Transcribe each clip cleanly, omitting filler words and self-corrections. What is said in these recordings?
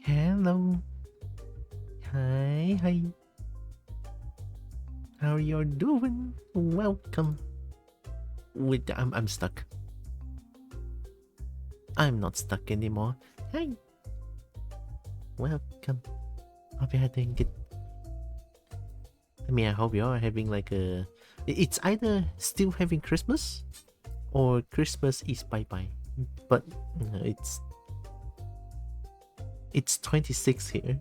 Hello. Hi, hi. How you doing? Welcome. Wait, I'm stuck. I'm not stuck anymore. Hi. Welcome. Hope you're doing good. I mean, I hope you're having like a... It's either still having Christmas or Christmas is bye-bye. But it's 26 here.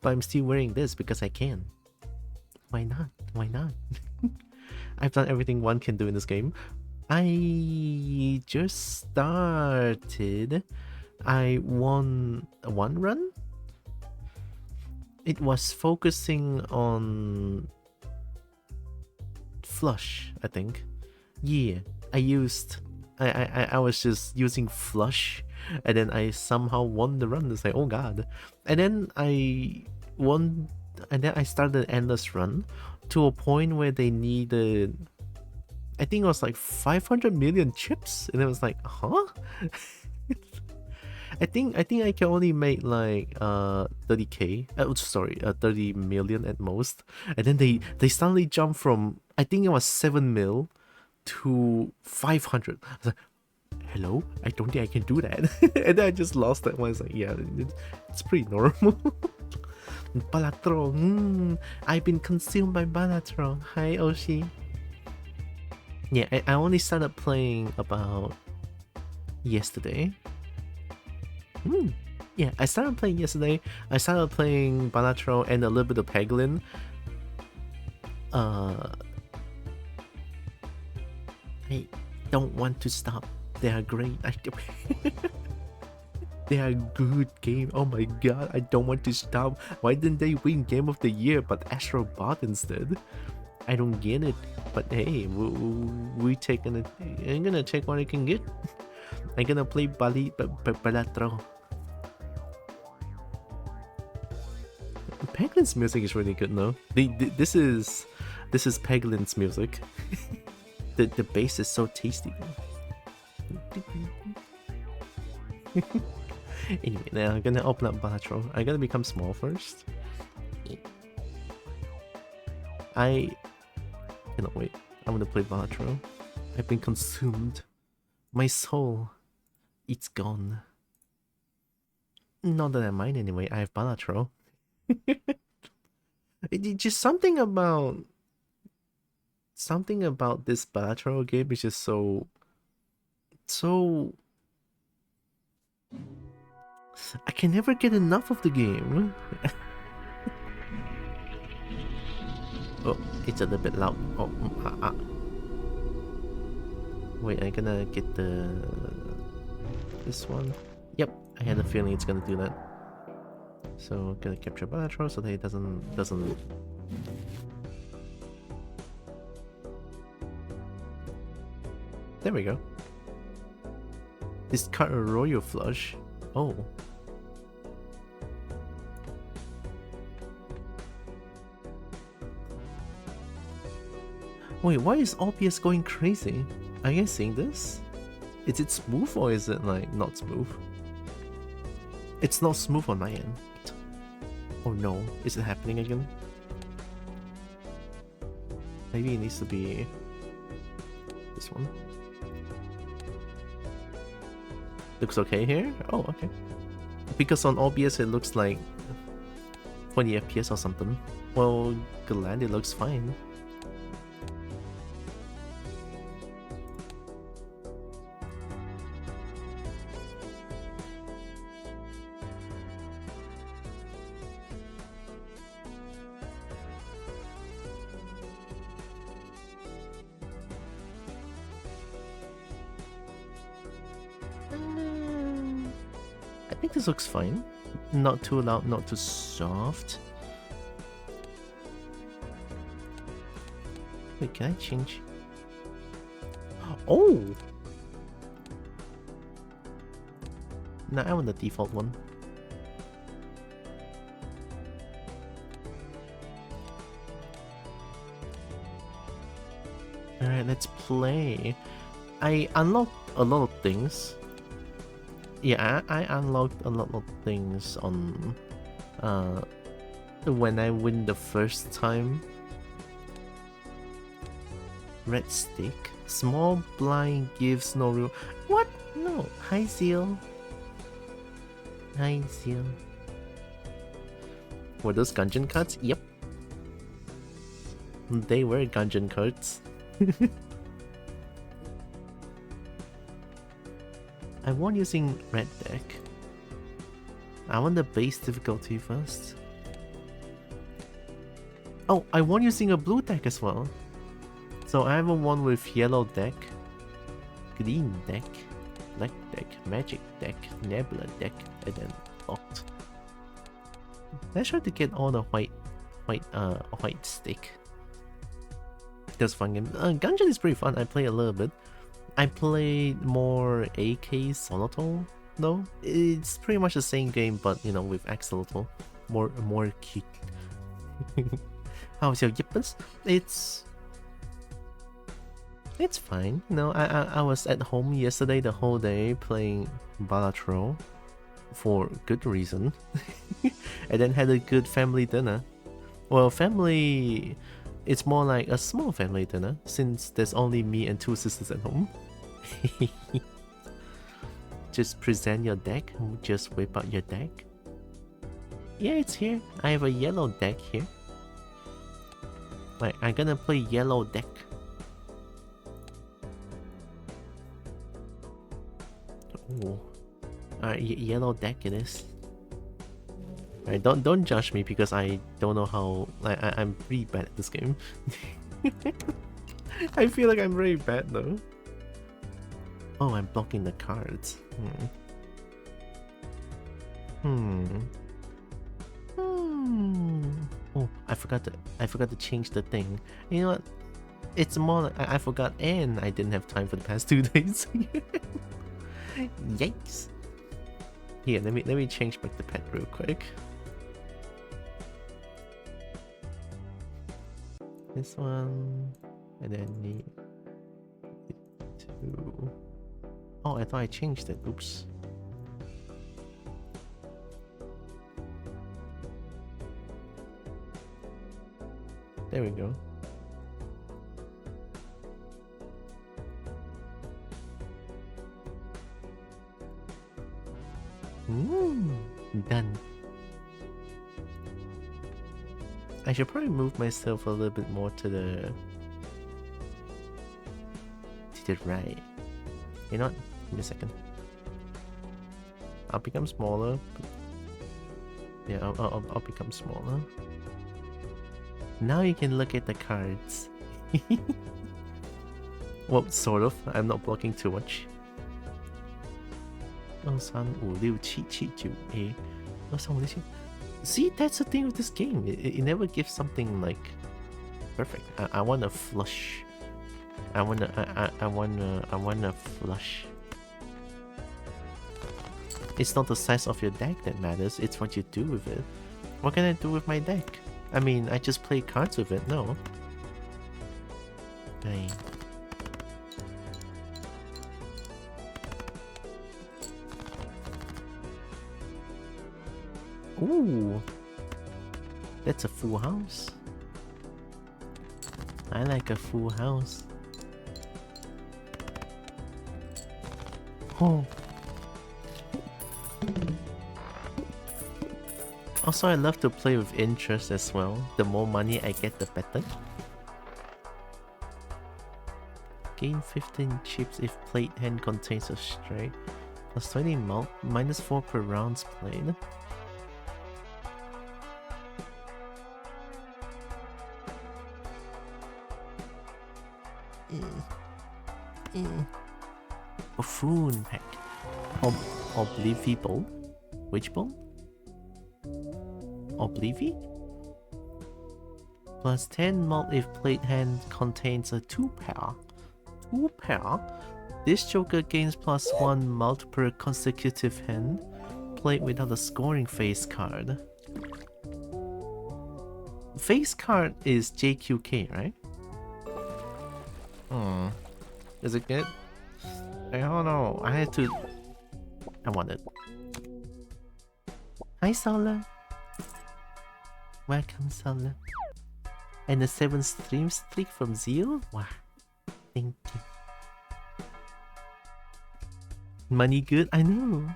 But I'm still wearing this because I can. Why not? Why not? I've done everything one can do in this game. I just started. I won one run. It was focusing on flush, I think. Yeah, I was just using flush, and then I somehow won the run. It's like, oh god. And then I won, and then I started an endless run to a point where they needed, I think it was like 500 million chips, and it was like, huh? I think I can only make like 30k. Sorry, 30 million at most. And then they suddenly jump from, I think it was 7 mil to 500. I was like, hello? I don't think I can do that. And then I just lost that one. I was like, yeah, it's pretty normal. Balatro. I've been consumed by Balatro. Hi, Oshi. Yeah, I only started playing about yesterday. Yeah, I started playing yesterday. I started playing Balatro and a little bit of Peglin. I don't want to stop. They are great. They are good game. Oh my god, I don't want to stop. Why didn't they win Game of the Year but Astro Bot instead? I don't get it. But hey, we taking it. I'm gonna take what I can get. I'm gonna play Balatro. Peglin's music is really good, though. This is Peglin's music. the bass is so tasty. Anyway, now I'm gonna open up Balatro. I gotta become small first. I cannot wait. I'm gonna play Balatro. I've been consumed. My soul, it's gone. Not that I mind anyway. I have Balatro. It's just something about this Balatro game is just so I can never get enough of the game. Oh, it's a little bit loud. Oh, wait, I'm gonna get this one. Yep, I had a feeling it's gonna do that. So I'm gonna capture Balatro so that it doesn't. There we go. Discard a Royal Flush. Oh. Wait, why is OBS going crazy? Are you guys seeing this? Is it smooth or is it like not smooth? It's not smooth on my end. Oh no, is it happening again? Maybe it needs to be this one. Looks okay here? Oh, okay. Because on OBS it looks like 20 FPS or something. Well, glad it looks fine. I think this looks fine. Not too loud, not too soft. Wait, can I change? Oh! No, I want the default one. Alright, let's play. I unlocked a lot of things. Yeah, I unlocked a lot of things on when I win the first time. Red stick. Small blind gives no rule. What? No. Hi Zeal. Hi Zeal. Were those Gungeon cards? Yep. They were Gungeon cards. I won using red deck. I want the base difficulty first. Oh, I won using a blue deck as well. So I have a one with yellow deck, green deck, black deck, magic deck, nebula deck, and then locked. Let's try to get all the white stick. That's fun game. Gungeon is pretty fun. I play a little bit. I played more AK Solotol though. It's pretty much the same game, but you know, with Axolotl. More cute. How's your yippers? It's fine. You know, I was at home yesterday the whole day playing Balatro for good reason. And then had a good family dinner. Well, family, it's more like a small family dinner since there's only me and 2 sisters at home. Just present your deck, just whip out your deck. Yeah, it's here. I have a yellow deck here. Like, I'm gonna play yellow deck. Oh, alright, yellow deck it is. Alright, don't judge me because I don't know how. I'm pretty bad at this game. I feel like I'm very bad though. Oh, I'm blocking the cards. Oh, I forgot to change the thing. You know what? It's more like I forgot and I didn't have time for the past 2 days. Yikes. Here, let me change back the pet real quick. This one, and then need 2. Oh, I thought I changed it. Oops. There we go. Done. I should probably move myself a little bit more to the right. You know what? Give me a second. I'll become smaller. Yeah, I'll become smaller. Now you can look at the cards. Well, sort of. I'm not blocking too much. 1356778 13567. See, that's the thing with this game. It never gives something like perfect. I want a flush. I want a flush. It's not the size of your deck that matters. It's what you do with it. What can I do with my deck? I mean, I just play cards with it. No. Dang. Ooh, that's a full house. I like a full house. Oh. Also, I love to play with interest as well. The more money I get, the better. Gain 15 chips if played hand contains a strike. Plus 20 minus 4 per rounds played. Buffoon pack. Obliviable? Which bone? Oblivi? Plus 10 mult if played hand contains a 2 pair. 2 pair? This joker gains plus 1 mult per consecutive hand. Played without a scoring face card. Face card is JQK, right? Is it good? I don't know. I had to I want it. Hi, Solar. Welcome, Solar. And the 7th stream streak from Zeal? Wow. Thank you. Money good? I know.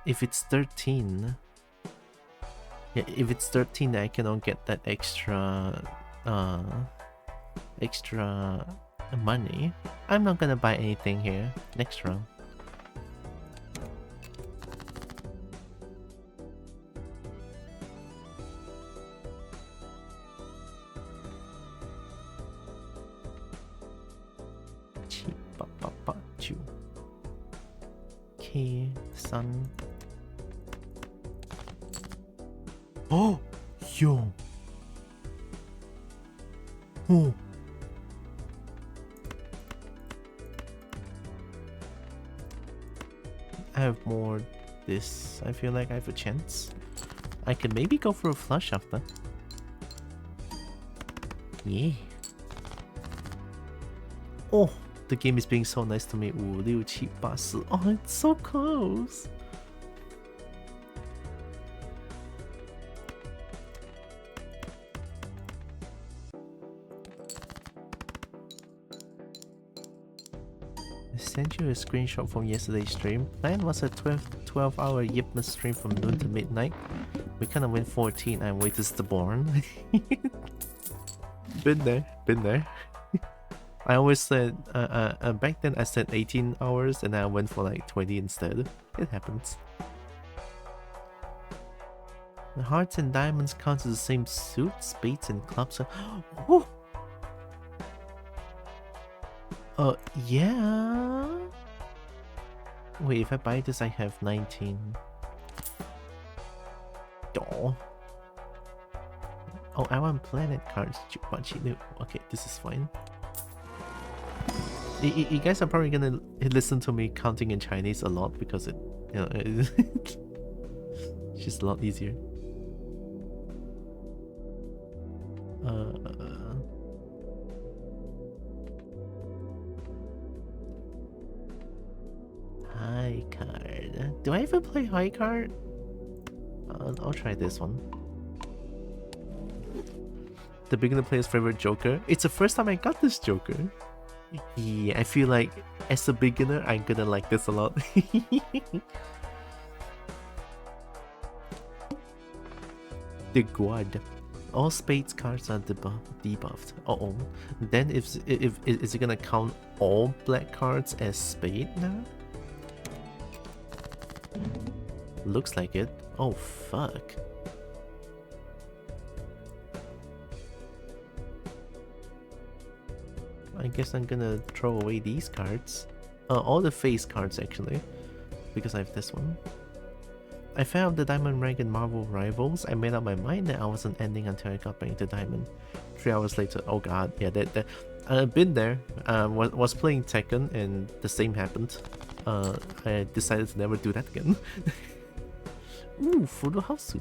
If it's 13, yeah, if it's 13, I cannot get that extra money. I'm not gonna buy anything here. Next round. Okay, sun. Oh, yo. Oh. I have more this. I feel like I have a chance. I can maybe go for a flush after. Yeah. Oh, the game is being so nice to me. 5, 6, 7, 8, 4. Oh, it's so close. I sent you a screenshot from yesterday's stream. Plan was a 12-hour Yipmas stream from noon to midnight. We kind of went 14 and waited to born. Been there. I always said, back then I said 18 hours and I went for like 20 instead. It happens. The hearts and diamonds count as the same suit, spades and clubs. Oh! Yeah. Wait, if I buy this, I have 19. Oh. Oh, I want planet cards. Okay, this is fine. You guys are probably gonna listen to me counting in Chinese a lot because it, you know, it's just a lot easier. High card. Do I even play high card? I'll try this one. The beginner player's favorite Joker. It's the first time I got this Joker. Yeah, I feel like as a beginner, I'm gonna like this a lot. The Guard. All spades cards are debuffed. Uh-oh. Then is it gonna count all black cards as spade now? Looks like it. Oh, fuck. I guess I'm gonna throw away these cards. All the face cards actually, because I have this one. I found the Diamond rank in Marvel Rivals. I made up my mind that I wasn't ending until I got back into Diamond. 3 hours later, oh god, yeah, I've been there. Was playing Tekken and the same happened. I decided to never do that again. Ooh, Fudo House.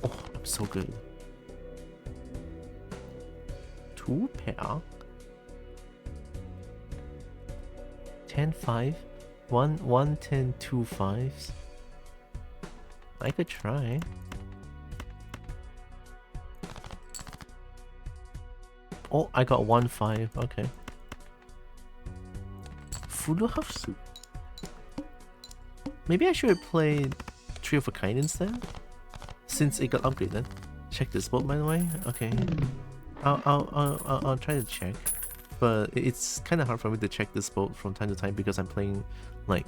Oh, I'm so good. 2 pair. 10-5. 1-10 2 5s. I could try. Oh, I got 1-5. Okay. Furuhasu. Maybe I should play Tree of a Kind instead, since it got upgraded. Check this boat, by the way. Okay. I'll try to check, but it's kind of hard for me to check this boat from time to time because I'm playing like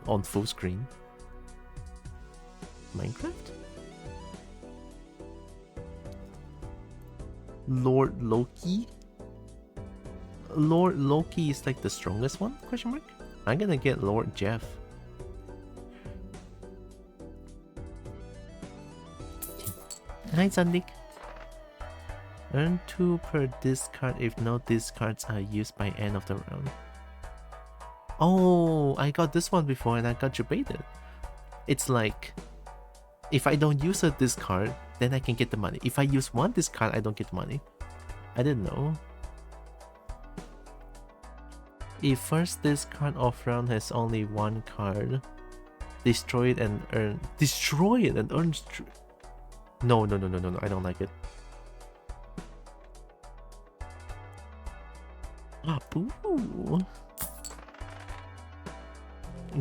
on full screen. Minecraft? Lord Loki? Lord Loki is like the strongest one? Question mark? I'm gonna get Lord Jeff. Hi Zandik. Earn 2 per discard if no discards are used by end of the round. Oh, I got this one before and I got debated. It's like, if I don't use a discard, then I can get the money. If I use one discard, I don't get money. I didn't know. If first discard of round has only one card, destroy it and earn. Destroy it and earn. No, I don't like it. Ooh.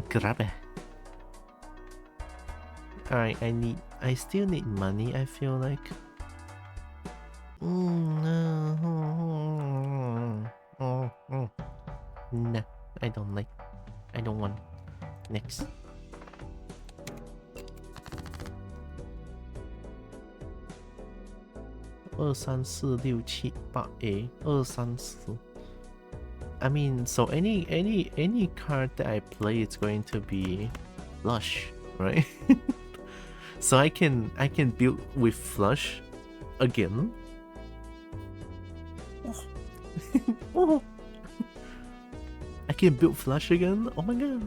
Grab it. Alright, I still need money, I feel like. Nah, I don't like. I don't want. Next. I mean, so any card that I play, it's going to be flush, right? So I can build with flush again. Oh. I can build flush again. Oh my god.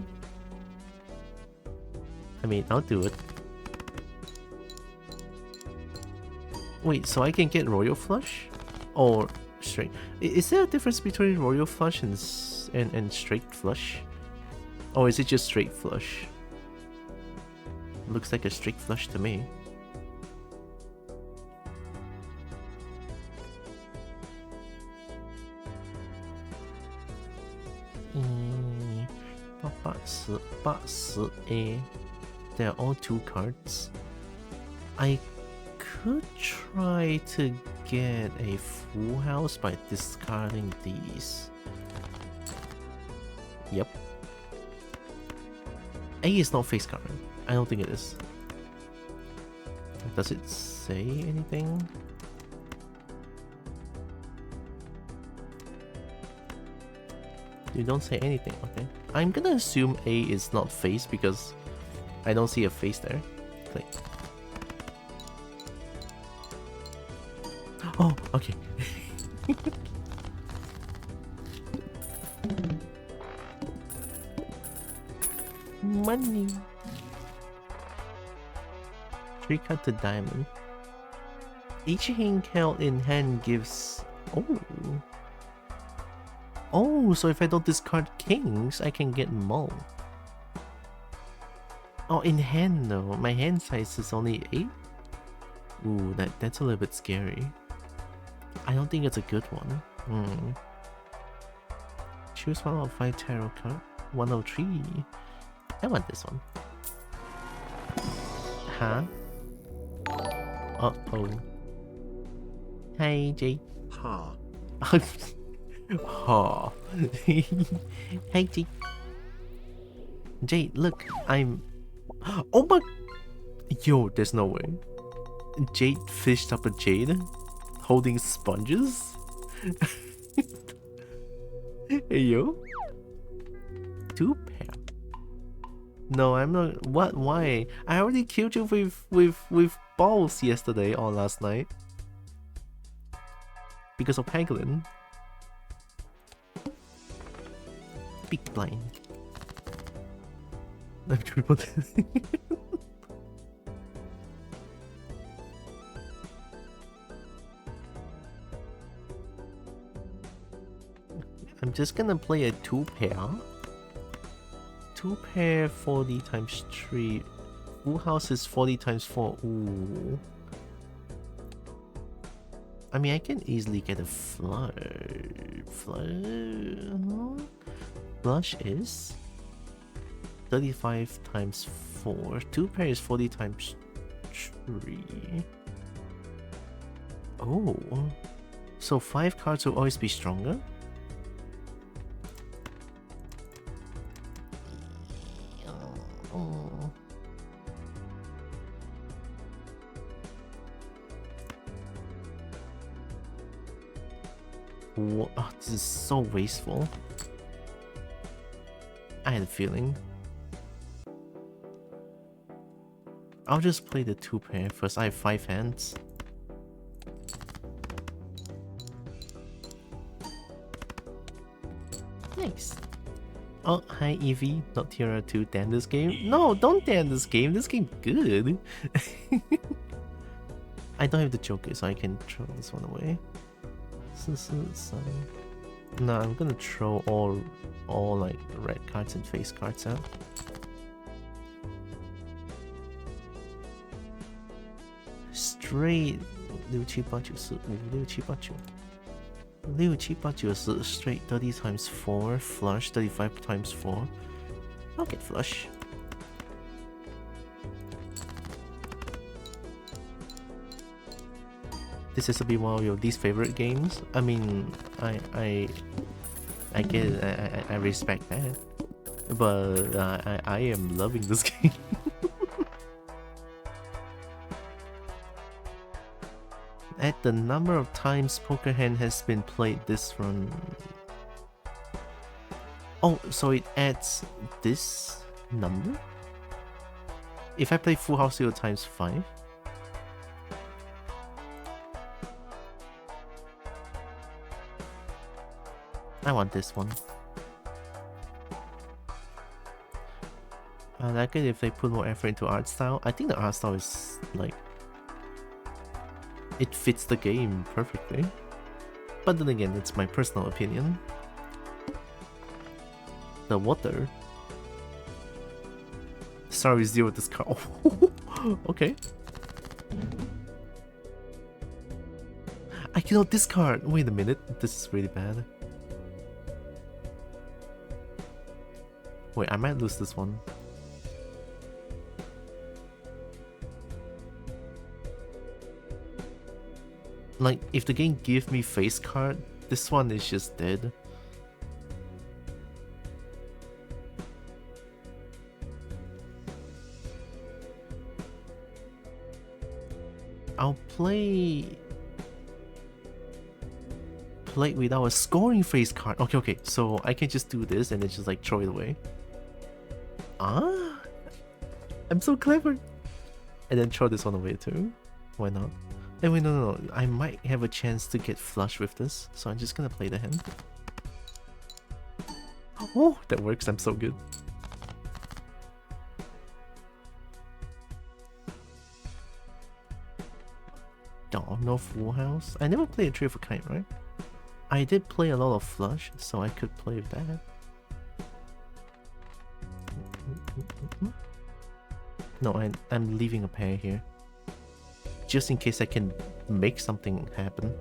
I mean, I'll do it. Wait, so I can get royal flush or straight? Is there a difference between royal flush and straight flush, or is it just straight flush? Looks like a straight flush to me. They're all 2 cards. I could try to get a full house by discarding these. Yep. A is not face card. I don't think it is. Does it say anything? You don't say anything, okay. I'm gonna assume A is not face because I don't see a face there. Click. Oh, okay. Money. 3 cut to diamond. Each king held in hand gives... Oh, so if I don't discard kings, I can get more. Oh, in hand though. My hand size is only 8? Ooh, that's a little bit scary. I don't think it's a good one. Choose 1 out of 5 tarot card. 103. I want this one. Huh? Uh-oh. Hi, Jay. Ha. Ha. Hey, Jay. Jay, look, I'm... Oh my... Yo, there's no way. Jade fished up a jade? Holding sponges? Hey, yo. 2 pair. No, I'm not... What? Why? I already killed you with balls yesterday or last night. Because of Pangolin. Big blind. I'm triple. I'm just gonna play a 2 pair. 2 pair 40 times 3. Full house is 40 times 4. Ooh. I mean, I can easily get a flush. Flush is 35 times 4. 2 pair is 40 times 3. Oh. So 5 cards will always be stronger? What? Oh, this is so wasteful. I had a feeling. I'll just play the 2 pair first. I have 5 hands. Nice. Oh, hi Evie, not Tylra to damn this game. No, don't damn this game. This game good. I don't have the Joker, so I can throw this one away. No, I'm gonna throw all like red cards and face cards out. Straight 6、7、8、9、10、5、6、7、8、9。6、7、8、9是 straight 30 times 4, flush 35 times 4. I'll get flush. This is a bit one of your least favorite games. I mean, I get it, I respect that. But I am loving this game. At the number of times Poker Hand has been played this run. Oh, so it adds this number? If I play Full House 0 times 5? I want this one. I like it if they put more effort into art style. I think the art style is like... it fits the game perfectly. But then again, it's my personal opinion. The water. Sorry, 0 discard. Oh, okay. I cannot discard. Wait a minute, this is really bad. Wait, I might lose this one. Like, if the game gives me face card, this one is just dead. I'll play without a scoring face card. Okay, so I can just do this and then just like throw it away. Ah, I'm so clever. And then throw this one away too. Why not? And wait, no, I might have a chance to get flush with this, so I'm just gonna play the hand. Oh, that works. I'm so good. Oh, no full house. I never played a three of a kind, right? I did play a lot of flush, so I could play with that. No, I'm leaving a pair here. Just in case I can make something happen.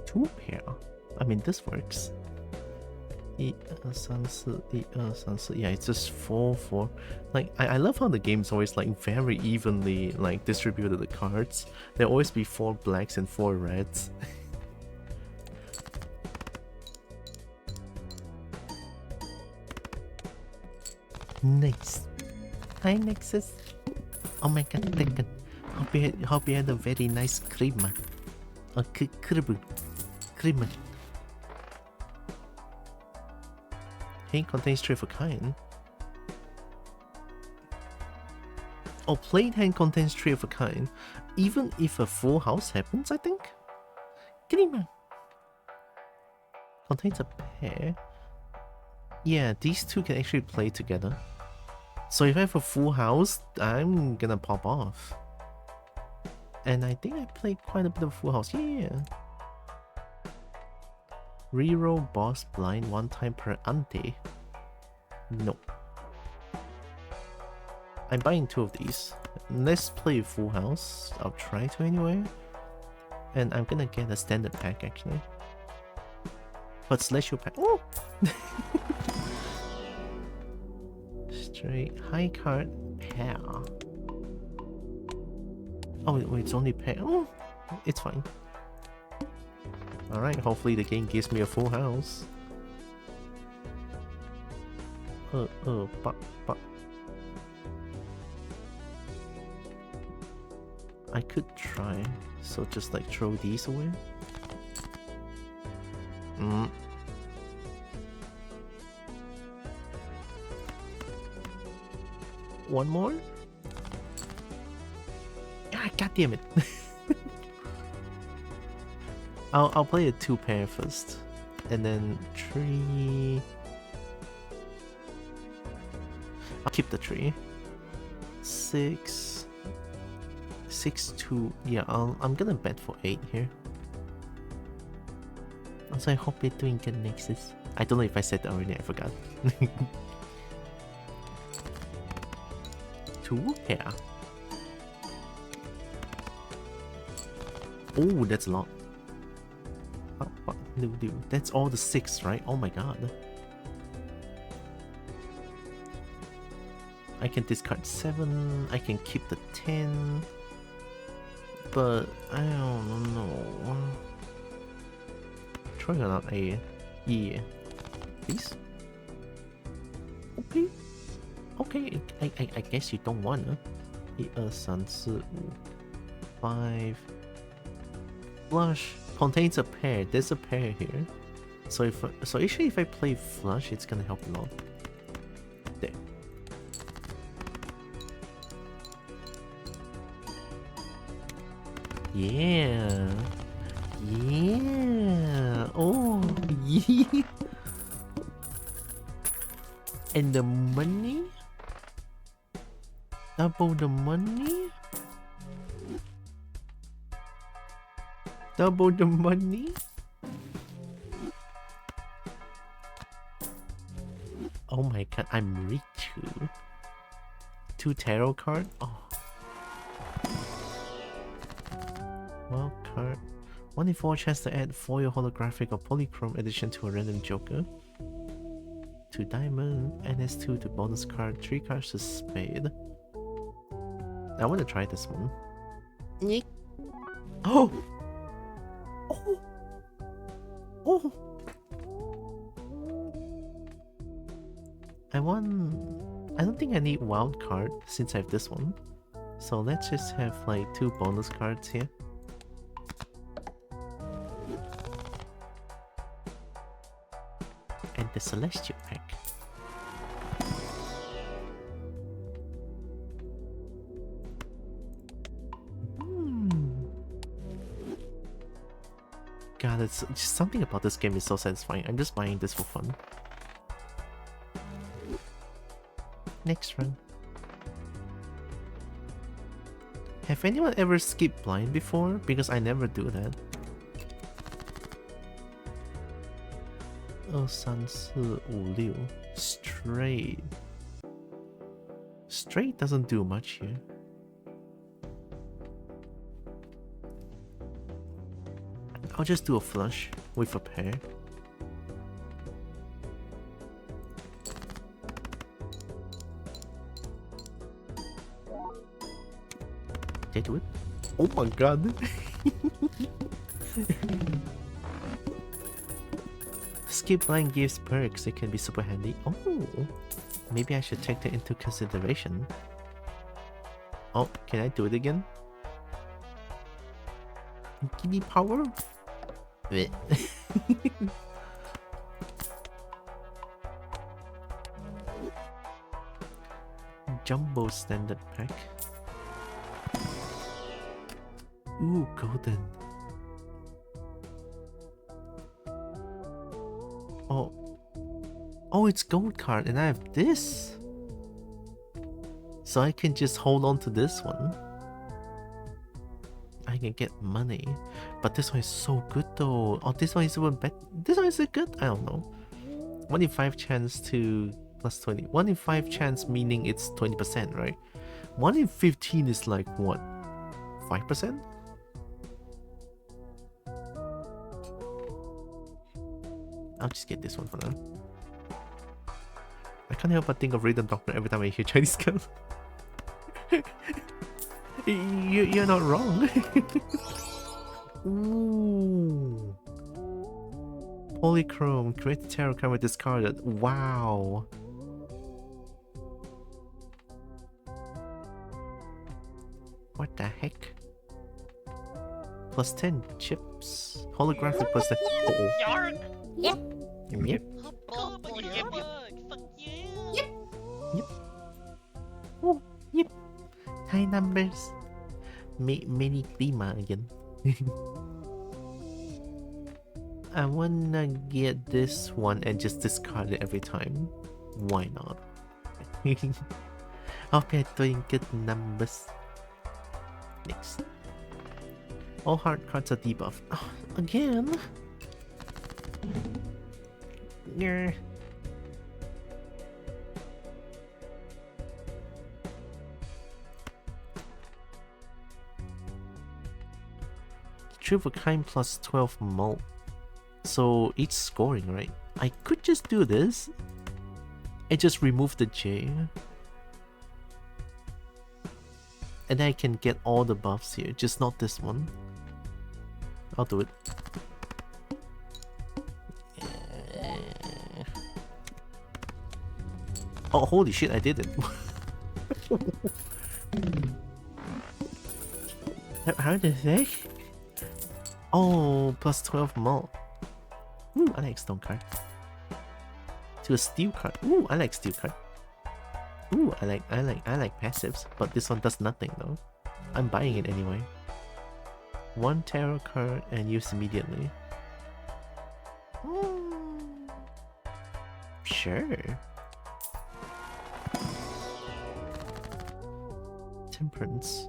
Two pair. I mean, this works. 1、2、3、4 1、2、3、4 Yeah, it's just 4, 4. Like, I love how the game's always like very evenly like distributed the cards. There'll always be 4 blacks and 4 reds. Nice. Hi Nexus. Oh my god, thank god. Hope you had a very nice cream. A cream. Hand contains 3 of a kind. Oh, played hand contains 3 of a kind, even if a full house happens, I think? Grima contains a pair. Yeah, these two can actually play together. So if I have a full house, I'm gonna pop off. And I think I played quite a bit of full house. Yeah. Reroll boss blind 1 time per ante. Nope. I'm buying 2 of these. Let's play full house. I'll try to anyway. And I'm gonna get a standard pack actually. But slash your pack. Oh! Straight high card pair. Oh wait, it's only pair. Oh, it's fine. Alright, hopefully the game gives me a full house. But. I could try, so just like throw these away. One more? Ah, God damn it. I'll play a 2 pair first. And then 3. I'll keep the 3. 6. 6, 2. Yeah, I'm gonna bet for 8 here. Also, I hope we're doing good nexus. I don't know if I said that already, I forgot. 2 pair. Oh, that's a lot. That's all the 6, right? Oh my god. I can discard 7. I can keep the 10. But I don't know. Trying out a yeah. Please? Okay. Okay, I guess you don't want to. 1, 2, 3, 4, 5. Flush contains a pair. There's a pair here. So actually if I play flush, it's gonna help a lot. There. Yeah. Yeah. Oh, yeah. And the money? Double the money? Double the money? Oh my god, I'm rich too. 2 tarot card? Oh. Wild card. 1 in 4 chance to add foil holographic or polychrome addition to a random joker. 2 diamond, NS2 to bonus card, 3 cards to spade. I want to try this one. Oh! Oh! Oh! I don't think I need wild card since I have this one. So let's just have like 2 bonus cards here. And the celestial pack. God, it's just something about this game is so satisfying. I'm just buying this for fun. Next run. Have anyone ever skipped blind before? Because I never do that. 2, 3, 4, 5, 6. Straight. Straight doesn't do much here. I'll just do a flush with a pair. Did I do it? Oh my god! Skip blind gives perks, it can be super handy. Oh, maybe I should take that into consideration. Oh, can I do it again? Give me power? Jumbo standard pack. Ooh, golden. Oh. Oh, it's gold card and I have this. So I can just hold on to this one. I can get money. But this one is so good though. Oh, this one is even better. This one is good? I don't know. 1 in 5 chance to plus 20. 1 in 5 chance meaning it's 20%, right? 1 in 15 is like what? 5%? I'll just get this one for now. I can't help but think of Rhythm Doctor every time I hear Chinese girl. You're not wrong. Ooh. Polychrome, create the tarot card with discarded. Wow. What the heck? Plus 10 chips. Holographic plus 10. Uh-oh. Yep. Yep. Oh, you get bug. Fuck you. Ooh. high numbers. Mini Klima again. I wanna get this one and just discard it every time. Why not? Okay, doing good numbers. Next. All hard cards are debuffed. Oh, again? Yeah. True of a kind plus 12 mult. So each scoring, right? I could just do this and just remove the J. And I can get all the buffs here, just not this one. I'll do it. Oh, holy shit, I did it. How did they? Oh, plus 12 mult. Ooh, I like stone card. To a steel card. Ooh, I like steel card. Ooh, I like passives, but this one does nothing though. I'm buying it anyway. One tarot card and use immediately. Sure. Temperance.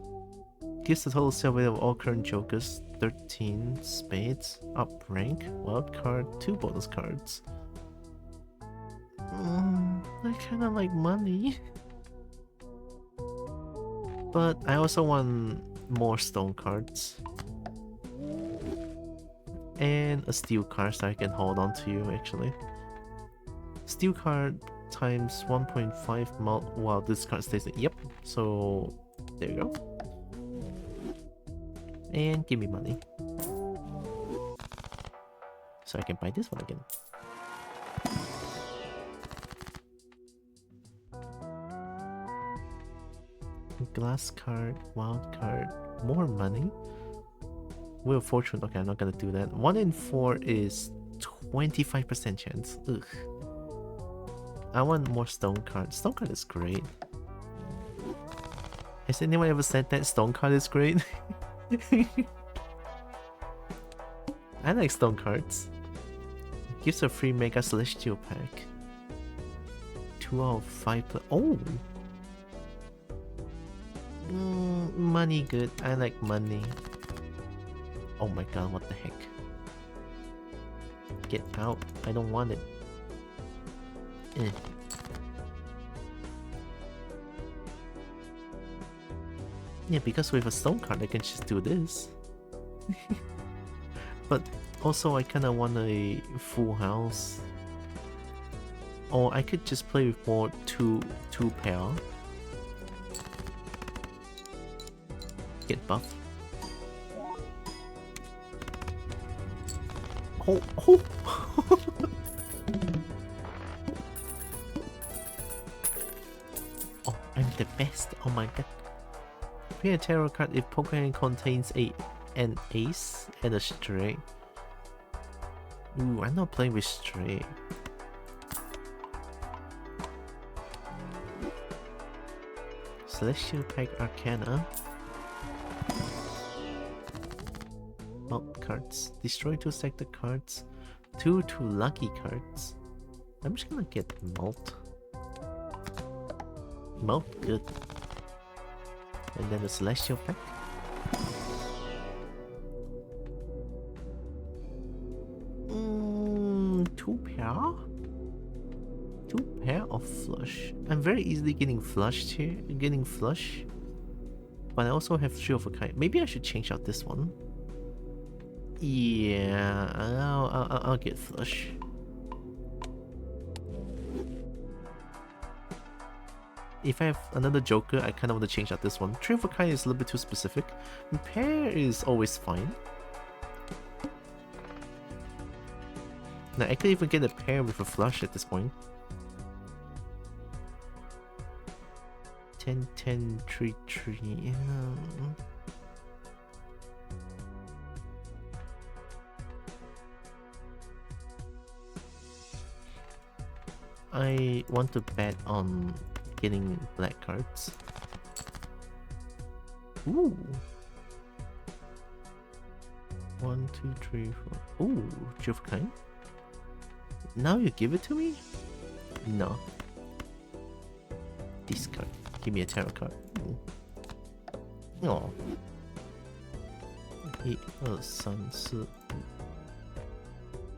Gives the total sale value of all current jokers. 13 spades. Up rank. Wild card. 2 bonus cards. I kinda like money. But I also want more stone cards. And a steel card so I can hold on to you actually. Steel card times 1.5 mult while this card stays in. Yep, so there you go. And give me money. So I can buy this one again. Glass card, wild card, more money. Wheel of Fortune, okay, I'm not gonna do that. 1 in 4 is 25% chance. Ugh. I want more stone card. Stone card is great. Has anyone ever said that stone card is great? I like stone cards. Gives a free Mega Celestial pack. 2 out of 5. Oh! Money good. I like money. Oh my god, what the heck. Get out. I don't want it. Yeah, because with a stone card I can just do this. But also I kinda want a full house. Or I could just play with more two pair. Get buffed. Oh, oh. Oh, I'm the best. Oh my god. Play a tarot card if Pokemon contains an ace and a stray. Ooh, I'm not playing with stray. Celestial Pack Arcana. Mult cards. Destroy 2 selected cards. 2 lucky cards. I'm just gonna get Mult. Mult, good. And then the Celestial Pack. Two pair? 2 pair of flush. I'm very easily getting flushed here. Getting flush. But I also have True of a Kind. Maybe I should change out this one. Yeah, I'll get flush. If I have another Joker, I kind of want to change out this one. True of a Kind is a little bit too specific. Pair is always fine. Now I could even get a pair with a flush at this point. 10, 10, 3, 3. I want to bet on getting black cards. Ooh. 1, 2, 3, 4. Ooh, Jove kind. Now you give it to me? No. Discard. Give me a tarot card. Oh. 1, 2, 3, 4.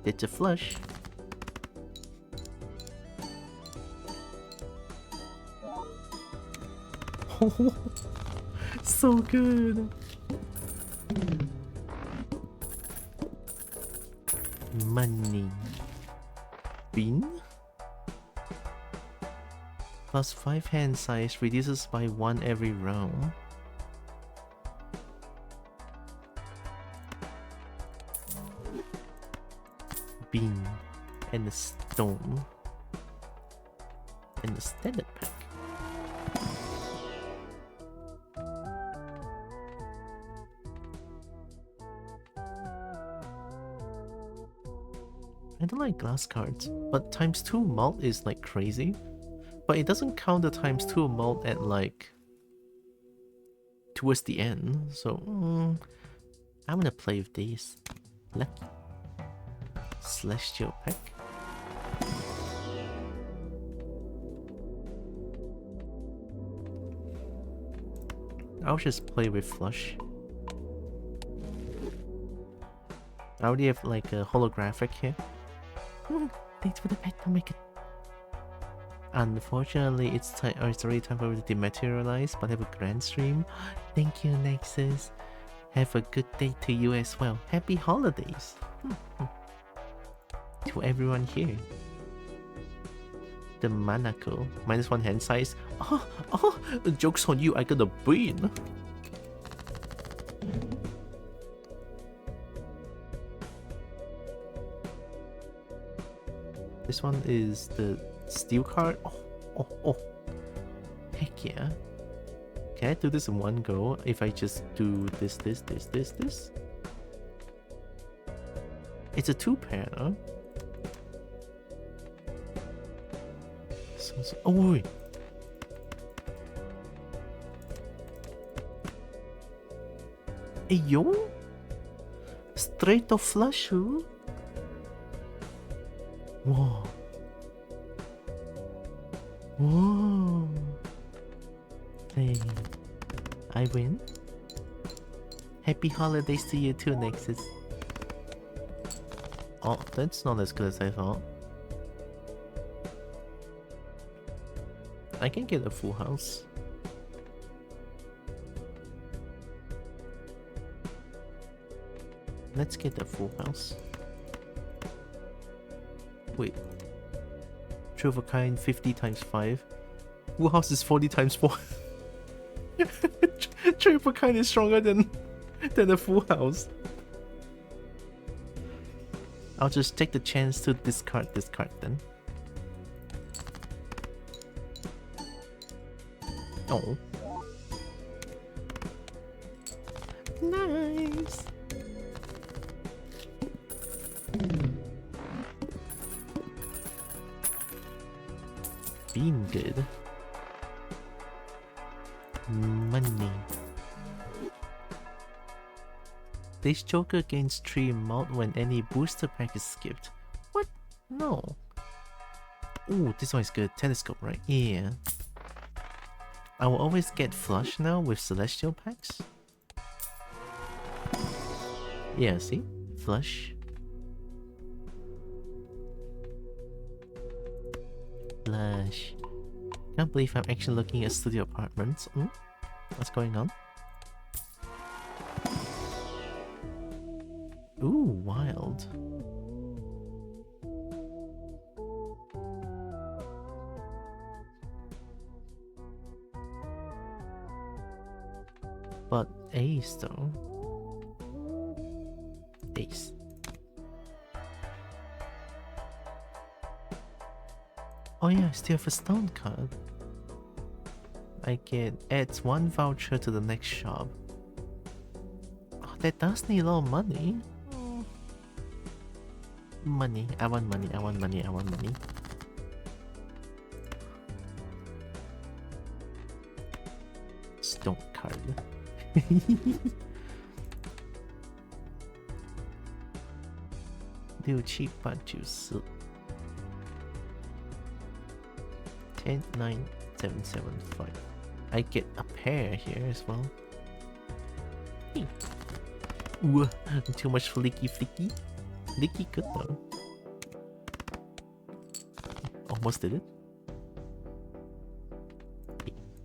It's a flush. So good. Money. Bean? Plus 5 hand size reduces by 1 every round. Bean. And a stone. And a standard pack. I don't like glass cards, but ×2 malt is like crazy. But it doesn't count the ×2 malt at like towards the end, so I'm gonna play with these. Lucky. Celestial pack. I'll just play with flush. I already have like a holographic here. Thanks for the pet, don't make it. Unfortunately, it's already time for it to dematerialize, but have a grand stream. Thank you, Nexus. Have a good day to you as well. Happy holidays to everyone here. The Manako. -1 hand size. Oh, joke's on you, I got a bean. This one is the steel card. Oh. Heck yeah. Can I do this in one go if I just do this? It's a 2-pair, huh? Oh, wait. Hey, yo? Straight off flush, huh? Whoa. Whoa. Hey, I win. Happy holidays to you too, Nexus. Oh, that's not as good as I thought. I can get a full house. Let's get a full house. Wait. True of a kind, 50 times 5. Full house is 40 times 4. True of a kind is stronger than a full house. I'll just take the chance to discard this card then. Oh. Nice. Being good. Money. This Joker gains 3 malt when any booster pack is skipped. What? No. Ooh, this one is good. Telescope, right? Yeah. I will always get flush now with celestial packs. Yeah, see? Flush. Flush. Can't believe I'm actually looking at studio apartments. What's going on? Ooh, wild. But ace though. Ace. Oh yeah, I still have a stone card. I can add 1 voucher to the next shop. Oh, that does need a lot of money. Money. I want money. I want money. I want money. Stone card. 六七八九十 10 9 7 7 5 I get a pair here as well. Ooh, too much flicky. Flicky good though. Almost did it.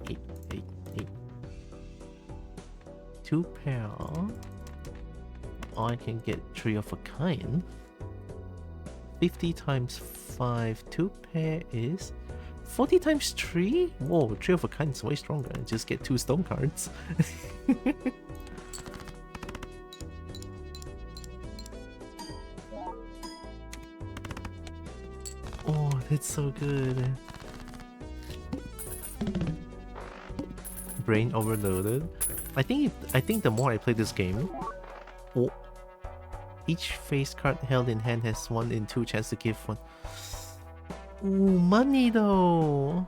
8. 2 pair. Or I can get 3 of a kind. 50 times 5. 2 pair is 40 times 3? Whoa, 3 of a kind is way stronger. Just get 2 stone cards. Oh, that's so good. Brain overloaded. I think the more I play this game, oh, each face card held in hand has 1 in 2 chance to give 1. Ooh, money though.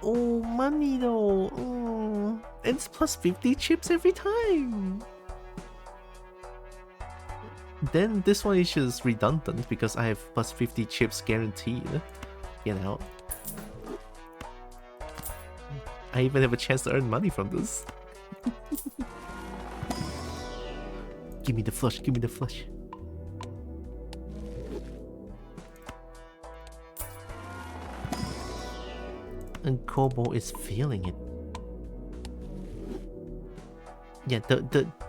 Oh, money though. Oh, and it's plus 50 chips every time. Then this one is just redundant because I have plus 50 chips guaranteed. Get out. I even have a chance to earn money from this. Give me the flush, give me the flush. And Kobo is feeling it. Yeah,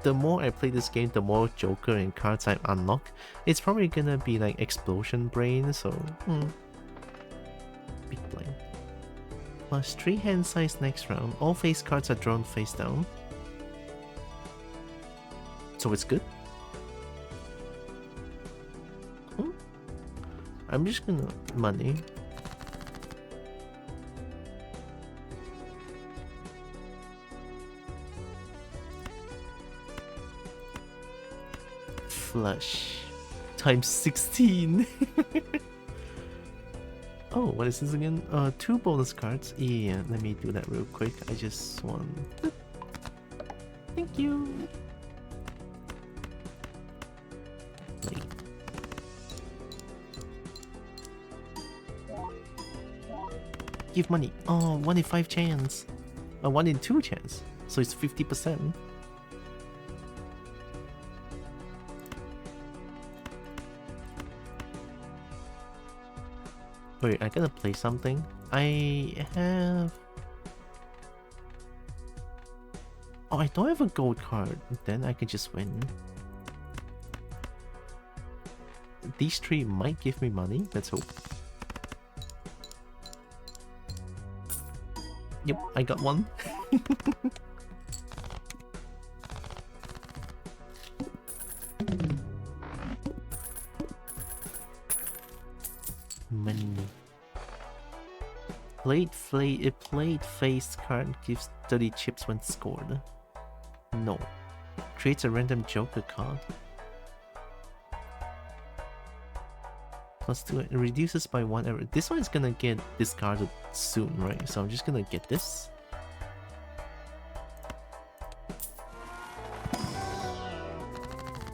the more I play this game, the more Joker and cards I unlock. It's probably gonna be like Explosion Brain, so big blind. Plus 3 hand size next round. All face cards are drawn face down. So it's good. I'm just gonna money. Flush times 16. Oh, what is this again? 2 bonus cards. Yeah, let me do that real quick. I just want. Thank you. Wait. Give money. Oh, 1 in 5 chance. 1 in 2 chance. So it's 50%. Wait, I gotta play something. I have... Oh, I don't have a gold card. Then I can just win. These 3 might give me money. Let's hope. Yep, I got 1. Money. Played face card gives 30 chips when scored. No. Creates a random Joker card. Plus 2, it reduces by 1 error. This one is gonna get discarded soon, right? So I'm just gonna get this.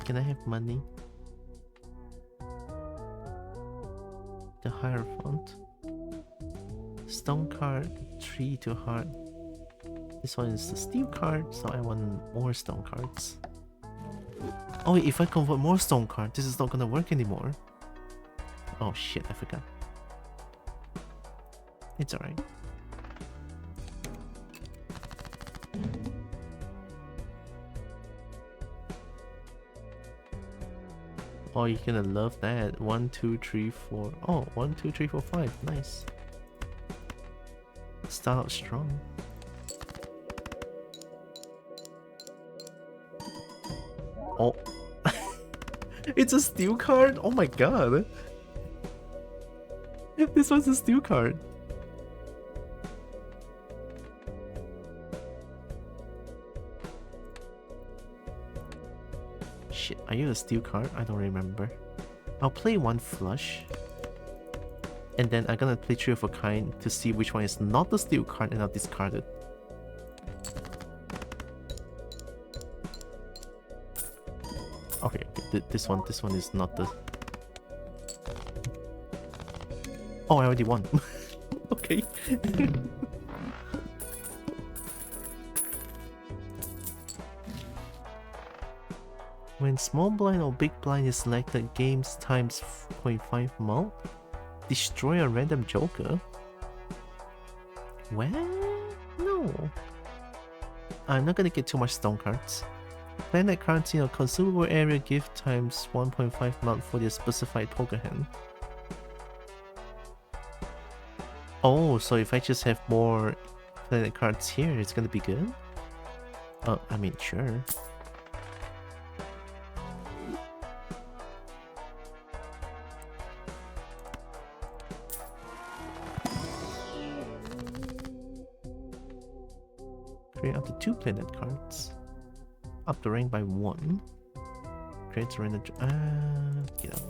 Can I have money? The Hierophant. Stone card, 3 to heart. This one is the steel card, so I want more stone cards. Oh wait, if I convert more stone cards, this is not gonna work anymore. Oh shit, I forgot. It's alright. Oh, you're gonna love that. 1, 2, 3, 4. Oh, 1, 2, 3, 4, 5. Nice. Start out strong. Oh. It's a steel card? Oh my god. This one's a steel card. Shit, are you a steel card? I don't remember. I'll play 1 flush. And then I'm gonna play 3 of a kind to see which one is not the steel card and I'll discard it. Okay, this one is not the... Oh, I already won. Okay. When small blind or big blind is selected, games times 0.5 mult. Destroy a random joker? Well, no. I'm not gonna get too much stone cards. Planet cards in a consumable area give times 1.5 mult for the specified poker hand. Oh, so if I just have more planet cards here, it's gonna be good? I mean, sure. Create up to 2 planet cards. Up the rank by 1. Creates a random... get out.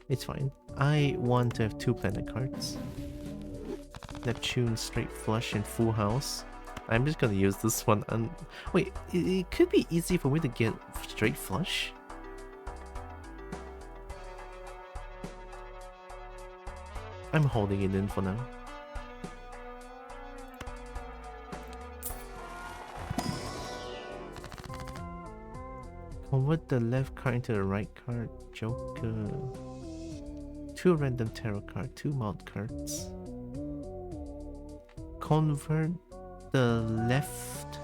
It's fine. I want to have 2 planet cards. Neptune, straight flush, and full house. I'm just gonna use this one and... Wait, it could be easy for me to get straight flush? I'm holding it in for now. Convert the left card into the right card. Joker. 2 random tarot cards, 2 mount cards. Convert the left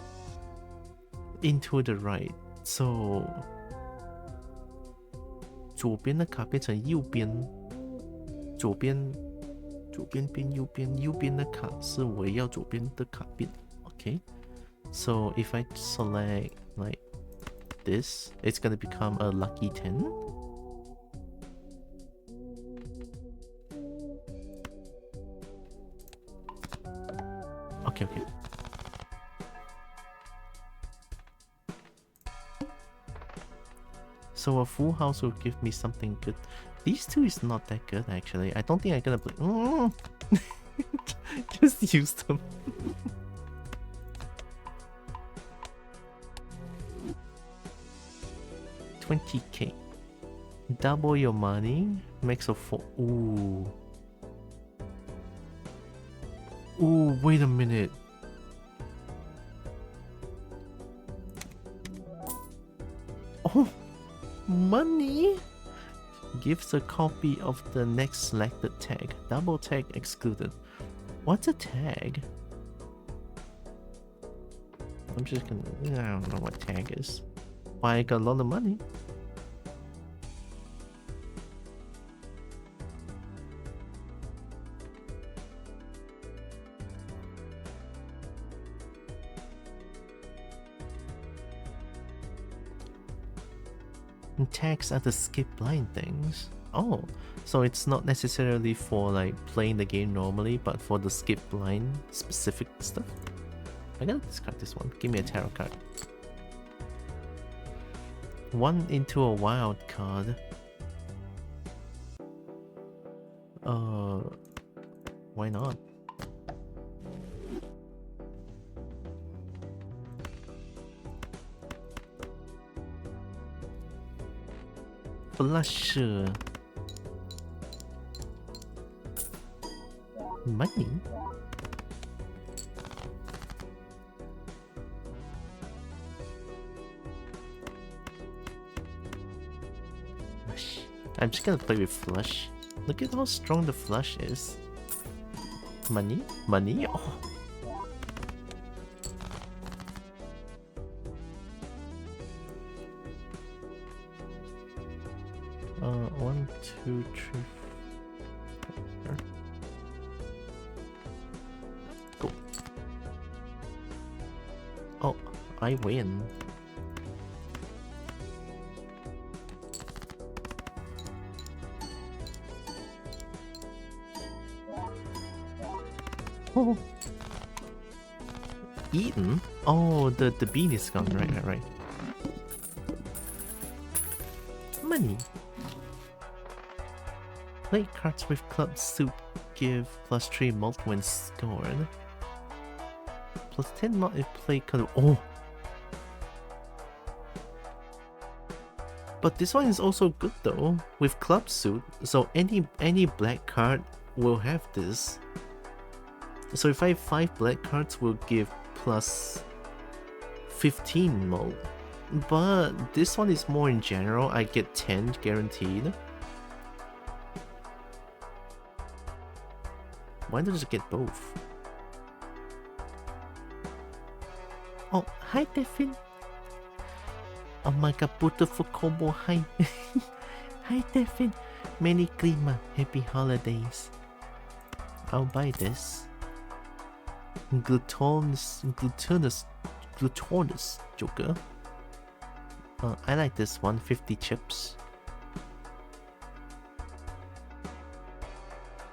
into the right. So 左边的卡变成右边，左边变右边，右边的卡是我要左边的卡变。Okay. So if I select like this, it's gonna become a lucky 10. Okay. So a full house will give me something good. These two is not that good actually. I don't think I'm gonna play. Just use them. $20k. Double your money. Makes a 4. Ooh. Ooh, wait a minute. Oh, money gives a copy of the next selected tag. Double tag excluded. What's a tag? I'm just gonna... I don't know what tag is. Why I got a lot of money? And tags are the skip blind things. Oh, so it's not necessarily for like playing the game normally, but for the skip blind specific stuff. I gotta discard this one. Give me a tarot card. 1 into a wild card. Why not? Flush. Money? Flush. I'm just gonna play with flush. Look at how strong the flush is. Money? Money? Oh. One, two, three, four. Go. Oh, I win. Oh. Eaten? Oh, the bean is gone. Right. Money. Play cards with club suit give +3 mult when scored. +10 mult if play color. Oh! But this one is also good though, with club suit. So any black card will have this. So if I have 5 black cards, will give plus 15 mode. But this one is more in general. I get 10 guaranteed. Why don't I just get both? Oh, hi Devin. Oh my god, beautiful combo, hi. Hi Devin. Merry Christmas, happy holidays. I'll buy this. Glutinous Joker. I like this one, 50 chips.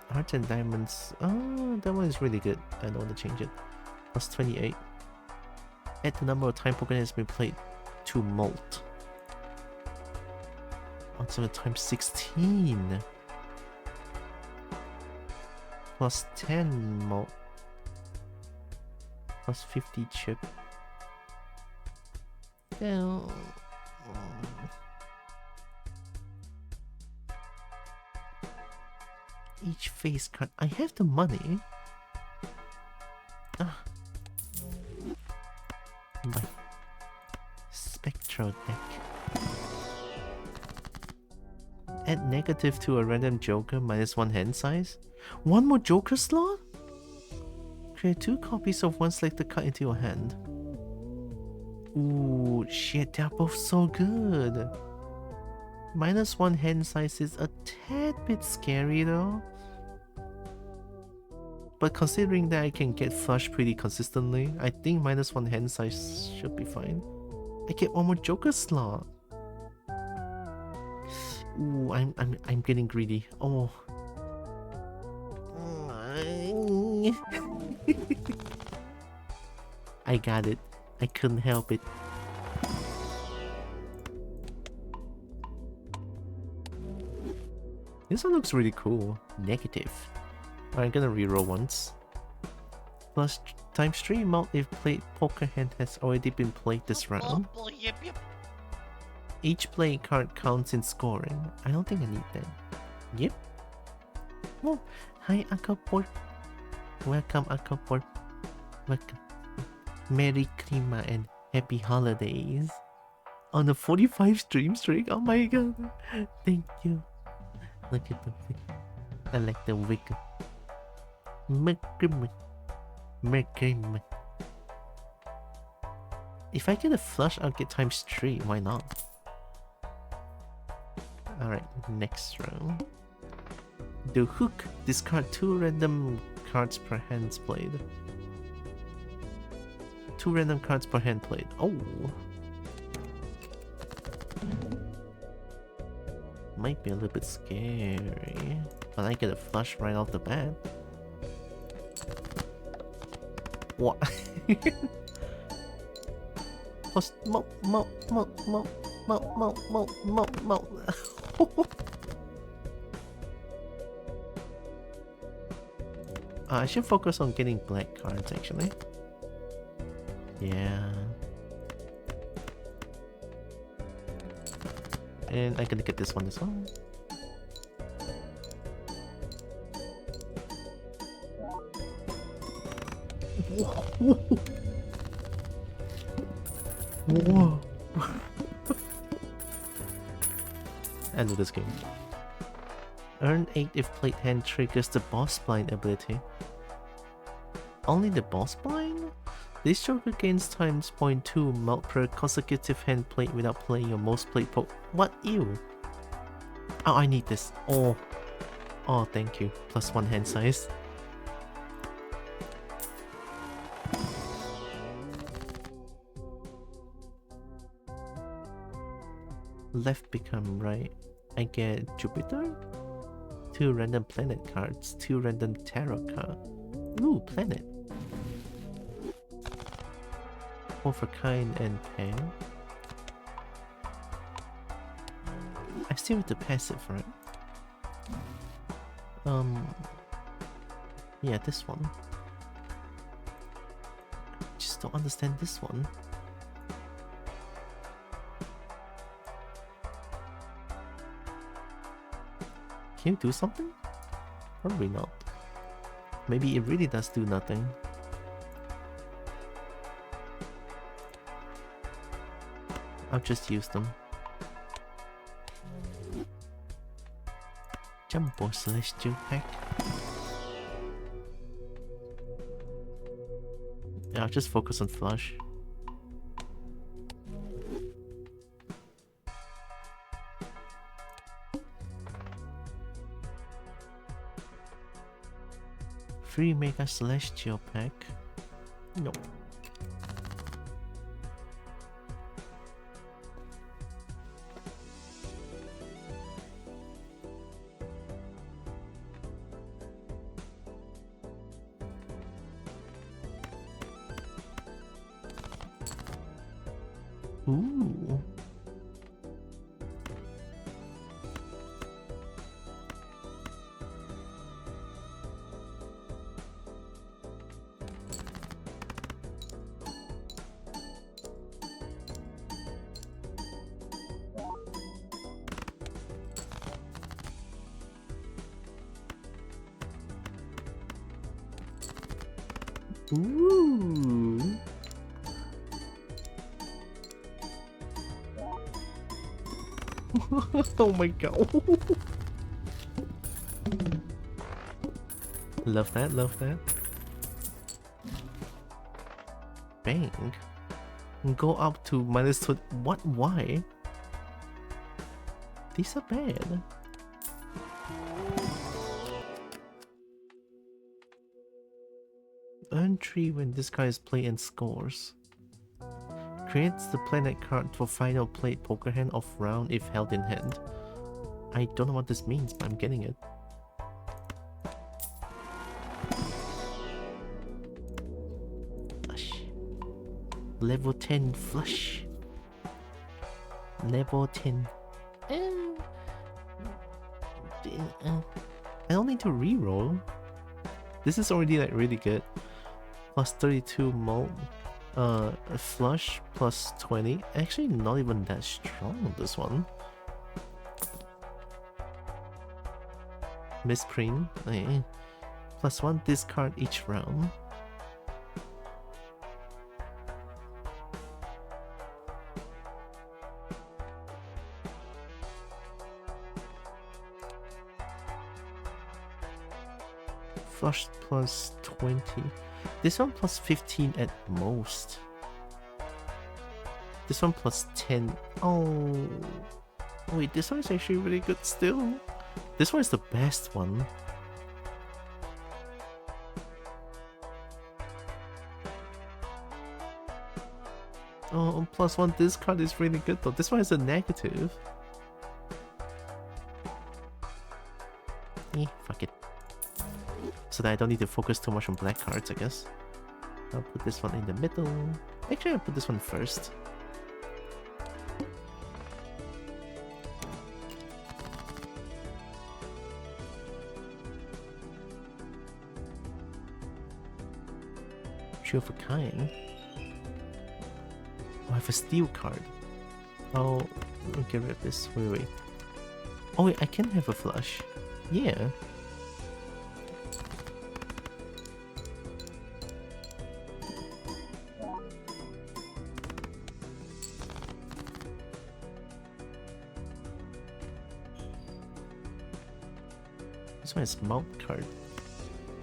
Hearts and Diamonds. Oh, that one is really good. I don't want to change it. Plus 28. Add the number of time Pokemon has been played to molt. Ultimate times 16. Plus 10 molt. Plus 50 chip. Oh. Each face card. I have the money. Ah. My Spectral deck. Add negative to a random Joker, -1 hand size. One more Joker slot? Create 2 copies of one selected card into your hand. Ooh, shit, they're both so good. -1 hand size is a tad bit scary though. But considering that I can get flush pretty consistently, I think -1 hand size should be fine. I get one more Joker slot. Ooh, I'm getting greedy. Oh. I got it. I couldn't help it. This one looks really cool. Negative. I'm gonna reroll once. Plus times 3 amount if played poker hand has already been played this round. Each playing card counts in scoring. I don't think I need that. Yep. Oh, hi Uncle Port. Welcome Uncle Port. Welcome. Merry Christmas and happy holidays. On a 45 stream streak? Oh my god. Thank you. Look at the wig. I like the wig. If I get a flush, I'll get times 3. Why not? Alright, next round. The hook. Discard 2 random cards per hand played. 2 random cards per hand played. Oh! Might be a little bit scary. But I get a flush right off the bat. What? Plus I should focus on getting black cards actually. Yeah. And I'm gonna get this one as well. Whoa. Whoa. I know this game. Earn 8 if played hand triggers the boss blind ability. Only the boss blind? This Joker gains times 0.2 melt per consecutive hand played without playing your most played What? Ew. Oh, I need this. Oh. Oh, thank you. +1 hand size. Left become right. I get Jupiter? 2 random planet cards, 2 random tarot cards. Ooh, planet. 4 for kind and pain. I still have the passive, right? Yeah, this one. Just don't understand this one. Can you do something? Probably not. Maybe it really does do nothing. I'll just use them. Jumbo Celestial Pack. Yeah, I'll just focus on Flush. Free Mega Celestial Pack. No. Ooh. Ooh. Oh my god. Love that, love that. Bang. Go up to -20. What? Why? These are bad. Earn 3 when this card is played and scores. Creates the planet card for final played poker hand of round if held in hand. I don't know what this means, but I'm getting it. Flush. Level 10 flush. Level 10. I don't need to reroll. This is already like really good. Plus 32 mult. Flush plus 20. Actually, not even that strong, this one. Misprint. Plus 1 discard each round. Flush plus 20. This one plus 15 at most. This one plus 10. Oh. Wait, this one is actually really good still. This one is the best one. Oh, plus 1 discard is really good though. This one is a negative. Fuck it. So that I don't need to focus too much on black cards, I guess. I'll put this one in the middle. Actually, I'll put this one first. Three of a kind. Oh, I have a steel card. Oh, I'll get rid of this. Wait. Oh wait, I can have a flush. Yeah. This one is mount card.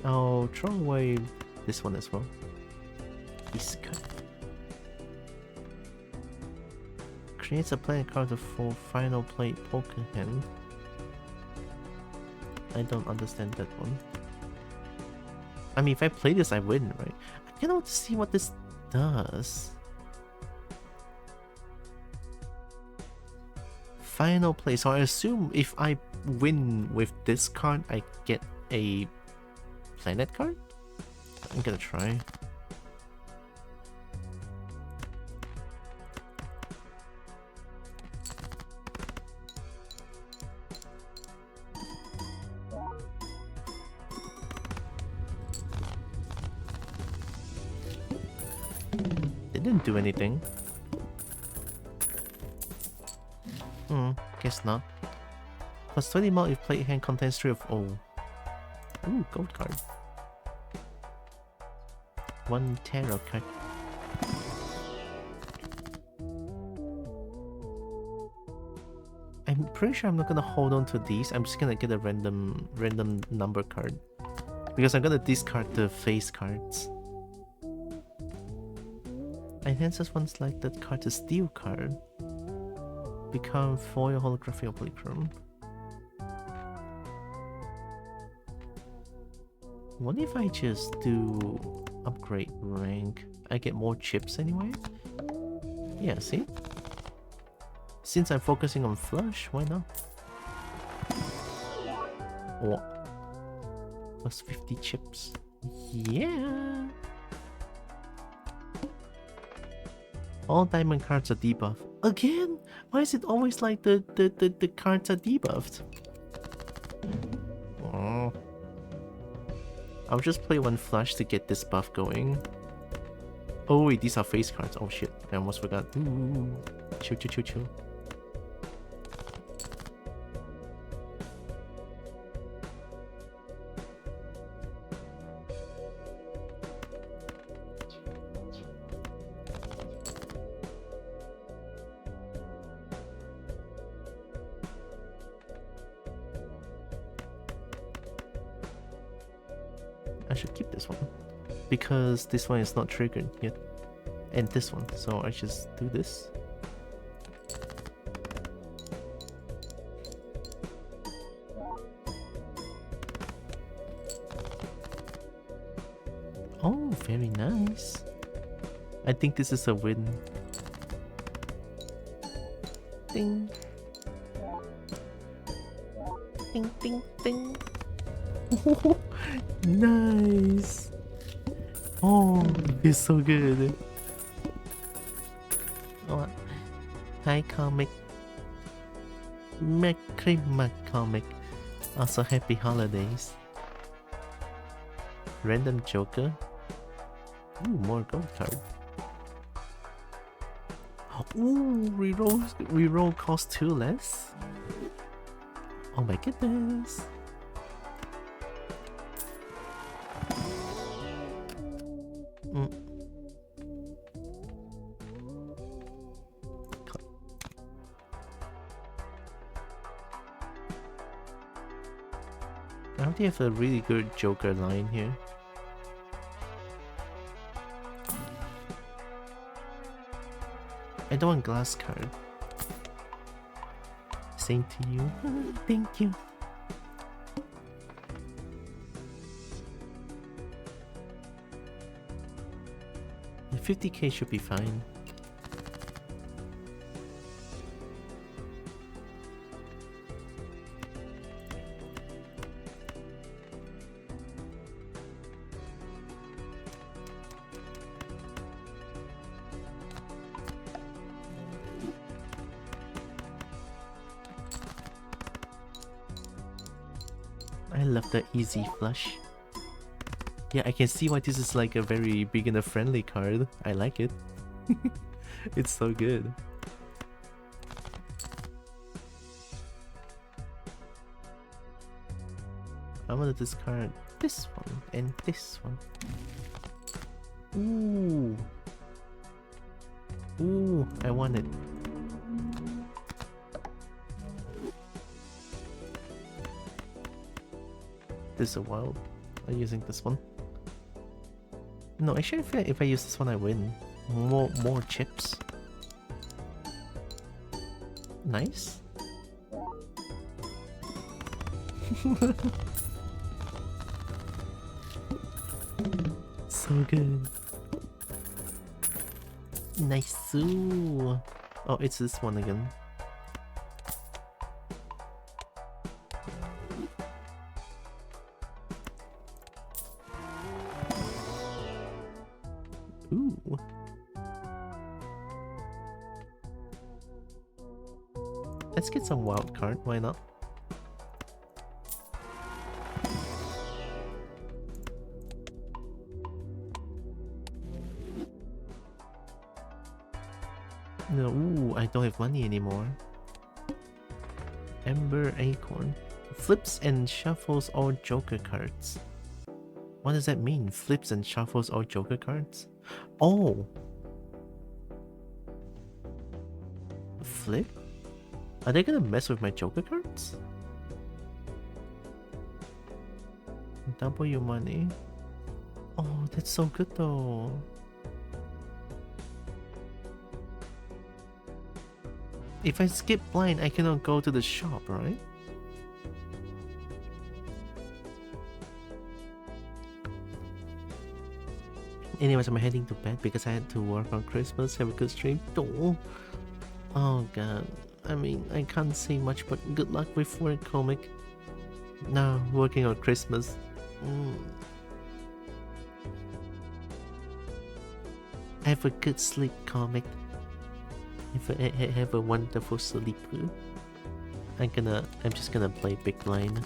I'll throw away this one as well. This card. Creates a player card for final play poker hand. I don't understand that one. I mean, if I play this, I win, right? I kind of want to see what this does. Final play. So I assume if I win with this card, I get a planet card? I'm gonna try. It didn't do anything. Guess not. Plus 20 mil if play hand contains 3 of O. Ooh, gold card. 1 tarot card. I'm pretty sure I'm not gonna hold on to these. I'm just gonna get a random number card. Because I'm gonna discard the face cards. Enhances one selected card to steal card. Become foil, holography, or polychrome. What if I just do upgrade rank? I get more chips anyway? Yeah, see? Since I'm focusing on flush, why not? Oh. Plus 50 chips. Yeah! All diamond cards are debuffed. Again? Why is it always like the cards are debuffed? Oh. I'll just play one flush to get this buff going. Oh wait, these are face cards. Oh shit, I almost forgot. Ooh. Chill, chill, chill, chill. I should keep this one because this one is not triggered yet, and this one, so I just do this. Oh, very nice. I think this is a win. Ding. Ding, ding, ding. Nice. Oh, it's so good. Oh, hi comic. Merry comic. Also happy holidays. Random Joker. Ooh, more gold card. Ooh, reroll cost 2 less. Oh my goodness. I already have a really good Joker line here. I don't want glass card. Same to you. Thank you. The 50k should be fine. I love the easy flush. Yeah, I can see why this is like a very beginner friendly card. I like it. It's so good. I'm gonna discard this one and this one. Ooh. Ooh, I want it. This is a wild. I'm using this one. No, actually, if I use this one, I win. More chips. Nice. So good. Nice. Oh, it's this one again. Ooh. Let's get some wild card, why not? No, ooh, I don't have money anymore. Ember Acorn. Flips and shuffles all Joker cards. What does that mean? Flips and shuffles all Joker cards? Oh! Flip? Are they gonna mess with my Joker cards? Double your money. Oh, that's so good though. If I skip blind, I cannot go to the shop, right? Anyways, I'm heading to bed because I had to work on Christmas. Have a good stream. Oh god. I mean, I can't say much, but good luck with work, comic. Now, working on Christmas. Have a good sleep, comic. Have a wonderful sleep. I'm just gonna play big line.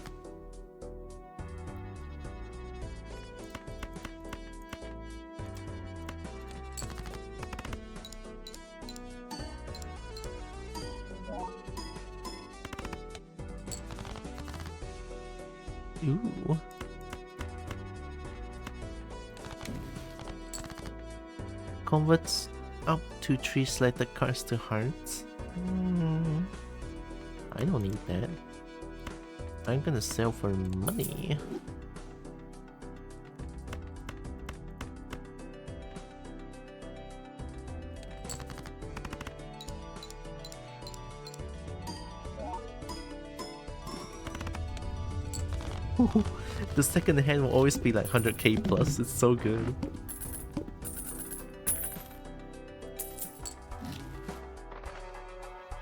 Ooh. Converts up to 3 selected cards to hearts. I don't need that. I'm gonna sell for money. The second hand will always be like 100k plus. It's so good.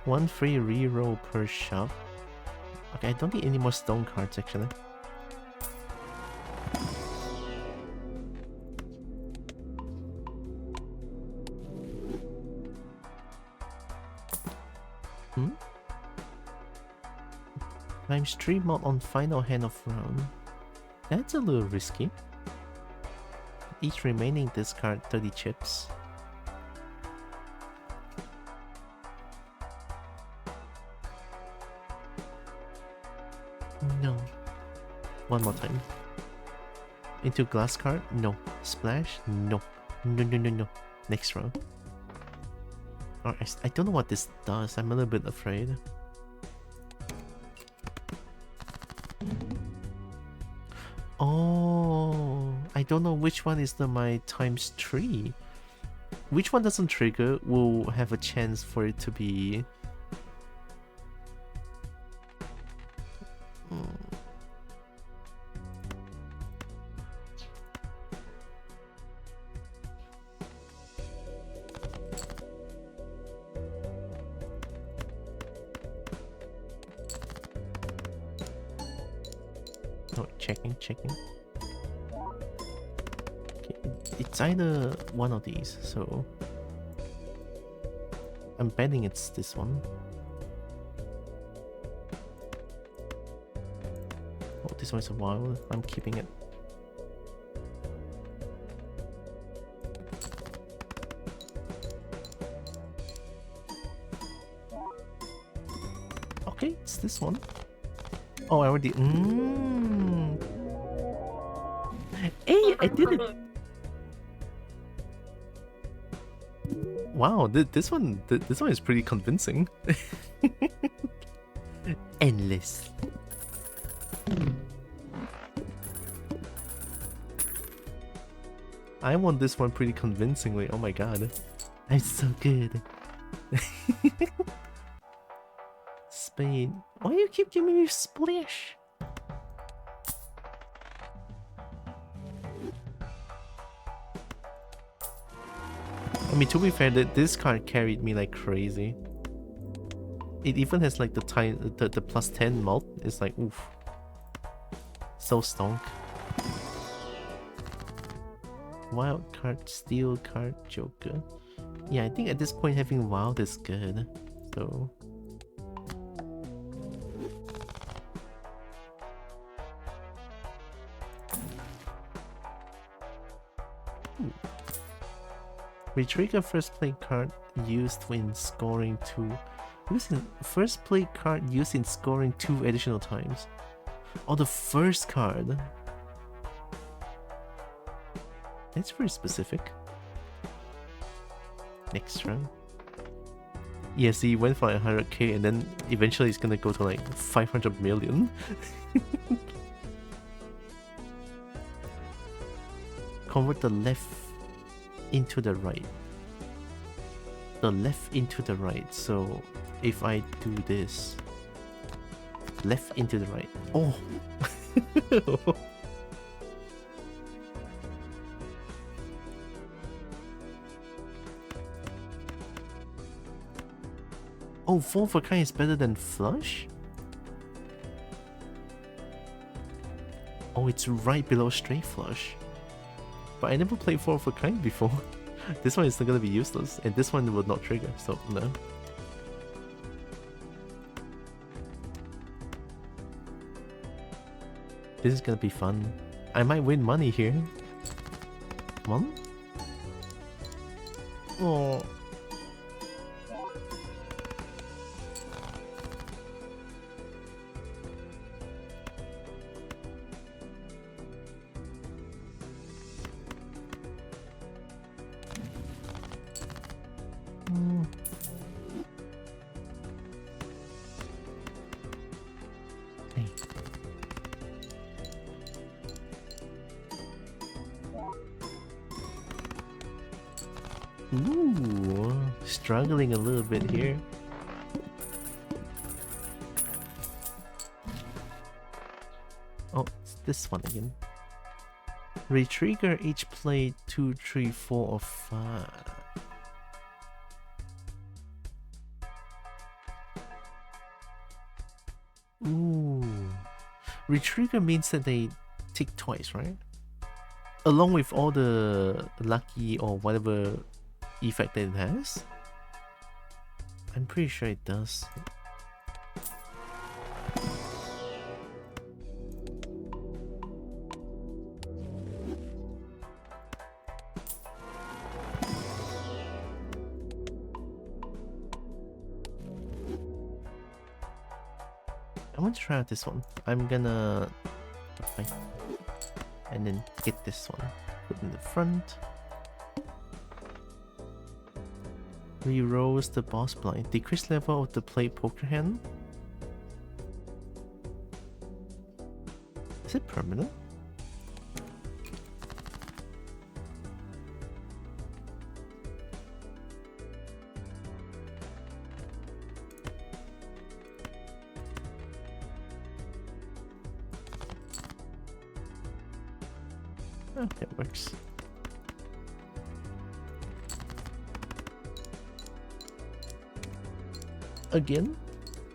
One free reroll per shop. Okay, I don't need any more stone cards actually. Times 3 mod on final hand of round. That's a little risky. Each remaining discard 30 chips. No. One more time. Into glass card? No. Splash? No. No. Next round. Alright, I don't know what this does. I'm a little bit afraid. Oh, I don't know which one is my times 3. Which one doesn't trigger will have a chance for it to be... Oh, checking. Okay, it's either one of these, so... I'm betting it's this one. Oh, this one's a wild. I'm keeping it. Okay, it's this one. Oh, I already... Hey, I did it! Wow, this one is pretty convincing. Endless. I won this one pretty convincingly. Oh my god. I'm so good. Spade. Why do you keep giving me splash? I mean, to be fair, this card carried me like crazy. It even has like the plus 10 mult. It's like, oof. So stonk. Wild card, steel card, Joker. Yeah, I think at this point having wild is good. So... We trigger first play card used when scoring 2 Used in first play card used in scoring 2 additional times. Oh, the first card. That's pretty specific. Next round. Yeah, see, he went for 100k and then eventually it's gonna go to like 500 million. Convert the left into the right. The left into the right. So if I do this, left into the right. Oh! Oh, 4 of a kind is better than flush? Oh, it's right below straight flush. But I never played 4 of a kind before. This one is not gonna be useless, and this one will not trigger, so no. This is gonna be fun. I might win money here. Come on. Oh. Ooh, struggling a little bit here. Oh, it's this one again. Retrigger each play 2, 3, 4, or 5. Ooh. Retrigger means that they tick twice, right? Along with all the lucky or whatever effect that it has. I'm pretty sure it does. I want to try out this one. I'm gonna and then get this one. Put in the front. Rerolls the boss blind. Decrease level of the played poker hand. Is it permanent? Oh, that works. Again?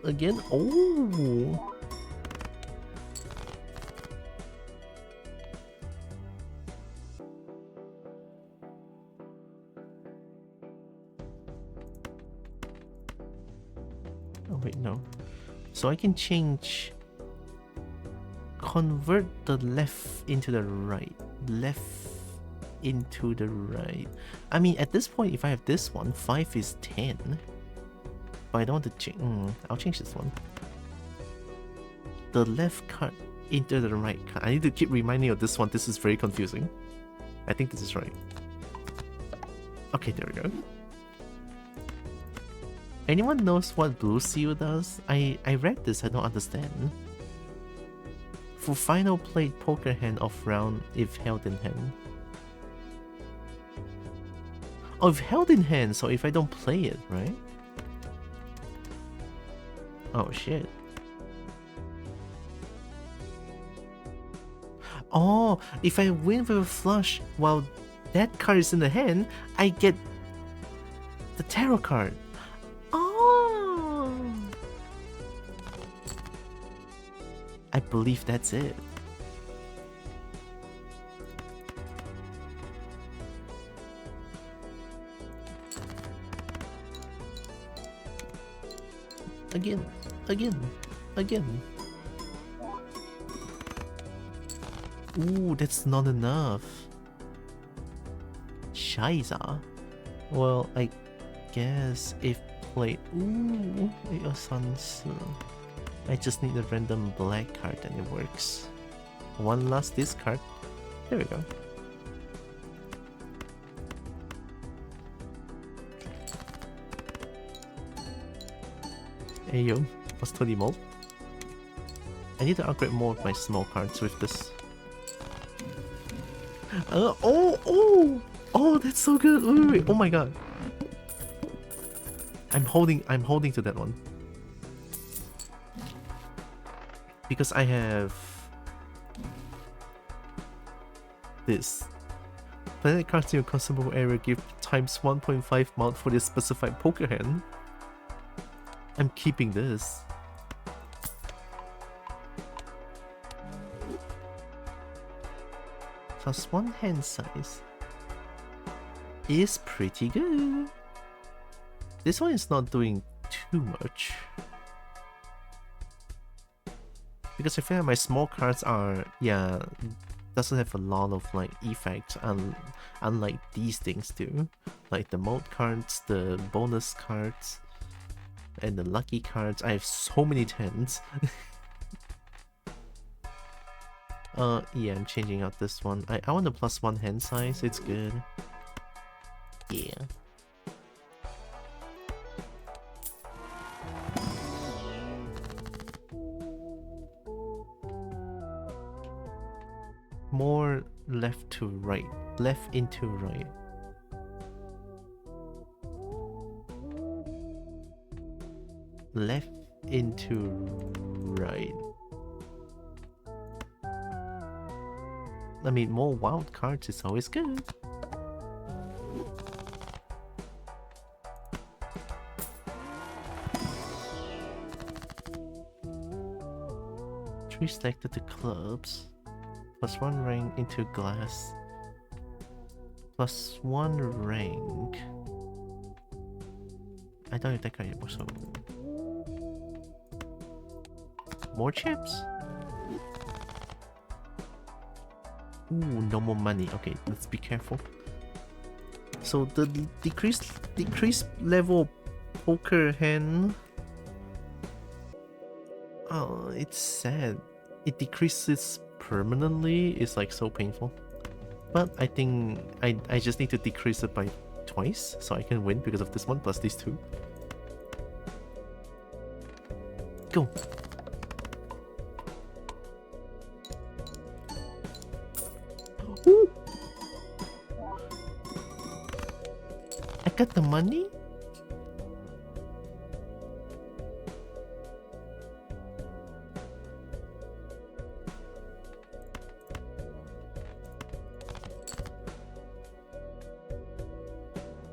Again? Oh! Oh wait, no. So I can change... Convert the left into the right. Left into the right. I mean, at this point, if I have this one, 5 is 10. But I don't want to change. I'll change this one. The left card into the right card. I need to keep reminding of this one. This is very confusing. I think this is right. Okay, there we go. Anyone knows what Blue Seal does? I read this, I don't understand. For final played poker hand of round if held in hand. Oh, if held in hand, so if I don't play it, right? Oh shit. Oh, if I win with a flush while that card is in the hand, I get the tarot card. Oh! I believe that's it. Again, again, again. Ooh, that's not enough. Scheiße. Well, I guess if plate. Ooh, your son's. I just need a random black card and it works. One last discard. There we go. Hey yo, plus 20 mult. I need to upgrade more of my small cards with this. Oh, that's so good. Wait. Oh my god. I'm holding to that one. Because I have this. Planet cards in your consumable area give times 1.5 mount for this specified poker hand. I'm keeping this. Plus 1 hand size is pretty good. This one is not doing too much. Because I feel like my small cards are, yeah, doesn't have a lot of like effects, unlike these things do. Like the mode cards, the bonus cards, and the lucky cards. I have so many 10s. Yeah, I'm changing out this one. I want the plus 1 hand size, it's good. Yeah. More left to right. Left into right. Left into right. I mean, more wild cards is always good. Three selected the clubs. Plus 1 rank into glass. Plus 1 rank. I don't have that card anymore, so... More chips? Ooh, no more money. Okay, let's be careful. So the decreased level poker hand... Oh, it's sad. It decreases permanently. It's like so painful. But I think I just need to decrease it by twice so I can win because of this one plus these two. Go! Ooh. I got the money?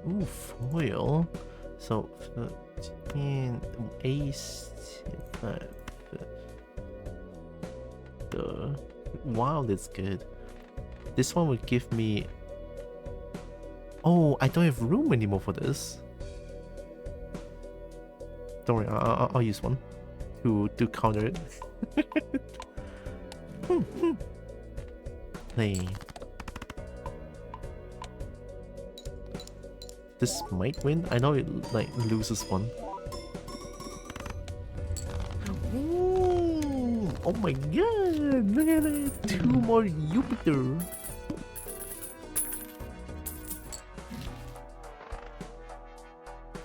Ooh, foil. So 15 ace. Wow, that's good. This one would give me... Oh, I don't have room anymore for this. Don't worry, I'll use one to counter it. Play. This might win. I know it like loses one. Ooh, oh my god! Look at it! 2 more Jupiter.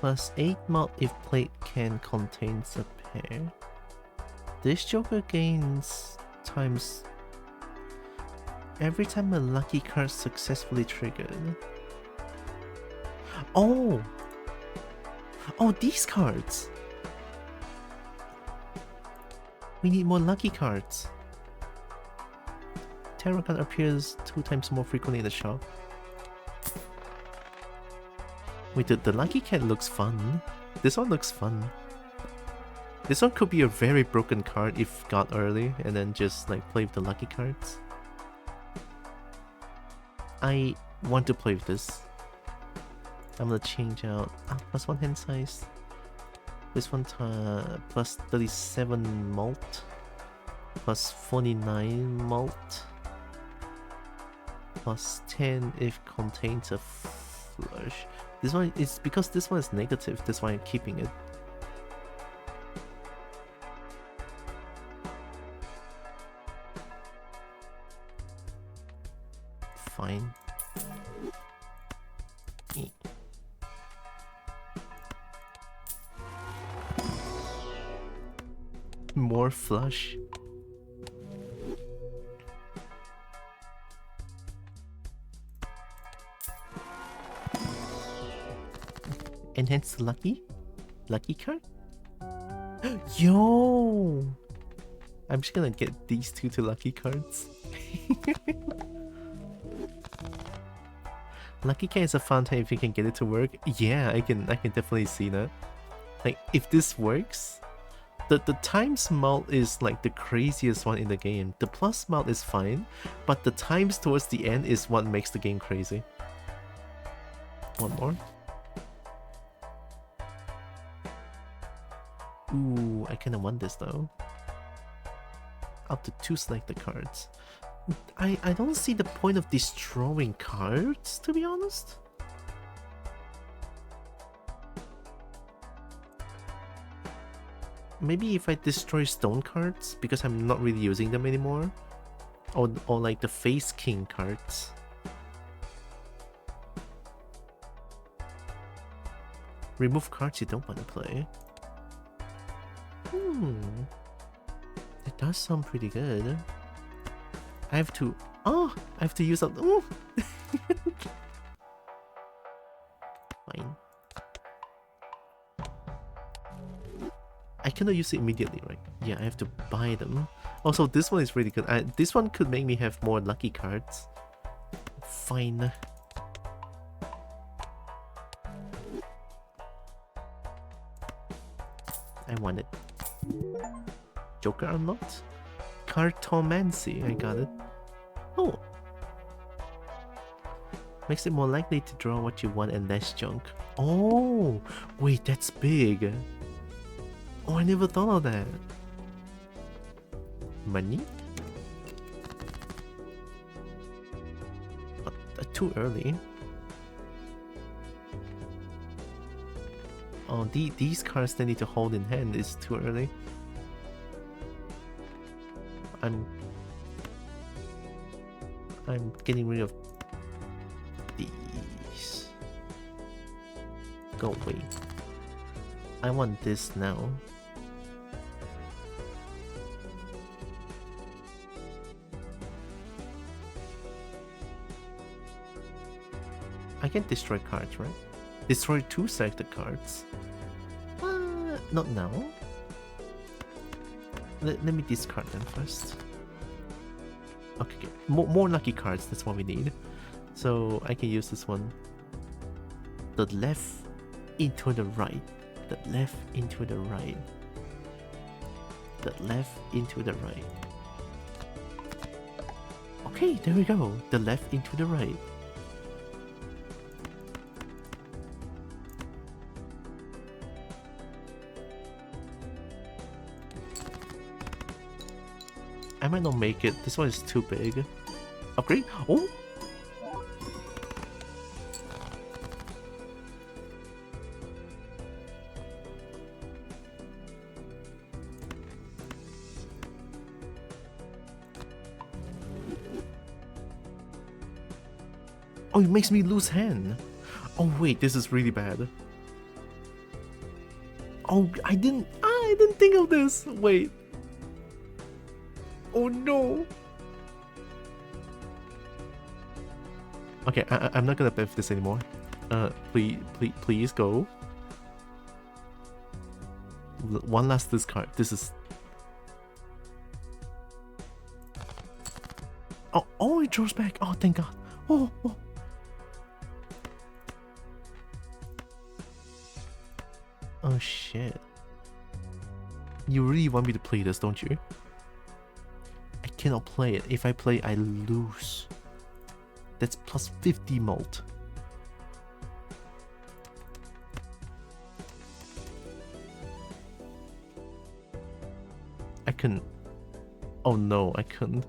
Plus 8 mount if plate can contains a pair. This Joker gains times every time a lucky card successfully triggered. Oh! Oh, these cards! We need more lucky cards. Tylra card appears 2 times more frequently in the shop. Wait, the lucky cat looks fun. This one looks fun. This one could be a very broken card if got early and then just like play with the lucky cards. I want to play with this. I'm gonna change out plus 1 hand size. This one plus 37 malt. Plus 49 malt. Plus 10 if contains a flush. This one is because this one is negative, that's why I'm keeping it. Fine. More flush. Enhance lucky card. Yo, I'm just gonna get these two to lucky cards. Lucky card is a fun time if you can get it to work. Yeah, I can definitely see that. Like if this works, the times mult is like the craziest one in the game. The plus mult is fine, but the times towards the end is what makes the game crazy. One more. Ooh, I kinda want this though. Up to 2 selected cards. I don't see the point of destroying cards, to be honest. Maybe if I destroy stone cards, because I'm not really using them anymore. Or like the face king cards. Remove cards you don't want to play. It does sound pretty good. I have to use up. Ooh. Fine. I cannot use it immediately, right? Yeah, I have to buy them. Also, this one is really good. This one could make me have more lucky cards. Fine. I want it. Joker unlocked? Cartomancy, I got it. Oh! Makes it more likely to draw what you want and less junk. Oh! Wait, that's big! Oh, I never thought of that. Money? Too early. Oh, these cards they need to hold in hand is too early. I'm getting rid of these. Go away. I want this now. I can destroy cards, right? Destroy 2 selected cards. Not now. Let me discard them first. Okay, more lucky cards, that's what we need. So I can use this one. The left into the right. The left into the right. The left into the right. Okay, there we go. The left into the right. I might not make it. This one is too big. Upgrade? Oh! Oh, it makes me lose hand. Oh wait, this is really bad. Oh, I didn't think of this. Wait. Oh no. Okay, I'm not gonna play with this anymore. Please go. One last discard. This is. Oh, it draws back. Oh, thank God. Oh. Oh shit. You really want me to play this, don't you? I cannot play it. If I play, I lose. That's plus 50 mult. I couldn't. Oh no, I couldn't.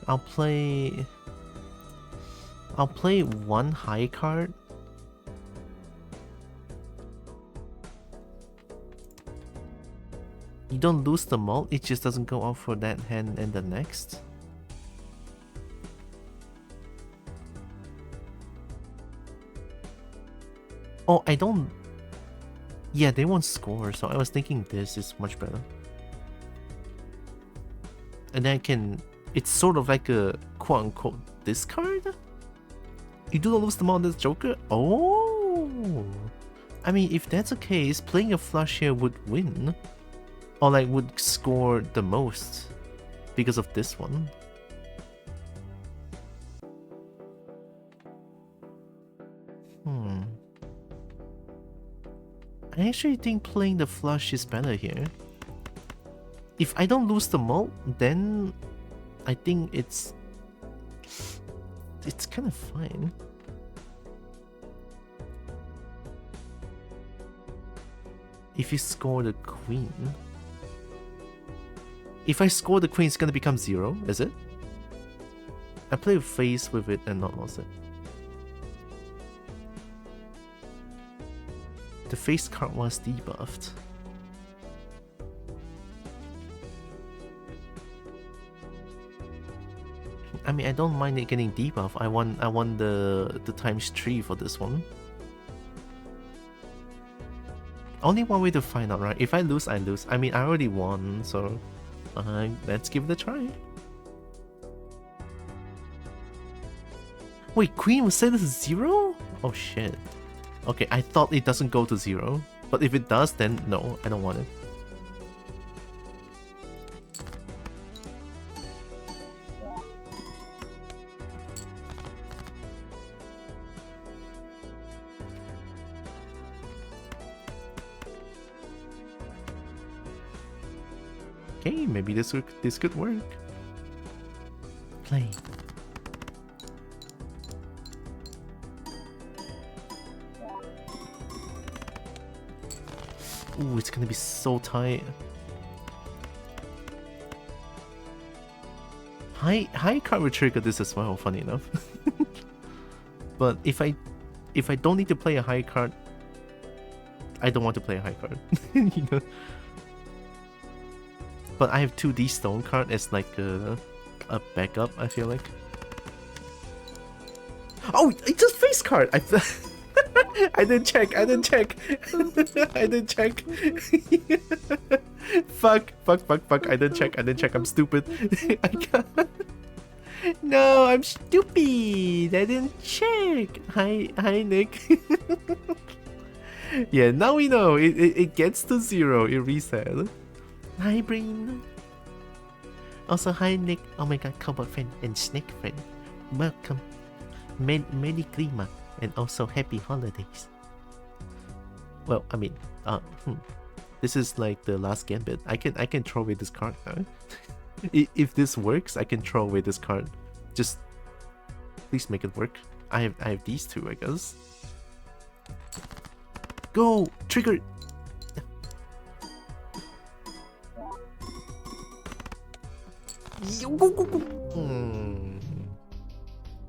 I'll play one high card. You don't lose the mult, it just doesn't go off for that hand and the next. Oh, I don't... Yeah, they won't score, so I was thinking this is much better. And then I can... It's sort of like a quote-unquote discard? You do not lose the mult on this Joker? Oh! I mean, if that's the case, playing a flush here would win. Or like, would score the most. Because of this one. I actually think playing the flush is better here. If I don't lose the mult, then I think it's kind of fine. If you score the queen. If I score the queen, it's gonna become 0, is it? I play face with it and not lost it. The face card was debuffed. I mean, I don't mind it getting debuffed. I want the ×3 for this one. Only one way to find out, right? If I lose, I lose. I mean, I already won, so let's give it a try. Wait, queen was set to 0? Oh shit. Okay, I thought it doesn't go to 0, but if it does, then no, I don't want it. Okay, maybe this could work. Play. Ooh, it's gonna be so tight. High card will trigger this as well, funny enough. But if I don't need to play a high card, I don't want to play a high card. You know? But I have 2D stone card as like a backup, I feel like. Oh, it's just face card! I didn't check. I didn't check. Fuck. I didn't check. I'm stupid. I can't. No, I'm stupid. I didn't check. Hi, Nick. Yeah, now we know. It gets to 0. It reset. Hi, Brain. Also, hi, Nick. Oh my god, cowboy friend and snake friend. Welcome. Merry Christmas. And also happy holidays. Well, I mean, this is like the last gambit. I can throw away this card now. If this works, I can throw away this card. Just please make it work. I have these two, I guess. Go trigger.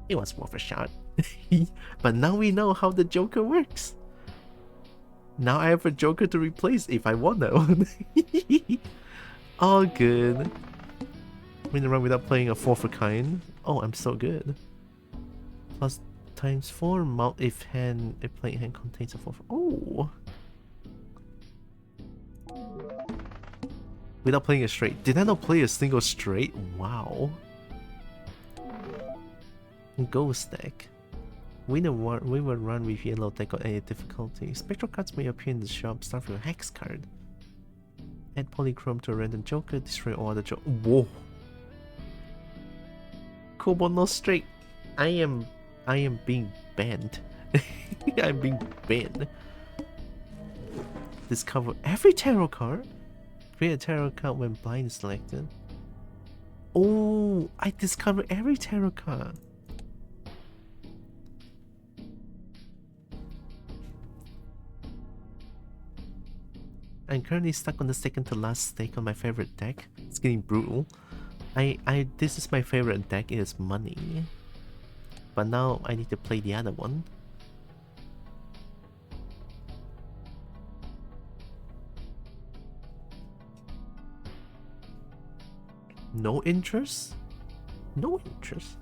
It was worth a shot. But now we know how the Joker works. Now I have a Joker to replace if I want that one. All good. Win the run without playing a 4 for kind. Oh, I'm so good. Plus ×4 mount if playing hand contains a 4 for... Oh! Without playing a straight. Did I not play a single straight? Wow. Ghost deck. We will run with yellow deck on any difficulty. Spectral cards may appear in the shop. Start with a hex card. Add polychrome to a random Joker. Destroy all other Joker. Whoa. Kobo no straight. I am being banned. I'm being banned. Discover every tarot card. Create a tarot card when blind is selected. Oh, I discover every tarot card. I'm currently stuck on the second to last stake on my favorite deck. It's getting brutal. This is my favorite deck, is money. But now I need to play the other one. No interest? No interest?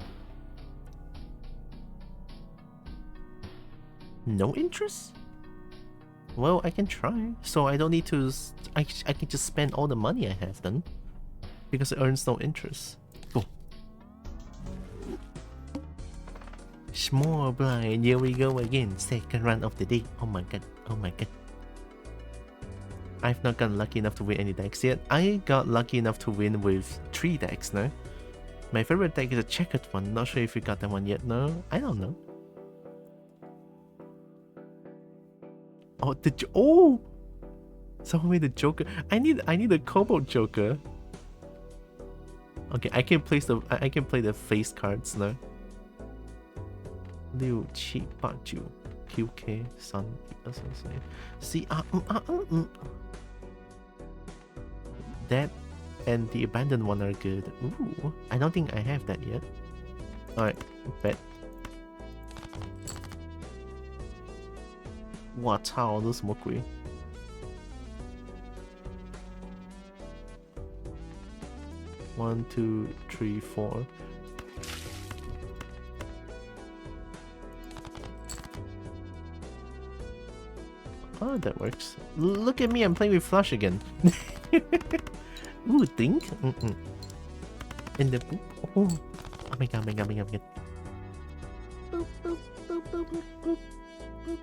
No interest? Well, I can try. So I don't need to... I can just spend all the money I have then. Because it earns no interest. Go. Small blind, here we go again. Second run of the day. Oh my god, oh my god. I've not gotten lucky enough to win any decks yet. I got lucky enough to win with 3 decks now. My favorite deck is a checkered one. Not sure if you got that one yet. No, I don't know. Oh, someone made the Joker. I need a Cobalt Joker. Okay, I can play the face cards now. 6、7、8、9 QK 3、1、2、3、4 That and the abandoned one are good. Ooh, I don't think I have that yet. Alright, bet. 我操，这是什么鬼？1, 2, 3, 4. Oh, that works. Look at me, I'm playing with flush again. Ooh, think? In the boop. Oh my god, oh my god, oh my god, oh my god. Boop, boop, boop, boop, boop, boop, boop.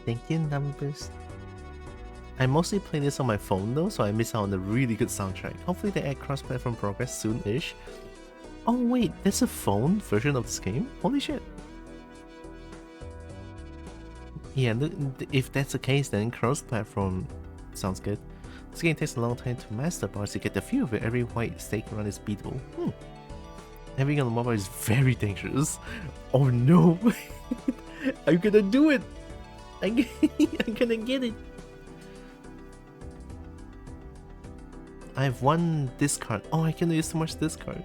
Thank you, numbers. I mostly play this on my phone though, so I miss out on the really good soundtrack. Hopefully they add cross-platform progress soon-ish. Oh wait, there's a phone version of this game? Holy shit. Yeah, if that's the case, then cross-platform sounds good. This game takes a long time to master, but to get the feel of it, every white stake run is beatable. Having on the mobile is very dangerous. Oh no! I'm gonna do it! I'm gonna get it! I have 1 discard. Oh, I can use so much discard.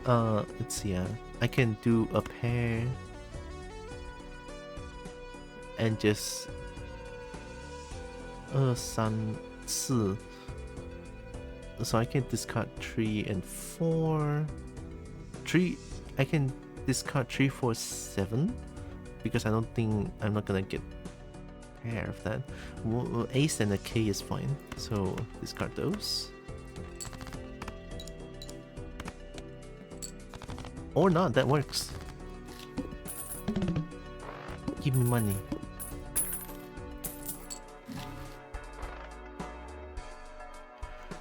Let's see. I can do a pair and just 2、3、4. So I can discard 3 and 4. 3. I can discard 3, 4, 7 because I don't think I'm not gonna get a pair of that. Well, ace and a K is fine. So discard those. Or not, that works. Give me money.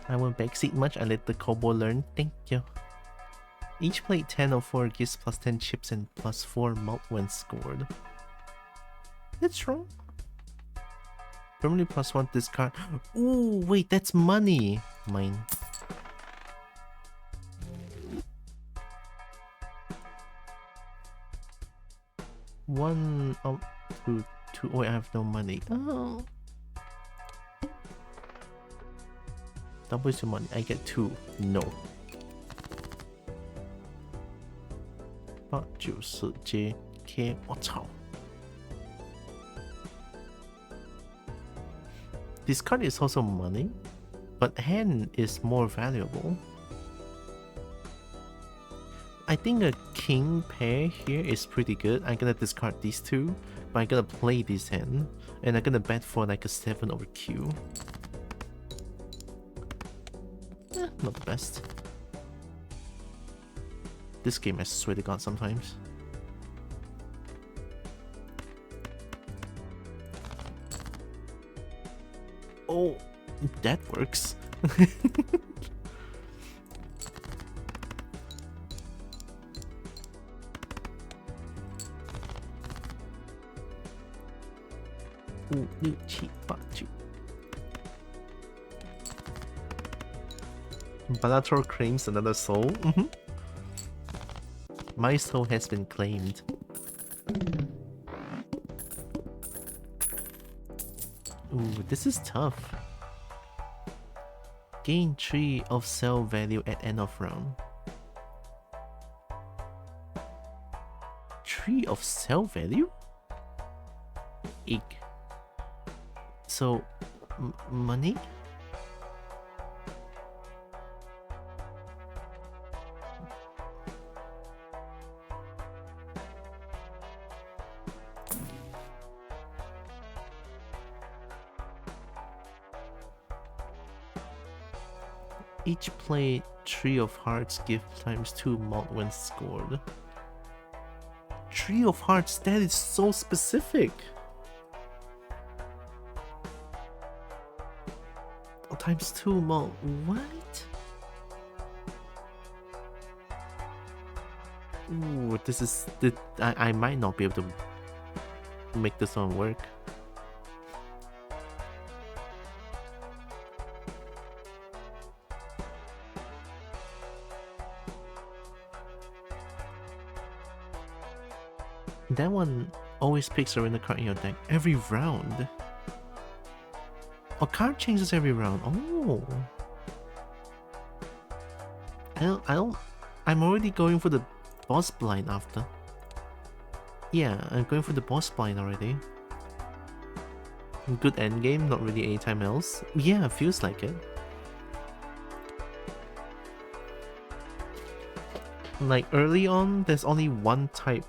I won't backseat much, I let the Kobo learn. Thank you. Each plate 10 or 4 gives plus 10 chips and plus 4 malt when scored. That's wrong. Permanently plus 1 discard. Ooh, wait, that's money. Mine. One out to 2. Oh, I have no money. Oh. Double your money. I get 2. No. 8、9、10 JK. 我操. This card is also money, but hand is more valuable. I think a king pair here is pretty good. I'm gonna discard these 2, but I'm gonna play this hand, and I'm gonna bet for like a 7 over Q. Not the best. This game, I swear to God, sometimes. Oh, that works. Balatro claims another soul. My soul has been claimed. Ooh, this is tough. Gain 3 of sell value at end of round. 3 of sell value? Egg. So, money? Each play 3 of hearts give ×2 malt when scored. 3 of hearts, that is so specific. ×2 malt, what? Ooh, this is... I might not be able to make this one work. That one always picks a random card in your deck every round. A card changes every round. Oh. I'm already going for the boss blind after. Yeah, I'm going for the boss blind already. Good endgame, not really anytime else. Yeah, feels like it. Like early on, there's only one type.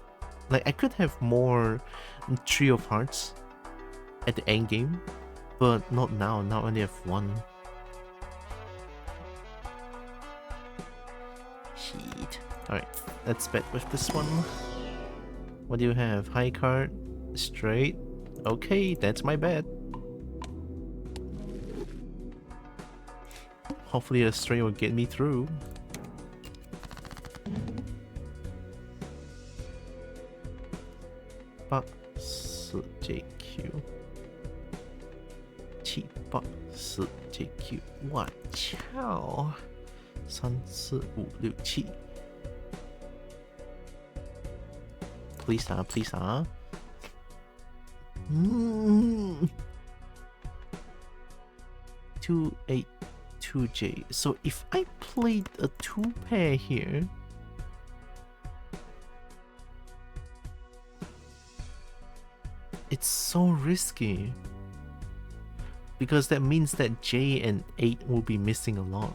Like I could have more 3 of hearts at the end game, but not now. Now I only have 1. Shit. Alright, let's bet with this one. What do you have? High card? Straight? Okay, that's my bet. Hopefully a straight will get me through. JQ 7、8、9，哇操！3、4、5、6、7 ，please 啊 ，please 啊！2-8 2J. So if I played a 2 pair here. It's so risky because that means that J and 8 will be missing a lot.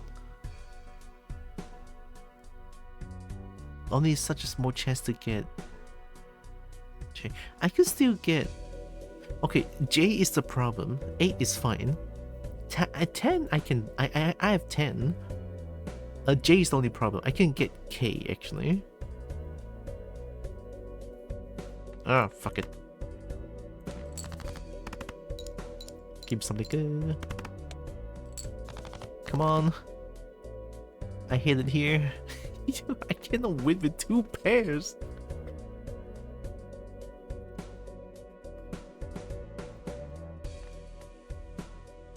Only such a small chance to get J. I could still get... Okay, J is the problem. 8 is fine. 10 I can... I have 10. J is the only problem. I can get K actually. Ah, fuck it. Give something good. Come on. I hit it here. I cannot win with 2 pairs.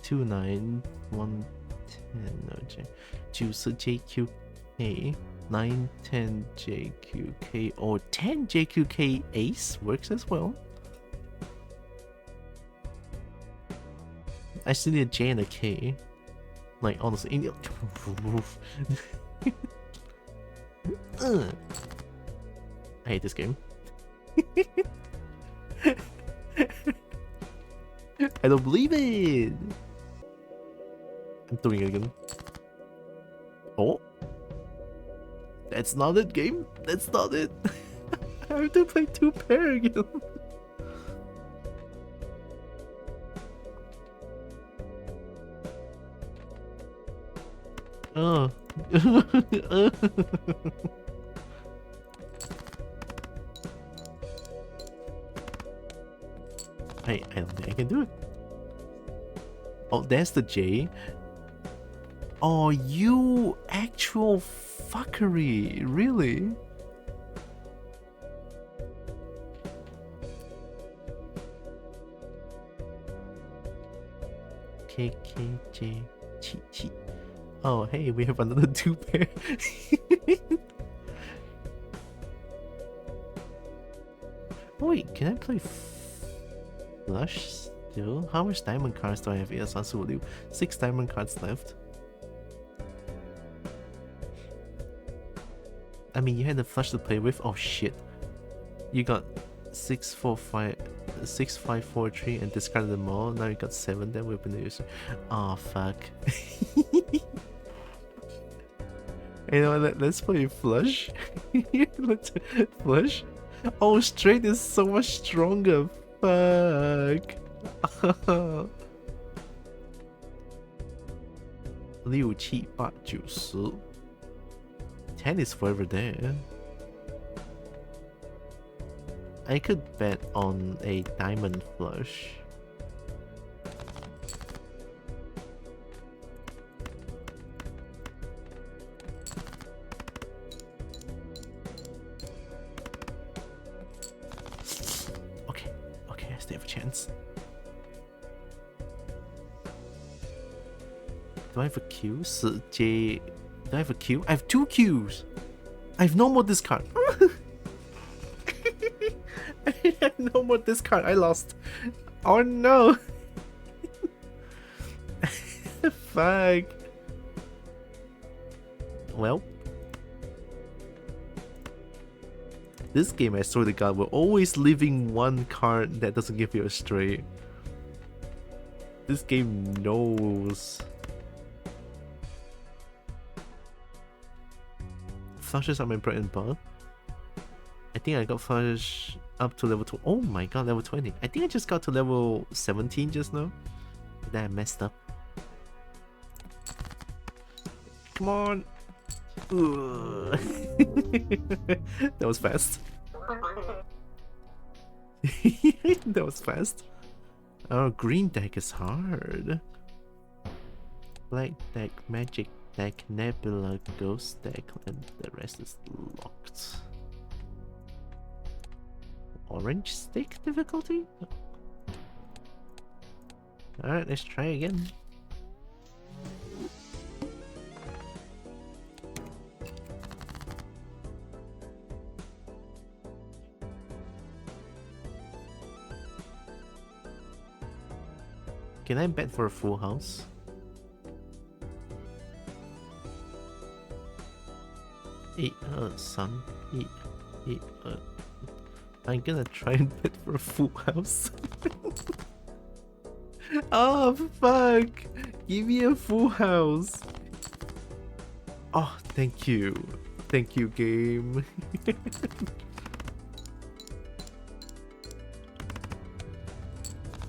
Two 9 1 10 no J. Choose JQK 9 10 JQK or 10 JQK ace works as well. I still need a J and a K. Like honestly, I hate this game. I don't believe it. I'm doing it again. Oh, that's not it, game. That's not it. I have to play 2 pair again. Oh. I don't think I can do it. Oh, there's the J. Oh, you actual fuckery. Really? KKJ Chi. Oh, hey, we have another 2 pair. wait, can I play flush still? How much diamond cards do I have? Yes, absolutely. 6 diamond cards left. I mean, you had the flush to play with. Oh shit. You got 6, 4, 5, 6, 5, 4, 3 and discarded them all. Now you got 7, then we've been using. Oh fuck. You know what, let's play flush. Let's flush. Oh, straight is so much stronger. Fuck. 6、7、8、9、10. 10 is forever there. I could bet on a diamond flush. Okay, I still have a chance. Do I have a Q? J. Do I have a Q? I have 2 Qs! I have no more discard. I have no more discard. I lost. Oh no! Fuck. Well. This game, I swear to God, we're always leaving one card that doesn't give you a straight. This game knows. Flushes are my bread and butter. I think I got flush up to level 2. Oh my god, level 20. I think I just got to level 17 just now. Then I messed up. Come on. That was fast. That was fast. Oh, green deck is hard. Black deck, magic deck, nebula, ghost deck, and the rest is locked. Orange stick difficulty? Alright, let's try again. Can I bet for a full house? Sun. I'm gonna try and bet for a full house. Oh fuck! Give me a full house. Oh, thank you. Thank you, game.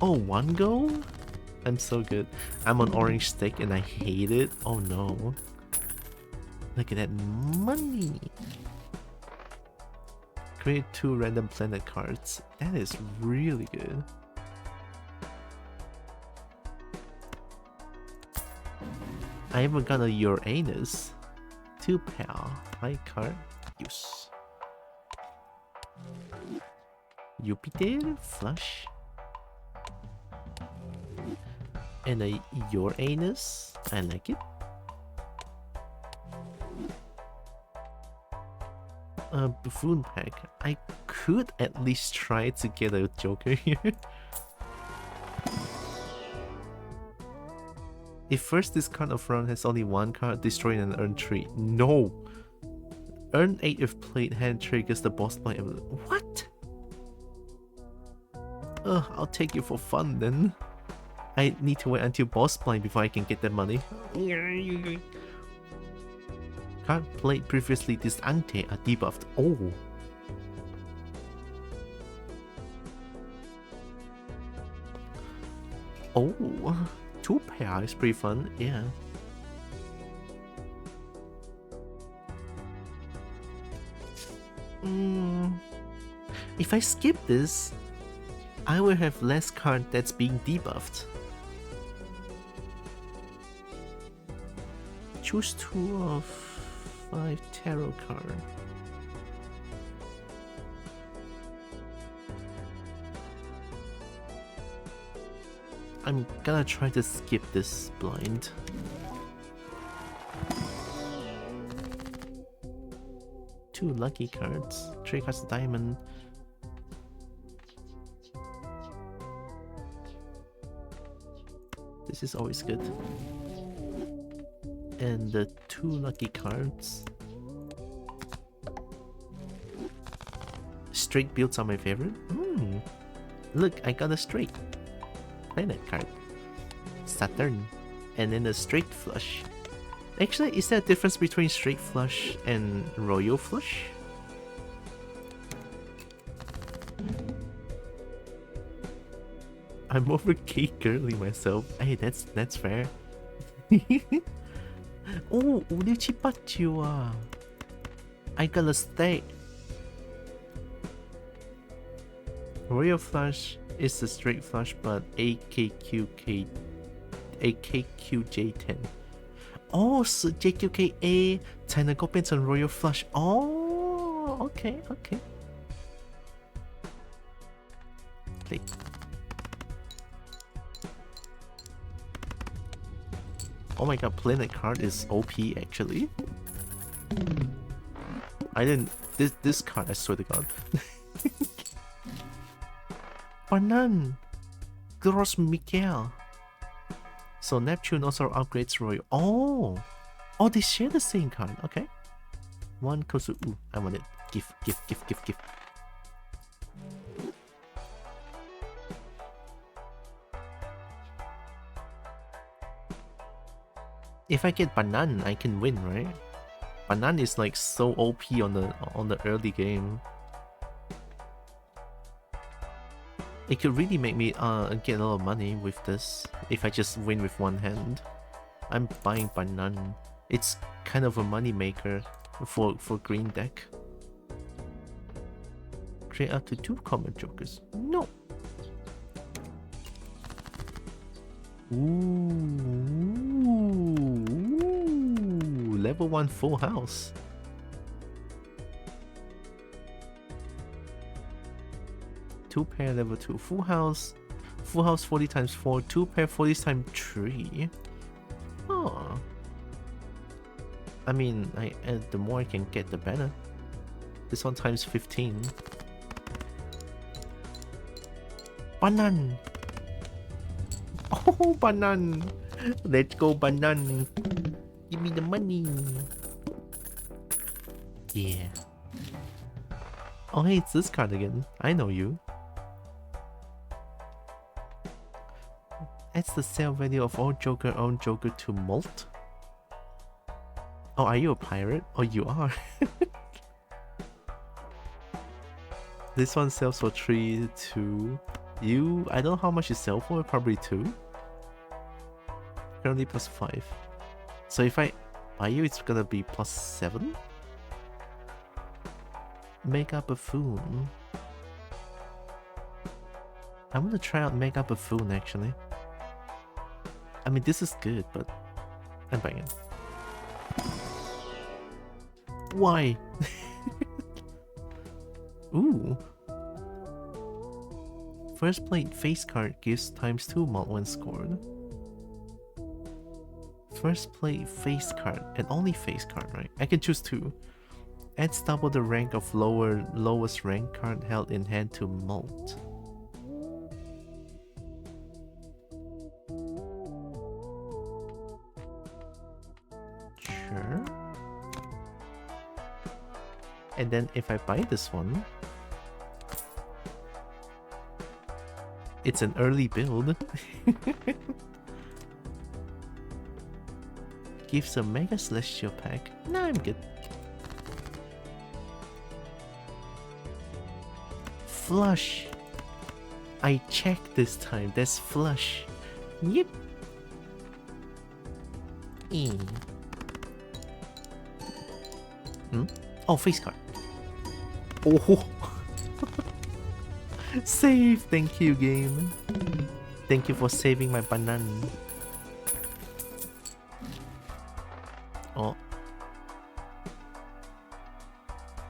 Oh, 1 go? I'm so good. I'm on orange stick and I hate it. Oh no. Look at that money. Create 2 random planet cards. That is really good. I haven't got a Uranus. 2 power. High card. Use. Jupiter. Flush. And a Uranus. I like it. Buffoon pack. I could at least try to get a Joker here. If first discard of round has only 1 card, destroy and earn 3. No! Earn 8 if played, hand triggers the boss blind. What? I'll take it for fun then. I need to wait until boss blind before I can get that money. Card played previously, this ante are debuffed. Oh! Oh! 2 pair is pretty fun, yeah. If I skip this, I will have less card that's being debuffed. Choose 2 of 5 tarot card. I'm gonna try to skip this blind. Two lucky cards. 3 cards diamond. This is always good. And the 2 lucky cards. Straight builds are my favorite. Look, I got a straight planet card. Saturn. And then a straight flush. Actually, is there a difference between straight flush and royal flush? I'm over gay girly myself. Hey, that's fair. Oh, 5789啊 I got a stay. Royal flush is a straight flush, but AKQJ10. 哦，是 JQKA 才能够变成 Royal Flush。哦 ，OK OK。对。Oh my god, Planet card is OP actually. I didn't. This card, I swear to God. Banan, Gross Mikael. So Neptune also upgrades Royal. Oh, they share the same card. Okay. One goes to ooh, I want it. Give. If I get Banan, I can win, right? Banan is like so OP on the early game. It could really make me get a lot of money with this if I just win with one hand. I'm buying Banan. It's kind of a money maker for green deck. Create up to 2 common jokers. No. Ooh, level 1 full house. Two pair level 2 full house 40 times 4, 2 pair 40 times 3. Oh, I mean, the more I can get, the better. This one times 15. Banan. Oh, Banan. Let's go, Banan. Give me the money. Yeah. Oh, hey, it's this card again. I know you. Adds the sale value of all Joker owned Joker to Molt. Oh, are you a pirate? Oh, you are. This one sells for 3, 2. You, I don't know how much you sell for, probably 2. Currently plus 5. So if I buy you, it's gonna be plus 7? Mega Buffoon. I'm gonna try out Mega Buffoon actually. I mean, this is good, but I'm buying it. Why? Ooh. First plate face card gives ×2 mult when scored. First plate face card, and only face card, right? I can choose 2. Adds double the rank of lowest rank card held in hand to mult. Sure. And then if I buy this one, it's an early build. Gives a Mega Celestial pack. Nah, I'm good. Flush. I checked this time. That's flush. Yep. Oh, face card. Oh. Save. Thank you, game. Thank you for saving my banana. Oh.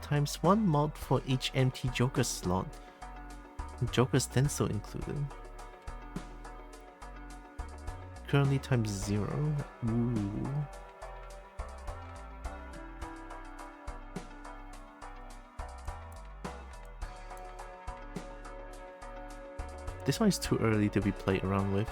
×1 mult for each empty Joker slot. Joker stencil included. Currently ×0. Ooh. This one is too early to be played around with.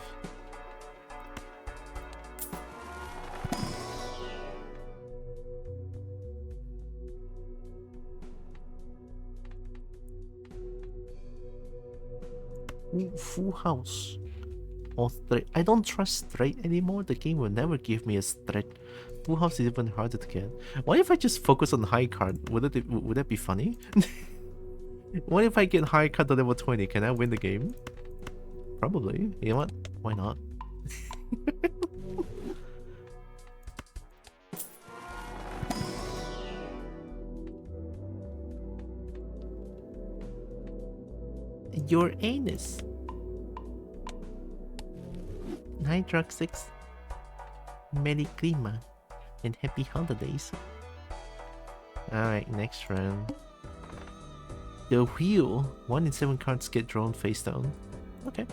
full house or straight. I don't trust straight anymore. The game will never give me a straight. Full house is even harder to get. What if I just focus on high card? Would that be funny? What if I get high card to level 20? Can I win the game? Probably. You know what? Why not? Your anus. Night Drug 6. Merry Klima. And happy holidays. Alright, next round. The wheel. 1 in 7 cards get drawn face down. Okay.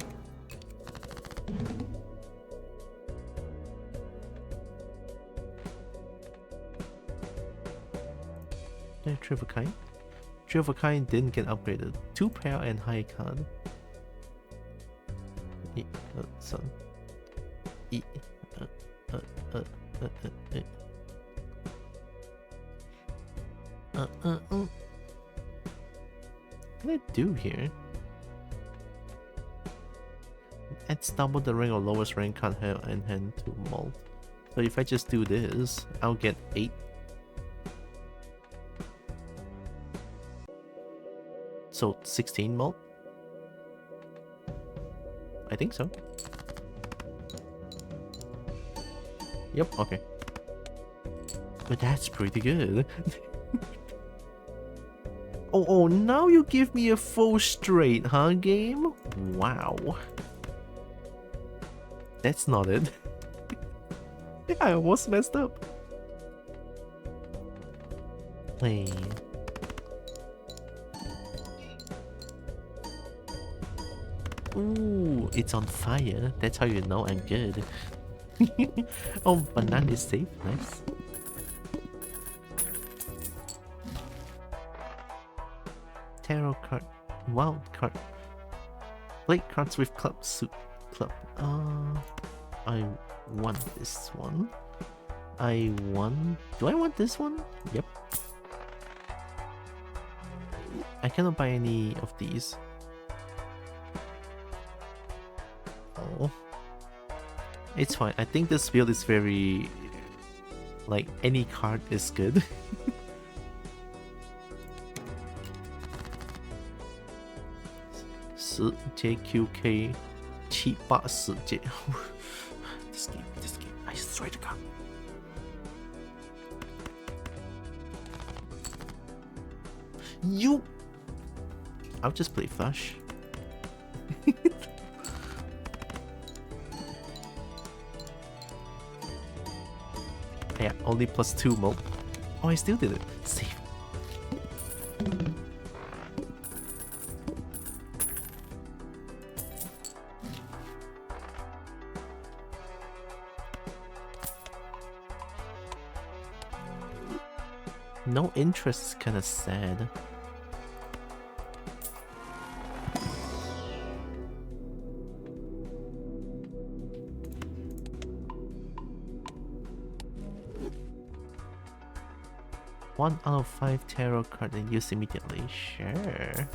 Tree of a Kind. Tree of a Kind didn't get upgraded. 2 pair and high card. Son. What can I do here? Adds double the rank or lowest rank card have in hand to mold. So if I just do this, I'll get 8. So 16 mold? I think so. Yep, okay. But that's pretty good. Oh, now you give me a full straight, huh, game? Wow. That's not it. I almost messed up. Play. Ooh, it's on fire. That's how you know I'm good. Oh, banana is safe. Nice. Tarot card. Wild card. Play cards with club suit. Club. I want this one. I want... Do I want this one? Yep. I cannot buy any of these. Oh. It's fine. I think this build is very... Like, any card is good. JQK 7世界. This game, I swear to God. You... I'll just play Flash. Yeah, only +2 mode. Oh, I still did it. Save. No interest is kinda sad. One out of 5 tarot card and use immediately. Sure.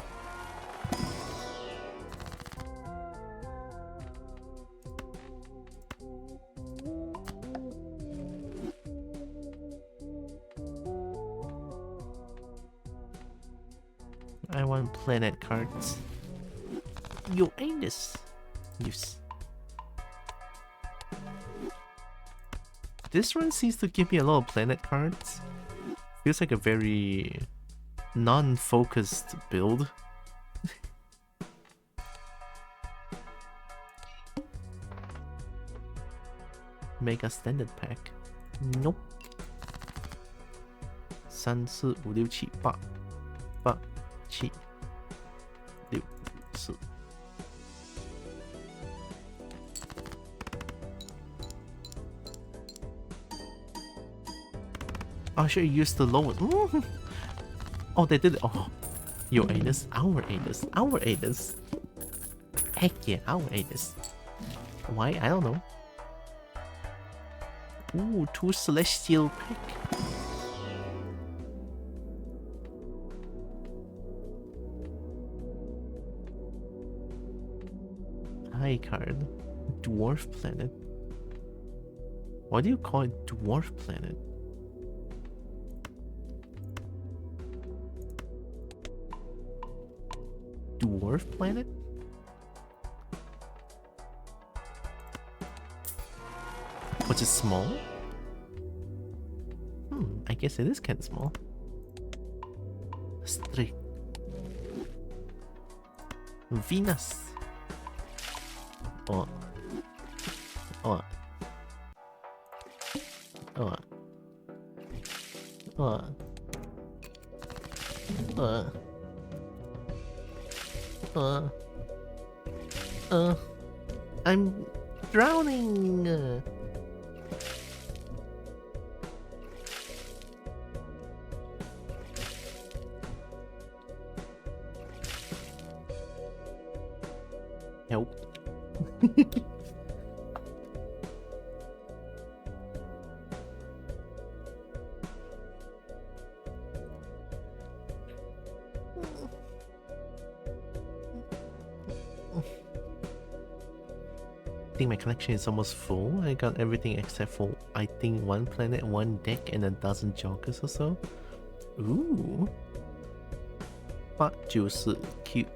I want planet cards. Yo, anus. Use. This one seems to give me a lot of planet cards. Feels like a very non-focused build. Mega standard pack. Nope. 3、4、5、6、7、8、8、7、6、4。I should use the lowest. Oh, they did it. Oh, your anus, our anus, our anus. Heck yeah, our anus. Why? I don't know. Ooh, 2 celestial pick. high card. Dwarf planet. Why do you call it dwarf planet? Dwarf planet? Was it small? I guess it is kind of small. Straight. Venus. Oh. Oh. Oh. Oh. I'm drowning. Help. I think my collection is almost full. I got everything except for I think 1 planet, 1 deck, and a dozen joggers or so. Ooh. 8就是Q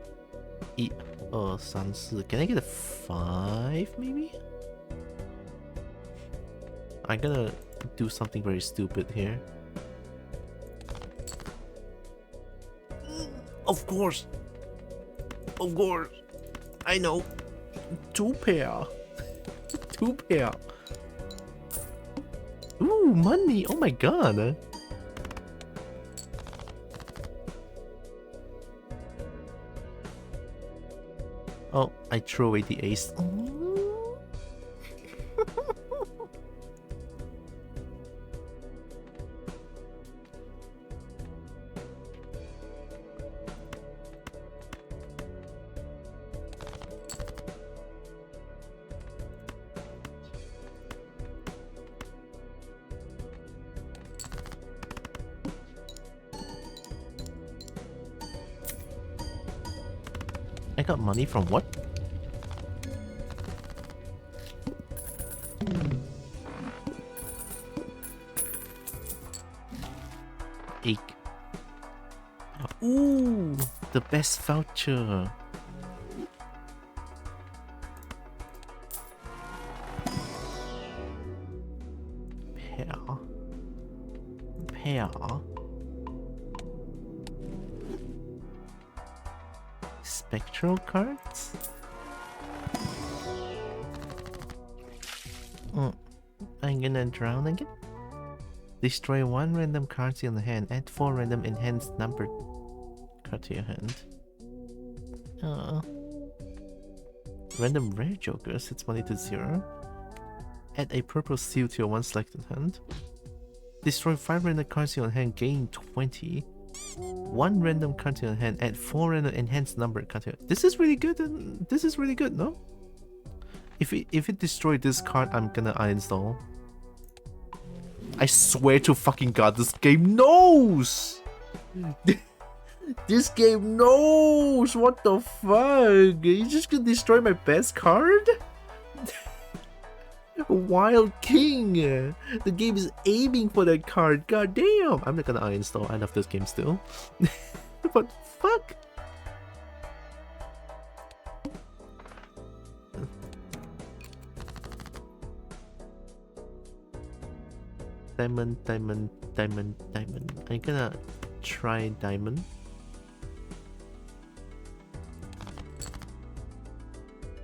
1 2 3 4. Can I get a 5 maybe? I'm gonna do something very stupid here. Of course. Of course. I know. 2 pair. 2 pair. Ooh, money. Oh my god. Oh, I threw away the ace. I got money from what? Egg. Ooh, the best voucher. Pair. Spectral cards? I'm gonna drown again? Destroy 1 random card to your hand. Add 4 random enhanced numbered card to your hand. Random rare joker sets money to 0. Add a purple seal to your 1 selected hand. Destroy 5 random cards to your hand. Gain 20. 1 random card to your hand. Add 4 random enhanced number card to your hand. This is really good. This is really good, no? If it destroyed this card, I'm gonna uninstall. I swear to fucking god, this game knows! This game knows! What the fuck? You just gonna destroy my best card? Wild King! The game is aiming for that card, god damn! I'm not gonna uninstall, I love this game still. But fuck! Diamond. I'm gonna try diamond.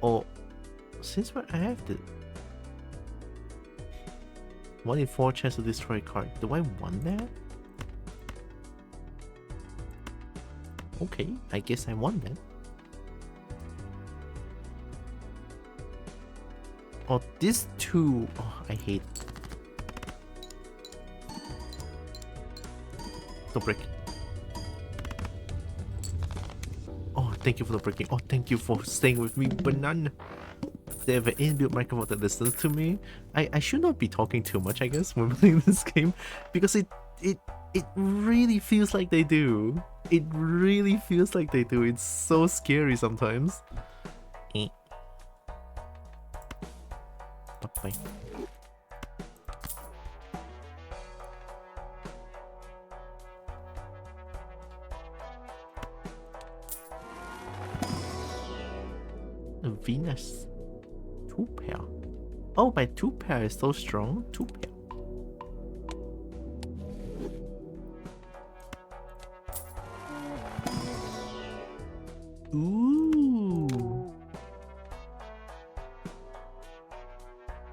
Oh, since I have the 1 in 4 chance to destroy a card, do I want that? Okay, I guess I want that. Oh, this 2. Oh, I hate. Don't break. Oh, thank you for the breaking. Oh, thank you for staying with me, banana. They have an inbuilt microphone that listens to me. I should not be talking too much, I guess, when playing this game, because it really feels like they do. It really feels like they do. It's so scary sometimes. Bye. Venus. 2 pair. Oh, my 2 pair is so strong. 2 pair. Ooh.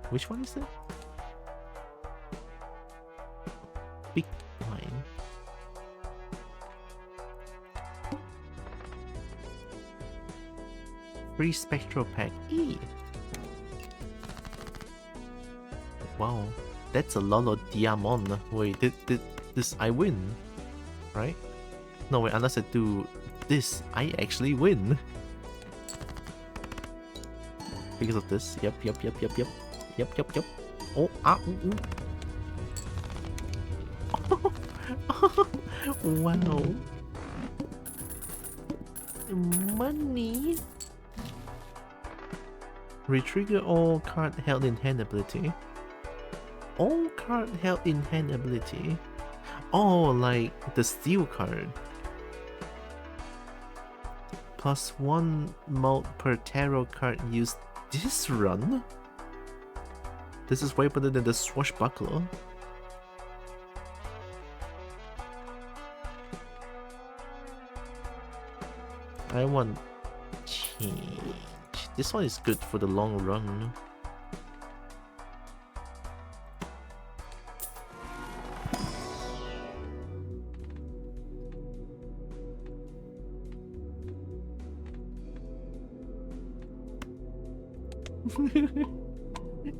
Which one is it? Big line. Free spectral pack. E. Wow, that's a lot of diamond. Wait, did this I win, right? No, wait, unless I do this, I actually win. Because of this. Yep. Oh, ooh. Wow. Money. Retrigger all card held in hand ability. All card held in hand ability. Oh, like the steel card. +1 mode per tarot card used this run? This is way better than the swashbuckler. I want change. This one is good for the long run.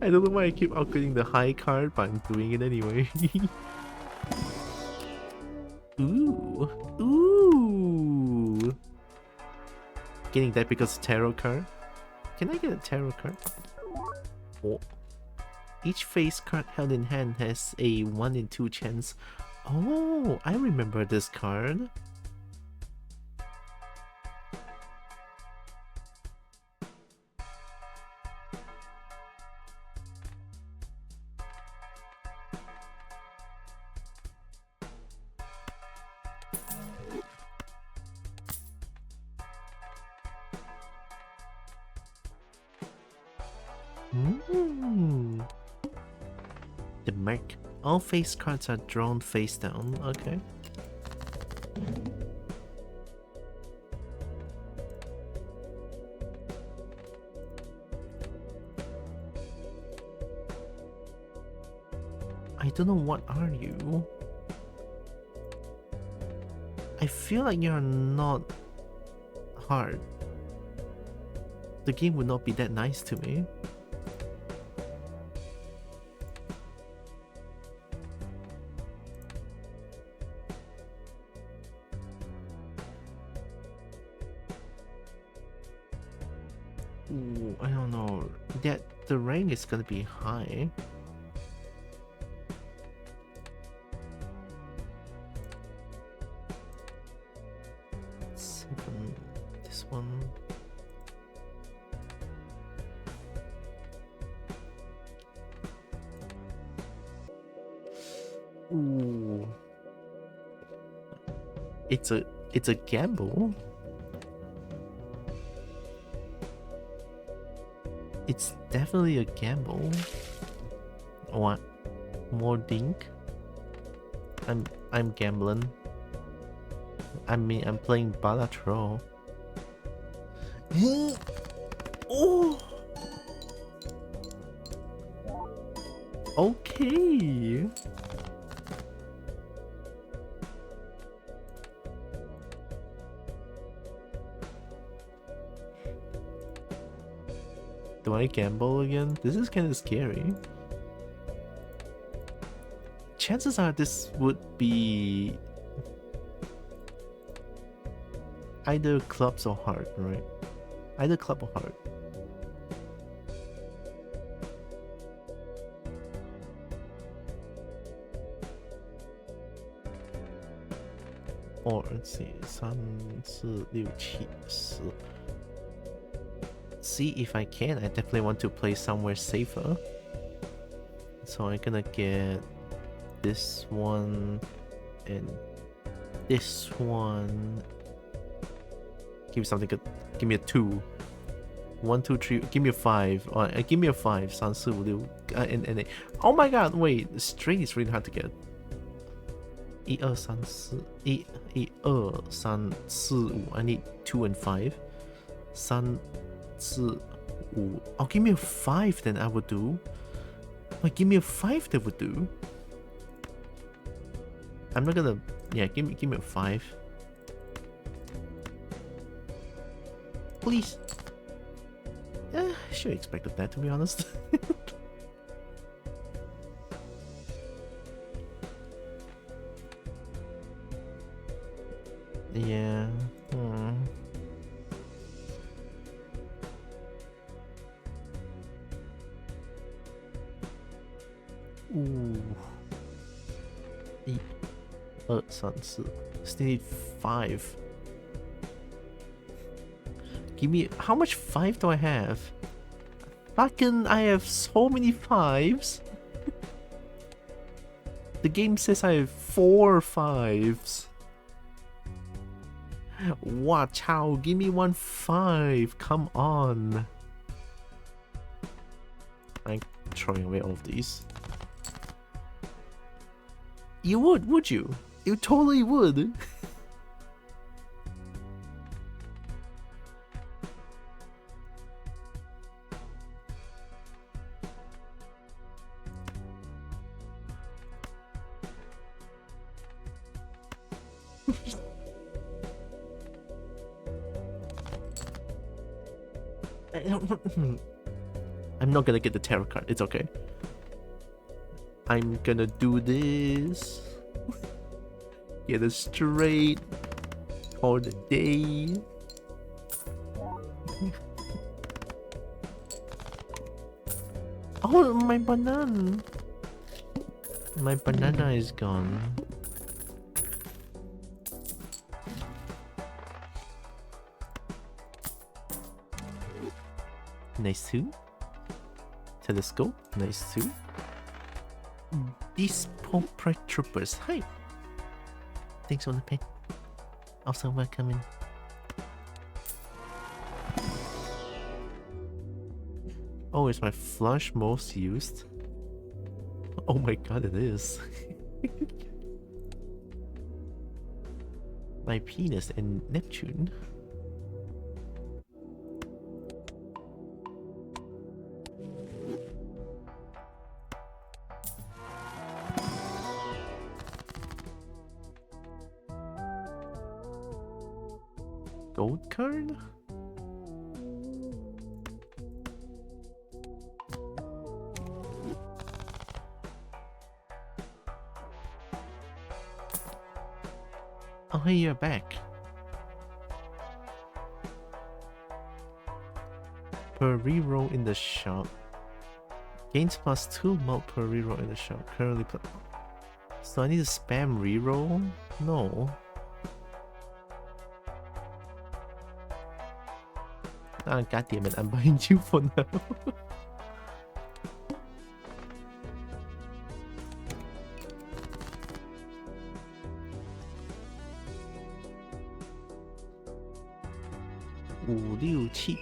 I don't know why I keep outputting the high card, but I'm doing it anyway. Ooh. Getting that because tarot card. Can I get a tarot card? Oh. Each face card held in hand has a 1 in 2 chance. Oh, I remember this card. The Merc. All face cards are drawn face down. Okay. I don't know, what are you? I feel like you're not hard. The game would not be that nice to me. Ooh, I don't know. That the rank is gonna be high. This one. Ooh. It's a gamble. It's definitely a gamble. What? More dink? I'm gambling. I mean, I'm playing Balatro. Oh. Okay. Do I gamble again? This is kind of scary. Chances are this would be either clubs or heart, right? Either club or heart. Or let's see, 3, 4, 6, 7, 10. See if I can. I definitely want to play somewhere safer. So I'm gonna get this one and this one. Give me something good. Give me a 2. 1, 2, 3. Give me a 5. Give me a 5. 3, 4, 5, 6. And oh my god! Wait, straight is really hard to get. 1, 2, 3, 4. 1, 2, 3, 4, 5. I need 2 and 5. 3, 4, 5. Oh, give me a 5 then I would do. Wait, give me a 5 that would do. I'm not gonna. Yeah, give me a 5. Please. I should have expected that, to be honest. Yeah. Ooh. 1, 2, 3, 4. Still need 5. Give me. How much 5 do I have? Fucking, I have so many 5s. The game says I have 4 5s. Watch out, give me 1 5. Come on. I'm throwing away all of these. You would you? You totally would. I'm not gonna get the tarot card. It's okay. I'm gonna do this. Get it straight for the day. Oh, my banana. My banana is gone. Nice too. Telescope. Nice too. These Pomprite troopers. Hi. Thanks for the pet. Also welcome in. Oh, is my flush most used? Oh my god, it is. My penis and Neptune. Gold card? Oh, hey, you're back. Per reroll in the shop. Gains +2 mult per reroll in the shop. Currently so I need to spam reroll? No. Ah, goddammit, I'm buying you for now. Ooh, 6,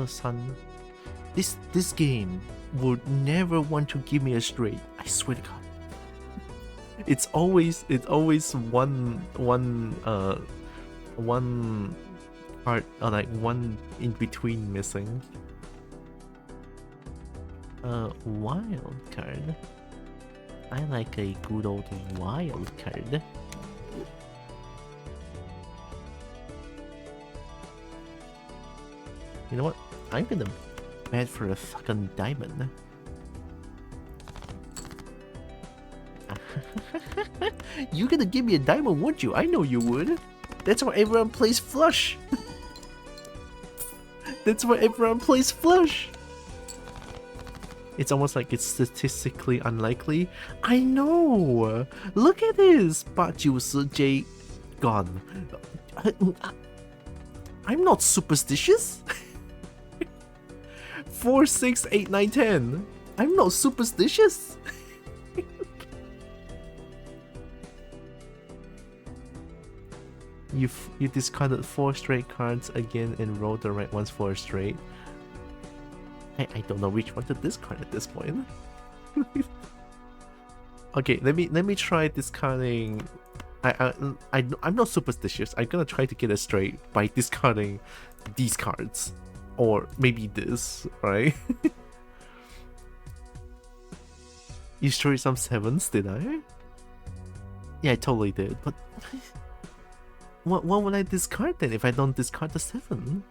7, 8. This game would never want to give me a straight. I swear to God. It's always one part, or like one in between missing. Wild card. I like a good old wild card. You know what? I'm gonna bet for a fucking diamond. You're gonna give me a diamond, would you? I know you would. That's why everyone plays flush. That's why everyone plays flush. It's almost like it's statistically unlikely. I know! Look at this! 890J gone. I'm not superstitious! 4, 6, 8, 9, 10. I'm not superstitious! You discarded 4 straight cards again and rolled the right ones for a straight. I don't know which one to discard at this point. Okay, let me try discarding. I'm not superstitious. I'm gonna try to get a straight by discarding these cards, or maybe this, right? You destroyed some 7s, did I? Yeah, I totally did. But what would I discard then if I don't discard the 7?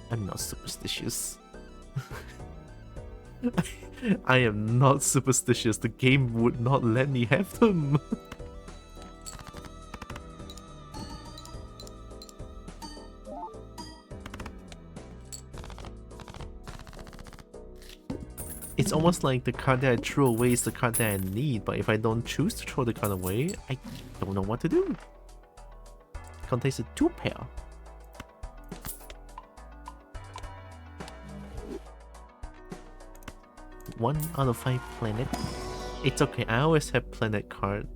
I'm not superstitious. I am not superstitious. The game would not let me have them. It's almost like the card that I threw away is the card that I need, but if I don't choose to throw the card away, I don't know what to do. Contains a 2 pair. One out of 5 planet. It's okay, I always have planet card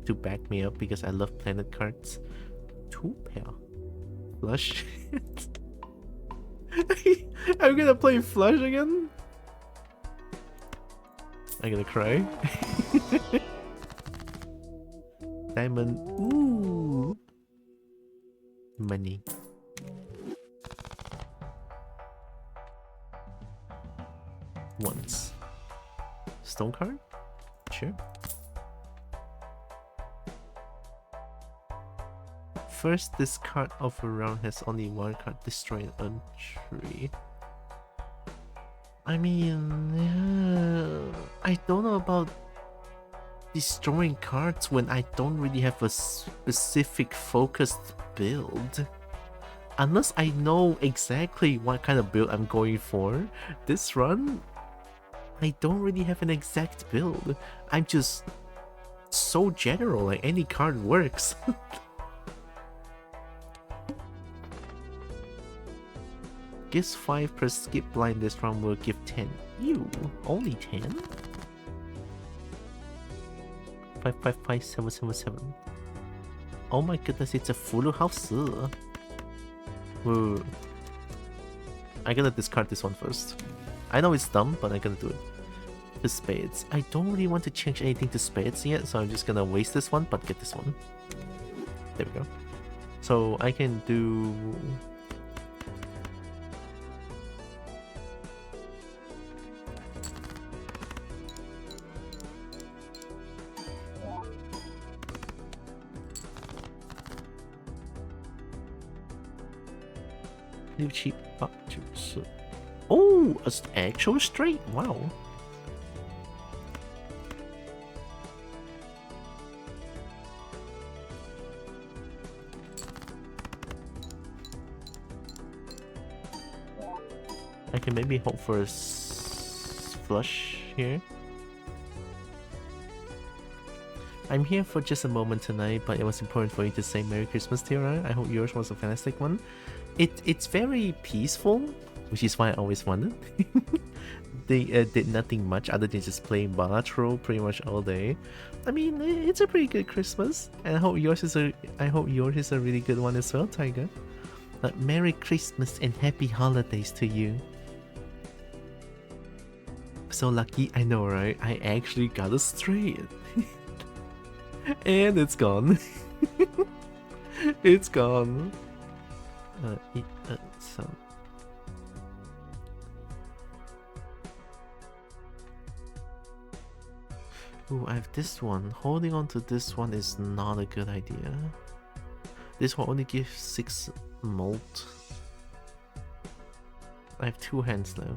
to back me up because I love planet cards. 2 pair. Flush. I'm gonna play Flush again? I'm gonna cry. Diamond. Ooh. Money. Once. Stone card? Sure. First, this card of a round has only 1 card. Destroy an entry. I mean, I don't know about destroying cards when I don't really have a specific focused build. Unless I know exactly what kind of build I'm going for, this run, I don't really have an exact build. I'm just so general, like any card works. Gives 5 per skip blind. This round will give 10. Ew, only 10? 555777. Oh my goodness, it's a full house. Whoa. I'm gonna discard this one first. I know it's dumb, but I'm gonna do it. The spades. I don't really want to change anything to spades yet, so I'm just gonna waste this one, but get this one. There we go. So I can do... cheap juice. Oh, an actual straight. Wow. I can maybe hope for a flush here. I'm here for just a moment tonight, but it was important for you to say Merry Christmas, Tylra. I hope yours was a fantastic one. It's very peaceful, which is why I always wanted. They did nothing much other than just playing Balatro pretty much all day. I mean, it's a pretty good Christmas, and I hope yours is a really good one as well, Tiger. Merry Christmas and happy holidays to you. So lucky, I know, right? I actually got a straight. And it's gone. It's gone. So ooh, I have this one. Holding on to this one is not a good idea. This will only give 6 malt. I have 2 hands left.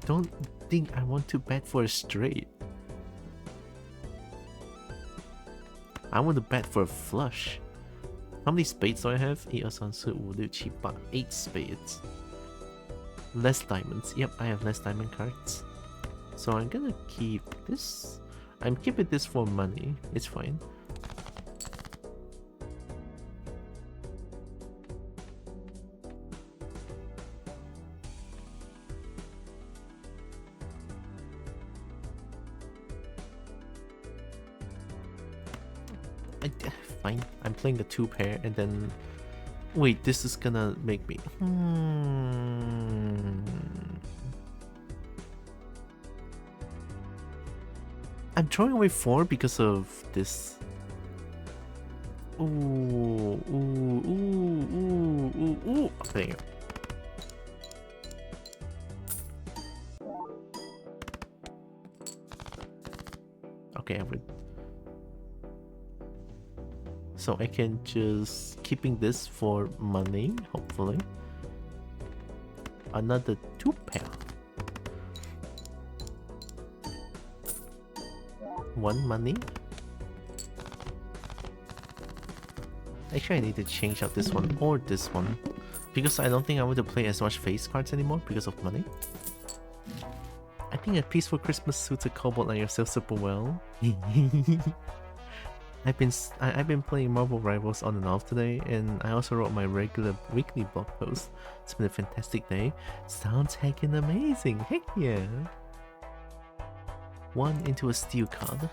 don't think I want to bet for a straight. I want to bet for a flush. How many spades do I have? 1, 2, 3, 4, 5, 6, 7, 8 spades. Less diamonds. Yep, I have less diamond cards. So I'm gonna keep this. I'm keeping this for money. It's fine. Fine. I'm playing the 2 pair and then... Wait, this is gonna make me... I'm throwing away 4 because of this. Ooh, ooh, ooh, ooh, ooh, ooh. There you go. Okay, I would. So I can just keeping this for money, hopefully. Another 2 pair. 1 money. Actually, I need to change out this one or this one because I don't think I want to play as much face cards anymore because of money. I think a peaceful Christmas suits a kobold like yourself super well. I've been playing Marvel Rivals on and off today, and I also wrote my regular weekly blog post. It's been a fantastic day. Sounds heckin' amazing. Heck yeah! 1 into a steel card.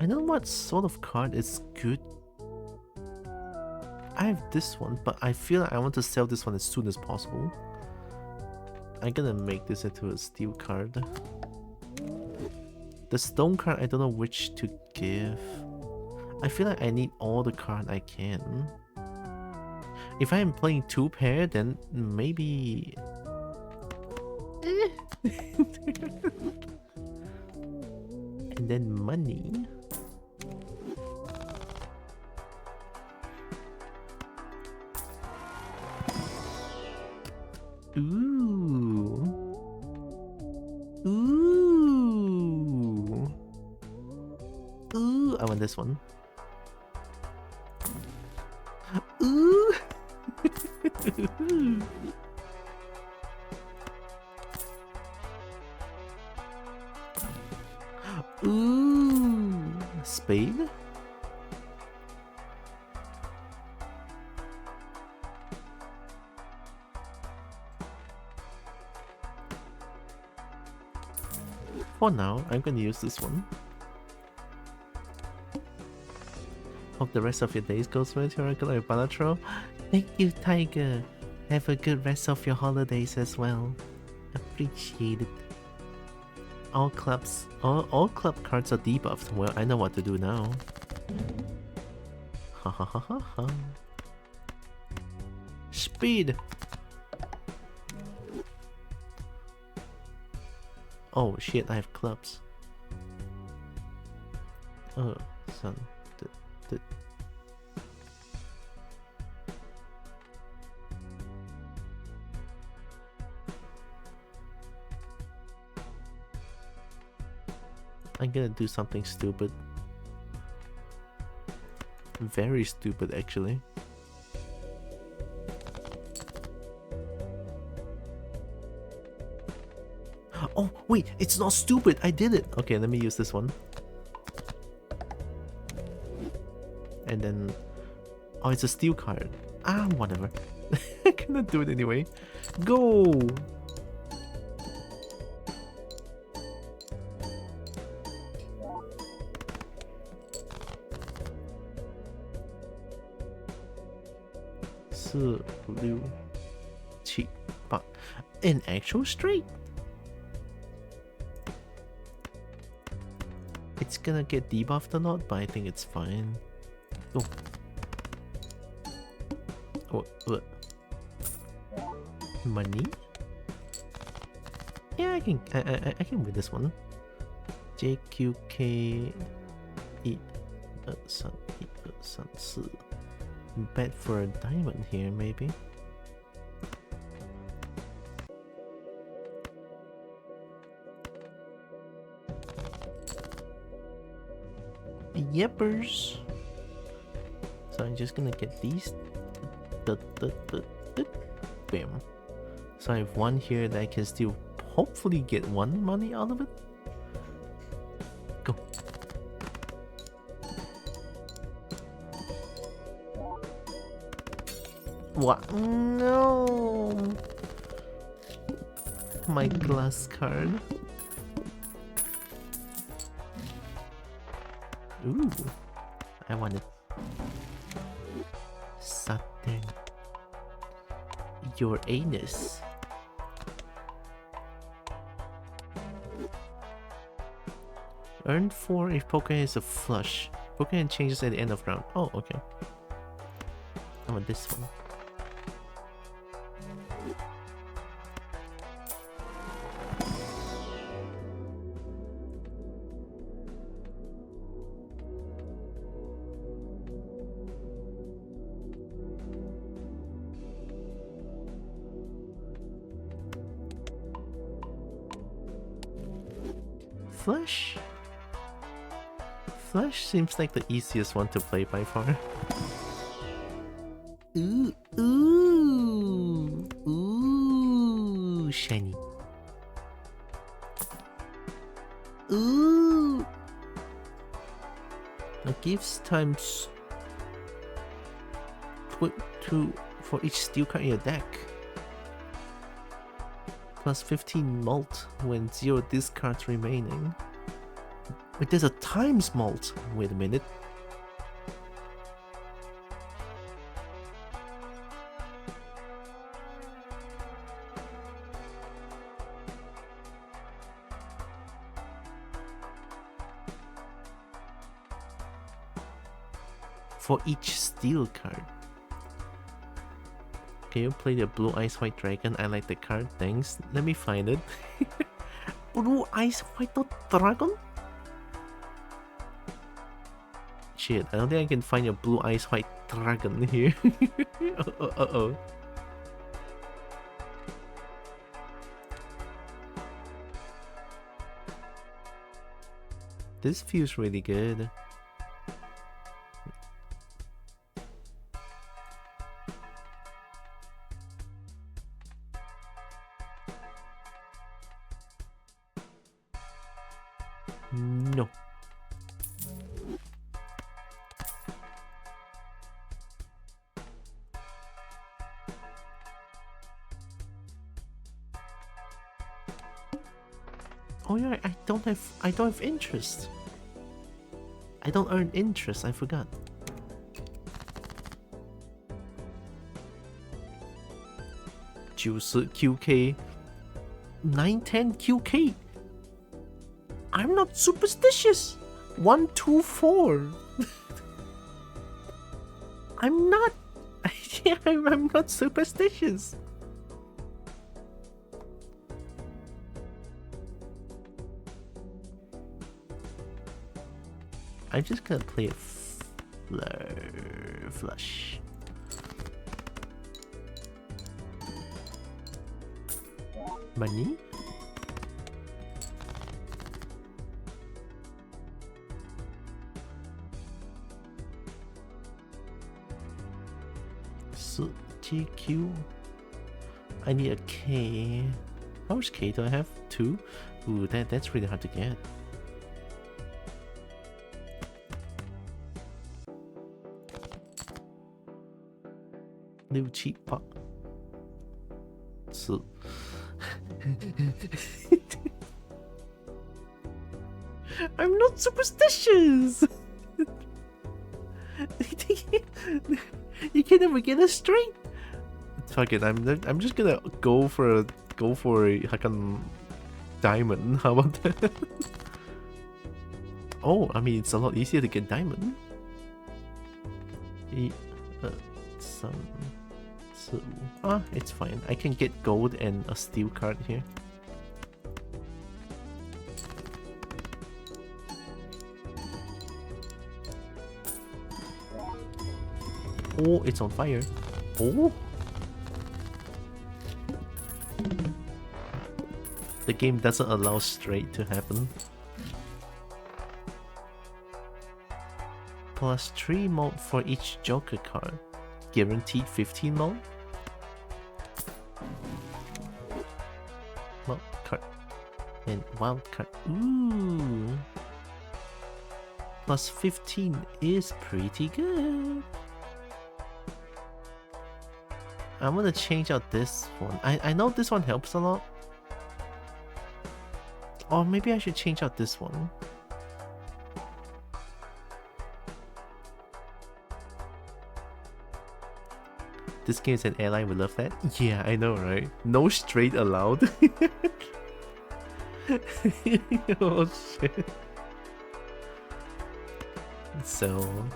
I know what sort of card is good. I have this one, but I feel like I want to sell this one as soon as possible. I'm gonna make this into a steel card. The stone card, I don't know which to give. I feel like I need all the card I can. If I am playing 2 pair, then maybe... and then money. Ooh. Ooh. Ooh, I want this one. Ooh. Ooh. Spade? For now, I'm gonna use this one. Hope the rest of your days goes well to your regular Balatro. Thank you, Tiger. Have a good rest of your holidays as well. Appreciate it. All club cards are debuffed. Well, I know what to do now. Ha ha ha ha ha. Speed. Oh shit, I have clubs. Oh, son. I'm gonna do something stupid. Very stupid, actually. Oh, wait, it's not stupid. I did it. Okay, let me use this one. And then... Oh, it's a steel card. Ah, whatever. I cannot do it anyway. Go! An actual straight. It's gonna get debuffed or not, but I think it's fine. Oh. What? Money? Yeah, I can win this one. JQK. 一二三，一二三四。Bet for a diamond here, maybe. Yepers. So I'm just gonna get these. Bam. So I have one here that I can still hopefully get one money out of it. Go. What? No! My glass card. Ooh, I want it. Saturn. Your anus. Earn 4 if Pokemon is a flush. Pokemon changes at the end of round. Oh, okay. I want this one. Flash? Flash seems like the easiest one to play by far. Ooh, ooh, ooh, shiny. Ooh. It gives times 2 for each steel card in your deck. Plus 15 mult when 0 discards remaining. Wait, there's a times mult. Wait a minute. For each steel card. Can you play the Blue Eyes White Dragon? I like the card, thanks. Let me find it. Blue Eyes White Dragon? Shit, I don't think I can find a Blue Eyes White Dragon here. Uh-oh. This feels really good. No. Oh yeah, I don't have interest. I don't earn interest, I forgot. Juice QK 910 QK. I'm not superstitious. 1, 2, 4. I'm not. I'm not superstitious. I'm just gonna play a flush. Money? So GQ. I need a K. How much K do I have? 2? Ooh, that's really hard to get. New cheap pot. So I'm not superstitious. You can never get it straight. Fuck it, I'm just gonna go for a Hakan diamond. How about that? Oh, I mean it's a lot easier to get diamond. It's fine. I can get gold and a steel card here. Oh, it's on fire. Oh. The game doesn't allow straight to happen. Plus 3 mult for each Joker card. Guaranteed 15 mult. Mult card. And wild card. Ooh. Plus 15 is pretty good. I'm gonna change out this one. I know this one helps a lot. Or maybe I should change out this one. This game is an ally, we love that. Yeah, I know, right? No straight allowed. Oh shit. So,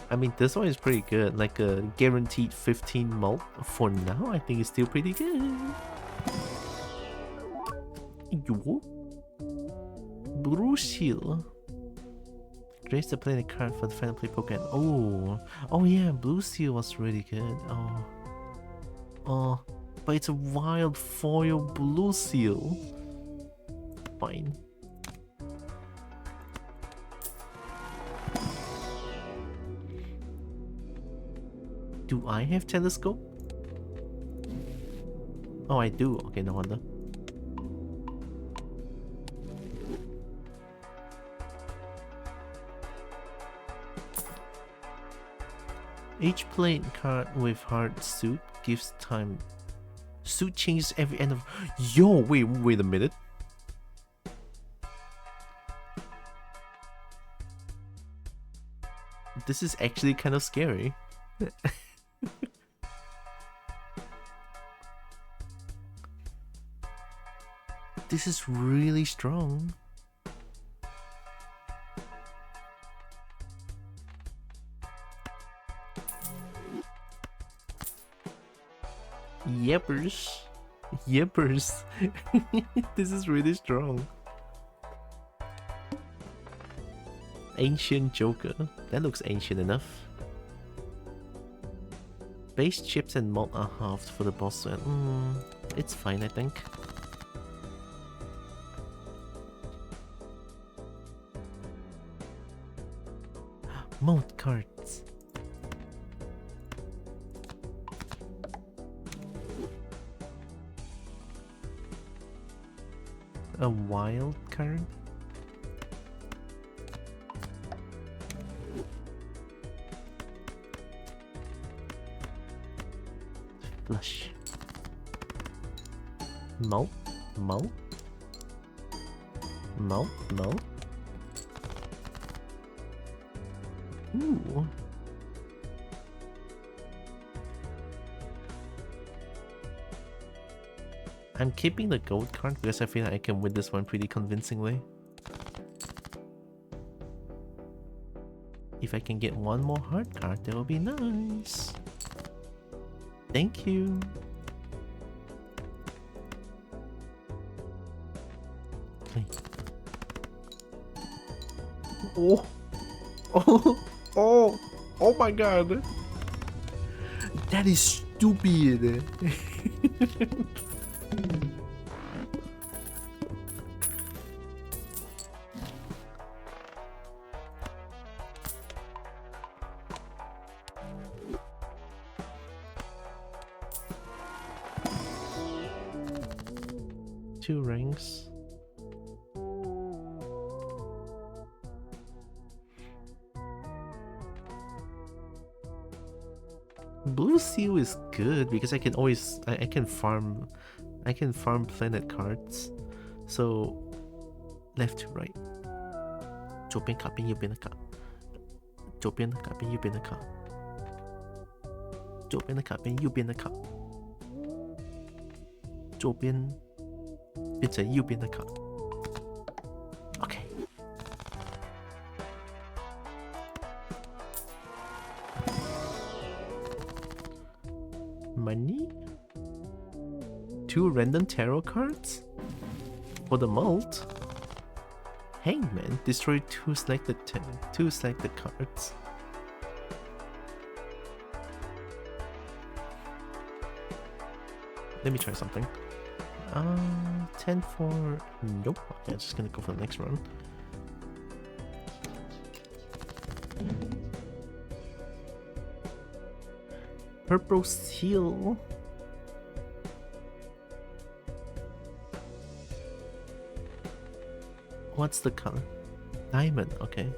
I mean, this one is pretty good. Like a guaranteed 15 mult. For now, I think it's still pretty good. Yo. Blue Seal. Grace to play the card for the final play Pokemon. Oh yeah, Blue Seal was really good. Oh, but it's a wild foil Blue Seal. Fine. Do I have telescope? Oh, I do. Okay, no wonder. Each playing card with hard suit gives time. Suit changes every end of. Yo, wait a minute. This is actually kind of scary. This is really strong. Yeppers. Yeppers. This is really strong. Ancient Joker. That looks ancient enough. Base chips and malt are halved for the boss suit. It's fine, I think. Malt cards. A wild card? Flush. Malt? Malt? Malt? Malt? Ooh. I'm keeping the gold card because I feel like I can win this one pretty convincingly. If I can get one more hard card, that would be nice. Thank you. Okay. Oh. Oh my god. That is stupid. Two rings. Blue Seal is good because I can always I can farm planet cards. So left to right. 左边卡变右边的卡，左边的卡变右边的卡，左边的卡变右边的卡，左边变成右边的卡。OK。Money? 2 random tarot cards? For the mult? Hangman, destroy 2 selected cards. let me try something. 10 for... Nope. Okay, I'm just gonna go for the next run. Purple seal. What's the color? Diamond, okay.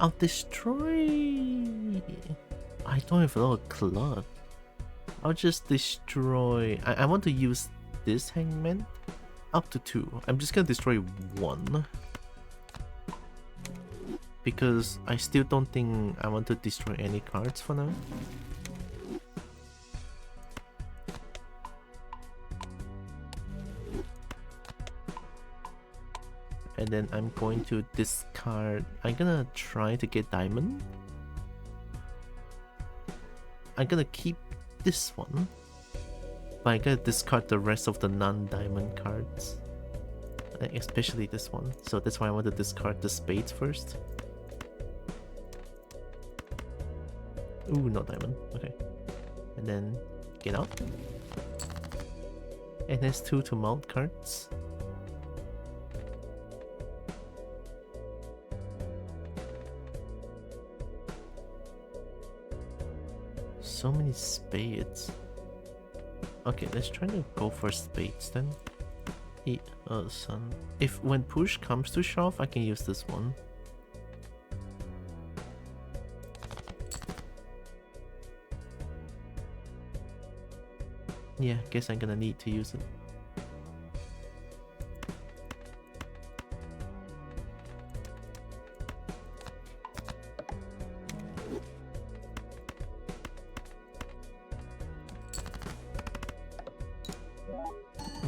I'll destroy... I don't have a lot of club. I'll just destroy... I want to use this hangman. Up to 2. I'm just gonna destroy 1. Because I still don't think I want to destroy any cards for now. And then I'm going to discard... I'm gonna try to get diamond. I'm gonna keep this one. But I'm gonna discard the rest of the non-diamond cards. Especially this one. So that's why I want to discard the spades first. Ooh, no diamond. Okay. And then get out. And there's 2 to mount cards. So many spades. Okay, let's try to go for spades then. Sun. If when push comes to shove, I can use this one. Yeah, guess I'm gonna need to use it.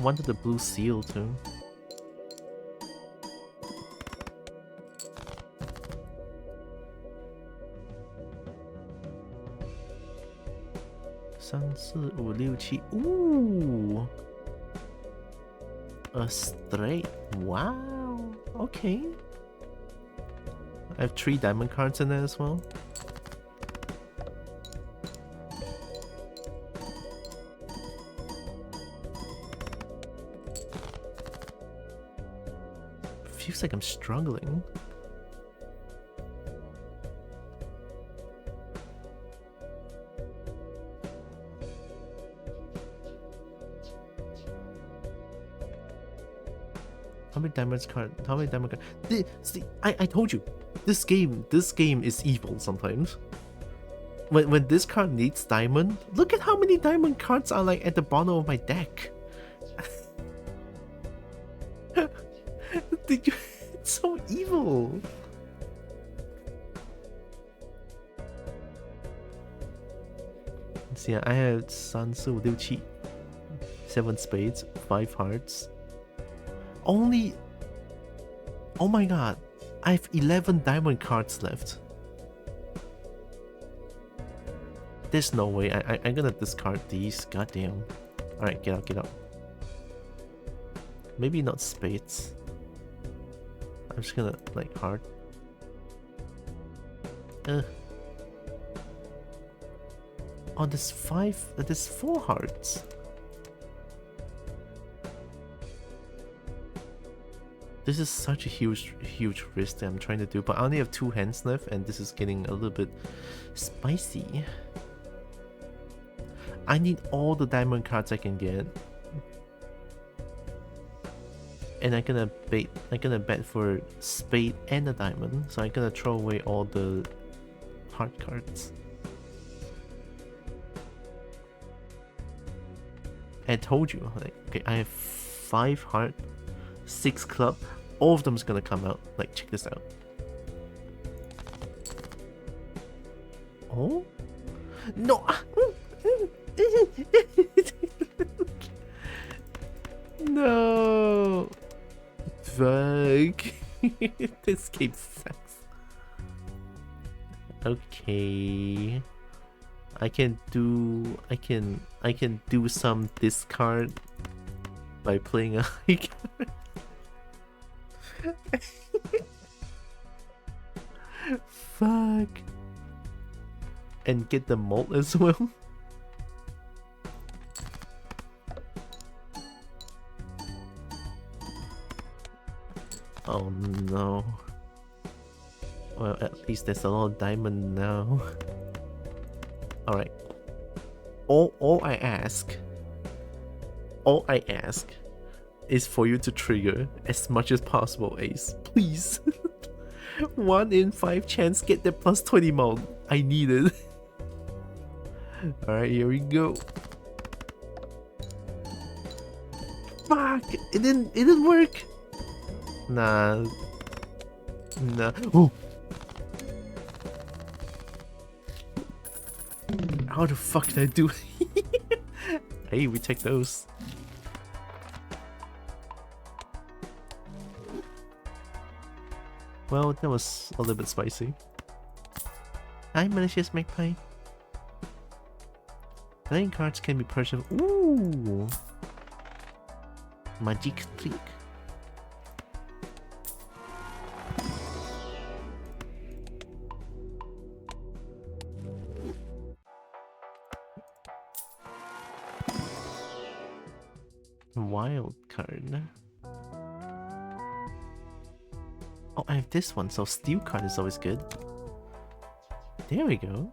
Wanted the blue seal too. Ooh, a straight. Wow. Okay. I have 3 diamond cards in there as well. Feels like I'm struggling. How many diamonds card? How many diamond cards? See, I told you, this game is evil sometimes. When this card needs diamond, look at how many diamond cards are like at the bottom of my deck. Did you? It's so evil. See, I have 3, 4, 6, 7, 7 spades, 5 hearts. Only. Oh my god, I have 11 diamond cards left. There's no way. I'm gonna discard these. Goddamn. Alright, get out, get out. Maybe not spades. I'm just gonna like heart. Oh, there's 4 hearts. This is such a huge risk that I'm trying to do, but I only have 2 hands left, and this is getting a little bit spicy. I need all the diamond cards I can get. And I'm gonna bet for spade and a diamond, so I'm gonna throw away all the heart cards. I told you, like, okay, I have 5 heart, 6 club, all of them is gonna come out. Like, check this out. Oh no. No. Fuck. This game sucks. Okay. I can do some discard by playing a high card. Fuck. And get the mold as well. Oh no. Well, at least there's a lot of diamond now. Alright. All I ask is for you to trigger as much as possible, Ace. Please. 1 in 5 chance, get the plus 20 mount. I need it. Alright, here we go. Fuck! It didn't work! Nah. Ooh. How the fuck did I do it? Hey, we take those. Well, that was a little bit spicy. Hi, malicious magpie. Playing cards can be purchased. Ooh! Magic trick. Wild card. Oh, I have this one, so steel card is always good. There we go.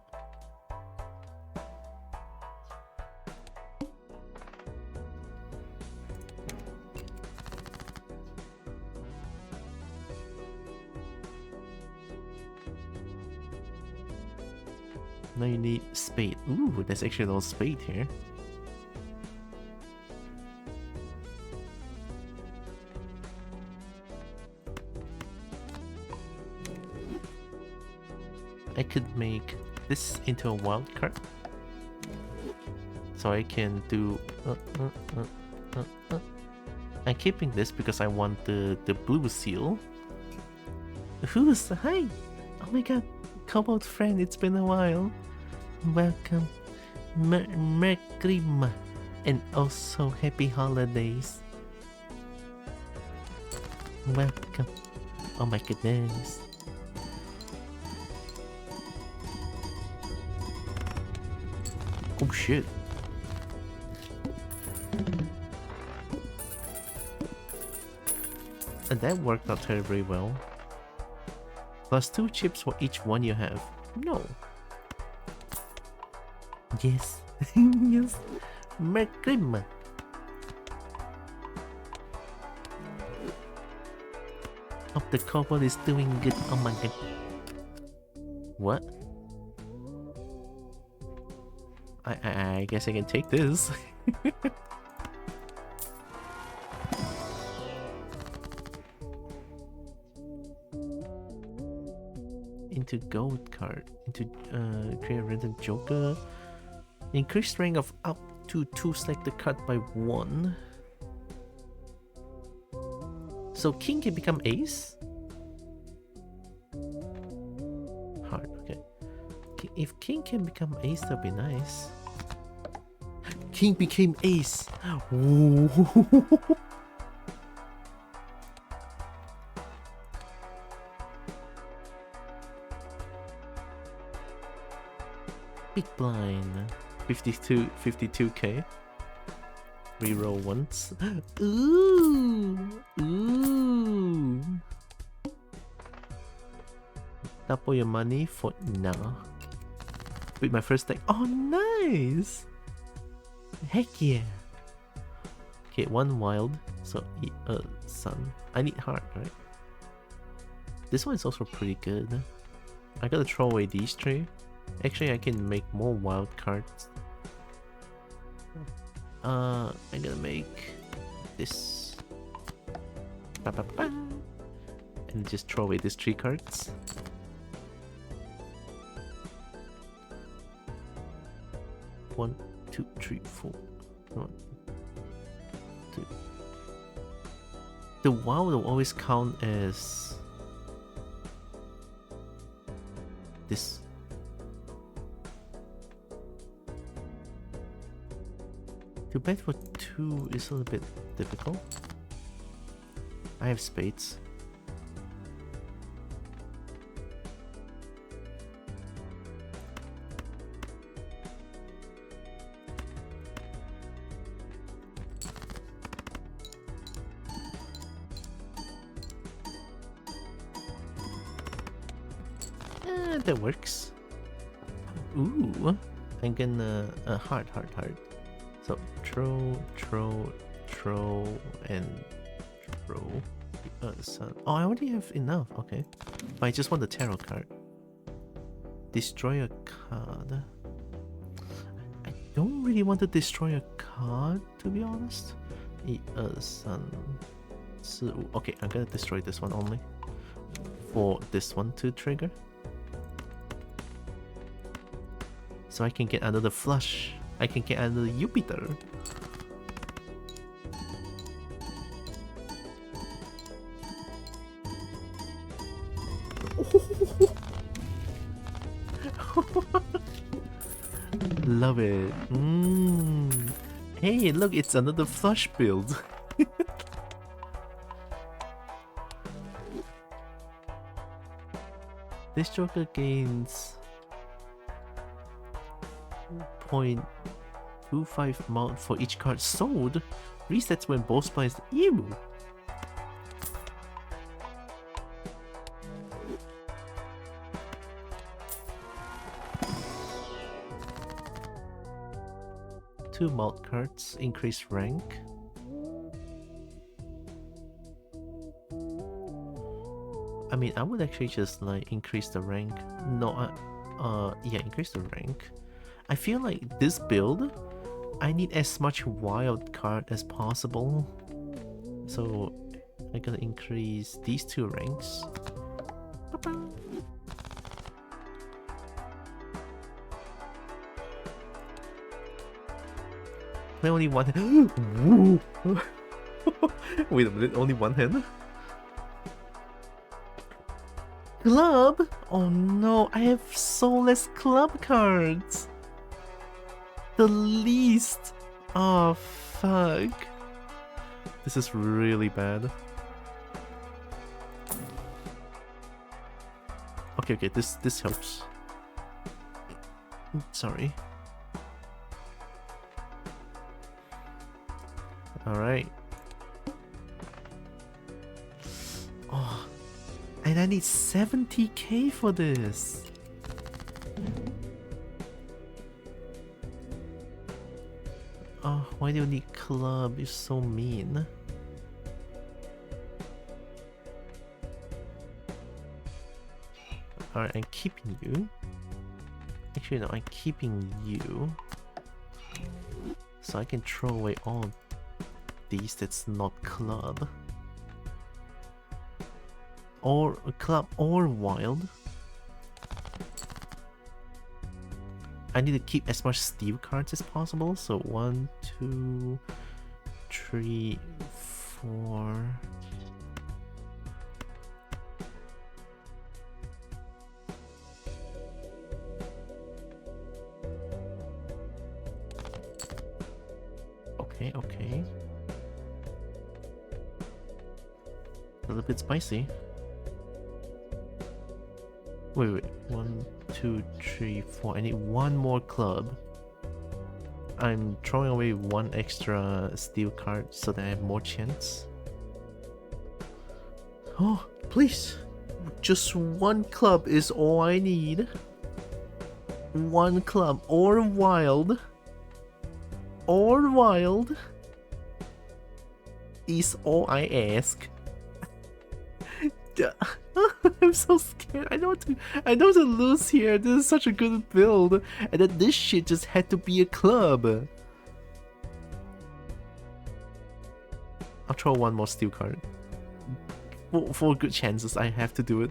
Now you need spade. Ooh, there's actually a little spade here. I could make this into a wild card. So I can do... I'm keeping this because I want the blue seal. Who's... Hi! Oh my god, Cobalt friend, it's been a while. Welcome. Merry and also happy holidays. Welcome. Oh my goodness. Oh shit. And that worked out terribly well. Plus 2 chips for each one you have. No. Yes. Yes. Merkrim. Hope the cobalt is doing good. Oh my god. What? I guess I can take this. Into gold card. Into create a random joker. Increase strength of up to 2 selected card by 1. So king can become ace? Hard, okay. If king can become ace, that'd be nice. King became ace! Ooh. Big blind. 52k. Reroll once. Ooh! Ooh! Double your money for now. With my first deck. Oh, nice! Heck yeah! Okay, 1 wild. So, sun. I need heart, right? This one is also pretty good. I gotta throw away these 3. Actually, I can make more wild cards. I'm gonna make this. Ba -ba -ba. And just throw away these 3 cards. One, 2, 3, 4. 1, 2. The wild will always count as this. To bet for 2 is a little bit difficult. I have spades. That works. Ooh, I'm gonna heart. So throw, and throw. Oh, I already have enough. Okay, but I just want the tarot card. Destroy a card. I don't really want to destroy a card, to be honest. Okay, I'm gonna destroy this one only for this one to trigger. So I can get another flush. I can get another Jupiter. Love it. Hey, look, it's another flush build. This Joker gains 0.25 mount for each card sold. Resets when both players. Ew. Two mount cards increase rank. I mean, I would actually just like increase the rank. No, yeah, increase the rank. I feel like this build, I need as much wild card as possible. So I'm gonna increase these 2 ranks. Play only one hand. Wait a minute, only one hand? Club? Oh no, I have so less club cards. The least. Oh fuck. This is really bad. Okay, this helps. Sorry. Alright. Oh, and I need 70k for this. Oh, why do you need club? You're so mean. Alright, I'm keeping you. Actually, no, I'm keeping you. So I can throw away all these that's not club. Or club or wild. I need to keep as much steel cards as possible. So 1, 2, 3, 4. Okay. A little bit spicy. Wait. 1, 2, 3, 4. I need one more club. I'm throwing away one extra steel card so that I have more chance. Oh, please. Just one club is all I need. One club or wild. Or wild is all I ask. I'm so scared. I know to lose here. This is such a good build, and then this shit just had to be a club. I'll throw one more steel card. For good chances, I have to do it.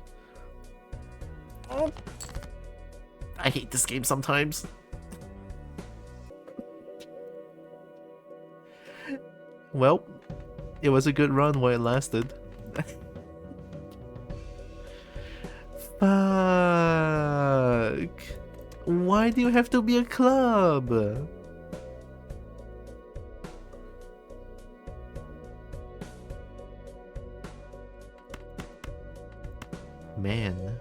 Oh. I hate this game sometimes. Well, it was a good run while it lasted. Fuck. Why do you have to be a club? Man.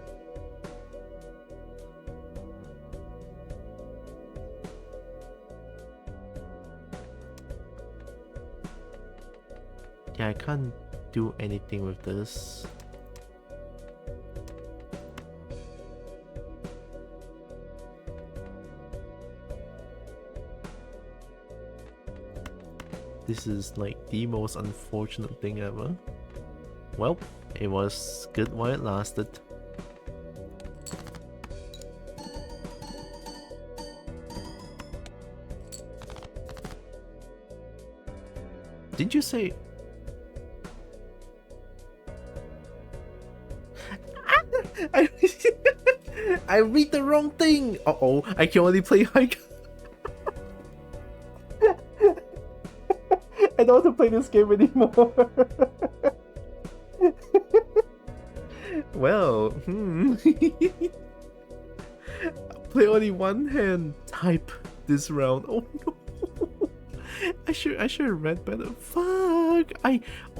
Yeah, I can't do anything with this. This is like the most unfortunate thing ever. Well, it was good while it lasted. Did you say... I read the wrong thing! Uh-oh, I can only play high... I don't want to play this game anymore. Well, play only one hand. Type this round. Oh no. I should have read better. Fuck. Oh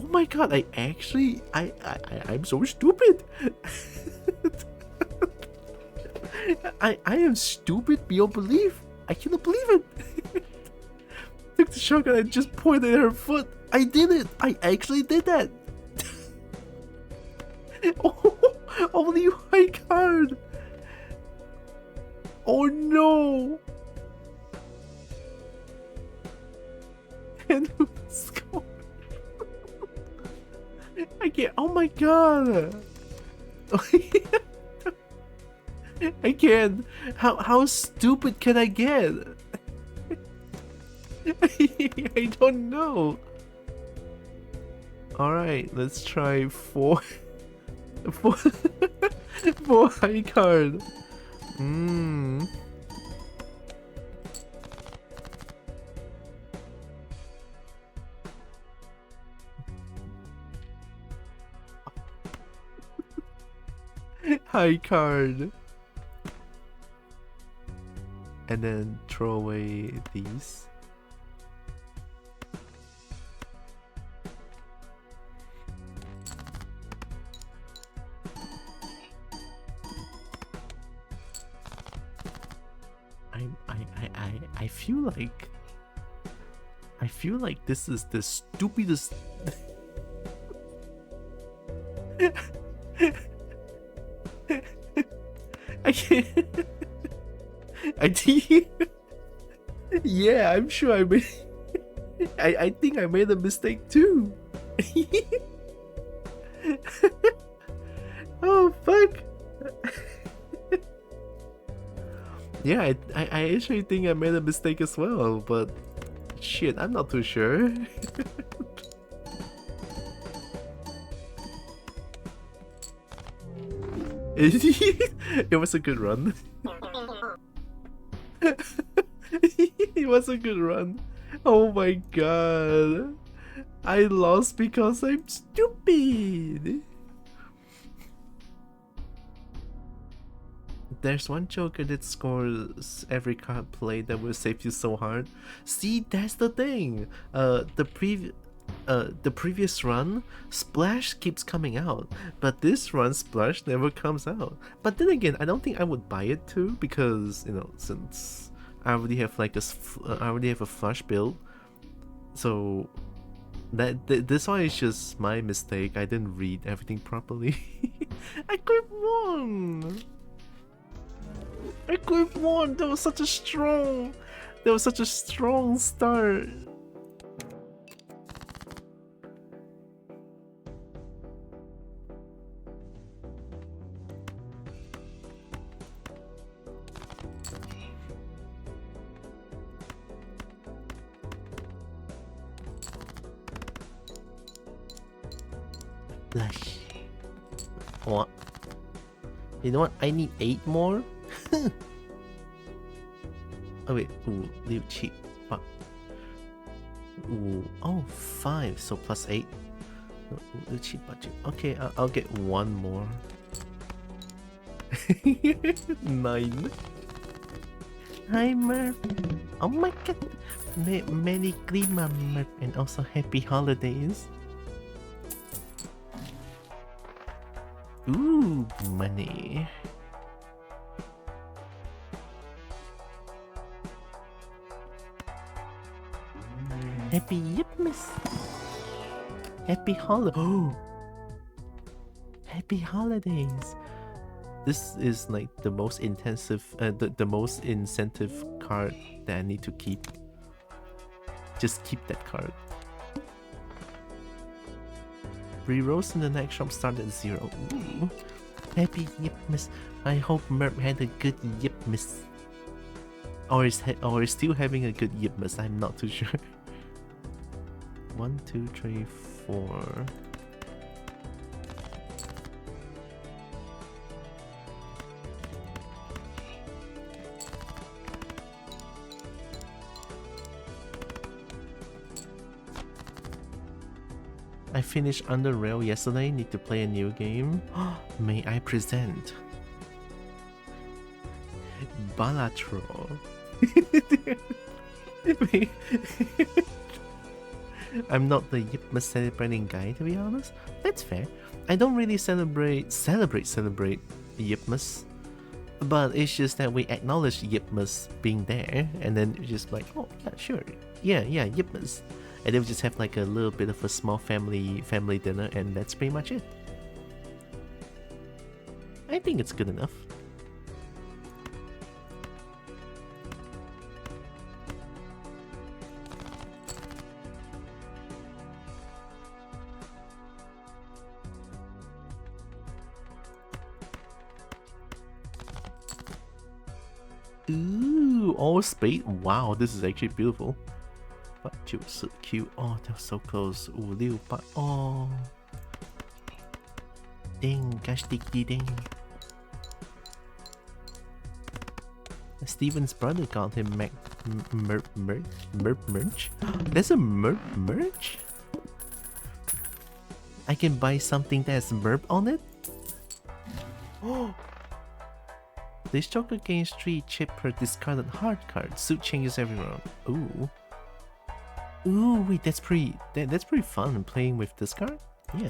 my god, I'm so stupid. I am stupid beyond belief. I cannot believe it. Took the shotgun and just pointed at her foot. I did it. I actually did that. Oh, only high card. Oh no. And score. I can't. Oh my god. I can't. How stupid can I get? I don't know. Alright, let's try four high card. High card. And then throw away these. I feel like this is the stupidest. I can't. I think. Yeah, I'm sure I made. I think I made a mistake too. Oh fuck. Yeah, I actually think I made a mistake as well, but shit, I'm not too sure. It was a good run. It was a good run. Oh my god. I lost because I'm stupid. There's one Joker that scores every card played that will save you so hard. See, that's the thing. The previous run, Splash keeps coming out, but this run, Splash never comes out. But then again, I don't think I would buy it too, because you know, since I already have like I already have a flush build, so this one is just my mistake. I didn't read everything properly. I could have won. I could have won. That was such a strong start. Flash. What? You know what? I need 8 more. Oh wait, ooh, leave cheap. Fuck. Ooh, oh, 5, so plus 8. Leave cheap budget. Okay, I'll get 1 more. 9. Hi, Murph. Oh my god. Merry Christmas, Murph, and also happy holidays. Ooh, money. Happy Yipmas. Happy holiday. Oh, happy holidays. This is like the most intensive, the most incentive card that I need to keep. Just keep that card. Rerolls in the next shop start at 0. Ooh. Happy Yipmas. I hope Merp had a good Yipmas. Or is still having a good Yipmas. I'm not too sure. 1, 2, 3, 4. I finished Under Rail yesterday, need to play a new game. May I present Balatro. I'm not the Yipmas celebrating guy, to be honest. That's fair. I don't really celebrate Yipmas, but it's just that we acknowledge Yipmas being there, and then it's just like, oh yeah, sure, yeah, Yipmas. And then we just have like a little bit of a small family dinner, and that's pretty much it. I think it's good enough. Ooh, all spade. Wow, this is actually beautiful. 899 oh, that was so close. 568oh. Ding, gosh, ding. Steven's brother called him Merch. There's a merch? I can buy something that has Merp on it? Oh! This Joker gains 3 chip per discarded hard card. Suit changes every round. Ooh. Ooh, wait, that's pretty fun playing with this card? Yeah.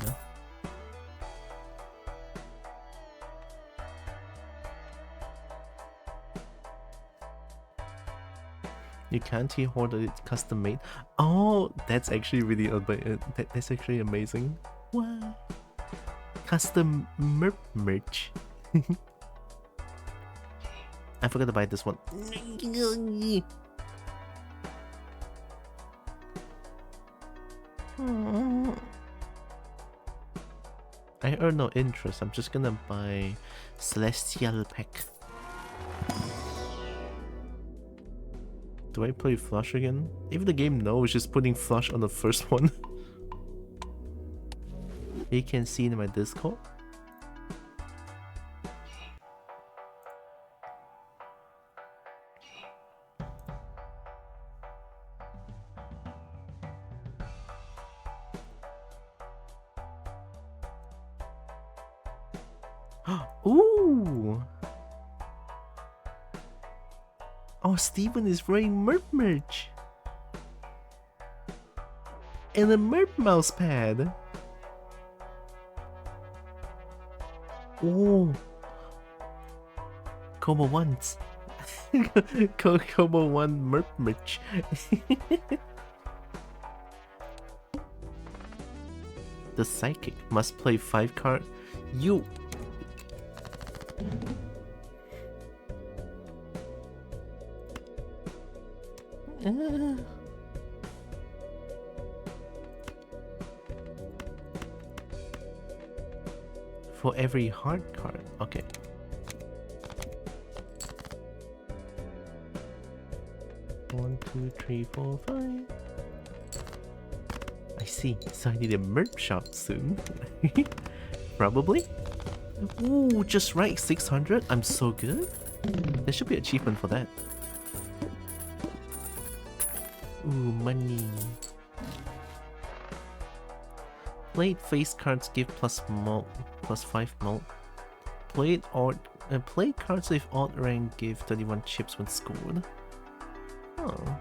You can't order it custom made. Oh, that's actually really that's actually amazing. What? Custom merch. I forgot to buy this one. I earn no interest. I'm just gonna buy Celestial Pack. Do I play Flush again? If the game knows, just putting Flush on the first one. You can see in my Discord. Ooh! Oh, Steven is wearing Merp merch! And a Merp mouse pad! Oh! Como once! Como 1 Merp merch! The Psychic must play 5 card. You! For every hard card, okay. One, two, three, four, 5. I see. So I need a merch shop soon. Probably. Ooh, just right, 600. I'm so good. There should be an achievement for that. Ooh, money. Played face cards give plus 5 mult. Played cards with odd rank give 31 chips when scored. Oh.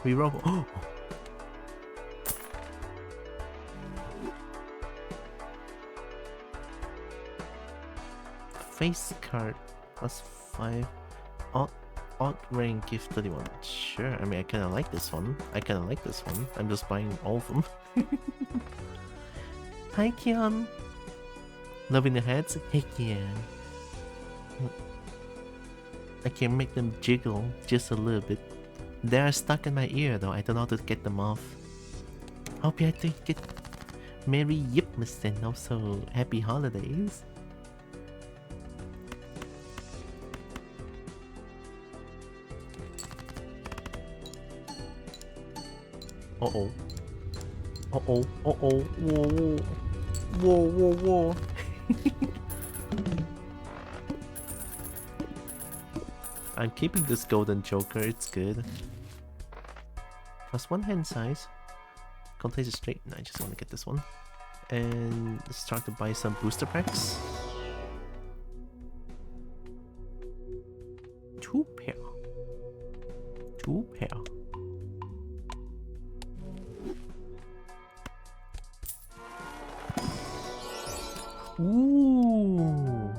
Reroll. Oh! Face card +5. Odd ring gift 31. Sure, I mean I kinda like this one. I'm just buying all of them. Hi Kian! Loving the heads? Heck yeah. I can make them jiggle just a little bit. They are stuck in my ear though, I don't know how to get them off. Hope you had to get Merry Yipmas and also happy holidays. Uh-oh. Uh-oh. Uh-oh. Whoa. Whoa, whoa, whoa. I'm keeping this golden joker, it's good. +1 hand size. Contains a straight. No, I just want to get this one. And start to buy some booster packs. 2 pair. 2 pair. Ooh.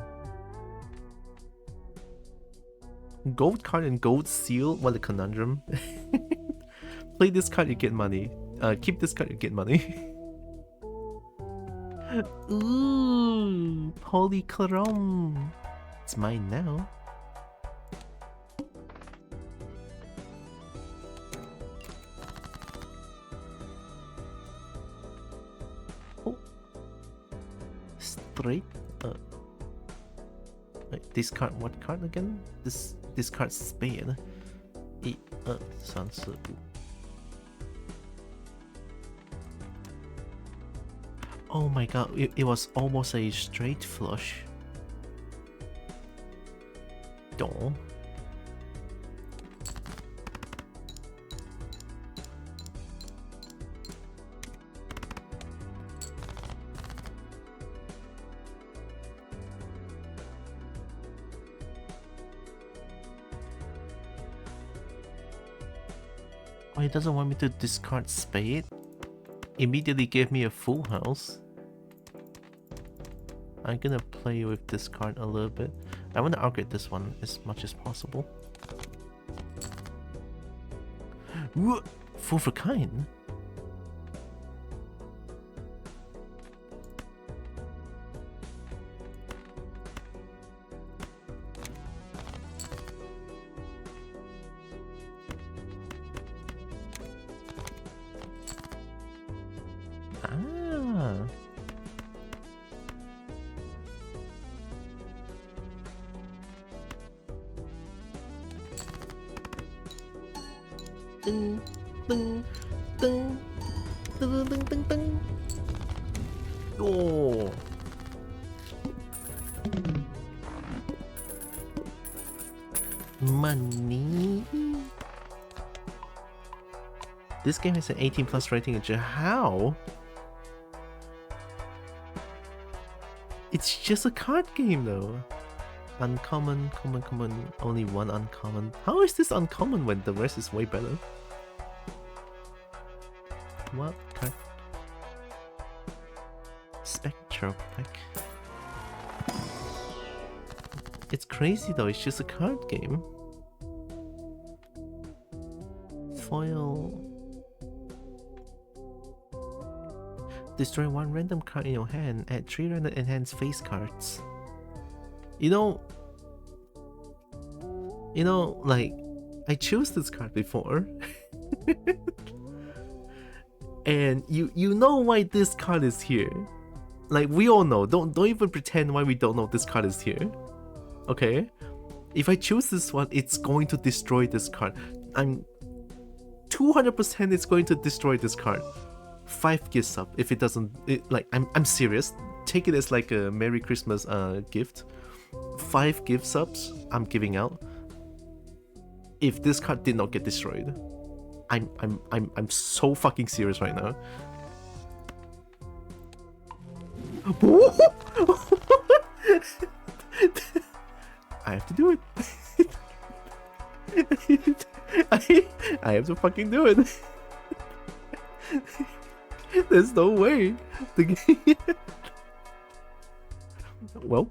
Gold card and gold seal? What a conundrum. Play this card, you get money. Keep this card, you get money. Ooh, Polychrome. It's mine now. Oh. Straight. Discard what card again? Discard spade. 1、2、3、4、5。Oh my god, it was almost a straight flush. Don't. Oh, he doesn't want me to discard spade? Immediately gave me a full house. I'm gonna play with this card a little bit. I want to upgrade this one as much as possible. 4 for kind? Oh. Money. This game has an 18+ rating. How? It's just a card game though. Uncommon, common, only 1 uncommon. How is this uncommon when the rest is way better? What card? Spectral pack. It's crazy though, it's just a card game. Foil. Destroy 1 random card in your hand, add 3 random enhanced face cards. You know, like, I chose this card before. And you know why this card is here. Like, we all know. Don't even pretend why we don't know this card is here. Okay? If I choose this one, it's going to destroy this card. I'm 200% it's going to destroy this card. 5 gifts up if it doesn't. Like, I'm serious. Take it as like a Merry Christmas gift. 5 gift subs I'm giving out if this card did not get destroyed. I'm so fucking serious right now. I have to do it. I have to fucking do it. There's no way. Well,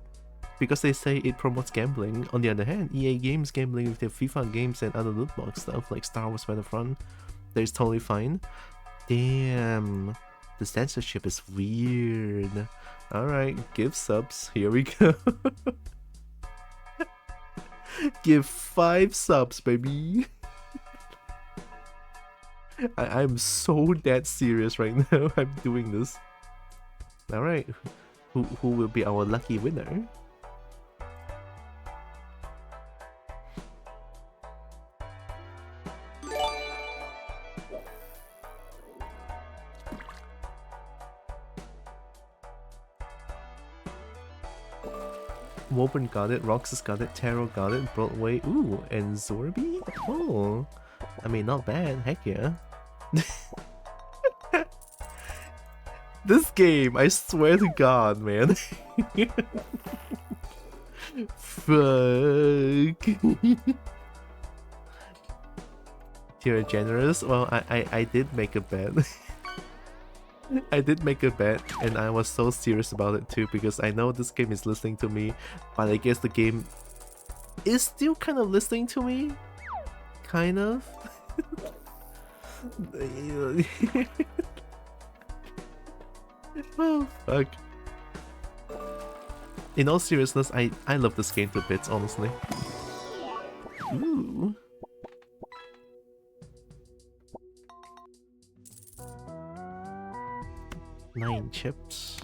because they say it promotes gambling. On the other hand, EA Games gambling with their FIFA games and other loot box stuff like Star Wars Battlefront, that is totally fine. Damn, the censorship is weird. Alright, give subs. Here we go. Give 5 subs, baby. I'm so dead serious right now. I'm doing this. Alright, who will be our lucky winner? Woburn got it, Roxas got it, Taro got it, Broadway, ooh, and Zorby? Oh, I mean, not bad, heck yeah. This game, I swear to God, man. Fuck. You're generous? Well, I did make a bet. I did make a bet, and I was so serious about it too, because I know this game is listening to me, but I guess the game is still kind of listening to me. Kind of. Oh, fuck. In all seriousness, I love this game to bits, honestly. Ooh. Nine chips.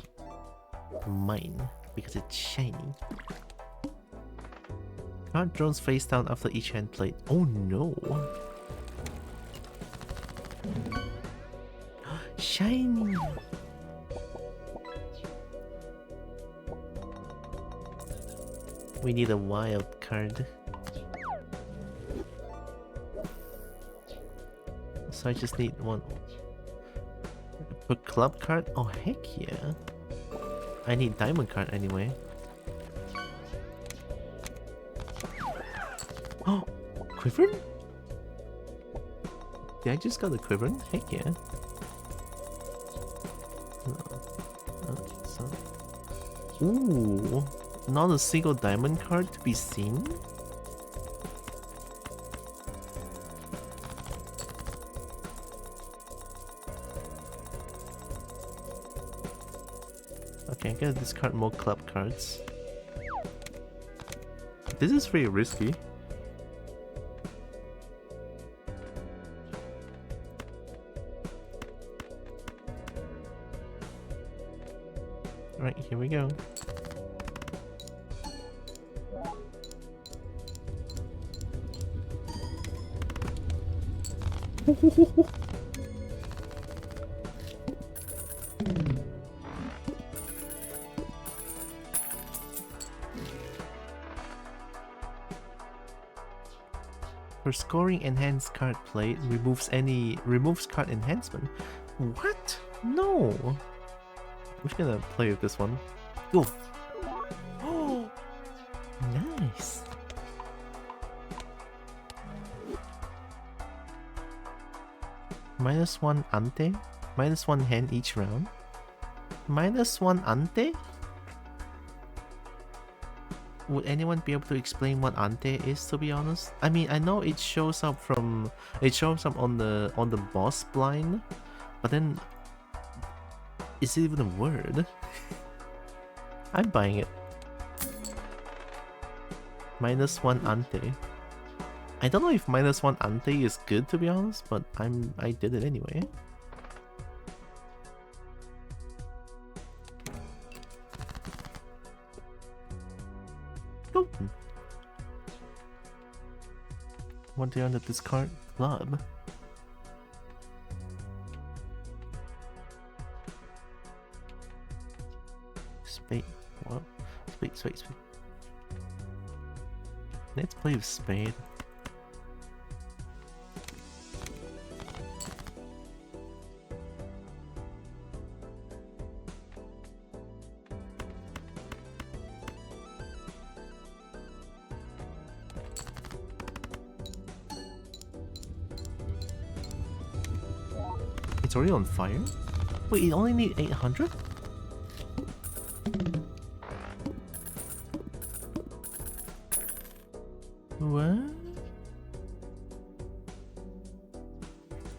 Mine, because it's shiny. Card drones face down after each hand played. Oh no! Shiny! We need a wild card. So I just need one. A club card? Oh heck yeah. I need diamond card anyway. Oh! Quiver? Did I just got a quiver? Heck yeah. Okay, so... Ooh! Not a single diamond card to be seen? Okay, I gotta discard more club cards. This is very risky. Alright, here we go. For scoring enhanced card play, removes card enhancement. What? No. I'm just gonna play with this one. Go. Oh, nice. -1 ante, -1 hand each round. -1 ante? Would anyone be able to explain what ante is, to be honest? I mean, I know it shows up on the boss blind, but then is it even a word? I'm buying it. -1 ante. I don't know if -1 ante is good, to be honest, but I did it anyway. Oh. What do you want to discard? Club. Spade. What? Spade. Let's play with spade. It's already on fire? Wait, it only needs 800? What?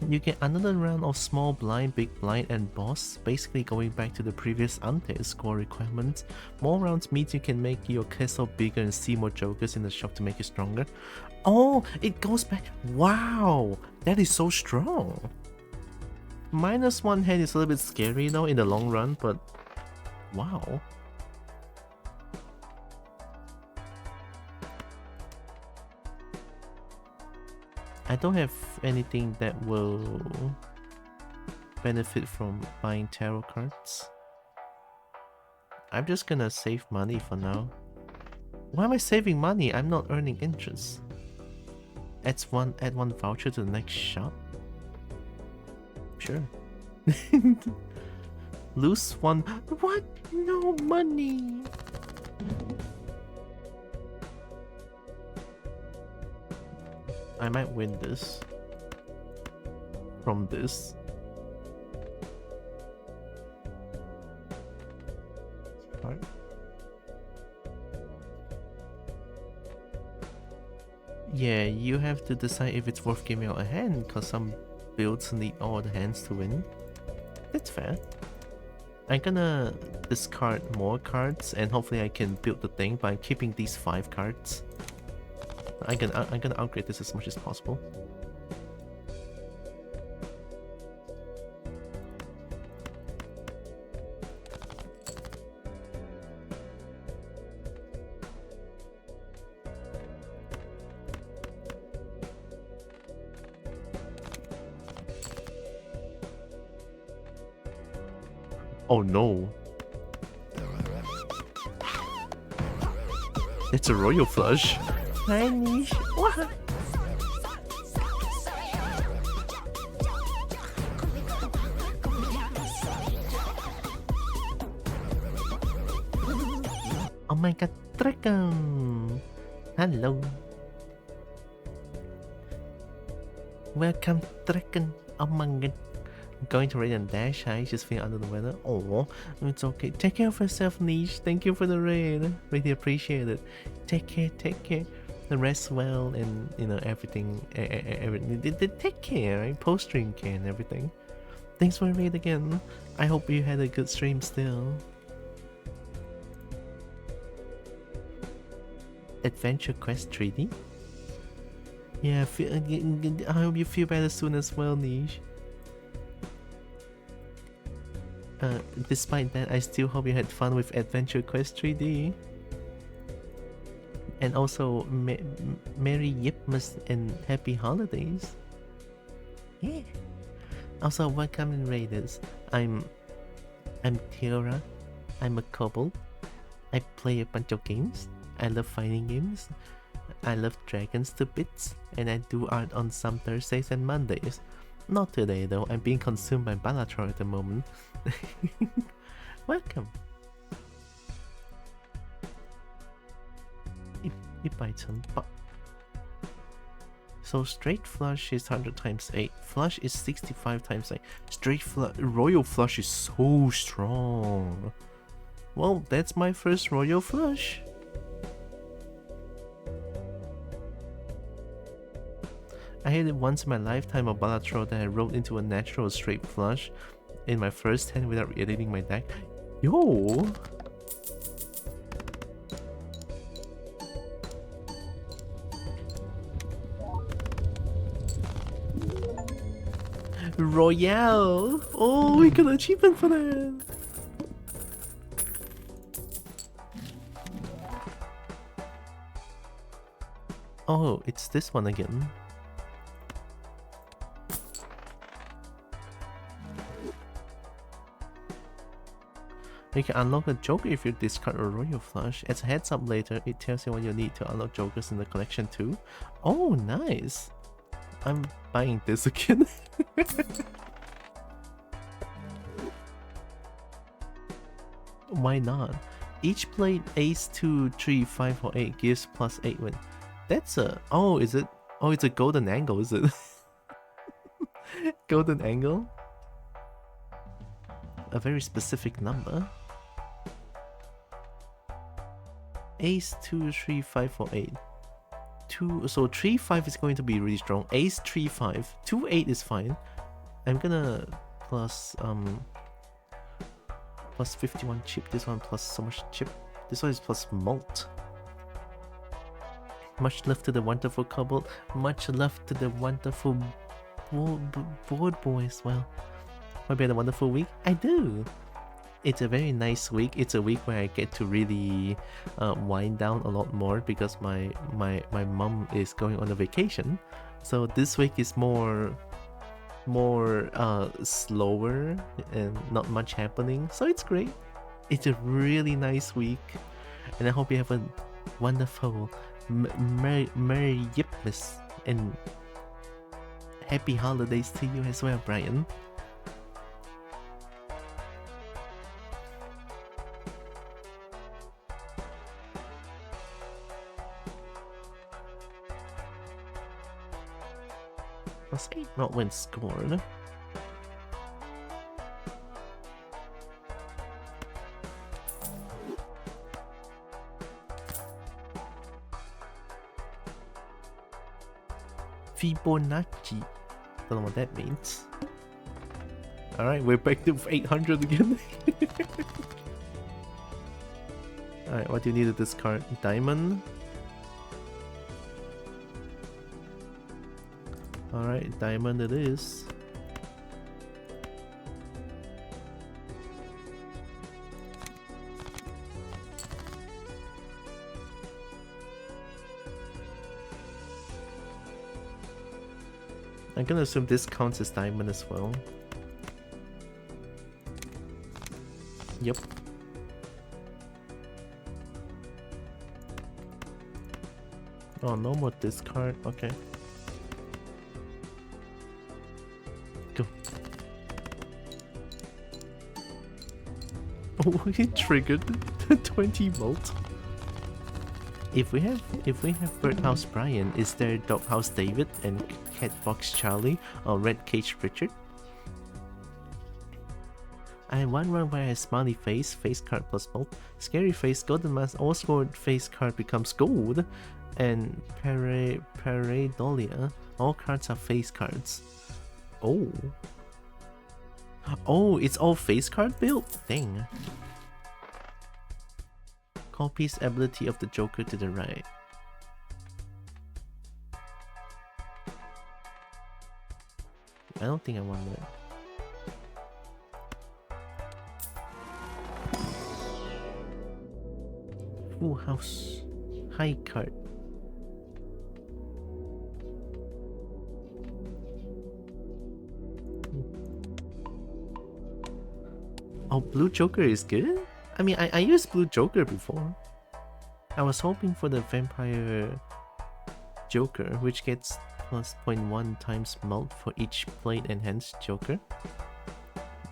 You get another round of small blind, big blind, and boss, basically going back to the previous ante score requirements. More rounds means you can make your castle bigger and see more jokers in the shop to make it stronger. Oh, it goes back. Wow, that is so strong. -1 hand is a little bit scary though in the long run, but wow. I don't have anything that will benefit from buying tarot cards. I'm just gonna save money for now. Why am I saving money? I'm not earning interest. Add one voucher to the next shop? Sure. Lose one. What? No money. I might win this from this. Right. Yeah, you have to decide if it's worth giving out a hand, because some builds need all the hands to win. That's fair. I'm gonna discard more cards and hopefully I can build the thing by keeping these 5 cards. I'm gonna upgrade this as much as possible. Oh no. It's a royal flush. Tiny. What? Oh my god, Dragon! Hello. Welcome, Dragon. Oh my god. I'm going to raid and dash. I just feel under the weather. Oh, it's okay. Take care of yourself, Niche. Thank you for the raid. Really appreciate it. Take care, take care. Rest well and, you know, everything. Take care, right? Post-stream care and everything. Thanks for the raid again. I hope you had a good stream still. Adventure Quest 3D? Yeah, I hope you feel better soon as well, Niche. Despite that, I still hope you had fun with Adventure Quest 3D. And also, Merry Yipmas and Happy Holidays. Yeah. Also, welcome in Raiders. I'm Tylra. I'm a kobold. I play a bunch of games. I love fighting games. I love dragons to bits. And I do art on some Thursdays and Mondays. Not today though, I'm being consumed by Balatro at the moment. Welcome. So straight flush is 100 times 8. Flush is 65 times 8. Straight flush, royal flush is so strong. Well, that's my first royal flush. I had it once in my lifetime of Balatro that I rolled into a natural straight flush in my first hand without editing my deck. Yo! Royale! Oh, we got an achievement for that! Oh, it's this one again. You can unlock a joker if you discard a royal flush. As a heads up later, it tells you what you need to unlock jokers in the collection too. Oh, nice! I'm buying this again. Why not? Each plate ace 2, 3, 5 or 8 gives +8 win. That's a... Oh, is it? Oh, it's a golden angle, is it? Golden angle? A very specific number. Ace 2, 3, 5 or 8. 2, so 3-5 is going to be really strong. Ace 3-5, 2-8 is fine. I'm gonna plus 51 chip. This one plus so much chip. This one is plus malt. Much love to the wonderful couple. Much love to the wonderful board boys. Well, hope you had a wonderful week. I do. It's a very nice week. It's a week where I get to really wind down a lot more because my mom is going on a vacation. So this week is more slower and not much happening. So it's great. It's a really nice week, and I hope you have a wonderful Merry Yipmas and happy holidays to you as well, Brian. Plus 8 not when scored. Fibonacci. Don't know what that means. Alright, we're back to 800 again. Alright, what do you need to discard? Diamond. Alright, diamond it is. I'm gonna assume this counts as diamond as well. Yep. Oh, no more discard. Okay. Go. Oh, he triggered 20 volt. If we have Birdhouse Brian, is there Doghouse David and Catbox Charlie or Red Cage Richard? I have one run where I have Smiley Face, face card plus bolt, Scary Face, Golden Mask, all scored face card becomes gold, and Pareidolia, all cards are face cards. Oh. Oh, it's all face card build? Dang. Copies ability of the Joker to the right. I don't think I want that. Full house. High card. Oh, blue Joker is good? I mean, I used blue Joker before. I was hoping for the vampire Joker, which gets plus 0.1 times mult for each plate enhanced Joker.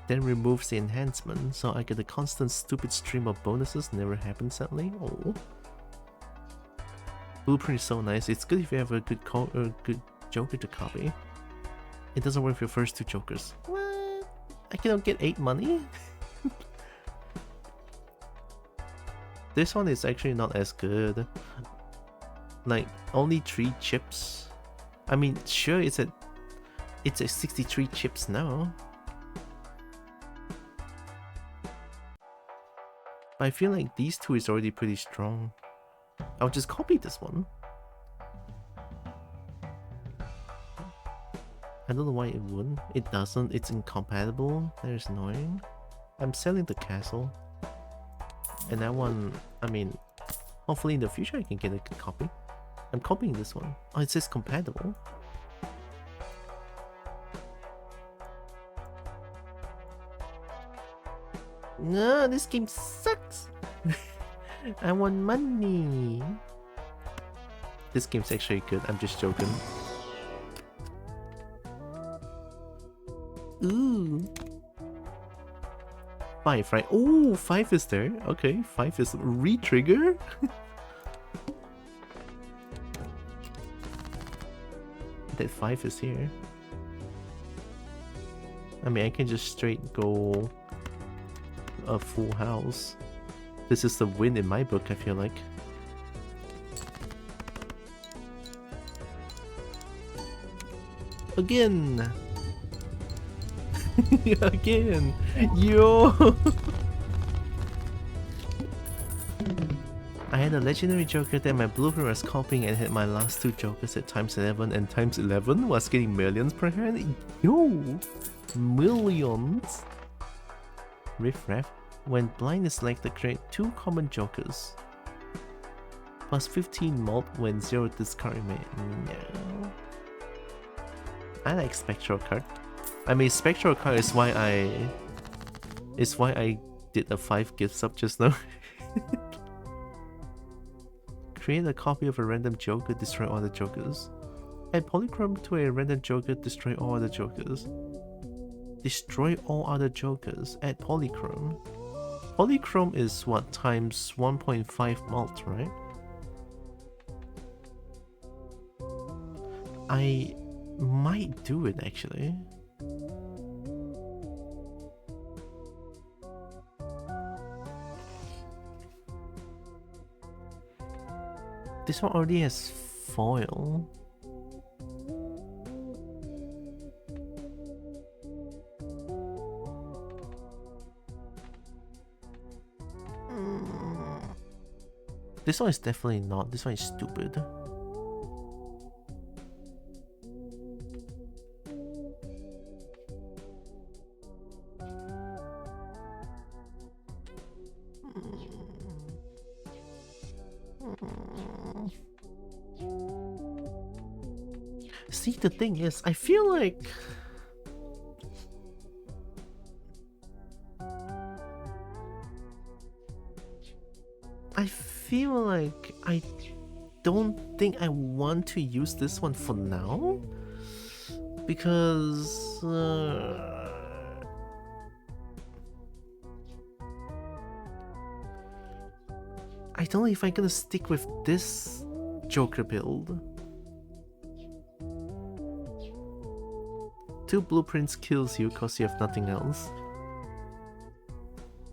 Then removes the enhancement, so I get a constant stupid stream of bonuses. Never happened sadly. Oh. Blueprint is so nice. It's good if you have a good Joker to copy. It doesn't work for your first two Jokers. What? I cannot get 8 money? This one is actually not as good. Like, only 3 chips. I mean, sure, it's at 63 chips now. But I feel like these two is already pretty strong. I'll just copy this one. I don't know why it wouldn't. It doesn't. It's incompatible. That is annoying. I'm selling the castle. And that one, I mean, hopefully in the future I can get a good copy. I'm copying this one. Oh, it says compatible. No, this game sucks. I want money. This game's actually good. I'm just joking. Ooh. 5, right? Oh, 5 is there. Okay, 5 is re-trigger. That 5 is here. I mean, I can just straight go a full house. This is the win in my book, I feel like. Again! Again! Yo! I had a legendary Joker that my blueprint was copying and had my last two Jokers at times 11 and times 11 was getting millions per hand. Yo! Millions! Riff Raff. When blind is selected, create 2 common Jokers. Plus 15 mult when 0 discard remain. No. I like Spectral card. I mean, Spectral card is why I did a 5 gift sub just now. Create a copy of a random Joker, destroy all the Jokers. Add Polychrome to a random Joker, destroy all other Jokers. Destroy all other Jokers. Add Polychrome. Polychrome is what, times 1.5 mult, right? I might do it actually. This one already has foil. This one is definitely not. This one is stupid. See, the thing is, I feel like I don't think I want to use this one for now because I don't know if I'm gonna stick with this Joker build. 2 blueprints kills you cause you have nothing else.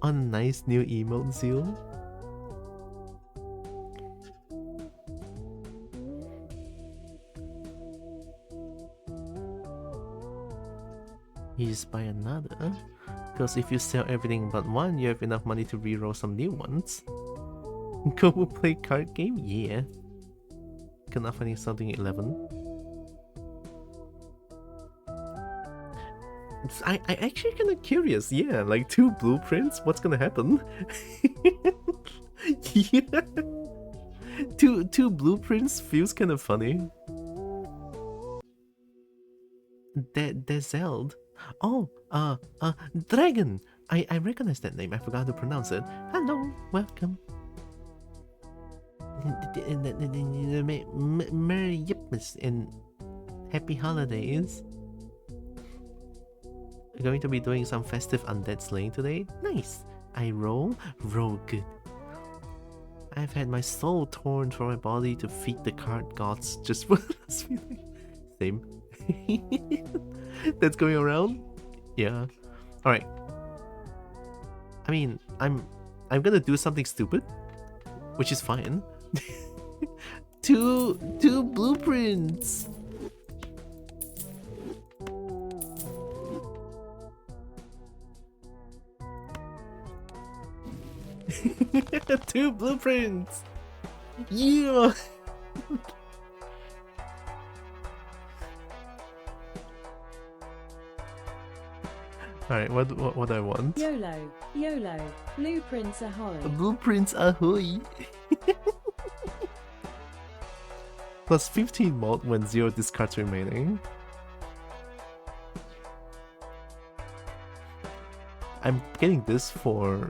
A nice new emote, Zeal. You just buy another, because if you sell everything but one, you have enough money to reroll some new ones. Go play card game? Yeah. Cannot find something 11. I actually kind of curious, yeah, like 2 blueprints, what's gonna happen? Yeah. Two blueprints feels kind of funny. Dezeld. Oh, Dragon! I recognize that name, I forgot to pronounce it. Hello, welcome. Merry Yipmas and happy holidays. We're going to be doing some festive undead slaying today. Nice! I roll good. I've had my soul torn from my body to feed the card gods just for this feeling. Same. That's going around? Yeah. Alright. I mean, I'm gonna do something stupid, which is fine. two blueprints! Two blueprints! Yeah! Alright, what I want? YOLO, blueprints ahoy. Blueprints ahoy! Plus 15 mult when 0 discards remaining. I'm getting this for...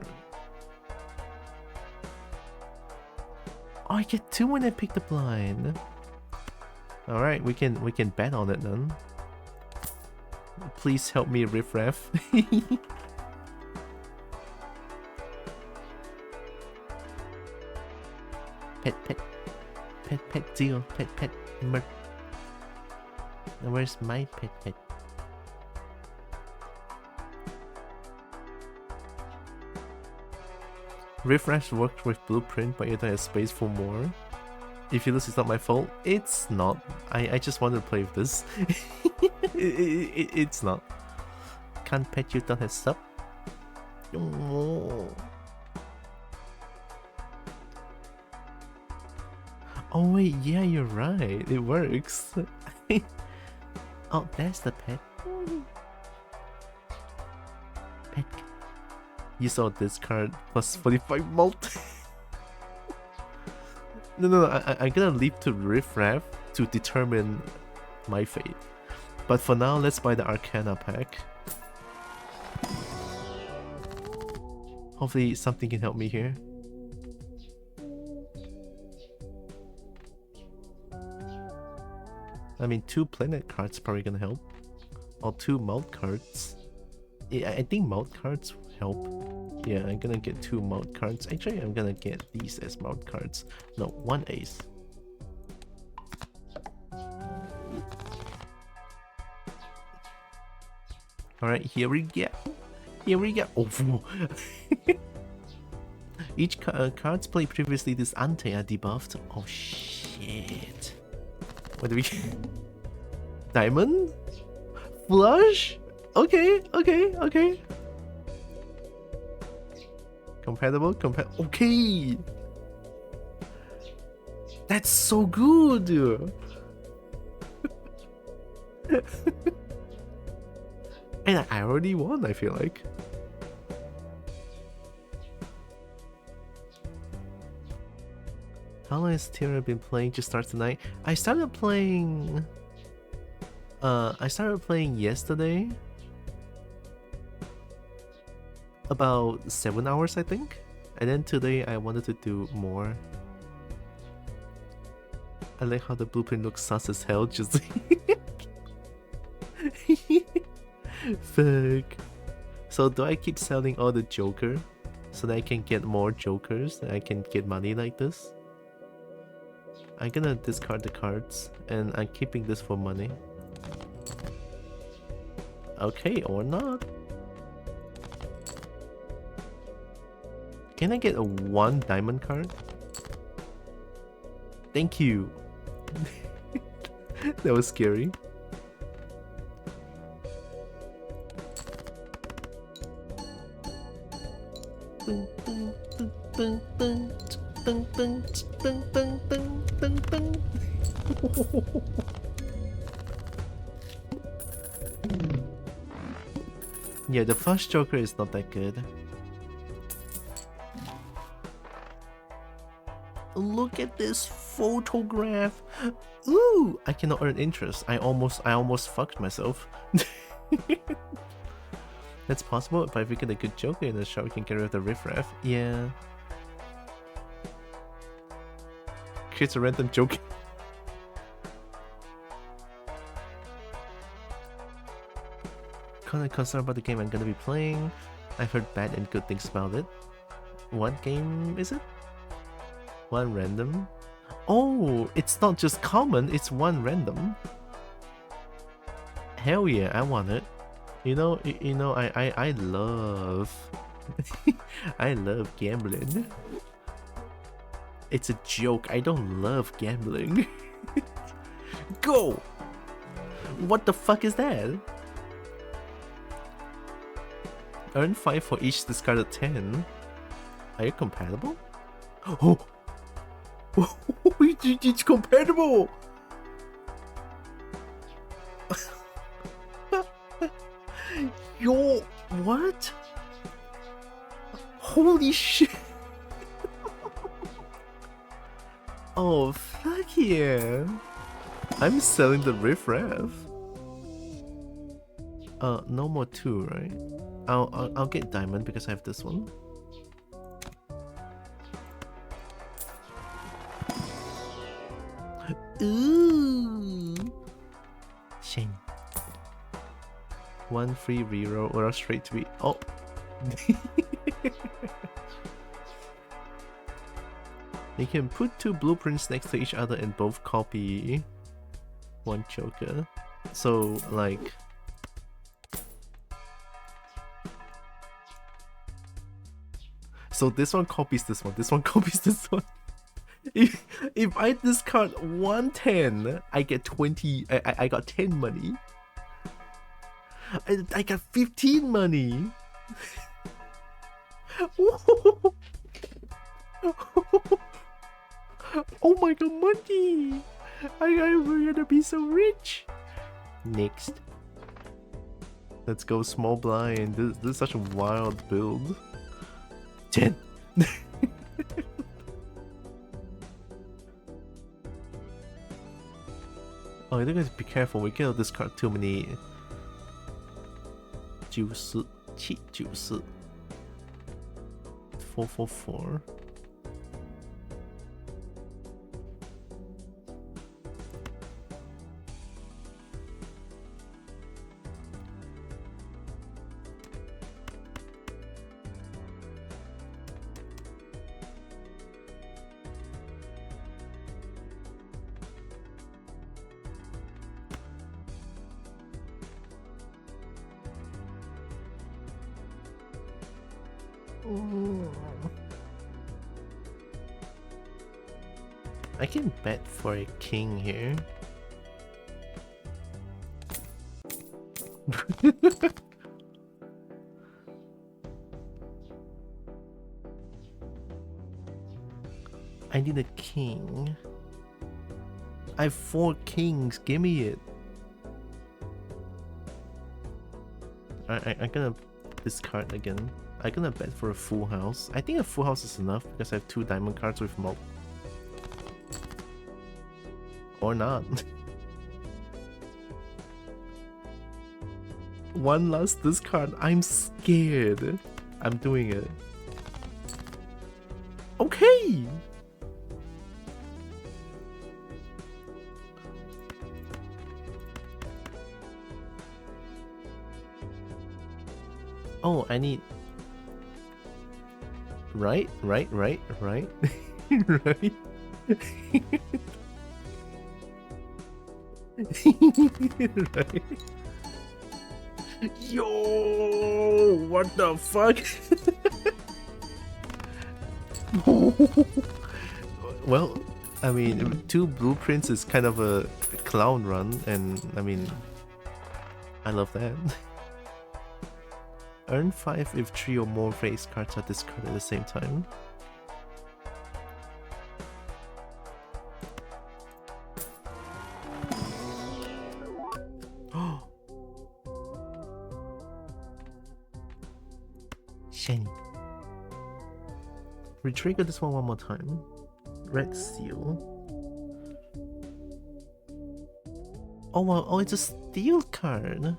Oh, I get 2 when I pick the blind. Alright, we can bet on it then. Please help me, Riff Raff. Pet deal, pet mer. Where's my pet? Riff Raff worked with Blueprint, but you don't have space for more. If you lose, it's not my fault. It's not. I just wanted to play with this. It's not. Can't pet you, don't have sub. Oh wait, yeah, you're right. It works. Oh, that's the pet. Pet. You saw this card plus 45 mult. No, I'm gonna leave to Riff Raff to determine my fate. But for now, let's buy the Arcana pack. Hopefully something can help me here. I mean, 2 planet cards probably gonna help. Or 2 mount cards. Yeah, I think mount cards help. Yeah, I'm gonna get 2 mount cards. Actually, I'm gonna get these as mount cards. No, 1 ace. Alright, here we go. Here we go. Oh, each cards played previously this ante are debuffed. Oh shit. What do we get? Diamond? Flush? Okay. Compatible? Okay! That's so good! And I already won, I feel like. How long has Tylra been playing to start tonight? I started playing yesterday. About 7 hours, I think. And then today I wanted to do more. I like how the blueprint looks sus as hell, just fuck. So do I keep selling all the Joker so that I can get more Jokers and I can get money like this? I'm gonna discard the cards and I'm keeping this for money. Okay, or not. Can I get a 1 diamond card? Thank you. That was scary. Yeah, the first Joker is not that good. Look at this photograph. Ooh, I cannot earn interest. I almost fucked myself. That's possible, but if we get a good Joker in the shot, we can get rid of the riffraff. Yeah. Creates a random Joker. Kinda concerned about the game I'm gonna be playing. I've heard bad and good things about it. What game is it? 1 random? Oh, it's not just common, it's 1 random. Hell yeah, I want it. You know, I love I love gambling. It's a joke, I don't love gambling. Go! What the fuck is that? Earn 5 for each discarded 10. Are you compatible? Oh! It's compatible! Yo, what? Holy shit! Oh, fuck yeah! I'm selling the riffraff. No more 2, right? I'll get diamond because I have this one. Ooh! Shame. 1 free reroll or straight to be. Oh! You can put 2 blueprints next to each other and both copy 1 Joker. So, like. So this one copies this one, this one copies this one. If I discard 110, I get 20. I got 10 money. I got 15 money. Oh my god, money! I'm gonna be so rich. Next. Let's go small blind. This is such a wild build. 10. Oh, you're gonna be careful. We cannot discard too many. 94 94 444. I can bet for a king here. I need a king. I have 4 kings. Give me it. I'm gonna discard again. I'm gonna bet for a full house. I think a full house is enough because I have 2 diamond cards with multi. Or not. One last discard. I'm scared. I'm doing it. Okay! Oh, I need... Right? Right? Right? Right? Right? Right. Yo, what the fuck? Well, I mean, 2 blueprints is kind of a clown run, and I mean, I love that. Earn 5 if 3 or more face cards are discarded at the same time. Shiny. Retrigger this one more time. Red seal. Oh wow, oh, it's a steel card.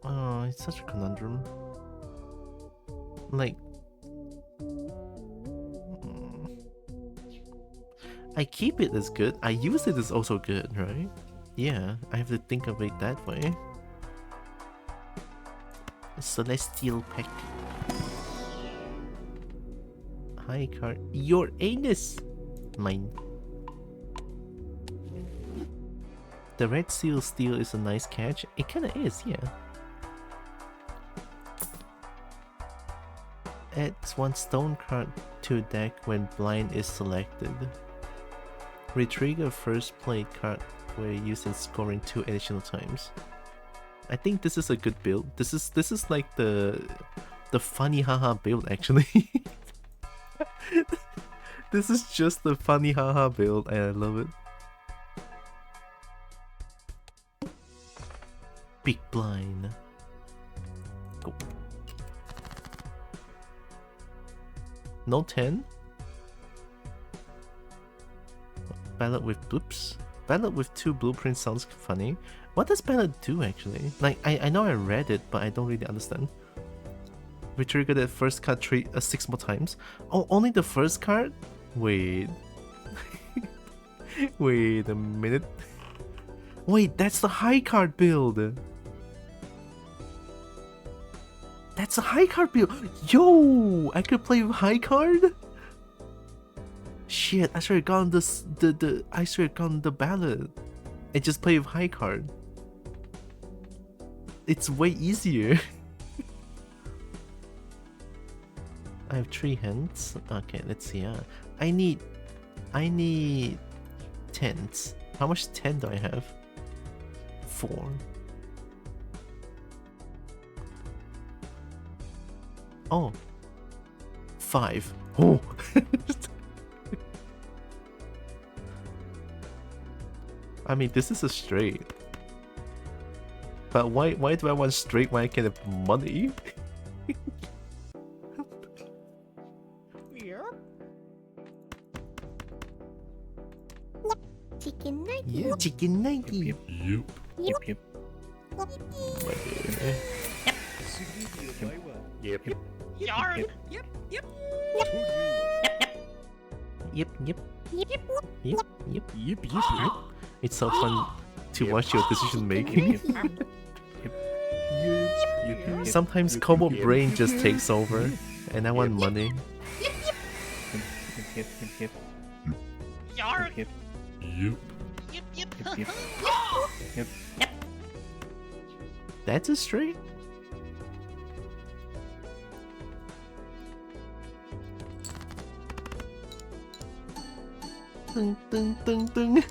Oh, it's such a conundrum. Like, I keep it as good, I use it as also good, right? Yeah, I have to think of it that way. Celestial Peck. High card. Your anus! Mine. The red seal steel is a nice catch. It kinda is, yeah. Adds 1 stone card to deck when blind is selected. Retrigger first play card where used in scoring 2 additional times. I think this is a good build. This is like the funny haha build actually. This is just the funny haha build and I love it. Big blind. Go. No 10? Ballot with bloops? Ballot with 2 blueprints sounds funny. What does Ballot do actually? Like, I know I read it, but I don't really understand. We triggered the first card 6 more times. Oh, only the first card? Wait. Wait a minute. Wait, that's the high card build. That's a high card build. Yo, I could play with high card? Shit, I should have gotten this I should have gotten the Ballot and just play with high card. It's way easier. I have 3 hands. Okay, let's see. I need 10s. How much 10 do I have? 4. Oh. 5. Oh. I mean, this is a straight. But why do I want straight when I can have money? Chicken nugget. Yeah, chicken nugget. Yep. Yep. Yarn! Yep. It's so fun to watch your decision making. Sometimes Kobo brain just takes over, and I want money. Yarn! Yep. Yep. That's a straight. Ding, ding, ding, ding.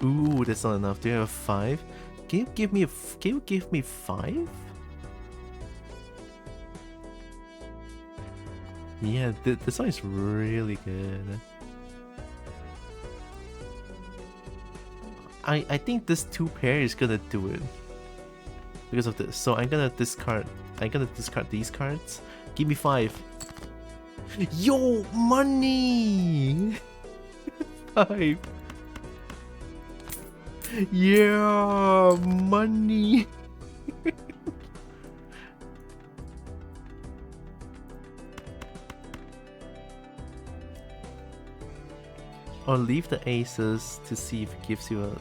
Ooh, that's not enough. Do you have a 5? Can you give me a? Can you give me 5? Yeah, this one is really good. I think this 2 pair is gonna do it because of this. So I'm gonna discard these cards. Give me 5. Yo, money. 5. Yeah, money. Or leave the aces to see if it gives you a...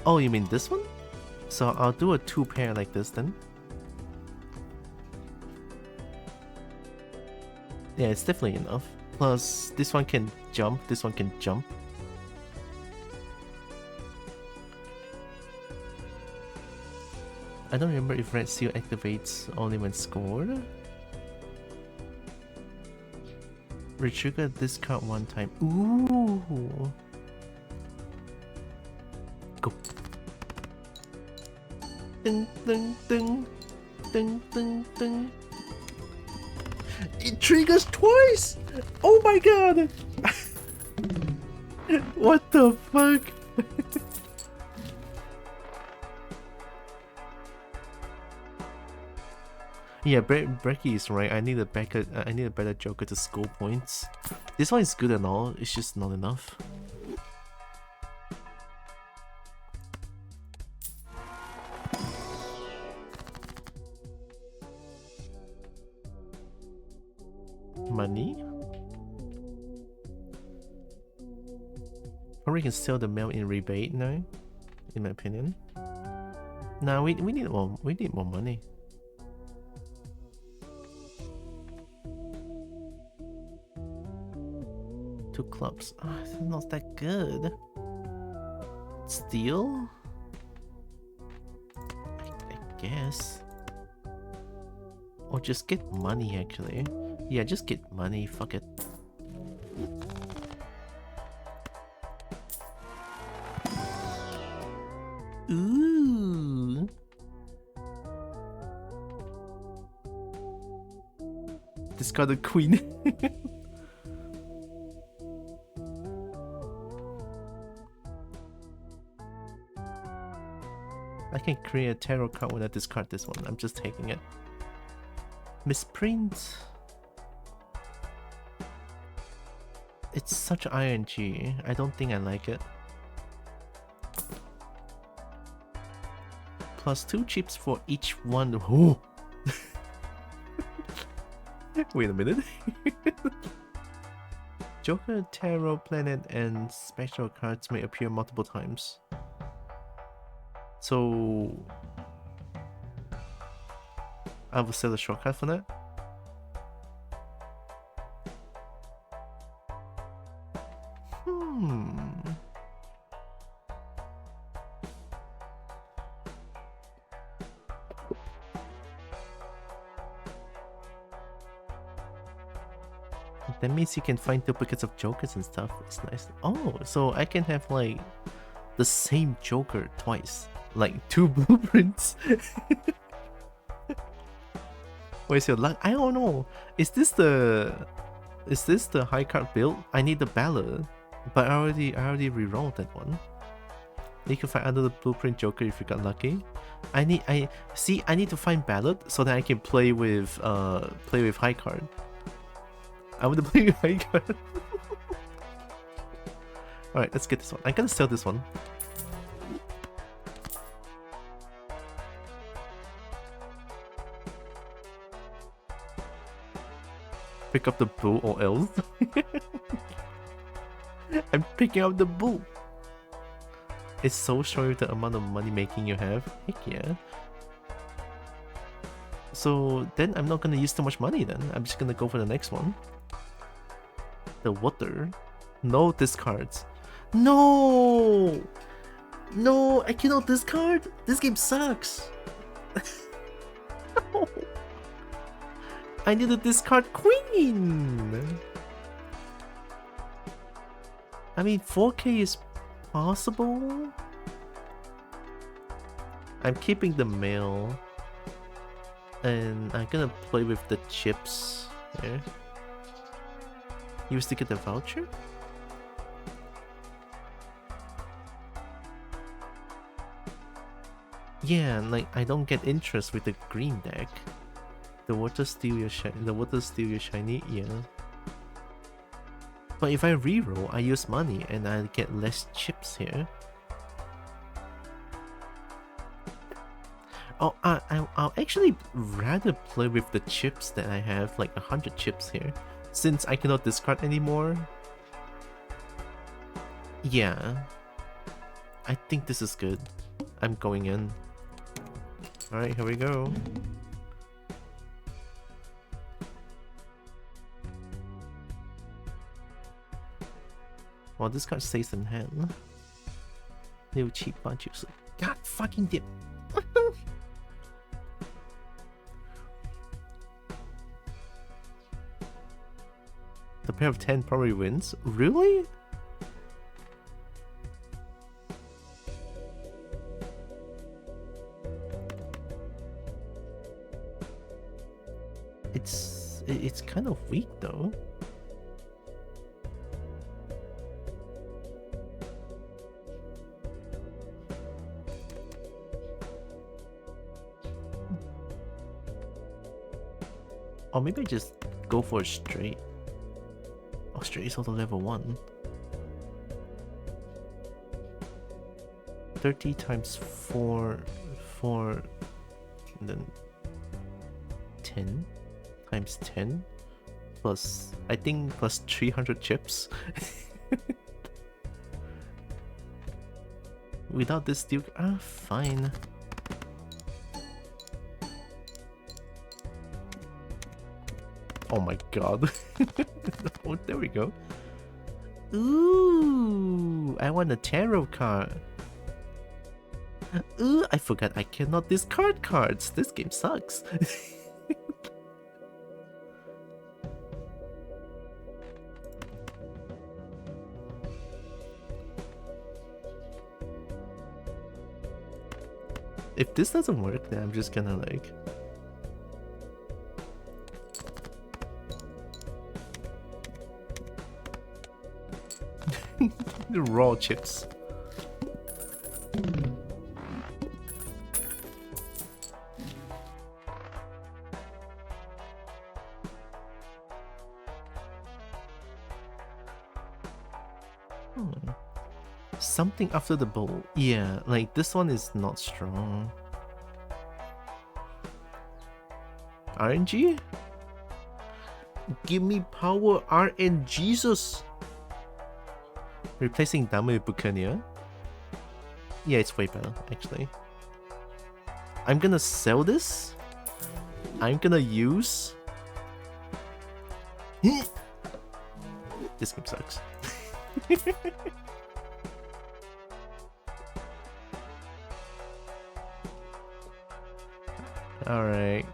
Oh, you mean this one? So I'll do a 2 pair like this then. Yeah, it's definitely enough. Plus, this one can jump, this one can jump. I don't remember if Red Seal activates only when scored. Retrigger this card 1 time. Ooh. Go. Ding ding ding. Ding ding ding. It triggers twice! Oh my god! What the fuck? Yeah, Brecky is right. I need a better Joker to score points. This one is good and all, it's just not enough. Money? Probably can sell the mail in rebate now, in my opinion. Nah, we need more money. Two clubs. It's not that good. Steal? I guess. Or just get money actually. Yeah, just get money, fuck it. Ooh. Discard the queen. I can create a tarot card when I discard this one. I'm just taking it. Misprint. It's such ING. I don't think I like it. Plus 2 chips for each one. Oh! Wait a minute. Joker, Tarot, Planet, and special cards may appear multiple times. So I will sell a shortcut for that. That means you can find duplicates of jokers and stuff. It's nice. Oh, so I can have like the same joker twice. Like 2 blueprints. Where's your luck? I don't know. Is this the high card build? I need the ballot. But I already rerolled that one. You can find another blueprint joker if you got lucky. I need to find ballot so that I can play with high card. I want to play with high card. Alright, let's get this one. I'm gonna sell this one. Pick up the bull or else. I'm picking up the bull. It's so showing the amount of money making you have. Heck yeah. So then I'm not gonna use too much money then. I'm just gonna go for the next one. The water. No discards. No! No, I cannot discard! This game sucks! No. I need to discard queen! I mean, 4K is possible? I'm keeping the mail. And I'm gonna play with the chips here. Use to get the voucher? Yeah, like I don't get interest with the green deck. The water steal your shiny, yeah. But if I reroll, I use money and I get less chips here. Oh, I'll actually rather play with the chips that I have, like 100 chips here, since I cannot discard anymore. Yeah, I think this is good. I'm going in. Alright, here we go. Well, this card stays in hand. Little cheap bunches. God fucking dip. The pair of 10 probably wins. Really? It's kind of weak though. Or maybe I just go for a straight. Oh, straight is also level 1. 30 times 4, and then 10 times 10 plus, I think, plus 300 chips. Without this duke, fine. Oh my god. Oh, there we go. Ooh, I want a tarot card. Ooh, I forgot I cannot discard cards. This game sucks. If this doesn't work, then I'm just gonna like... the raw chips. Something after the bowl. Yeah, like this one is not strong. RNG? Give me power, RN Jesus! Replacing Dama with Buccaneer? Yeah, it's way better, actually. I'm gonna sell this. I'm gonna use... This game sucks. Alright,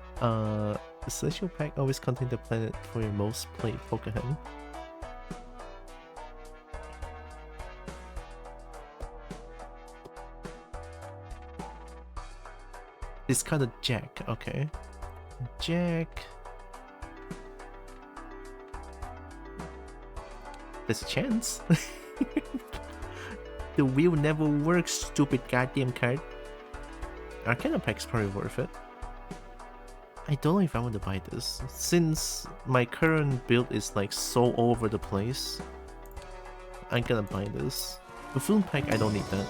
The Celestial Pack always contain the planet for your most played Pokemon. It's kind of Jack, okay. Jack. There's a chance. The wheel never works, stupid goddamn card. Arcana Pack's probably worth it. I don't know if I want to buy this, since my current build is like so all over the place. I'm gonna buy this. Buffoon Pack, I don't need that.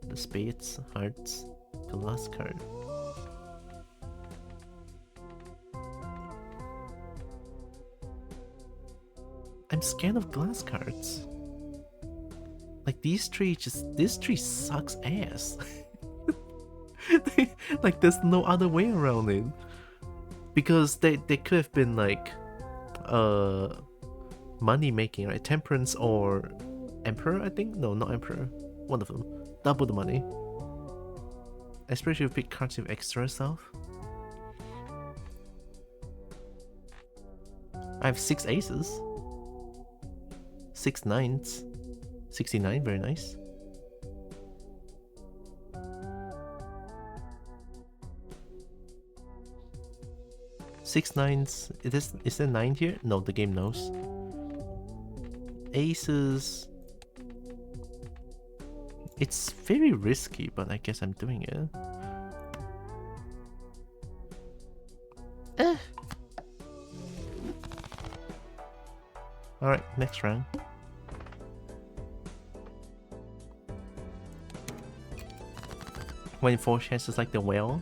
The Spades, Hearts, the last card. I'm scared of glass cards. Like this tree sucks ass. Like there's no other way around it. Because they could have been like money making, right? Temperance or Emperor, I think? No, not Emperor. One of them. Double the money. Especially if you pick cards with extra stuff. I have 6 aces. 6 nines. 69, very nice. Six nines. Is there 9 here? No, the game knows. Aces. It's very risky, but I guess I'm doing it. Alright, next round. When 4 chances like the whale.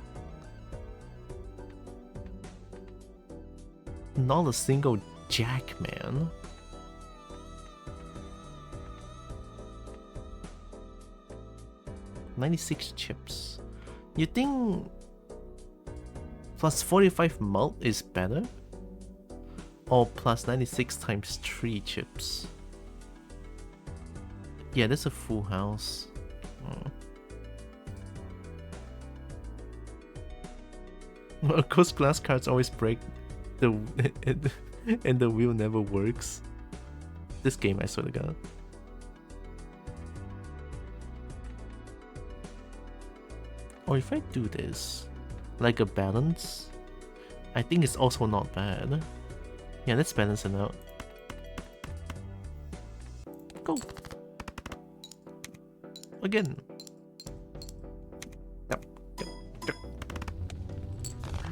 Not a single jack, man. $96 chips. You think plus 45 mult is better? Or plus 96 times 3 chips? Yeah, that's a full house. Of course, glass cards always break the and the wheel never works. This game, I swear to God. Or if I do this, like a balance, I think it's also not bad. Yeah, let's balance it out. Go. Again.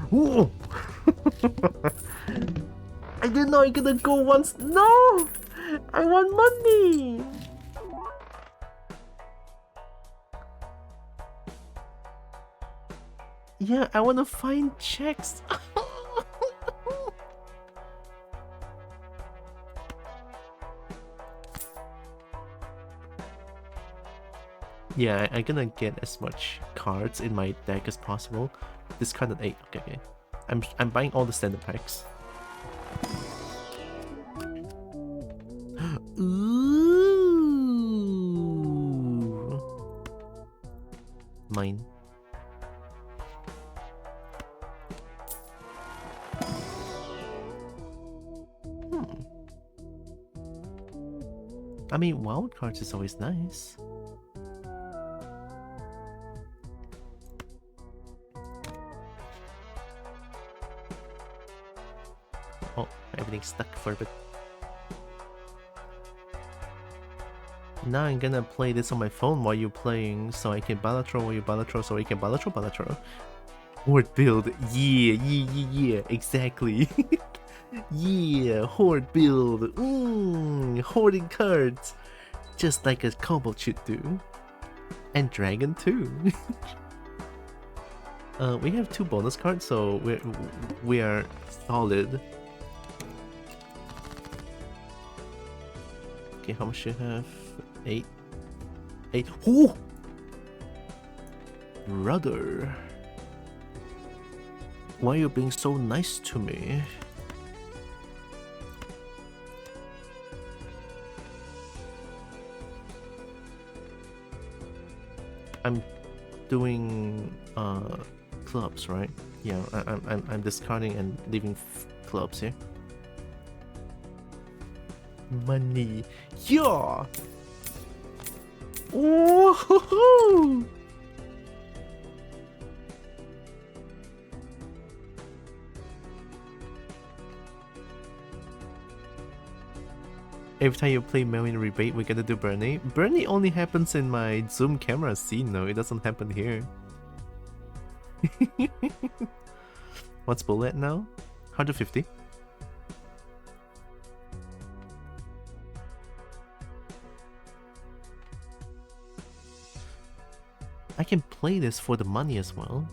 Whoa! I didn't know I could go once. No! I want money! Yeah, I want to find checks. Yeah, I'm gonna get as much cards in my deck as possible. Discarded 8. Okay. I'm buying all the standard packs. Ooh. Mine. I mean, wild cards is always nice. Oh, everything's stuck for a bit. Now I'm gonna play this on my phone while you're playing, so I can Balatro while you Balatro, so I can Balatro. Horde build, yeah, exactly. Yeah, horde build, hoarding cards, just like a combo should do. And dragon too. We have 2 bonus cards, so we are solid. Okay, how much do you have? 8. 8. Ooh! Brother. Why are you being so nice to me? I'm doing clubs, right? Yeah, I'm discarding and leaving clubs here. Money. Yeah! Woohoo! Every time you play Melvin Rebate, we gotta do Bernie. Bernie only happens in my zoom camera scene, though. It doesn't happen here. What's bullet now? 150. I can play this for the money as well.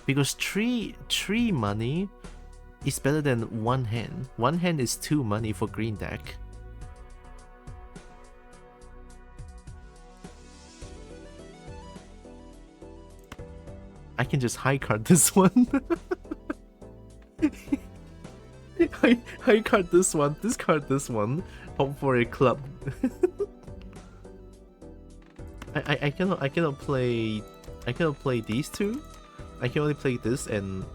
Because three money is better than one hand. One hand is 2 money for green deck. I can just high card this one. high card this one, discard this one, hope for a club. I cannot play these two. I can only play this and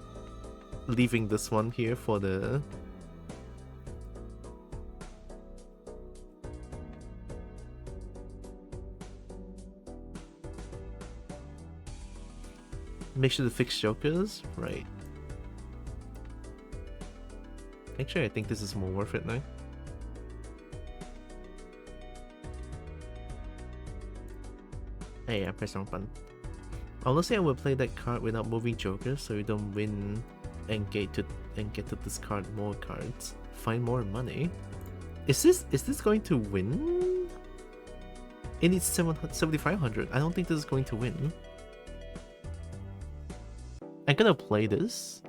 leaving this one here for the make sure to fix jokers, right? Actually, I think this is more worth it now. Hey, I pressed wrong button. Honestly, I will play that card without moving jokers, so you don't win and get to discard more cards, find more money. Is this going to win? It needs 7,500. I don't think this is going to win. I'm gonna play this.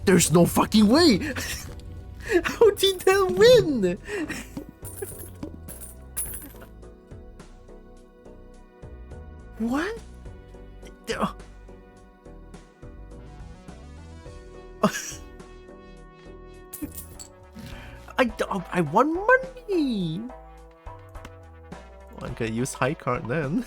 There's no fucking way! How did that win? What? I won money! Well, I'm gonna use high card then.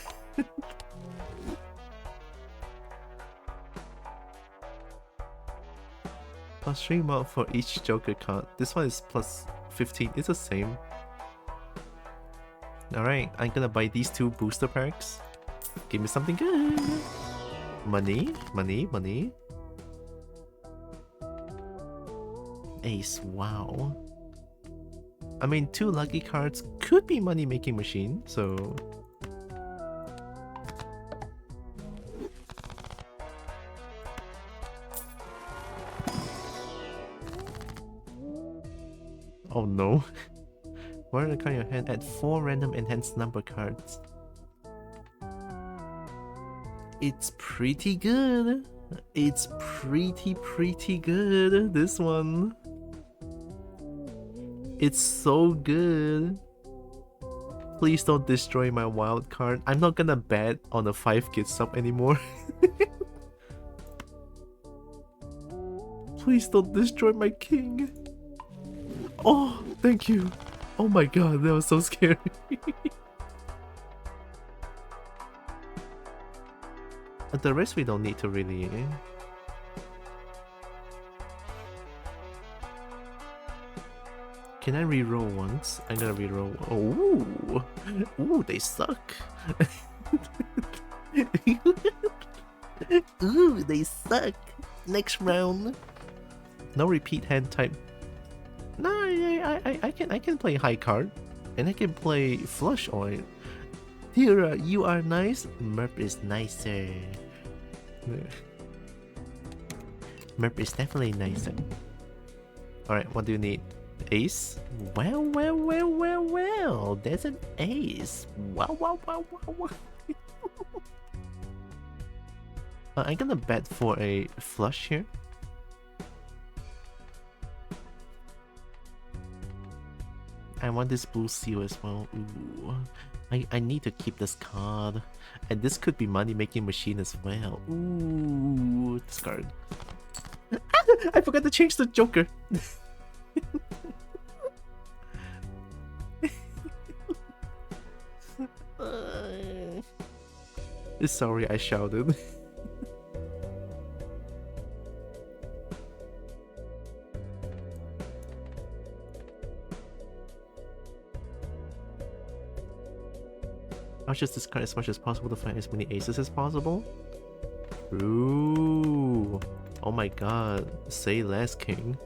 Plus 3 mod for each Joker card. This one is plus 15. It's the same. Alright, I'm gonna buy these 2 booster packs. Give me something good. Money, money, money. Ace, wow. I mean, 2 lucky cards could be money making machine, so... Oh no. Where are the card in your hand? Add 4 random enhanced number cards. It's pretty good. It's pretty good, this one. It's so good. Please don't destroy my wild card. I'm not gonna bet on a 5-kit sub anymore. Please don't destroy my king. Oh, thank you. Oh my god, that was so scary. The rest we don't need to really... Can I reroll once? I'm gonna reroll. Oh, ooh, they suck. Ooh, they suck. Next round. No repeat hand type. No, I can play high card, and I can play flush oil. Tylra, you are nice. Merp is nicer. Merp is definitely nicer. Alright, what do you need? Ace? Well, there's an ace. Wow. I'm gonna bet for a flush here. I want this blue seal as well. Ooh. I need to keep this card. And this could be money making machine as well. Ooh, discard. I forgot to change the Joker. Sorry, I shouted. I'll just discard as much as possible to find as many aces as possible. Ooh. Oh my god. Say less, king.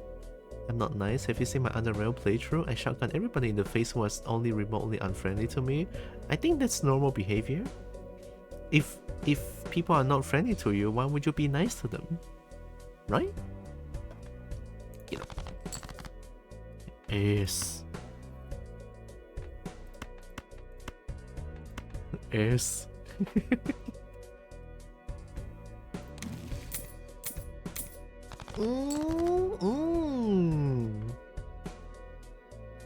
I'm not nice. Have you seen my underrail playthrough? I shotgun everybody in the face who was only remotely unfriendly to me. I think that's normal behavior. If people are not friendly to you, why would you be nice to them? Right? You know. Ace. Ace.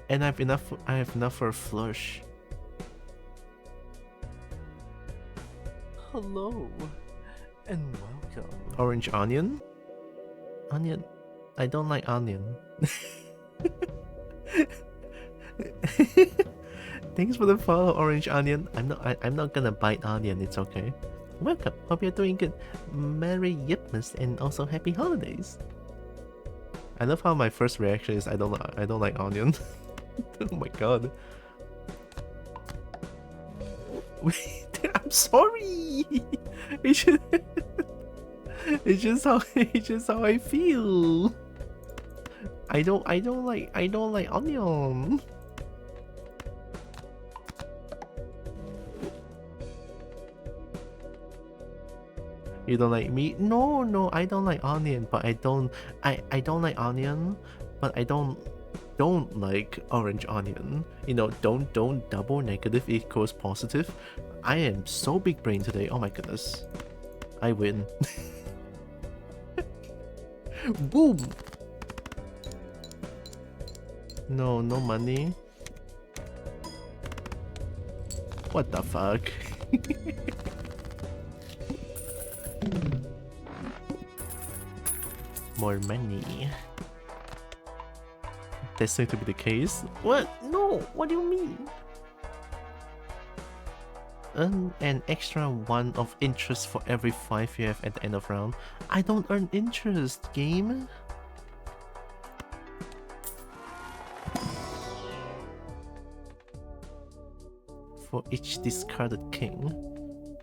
And I have enough for a flush. Hello and welcome. Orange onion? Onion. I don't like onion. Thanks for the follow, Orange Onion. I'm not gonna bite onion, it's okay. Welcome. Hope you're doing good. Merry Yipmas and also happy holidays. I love how my first reaction is I don't like onion. Oh my god. Wait, I'm sorry. It's just how I feel. I don't like onion. You don't like meat? No, I don't like onion, but I don't like onion, but I don't like orange onion. You know, don't double negative equals positive. I am so big brain today. Oh my goodness. I win. Boom. No money. What the fuck? More money. That's going to be the case. What? No, what do you mean? Earn an extra 1 of interest for every 5 you have at the end of round. I don't earn interest, game. For each discarded king.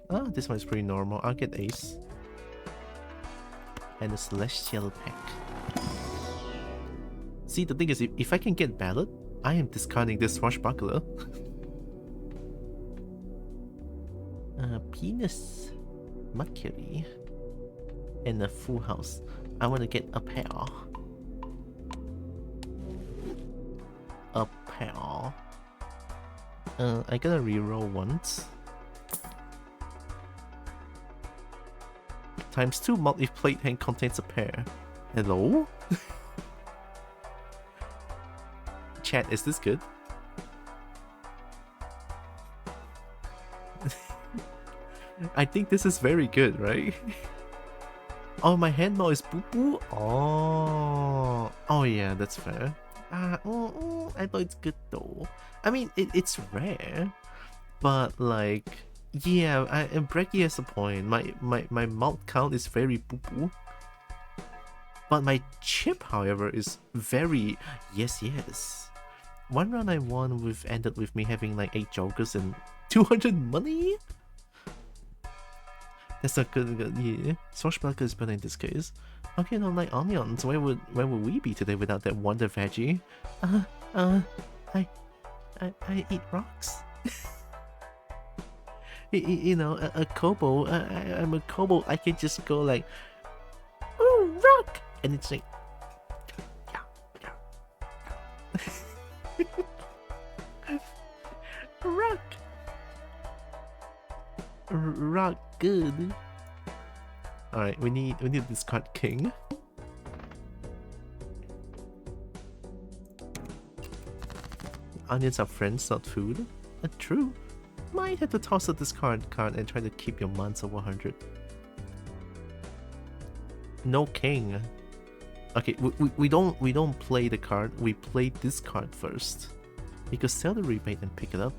Ah, this one is pretty normal. I'll get ace. And a celestial pack. See, the thing is, if I can get ballot, I am discarding this swashbuckler. Penis, Mercury, and a full house. I want to get a pair. I gotta reroll once. Times 2 mod if plate hand contains a pair. Hello? Chat, is this good? I think this is very good, right? Oh, my hand mod is boo boo? Oh yeah, that's fair. I thought it's good though. I mean, it's rare, but like, yeah, Brecky has a point. My mouth count is very boo boo. But my chip, however, is very yes. One round I won ended with me having like 8 jokers and 200 money. That's not good. Yeah, swashbuckler is better in this case. Okay, not like onions. Where would we be today without that wonder veggie? I eat rocks. You know, a kobold. I'm a kobold. I can just go like, ooh, rock, and it's like, rock. Rock good. Alright, we need to discard king. Onions are friends, not food. True. Might have to toss a discard card and try to keep your months over 100. No king. Okay, we don't play the card. We play this card first. You could sell the rebate and pick it up.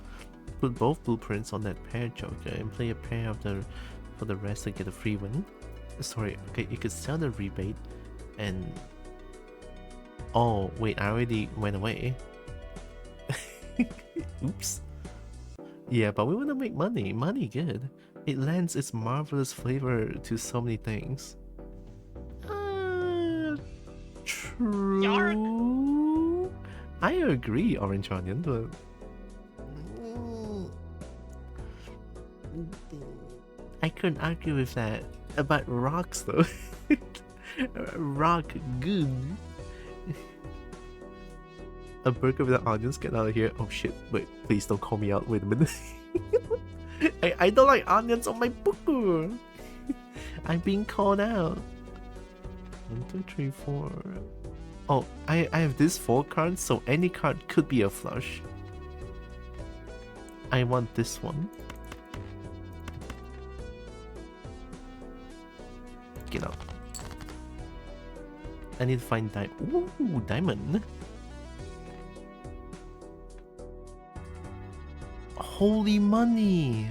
put both blueprints on that pair joker and play a pair of the for the rest to get a free win. Sorry, okay, you could sell the rebate and... Oh, wait, I already went away. Oops. Yeah, but we want to make money. Money good. It lends its marvelous flavor to so many things. True. I agree, Orange Onion, but... I couldn't argue with that. About rocks though. Rock good. A burger without onions, get out of here. Oh shit, wait, please don't call me out, wait a minute. I don't like onions on my burger. I'm being called out. 1, 2, 3, 4. Oh, I have this 4 cards, so any card could be a flush. I want this one. Get out. I need to find ooh, diamond. Holy money!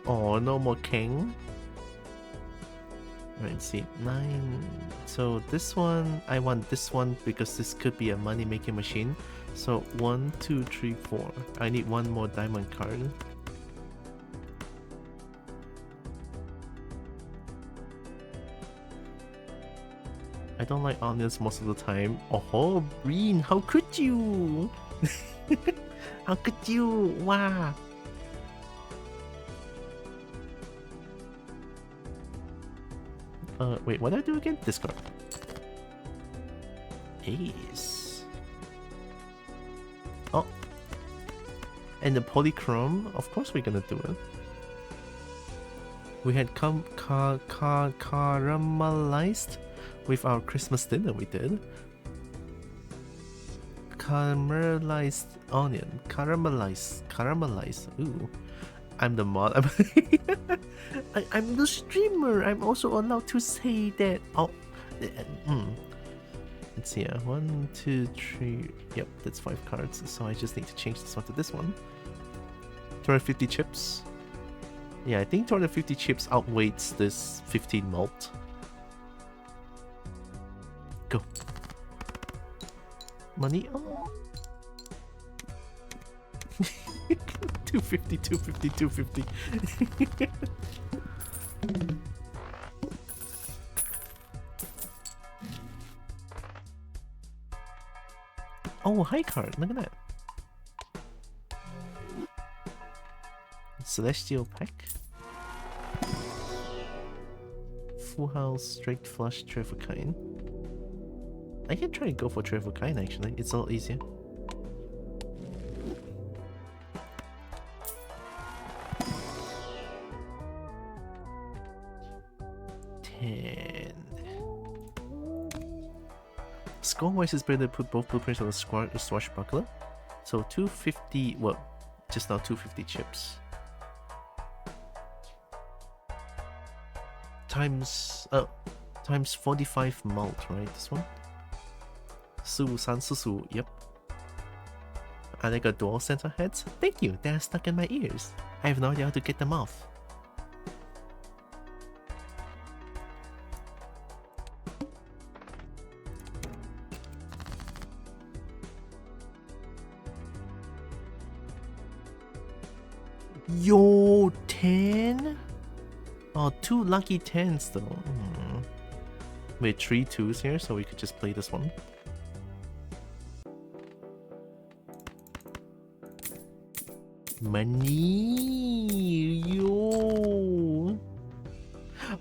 Oh, no more king. Let's see, 9. So this one, I want this one because this could be a money making machine. So 1, 2, 3, 4. I need one more diamond card. I don't like onions most of the time. Oh, Breen, how could you? How could you? Wow. Wait, what did I do again? Discard. Ace. Oh. And the polychrome, of course we're gonna do it. We had caramelized with our Christmas dinner we did. Caramelized onion. Caramelized. Ooh. I'm the mod. I'm the streamer. I'm also allowed to say that. Oh. Let's see. 1, 2, 3. Yep, that's 5 cards. So I just need to change this one to this one. 250 chips. Yeah, I think 250 chips outweighs this 15 malt. Go. Money. Oh. 250, 250, 250. Oh, high card. Look at that. Celestial pack. Full house, straight flush, Trevokine. I can try and go for Trevokine actually. It's a lot easier. Score-wise, it's better to put both blueprints on the swashbuckler. So 250, well, just now 250 chips. Times 45 malt, right? This one? Susu, yep. I like a dual center heads. Thank you, they're stuck in my ears. I have no idea how to get them off. Yo, 10? Oh, 2 lucky 10s though. Wait, 3 2s here, so we could just play this one. Money! Yo!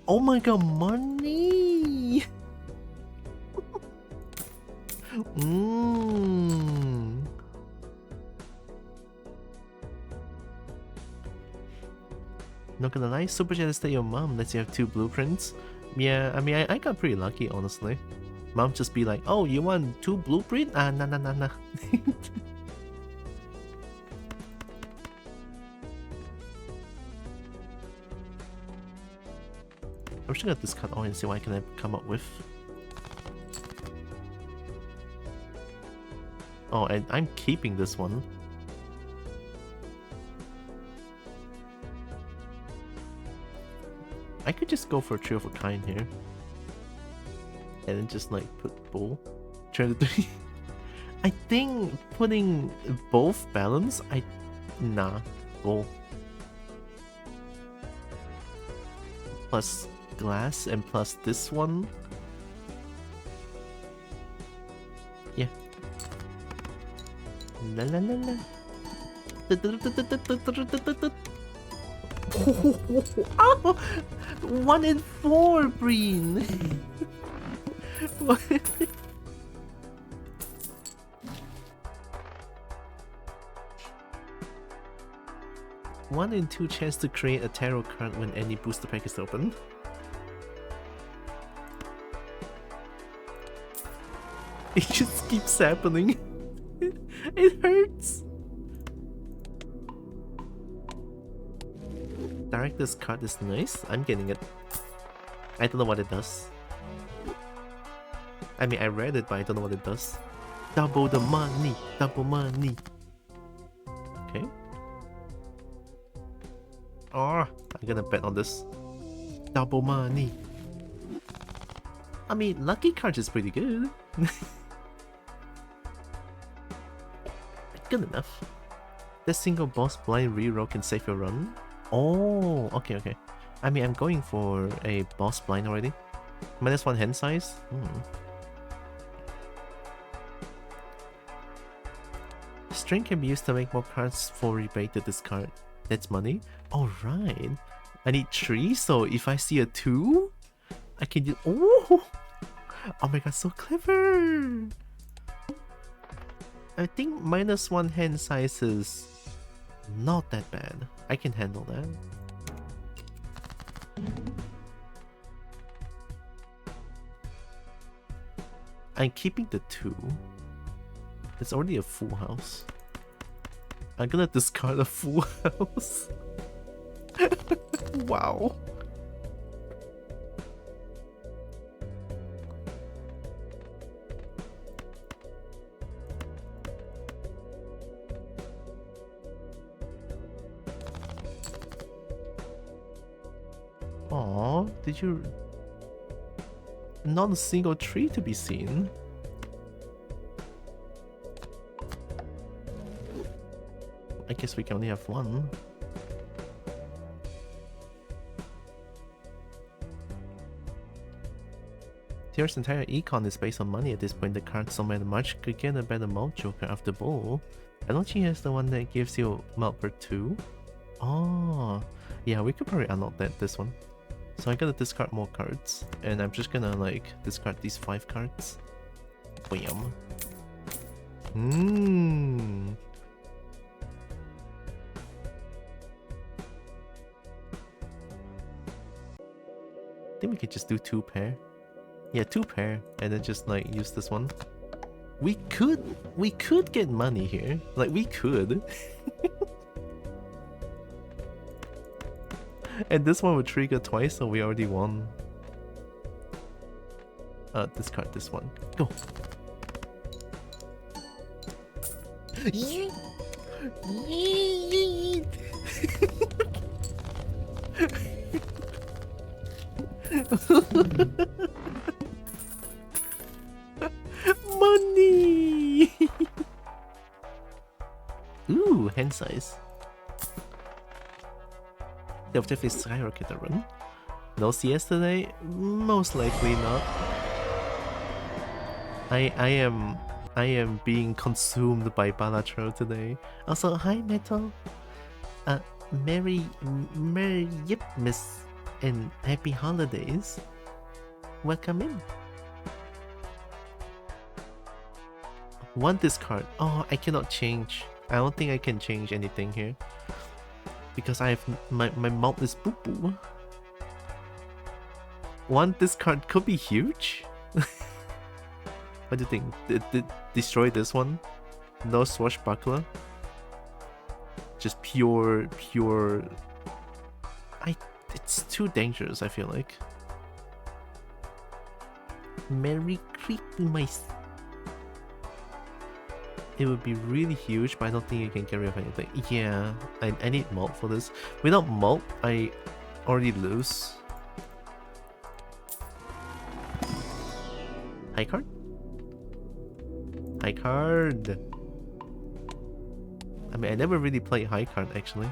Oh my god, money! Not gonna lie, super jealous that your mom lets you have 2 blueprints. Yeah, I mean, I got pretty lucky, honestly. Mom just be like, oh, you want 2 blueprints? Ah, nah. I'm just gonna discard all and see what I can come up with. Oh, and I'm keeping this one. I could just go for a three of a kind here. And then just like put bull. Try to do. I think putting both balance, nah, bull. Plus glass and plus this one. Yeah. La la la la. Oh, 1 in 4, Breen. One in 2 chance to create a tarot card when any booster pack is open. It just keeps happening. It hurts. Director's card is nice. I'm getting it. I don't know what it does. I mean, I read it, but I don't know what it does. Double the money. Double money. Okay. Oh, I'm gonna bet on this. Double money. I mean, lucky card is pretty good. Good enough. This single boss blind reroll can save your run. Oh, okay, okay. I mean, I'm going for a boss blind already. -1 hand size. String can be used to make more cards for rebate to discard. That's money. Alright. I need 3, so if I see a 2, I can do. Oh! Oh my god, so clever! I think -1 hand size is not that bad. I can handle that. I'm keeping the 2. It's already a full house. I'm gonna discard a full house. Wow. Aw, did you... Not a single tree to be seen. I guess we can only have one. Tyr's entire econ is based on money at this point. The card so much could get a better mount joker after bull. I don't think it's the one that gives you mount per 2. Oh, yeah, we could probably unlock this one. So I gotta discard more cards, and I'm just gonna like discard these 5 cards. Bam. I think we could just do 2 pair. Yeah, 2 pair, and then just like use this one. We could get money here. Like we could. And this one would trigger twice, so we already won. Discard this one. Go. Yeet. Yeet. Money. Ooh, hand size. The objective is skyrocket the run. No CS today? Most likely not. I am being consumed by Balatro today. Also, hi Metal. Merry Yipmas and happy holidays. Welcome in. One discard. Oh, I cannot change. I don't think I can change anything here. Because I have my mount is boo boo. One discard could be huge. What do you think? Destroy this one? No swashbuckler? Just pure... It's too dangerous, I feel like. Merry Christmas. It would be really huge, but I don't think you can get rid of anything. Yeah, I need malt for this. Without malt, I already lose. High card? High card! I mean, I never really play high card actually.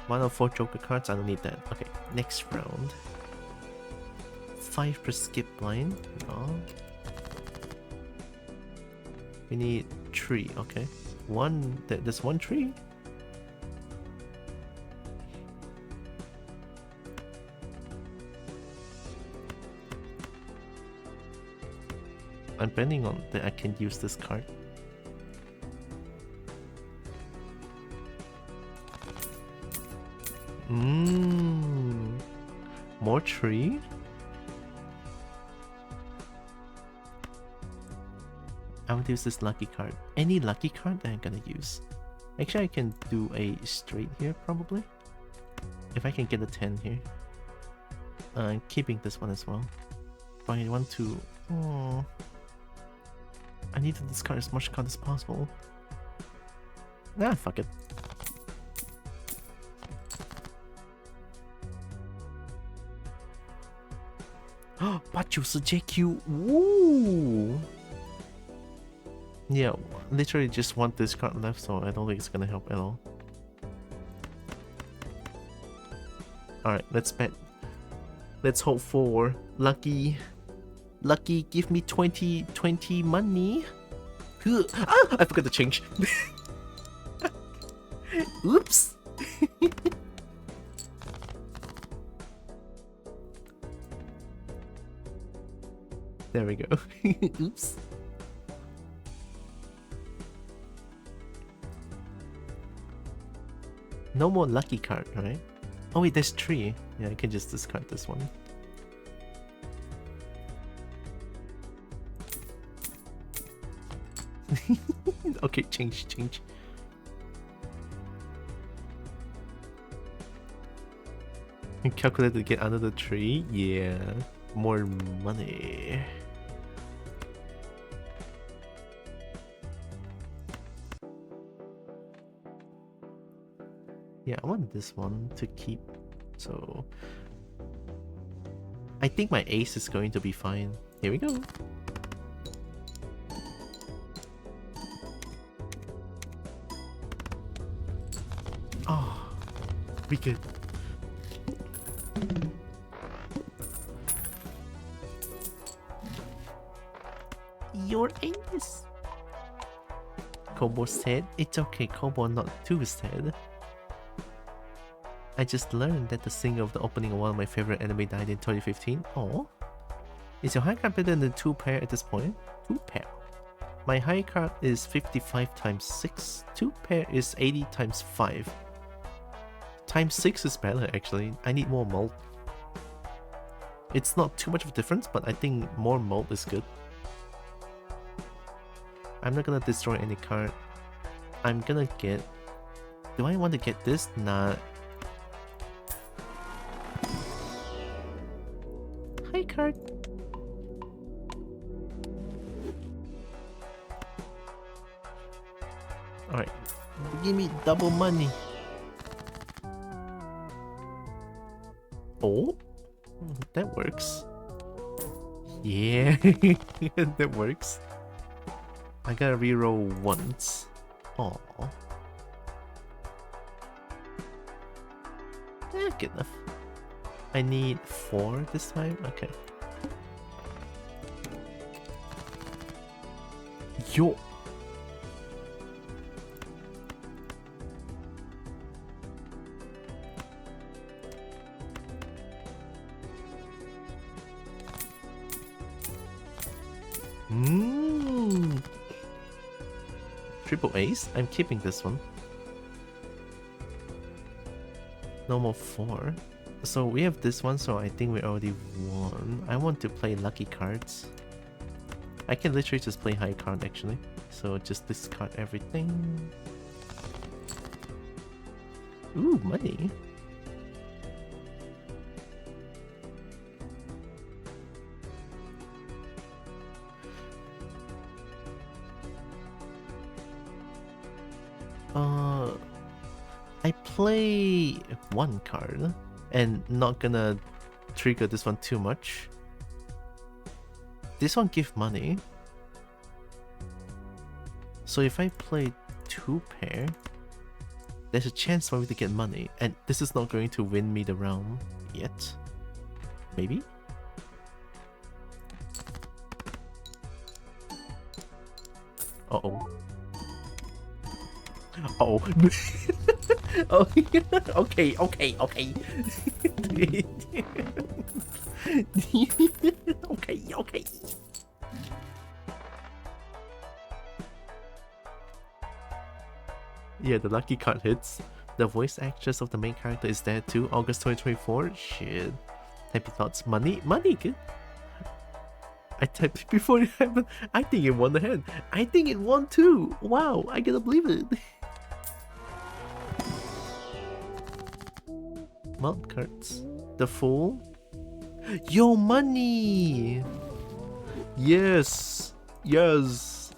1 of 4 joker cards, I don't need that. Okay, next round. 5 per skip line. No. We need 3, okay. There's 1 tree. I'm betting on that I can use this card. More tree? I want to use this lucky card. Any lucky card that I'm gonna use. Actually, I can do a straight here, probably. If I can get a 10 here. I'm keeping this one as well. But I want to... Oh, I need to discard as much card as possible. Nah, fuck it. Oh, 890 JQ! Woo! Yeah, literally just want this card left, so I don't think it's gonna help at all. Alright, let's bet. Let's hope for lucky. Lucky, give me 20 money. Ah, I forgot to change. Oops. There we go. Oops. No more lucky card, right? Oh wait, there's 3. Yeah, I can just discard this one. Okay, change. Calculate to get another 3. Yeah, more money. Yeah, I want this one to keep, so... I think my ace is going to be fine. Here we go. Oh, we good. Your ace! Kobo said, it's okay, Kobo not too sad. I just learned that the singer of the opening of one of my favorite anime died in 2015. Oh, is your high card better than 2 pair at this point? 2 pair. My high card is 55 times 6. 2 pair is 80 times 5. Times 6 is better actually. I need more malt. It's not too much of a difference, but I think more malt is good. I'm not gonna destroy any card. I'm gonna get... Do I want to get this? Nah. High card. Alright. Give me double money. Oh? That works. Yeah. That works. I gotta reroll once. Aww. Good enough. I need 4 this time? Okay. Yo! Triple ace? I'm keeping this one. No more 4. So we have this one, so I think we already won. I want to play lucky cards. I can literally just play high card actually. So just discard everything. Ooh, money. play one card and not gonna trigger this one too much, this one give money. So if I play 2 pair, there's a chance for me to get money, and this is not going to win me the round yet. Maybe? Uh-oh. Uh-oh. Oh, okay. Okay. Yeah, the lucky card hits. The voice actress of the main character is there too. August 2024. Shit. Happy thoughts. Money? Money, good. I typed it before it happened. I think it won the hand. I think it won too. Wow, I cannot believe it. Mount cards. The Fool. Yo, money! Yes! Yes!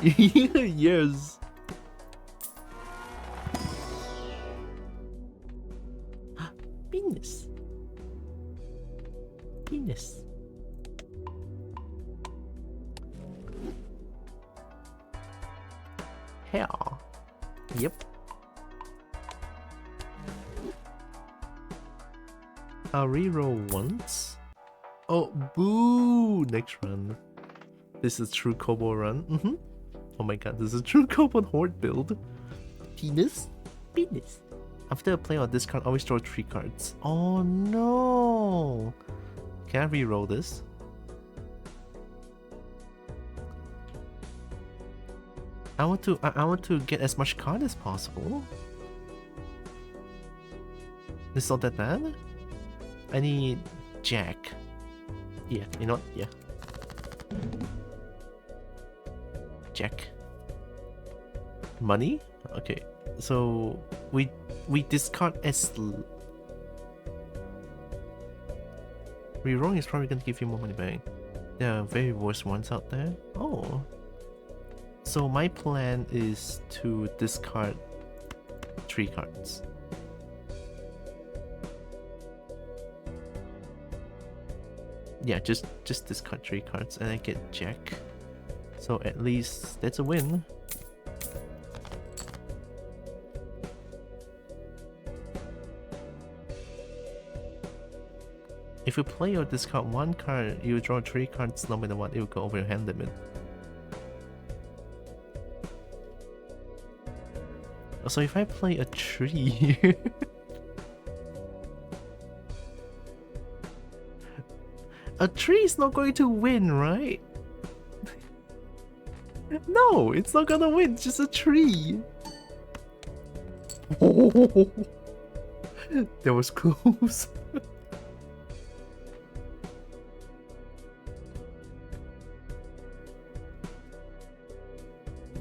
Yes! Penis. Penis. Hair. Yep. I'll reroll once. Oh, boo! Next run. This is true Kobo run. Oh my god, this is true Kobo Horde build. Penis? Penis. After a play on this card, always draw 3 cards. Oh no! Can I reroll this? I want to get as much card as possible. It's not that bad. I need Jack. Yeah, you know what? Yeah. Jack. Money? Okay. So we discard as rerolling is probably gonna give you more money back. There are very worse ones out there. Oh. So my plan is to discard 3 cards. Yeah, just discard 3 cards and I get Jack. So at least that's a win. If you play or discard 1 card, you draw 3 cards no matter what, it will go over your hand limit. So if I play a tree... a tree is not going to win, right? No, it's not gonna win, it's just a tree. Oh, that was close.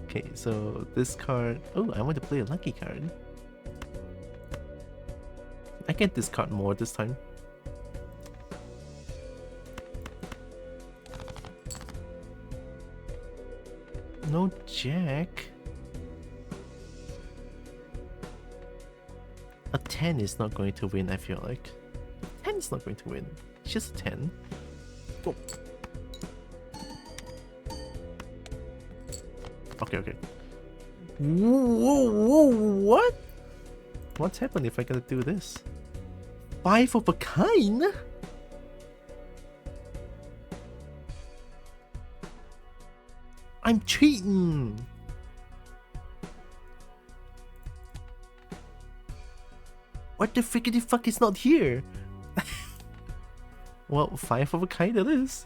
Okay, so this card... Oh, I want to play a lucky card. I can discard more this time. No Jack. A 10 is not going to win, I feel like. 10 is not going to win. It's just a 10. Oh. Okay. Whoa, what? What's happened if I gotta do this? 5 of a kind? I'm cheating! What the frickety fuck is not here? Well, 5 of a kind it is.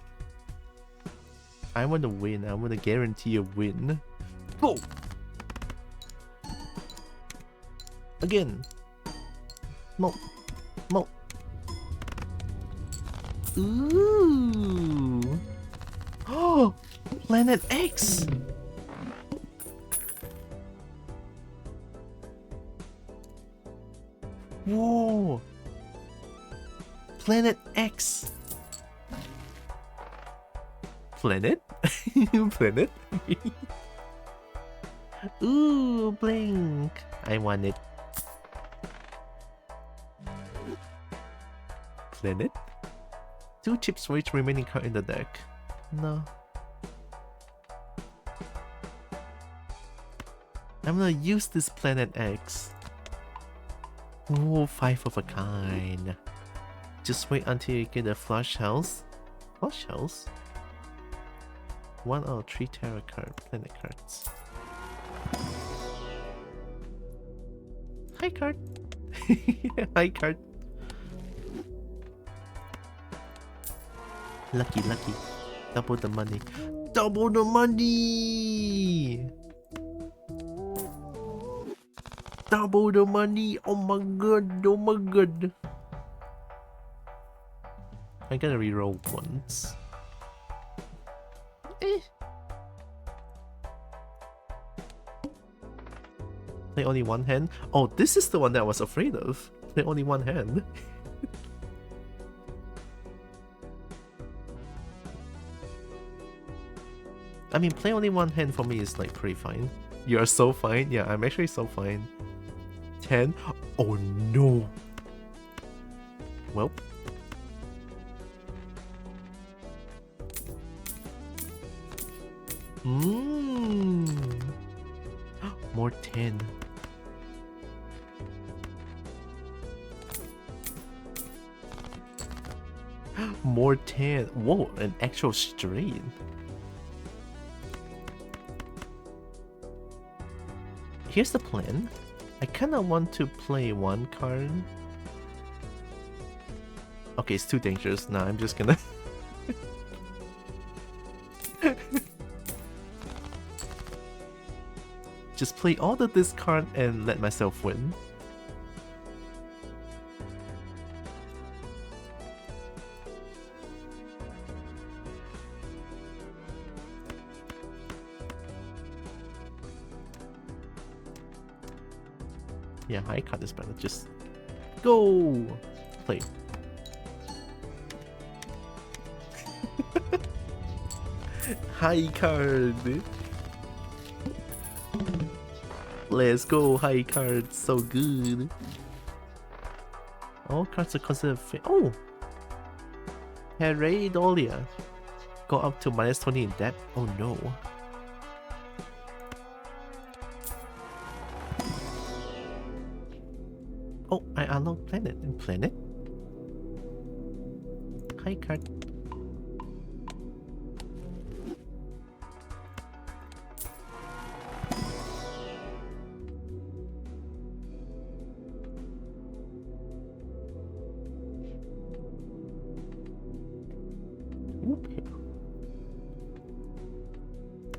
I want to win. I want to guarantee a win. Go! Again. No. Ooh. Oh, Planet X. Whoa. Planet X. Planet? Planet? Ooh, blink. I want it. planet? 2 chips for each remaining card in the deck. No. I'm gonna use this Planet X. Oh, 5 of a kind. Just wait until you get a flush house. Flush house? 1 out of 3 tarot card planet cards. High card. High card. Lucky, lucky. Double the money. Double the money! Double the money! Oh my god, oh my god. I gotta reroll once. Play only one hand? Oh, this is the one that I was afraid of. Play only one hand. I mean, play only one hand for me is like pretty fine. You are so fine? Yeah, I'm actually so fine. 10? Oh no! Welp. More 10. More 10. Whoa, an actual straight. Here's the plan. I kinda want to play one card. Okay, it's too dangerous. Nah, I'm just gonna... just play all the discard and let myself win. Yeah, high card is better. Just go! Play. High card! Let's go, high card, so good. All cards are considered oh! Pareidolia. Go up to -20 in depth. Oh no. Oh, I unlocked planet. And planet? High card.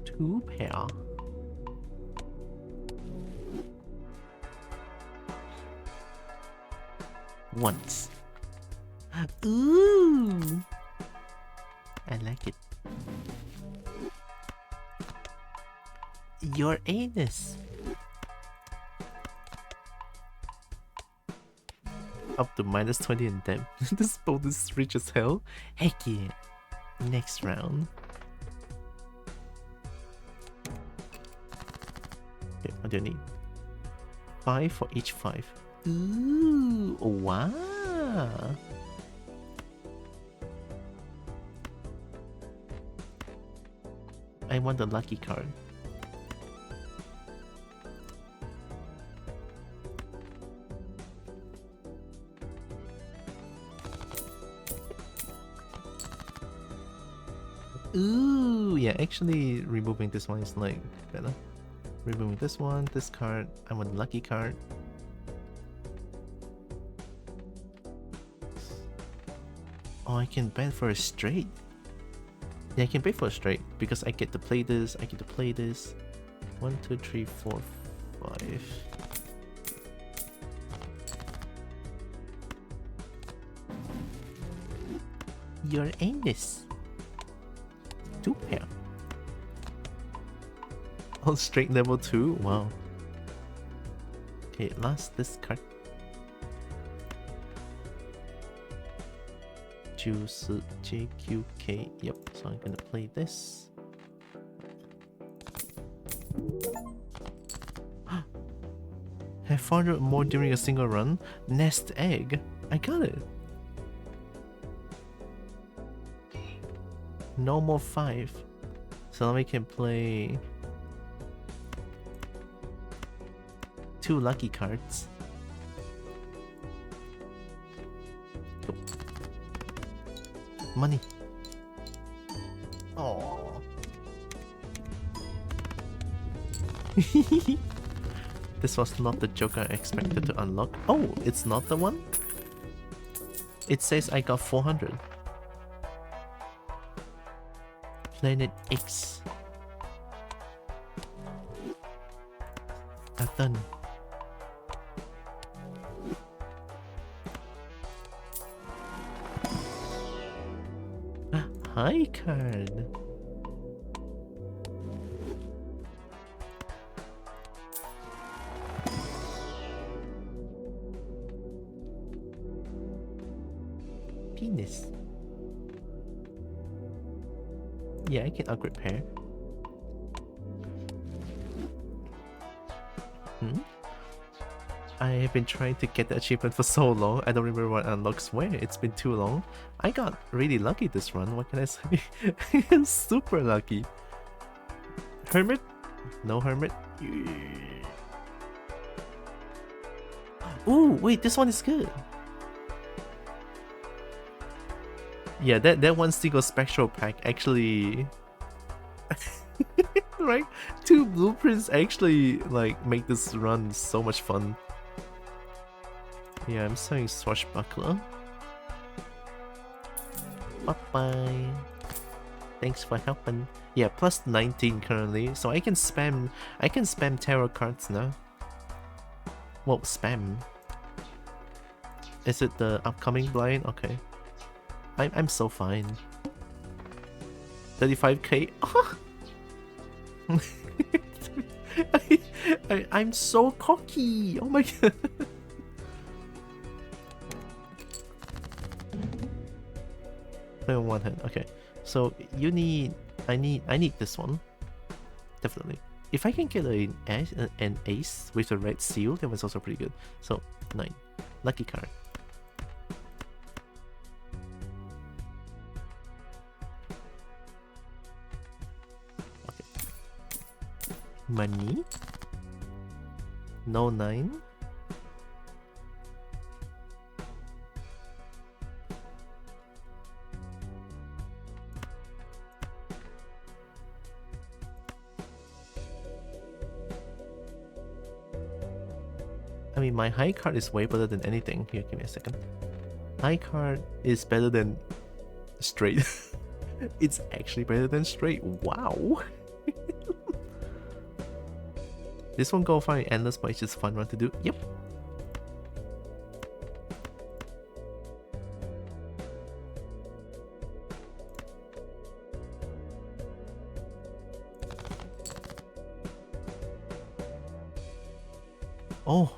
Two pair. Once. Ooh! I like it. Your anus. Up to -20 in depth. This bonus is rich as hell. Heck yeah. Next round. Okay, what do you need? 5 for each 5. Ooh, wow. I want the lucky card. Ooh, yeah, actually removing this one is like better. Removing this one, this card, I want a lucky card. Oh, I can bet for a straight. Yeah, I can bet for a straight because I get to play this, I get to play this. 1, 2, 3, 4, 5. Your anus. 2 pair. On straight level 2? Wow. Okay, last this card. Juice JQK. Yep, so I'm gonna play this. Have 400 more during a single run. Nest egg. I got it. No more 5. So now we can play 2 lucky cards. Go. Money. Oh. This was not the joke I expected to unlock. Oh, it's not the one? It says I got 400. Planet X. I've done. A high card. Penis. Yeah, I can upgrade pair. I have been trying to get the achievement for so long. I don't remember what unlocks where. It's been too long. I got really lucky this run. What can I say? Super lucky. Hermit? No hermit. Ooh, wait, this one is good. Yeah, that one single spectral pack actually right? 2 blueprints actually like make this run so much fun. Yeah, I'm selling Swashbuckler. Bye-bye. Thanks for helping. Yeah, plus 19 currently, so I can spam tarot cards now. Well, spam. Is it the upcoming blind? Okay. I'm so fine. 35k. I'm so cocky. Oh my god. Play on one hand. Okay. So you need. I need this one. Definitely. If I can get an ace with a red seal, that was also pretty good. So 9. Lucky card. Money. No 9. I mean, my high card is way better than anything. Here, give me a second. High card is better than straight. It's actually better than straight. Wow. This one go fine endless, but it's just fun run to do. Yep. Oh.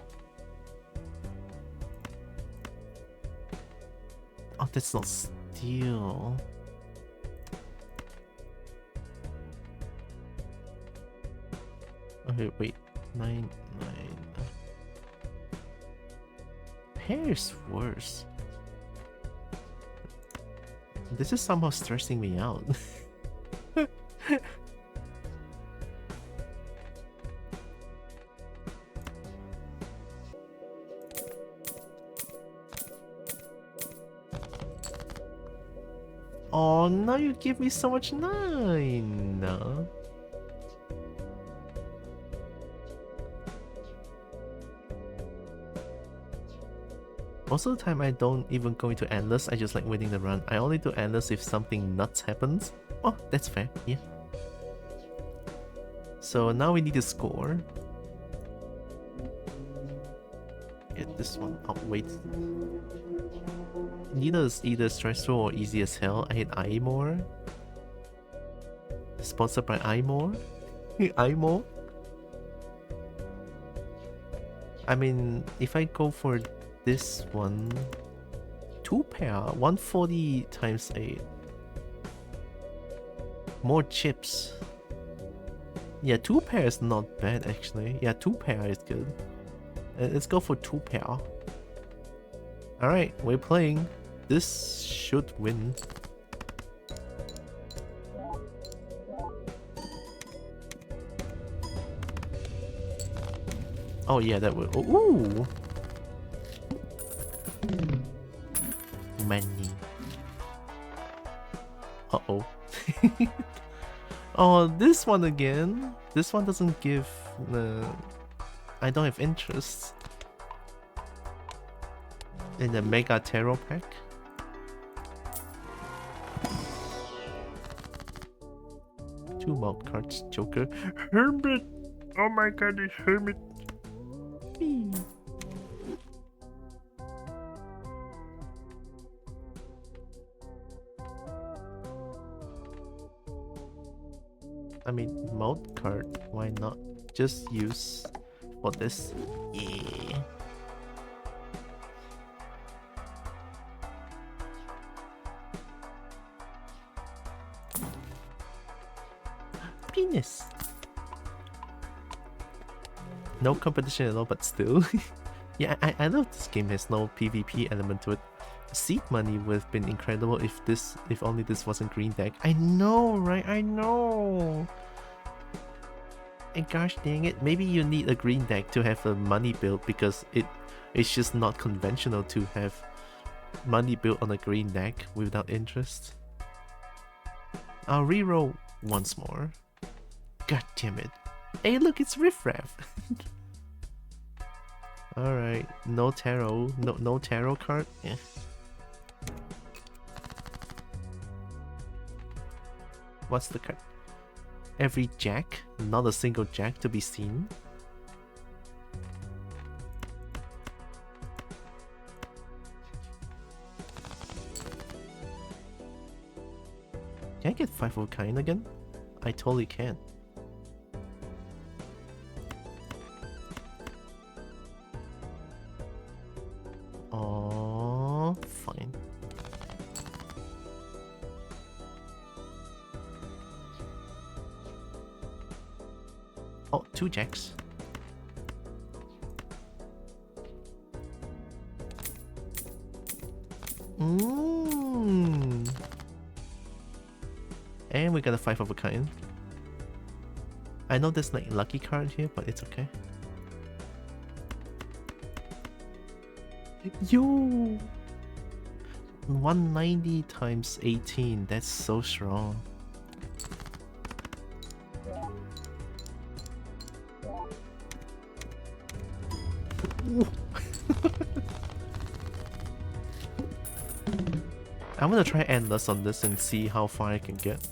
Oh, that's not steel. Okay, wait. 9. Pair is worse. This is somehow stressing me out. Oh, now you give me so much 9. Most of the time I don't even go into endless, I just like winning the run. I only do endless if something nuts happens. Oh, that's fair, yeah. So now we need to score. Get this one. Oh, wait. Neither is either stressful or easy as hell. I hate iMore. Sponsored by iMore. iMore. I mean, if I go for this one, 2 pair, 140 times 8. More chips. Yeah, 2 pair is not bad actually. Yeah, 2 pair is good. Let's go for 2 pair. Alright, we're playing. This should win. Oh yeah, that will. Ooh! Money. Uh-oh. Oh, this one again. This one doesn't give... I don't have interest in the Mega Tarot pack. Two mount cards, Joker. Hermit! Oh my god, it's Hermit! Whee. I mean, mount card, why not? Just use for this. Yeah. Penis. No competition at all, but still. Yeah, I love this game. Has no PvP element to it. Seed money would have been incredible if only this wasn't green deck. I know, right? I know. And gosh dang it, maybe you need a green deck to have a money build because it's just not conventional to have money built on a green deck without interest. I'll reroll once more. God damn it. Hey look, it's Riff Raff. Alright, no tarot, no tarot card? Yeah. What's the card? Every jack, not a single jack to be seen. Can I get 5 of a kind again? I totally can. Oh, fine. Oh, 2 jacks. And we got a 5 of a kind. I know there's like lucky card here, but it's okay. Yo! 190 times 18, that's so strong. I'm gonna try endless on this and see how far I can get.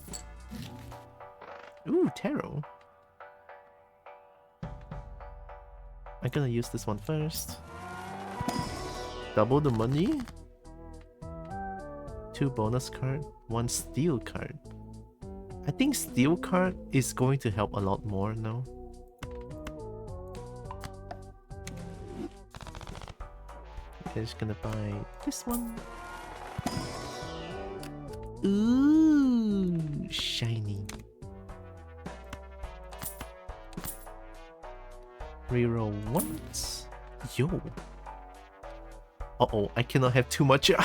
Ooh, tarot. I'm gonna use this one first. Double the money. 2 bonus card, 1 steel card. I think steel card is going to help a lot more now. I'm just gonna buy this one. Ooh, shiny. Reroll once. Yo. Uh-oh, I cannot have too much. I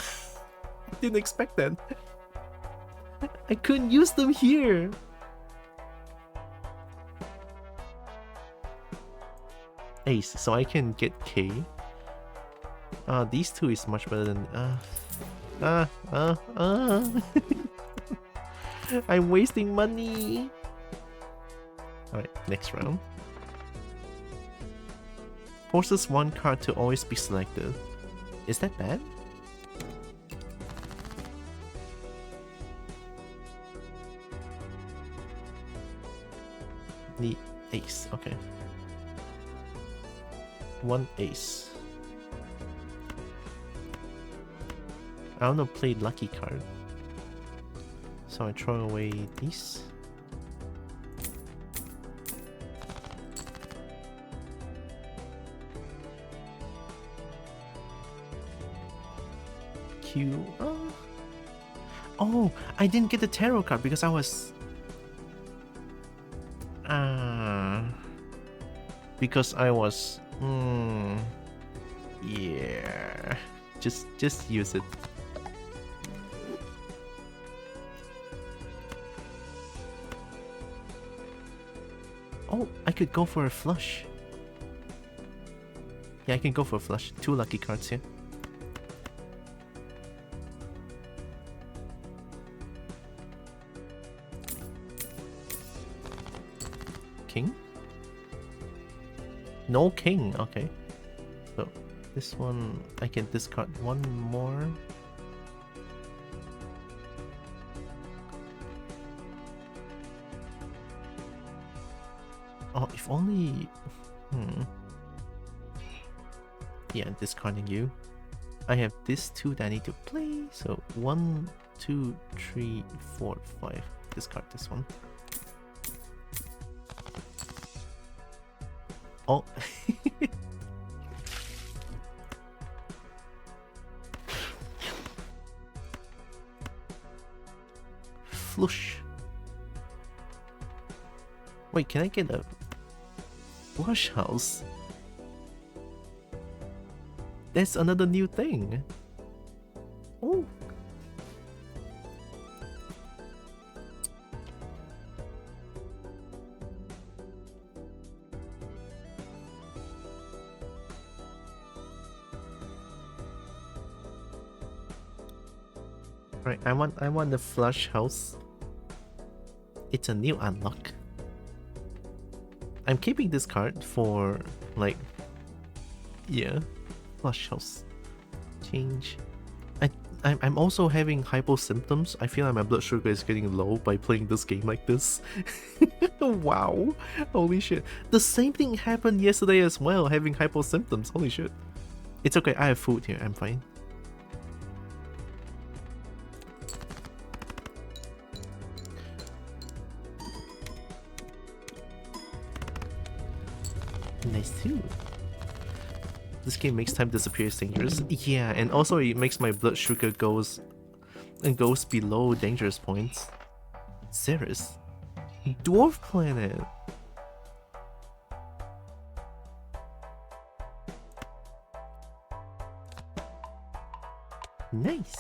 didn't expect that. I couldn't use them here. Ace, so I can get K. These two is much better than I'm wasting money. Alright, next round. Forces 1 card to always be selected. Is that bad? The ace, okay. 1 ace. I wanna play lucky card. So I throw away these. Q. Oh, I didn't get the tarot card because I was yeah. Just use it. Oh, I could go for a flush. Yeah, I can go for a flush. 2 lucky cards here. King? No king, okay. So this one I can discard 1 more. Oh, if only... Yeah, discarding you. I have this 2 that I need to play. So 1, 2, 3, 4, 5. Discard this one. Oh. Flush. Wait, can I get a flush house? That's another new thing. Oh. Right, I want the flush house. It's a new unlock. I'm keeping this card for like, yeah, flush house. Change. I'm also having hypo symptoms. I feel like my blood sugar is getting low by playing this game like this. Wow, holy shit. The same thing happened yesterday as well, having hypo symptoms. Holy shit. It's okay, I have food here, I'm fine. Nice too. This game makes time disappear dangerous. Yeah, and also it makes my blood sugar goes below dangerous points. Ceres. Dwarf planet. Nice.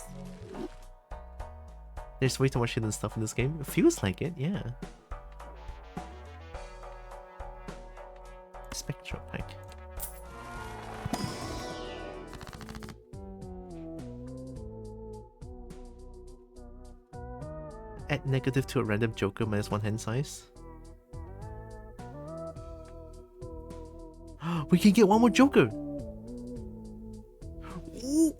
There's way too much hidden stuff in this game. It feels like it, yeah. Spectral pack. Add negative to a random joker -1 hand size. We can get 1 more joker! Ooh.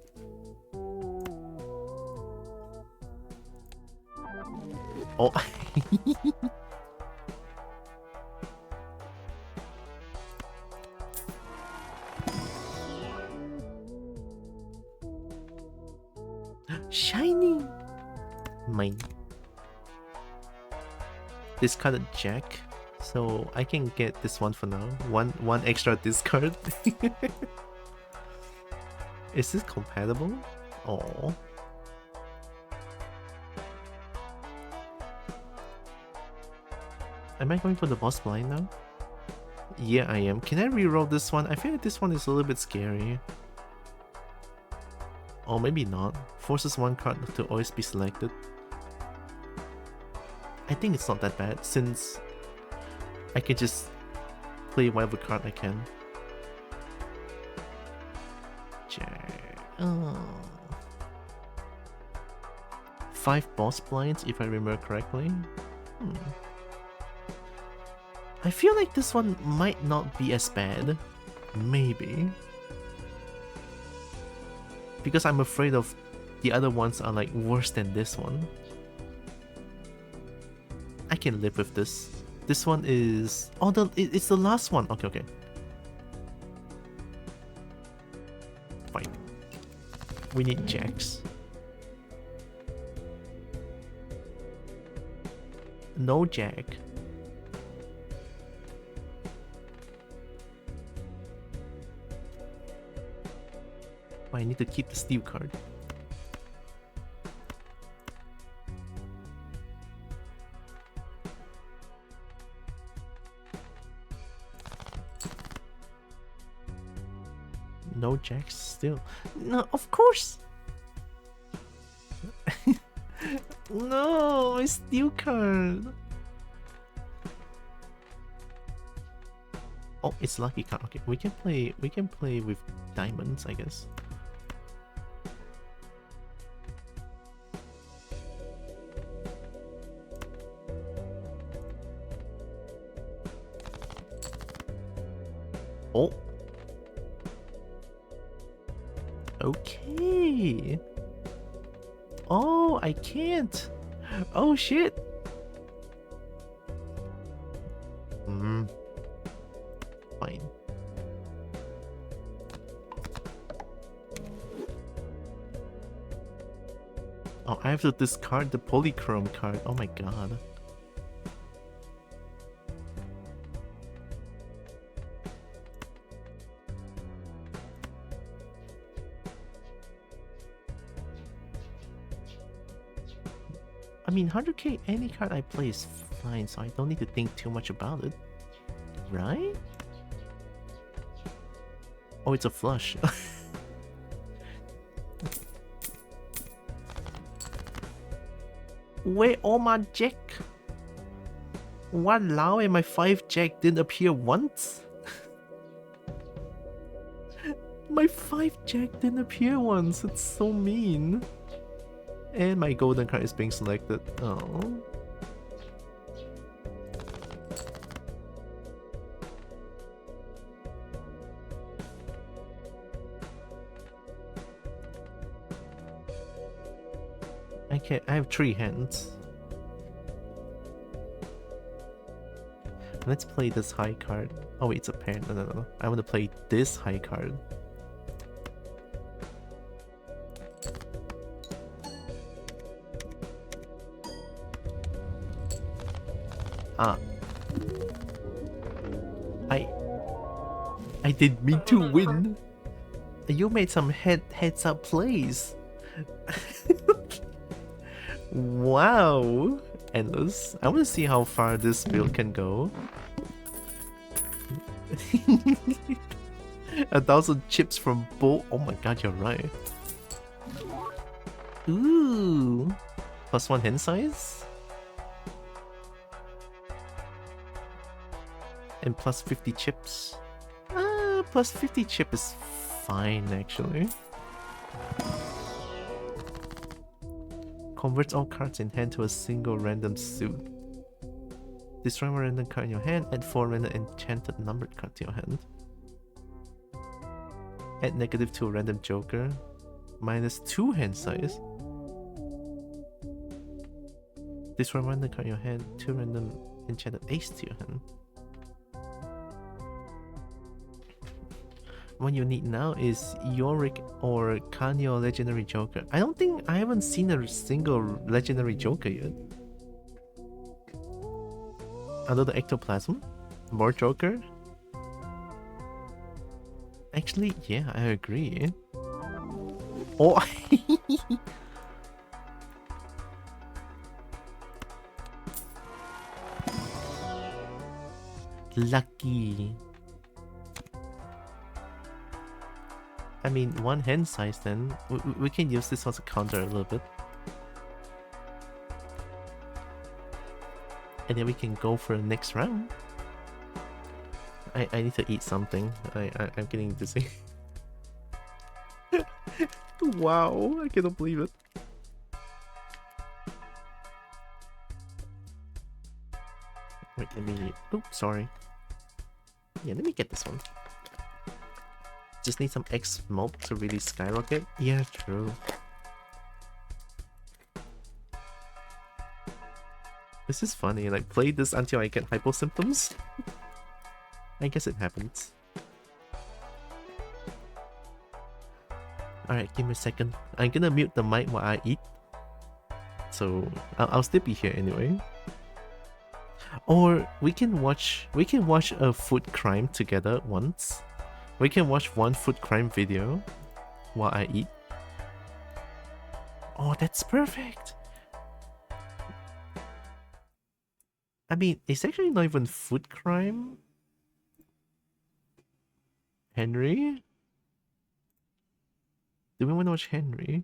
Oh. Shiny! Mine. Discarded Jack, so I can get this one for now. One extra discard. Is this compatible? Oh. Am I going for the boss blind now? Yeah, I am. Can I reroll this one? I feel like this one is a little bit scary. Or maybe not. Forces 1 card to always be selected. I think it's not that bad, since I can just play whatever card I can. Oh. 5 boss blinds, if I remember correctly. I feel like this one might not be as bad. Maybe. Because I'm afraid of the other ones are like worse than this one. I can live with this. This one is... Oh, it's the last one. Okay, okay. Fine. We need jacks. No jack. I need to keep the steel card. No jacks still. No, of course. No, my steel card. Oh, it's lucky card. Okay, we can play with diamonds, I guess. Oh. Okay. Oh, I can't. Oh shit. Fine. Oh, I have to discard the polychrome card. Oh my god. I mean, 100k, any card I play is fine, so I don't need to think too much about it. Right? Oh, it's a flush. Where all my jack? Walao, and my 5 jack didn't appear once? My 5 jack didn't appear once, it's so mean. And my golden card is being selected. Oh. Okay, I have 3 hands. Let's play this high card. Oh wait, it's a pair. No. I want to play this high card. Ah. I didn't mean to win. You made some heads up plays. Wow. Endless. I want to see how far this build can go. 1,000 chips from both. Oh my god, you're right. Ooh. +1 hand size? And +50 chips. +50 chip is fine actually. Converts all cards in hand to a single random suit. Destroy one random card in your hand, add 4 random enchanted numbered card to your hand. Add -2 random joker, -2 hand size. Destroy one random card in your hand, 2 random enchanted ace to your hand. What you need now is Yorick or Kanyo legendary joker. I don't think I haven't seen a single legendary joker yet. Another ectoplasm? More joker? Actually, yeah, I agree. Oh, lucky. I mean, 1 hand size then. We can use this as a counter a little bit. And then we can go for the next round. I need to eat something. I'm getting dizzy. Wow, I cannot believe it. Wait, let me... Oops, sorry. Yeah, let me get this one. Just need some X smoke to really skyrocket. Yeah, true. This is funny, like play this until I get hypo symptoms. I guess it happens. Alright, give me a second. I'm gonna mute the mic while I eat. So I'll still be here anyway. Or we can watch a food crime together once. We can watch one food crime video while I eat. Oh, that's perfect! I mean, it's actually not even food crime. Henry? Do we want to watch Henry?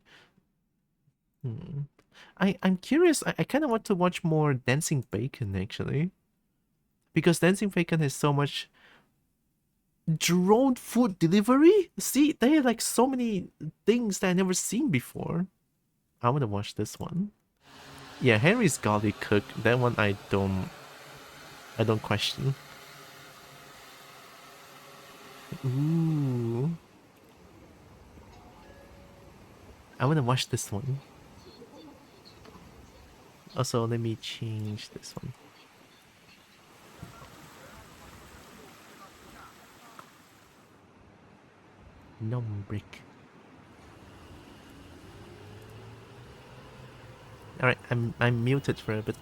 I'm curious. I kind of want to watch more Dancing Bacon actually. Because Dancing Bacon has so much Drone food delivery? See, there are like so many things that I never seen before. I wanna watch this one. Yeah, Henry's garlic cook. That one I don't question. Ooh. I wanna watch this one. Also, let me change this one. Numbrick. Alright, I'm muted for a bit.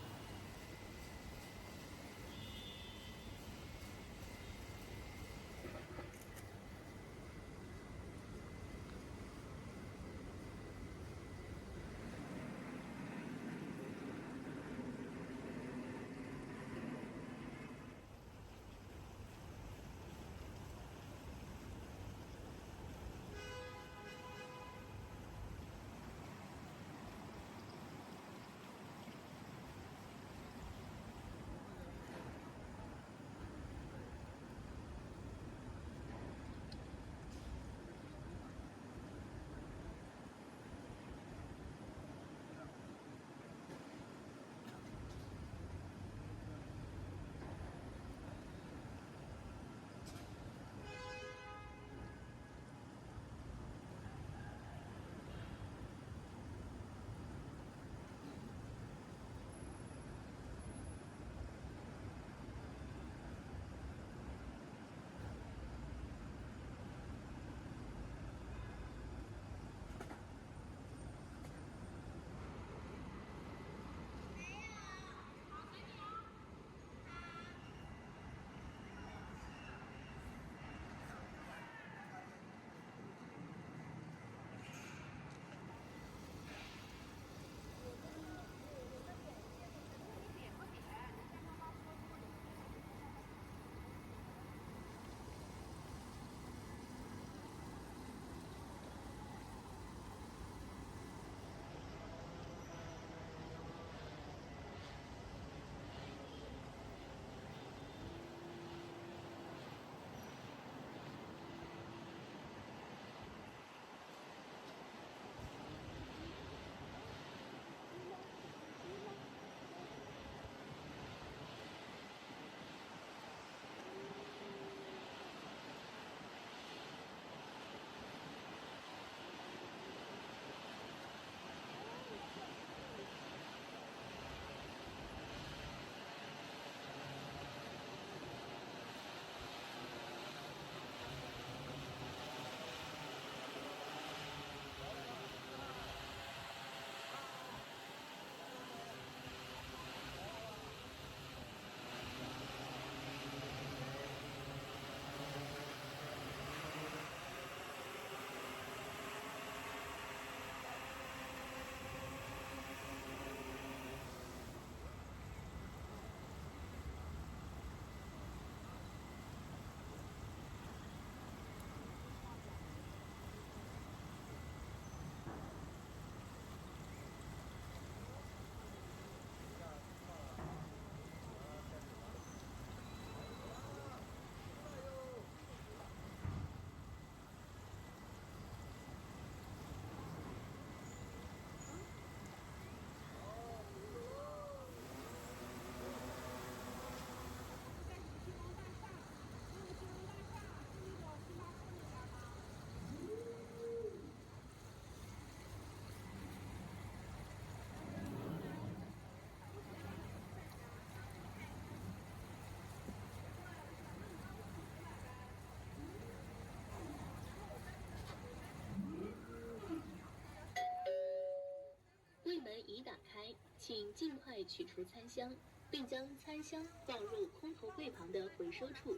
柜门已打开，请尽快取出餐箱，并将餐箱放入空投柜旁的回收处。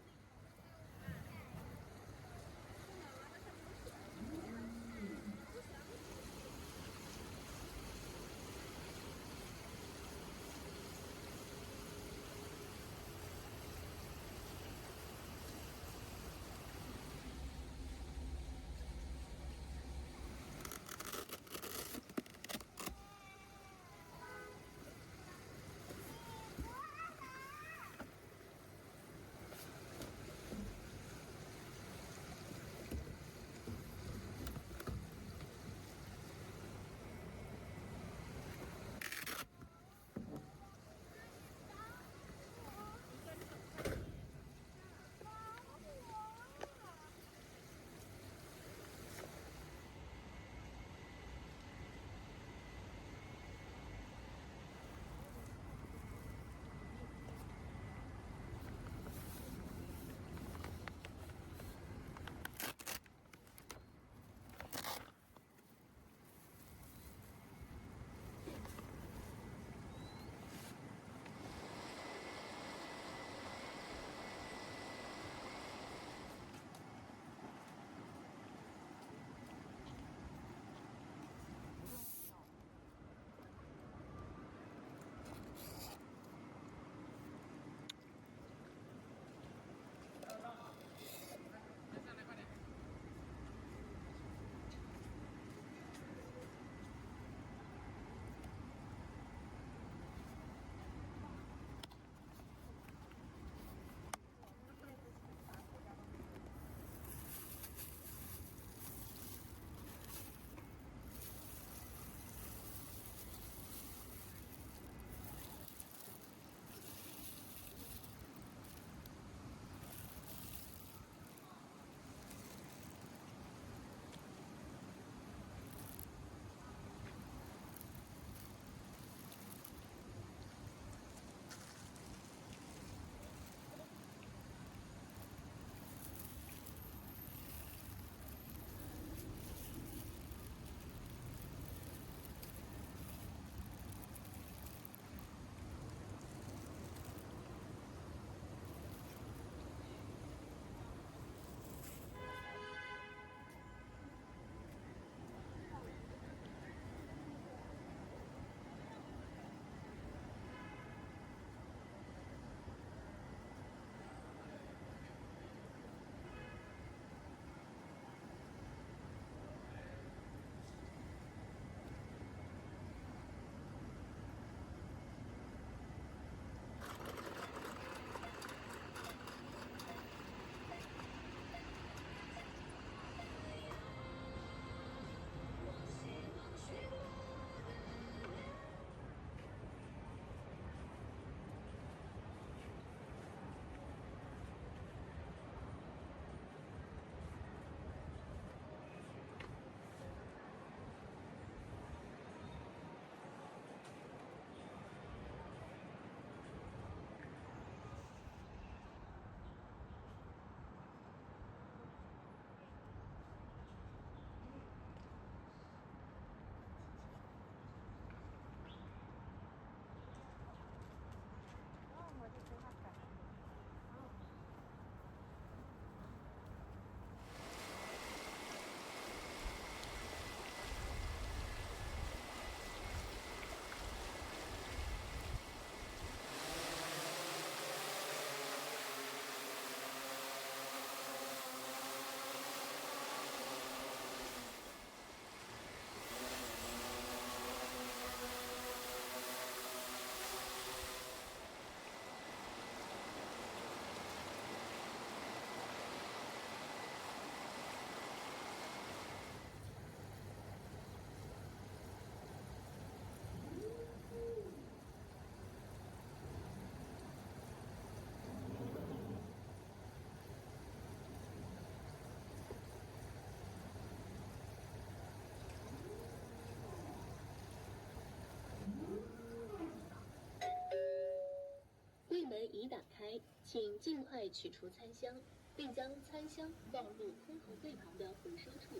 开，请尽快取出餐箱，并将餐箱放入空投柜旁的回收处。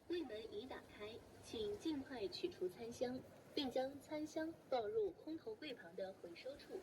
柜门已打开，请尽快取出餐箱，并将餐箱放入空投柜旁的回收处。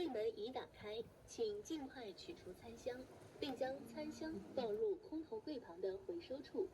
柜门已打开，请尽快取出餐箱，并将餐箱放入空投柜旁的回收处。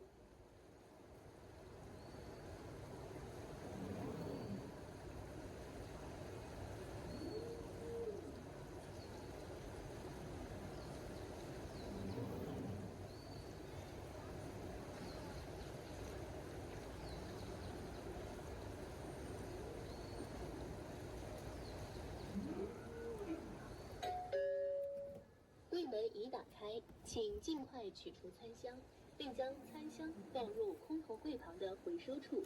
柜门已打开，请尽快取出餐箱，并将餐箱放入空投柜旁的回收处。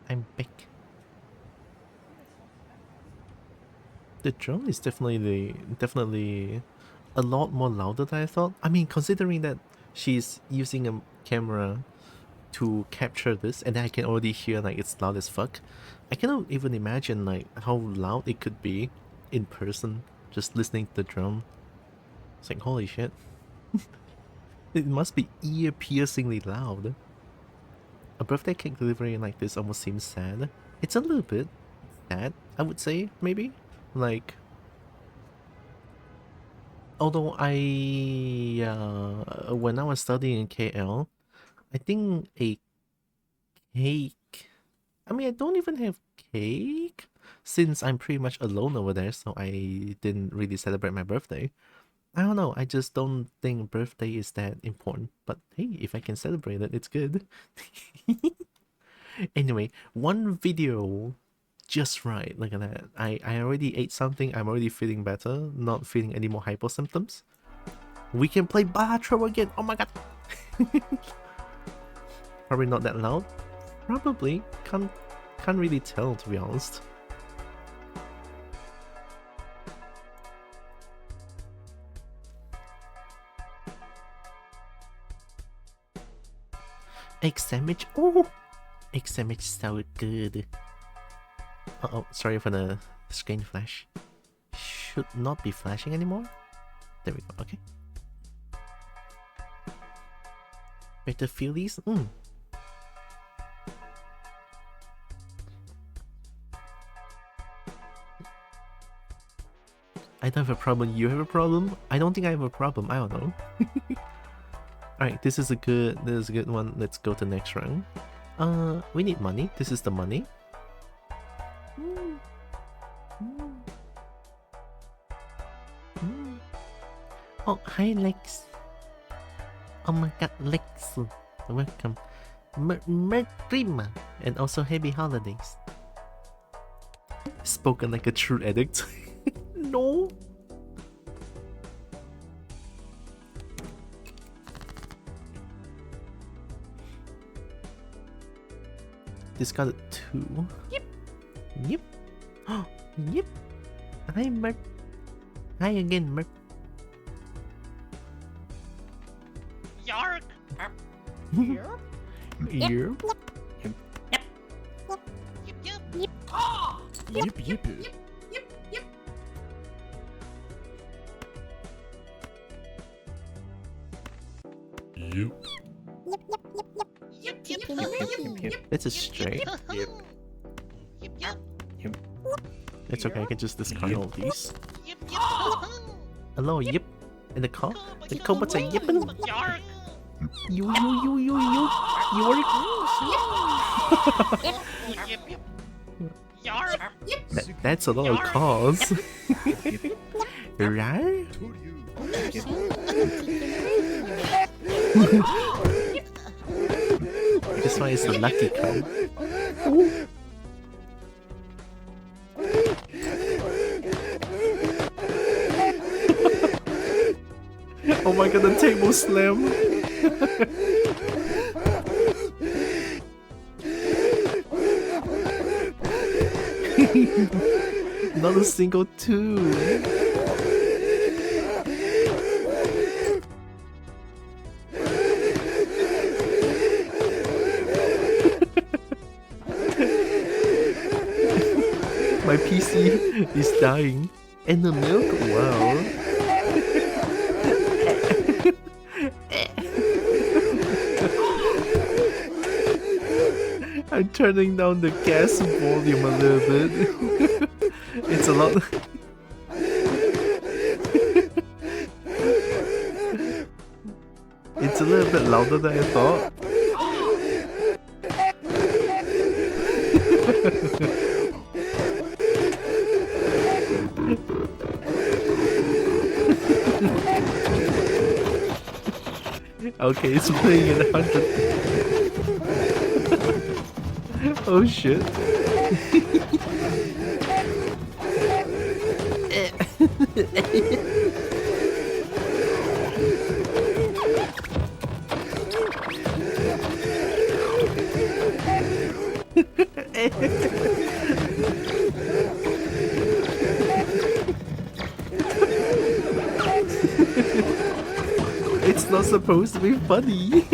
I'm back. The drum is definitely a lot more louder than I thought. I mean, considering that she's using a camera to capture this, and I can already hear like it's loud as fuck. I cannot even imagine like how loud it could be in person, just listening to the drum. It's like, holy shit. It must be ear-piercingly loud. A birthday cake delivery like this almost seems sad. It's a little bit sad, I would say, maybe. Like, although when I was studying in KL, I think a cake. I mean, I don't even have cake since I'm pretty much alone over there, so I didn't really celebrate my birthday. I don't know, I just don't think birthday is that important. But hey, if I can celebrate it, it's good. Anyway, one video just right. Look at that. I already ate something. I'm already feeling better. Not feeling any more hypo symptoms. We can play Balatro again. Oh my god. Probably not that loud. Probably. Can't really tell, to be honest. Egg sandwich. Oh, egg sandwich so good. Uh-oh, sorry for the screen flash. Should not be flashing anymore. There we go, okay. Better Feelies? I don't have a problem. You have a problem? I don't think I have a problem. I don't know. Alright, this is a good one. Let's go to the next round. We need money. This is the money. Oh, hi Lex. Oh my god, Lex. Welcome. Merry Christmas and also happy holidays. Spoken like a true addict. No. Discarded 2. Yep. Yep. Yep. Hi Merc. Hi again, Merc. Yark. Yep. Yep. Yip yip. Yep. It's a straight. Yep. It's okay, I can just discard Yep. all these. Yep. Hello, yip. In the car? The cobots are yipping. Yark. You work. Yep. Yark. That's a lot of cars. Right? This one is the lucky car. Oh my god, the table slam. Not a single 2. My PC is dying. And the milk? Wow. I'm turning down the gas volume a little bit. It's a lot. It's a little bit louder than I thought. Okay, it's playing at 100. Oh shit. It's not supposed to be funny.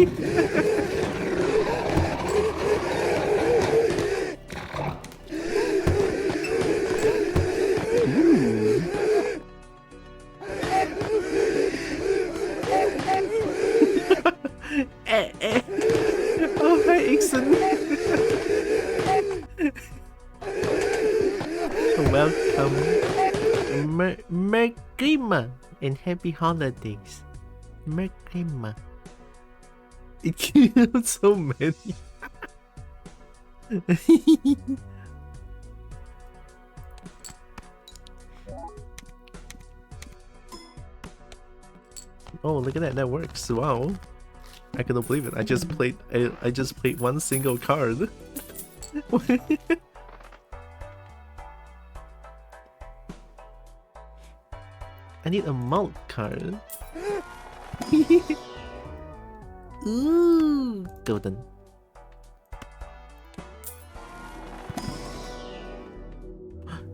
Oh, hi, Ixon. Welcome. Merry Christmas and happy holidays. Merry Christmas. It killed so many. Oh, look at that! That works. Wow. I cannot believe it. I just played one single card. I need a malt card. Ooh, golden.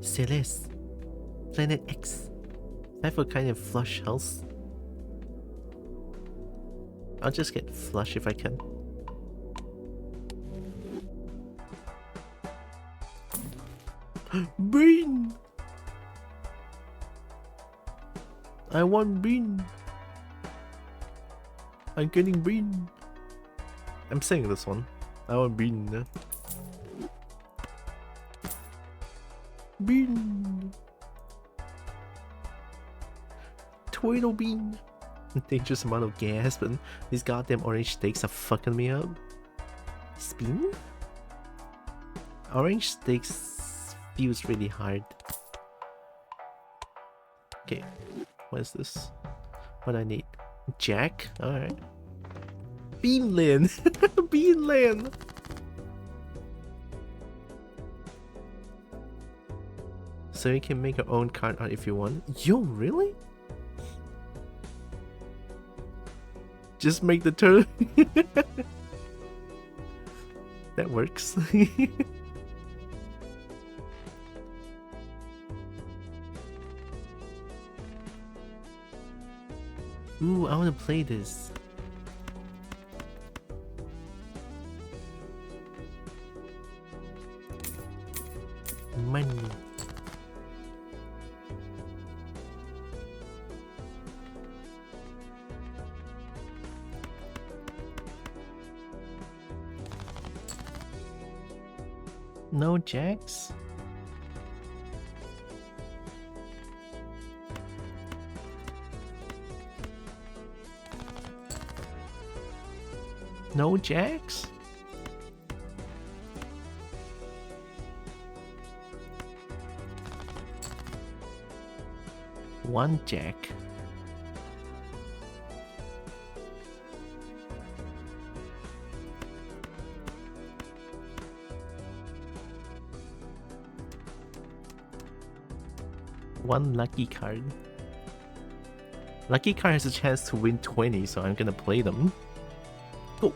Celeste. Planet X. I have a kind of flush house. I'll just get flush if I can. Bean! I want bean! I'm getting bean! I'm saying this one. I want bean. Bean! Tornado beam. Dangerous amount of gas, but these goddamn orange steaks are fucking me up. Spin? Orange steaks feels really hard. Okay, what is this? What do I need? Jack? Alright. Beanland! Beanland! So you can make your own card art if you want. Yo, really? Just make the turtle. That works. Ooh, I want to play this. Money. No jacks? No jacks? One jack. One lucky card. Lucky card has a chance to win 20, so I'm gonna play them. Go.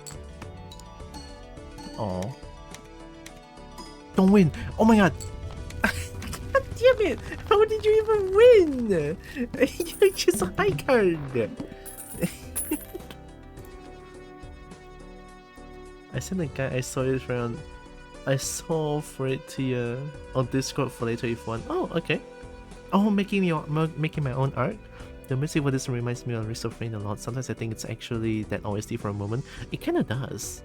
Oh. Don't win. Oh my god. God damn it. How did you even win? You're just a high card. I sent a guy, I saw it around. I saw for it to on Discord for later if one. Oh, okay. Oh, making my own art. The music for this reminds me of Risk of Rain a lot. Sometimes I think it's actually that OST for a moment. It kinda does.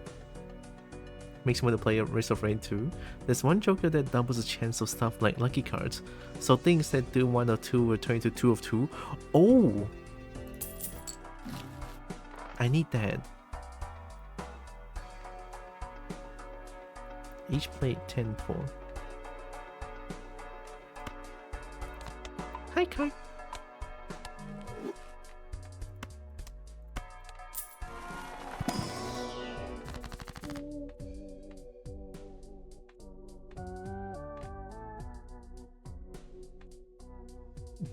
Makes me want to play Risk of Rain 2. There's one Joker that doubles the chance of stuff like lucky cards. So things that do 1 of 2 will turn into 2 of 2. Oh! I need that. Each plate 10 for. Hi, card.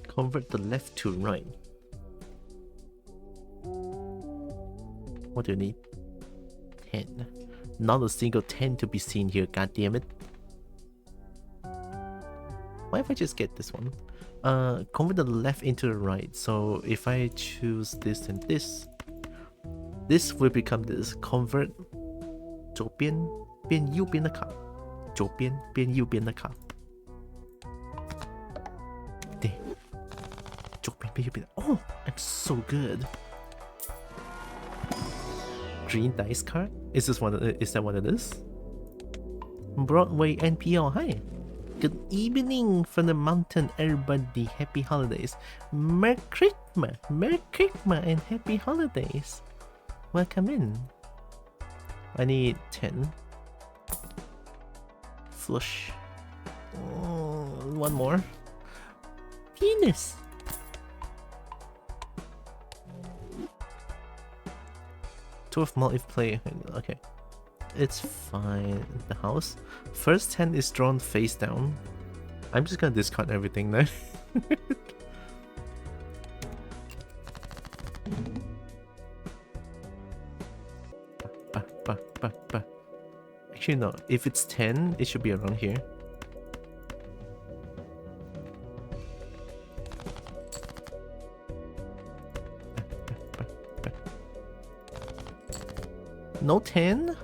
Convert the left to right. What do you need? 10. Not a single 10 to be seen here, god damn it. Why if I just get this one? Convert the left into the right. So if I choose this and this will become this. Convert 左边变右边的卡，左边变右边的卡。对，左边变右边的。Oh, I'm so good. Green dice card? Is this one? Is that what it is? Broadway NPL. Hi. Good evening from the mountain, everybody. Happy holidays. Merry Christmas, and happy holidays. Welcome in. I need 10. Flush. One more. Penis. Two of multiplayer. Okay. It's fine. The house. First 10 is drawn face down. I'm just gonna discard everything now. Actually, no. If it's 10, it should be around here. No 10?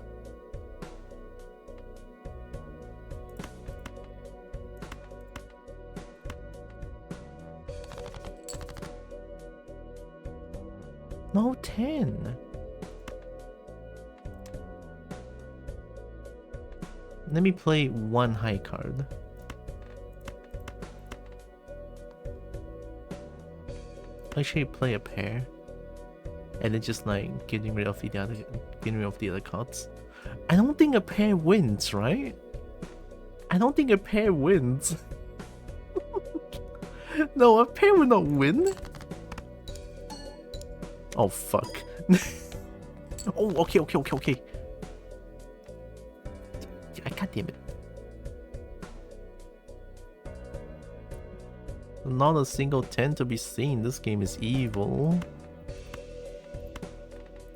No 10. Let me play one high card. actually play a pair, and then just like getting rid of the other cards. I don't think a pair wins, right? I don't think a pair wins. No, a pair will not win. Oh fuck. Oh, okay. God damn it. Not a single 10 to be seen. This game is evil.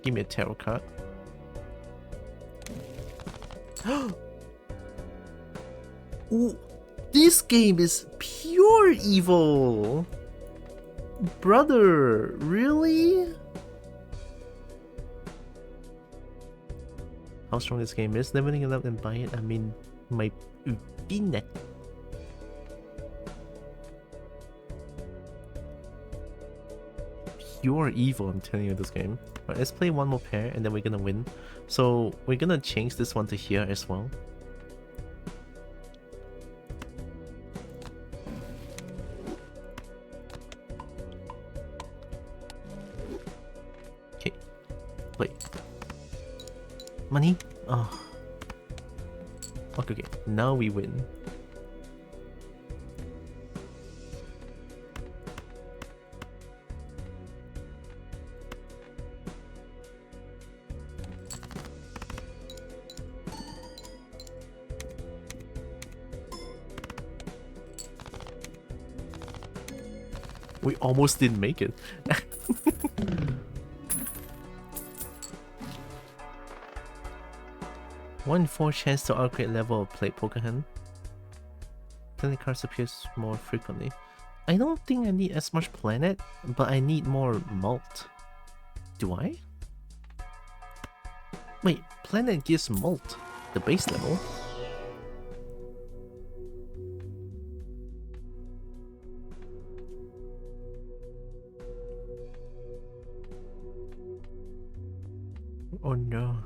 Give me a tarot card. Ooh, this game is pure evil. Brother, really? How strong this game is? Never think about and buy it. I mean, my peanut. Pure evil, I'm telling you, this game. Right, let's play one more pair and then we're gonna win. So we're gonna change this one to here as well. Okay. Wait. Money? Oh. Okay. Now we win. We almost didn't make it. 1 in 4 chance to upgrade level of play poker hand. Planet cards appears more frequently. I don't think I need as much planet, but I need more malt. Do I? Wait, planet gives malt, the base level. Oh no.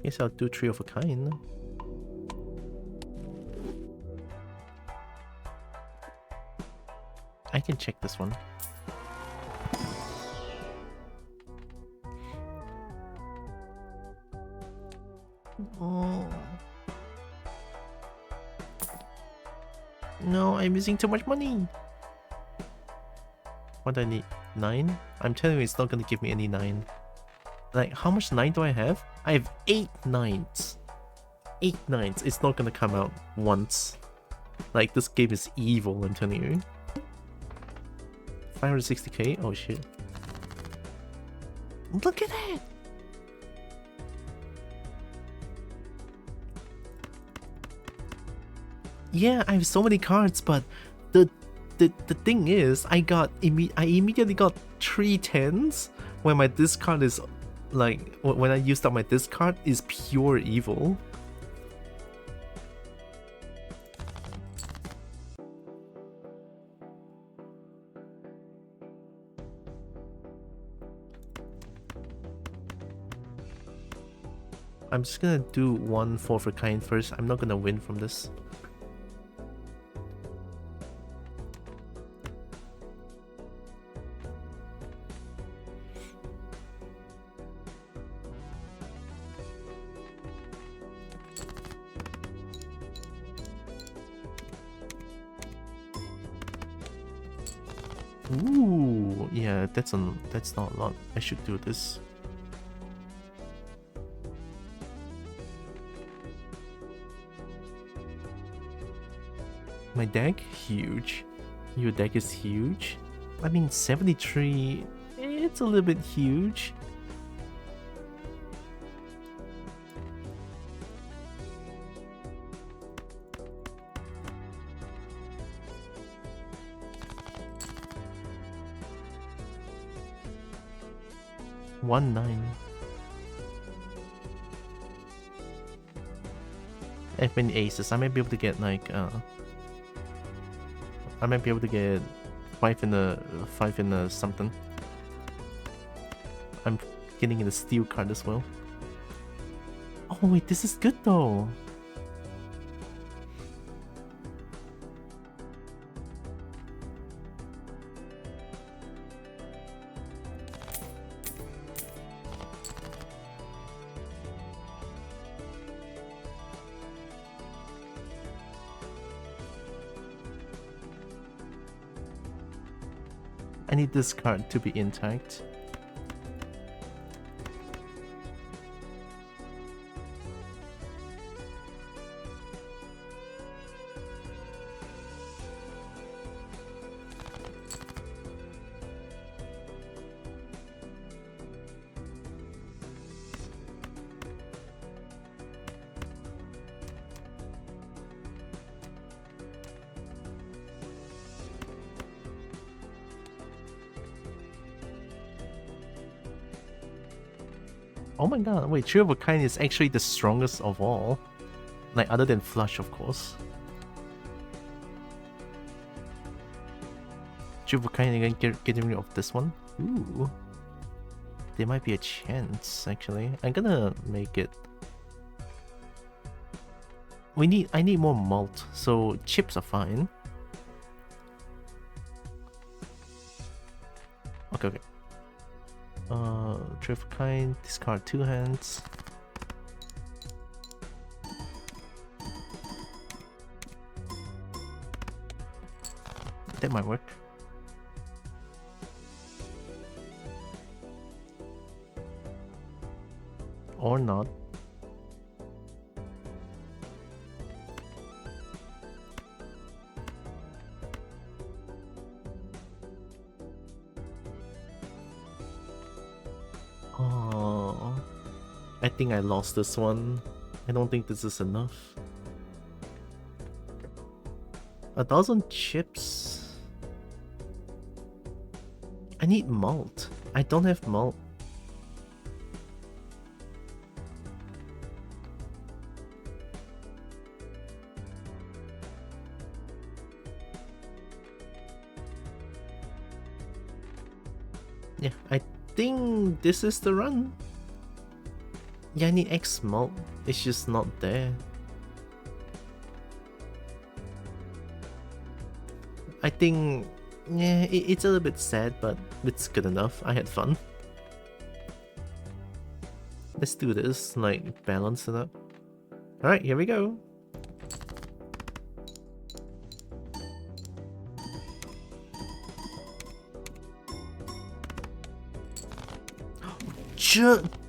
Guess I'll do 3 of a kind. I can check this one. Oh. No, I'm using too much money. What do I need? 9? I'm telling you, it's not gonna give me any 9. Like, how much 9 do I have? I have 8 9s. 8 9s. It's not gonna come out once. Like, this game is evil, I'm telling you. 560k? Oh shit. Look at that! Yeah, I have so many cards, but the thing is, I immediately got 3 10s when my discard is like when I used up my discard is pure evil. I'm just gonna do 1 4 of a kind first. I'm not gonna win from this. Ooh, yeah, that's not a lot. I should do this. My deck? Huge. Your deck is huge? I mean, 73... it's a little bit huge. One 9. If many aces, I might be able to get like I might be able to get 5 in a something. I'm getting in a steel card as well. Oh wait, this is good though. need this card to be intact. Oh my god, wait, Trio of a Kind is actually the strongest of all. Like, other than Flush, of course. Trio of a Kind again, getting rid of this one. Ooh. There might be a chance, actually. I'm gonna make it. I need more malt, so chips are fine. Okay, okay. Trio of a Kind, discard 2 hands. That might work. Or not. Oh, I think I lost this one. I don't think this is enough. 1,000 chips. I need malt. I don't have malt. Yeah, I think this is the run. Yeah, I need X malt. It's just not there. I think, yeah, it's a little bit sad, but it's good enough. I had fun. Let's do this, like, balance it up. Alright, here we go.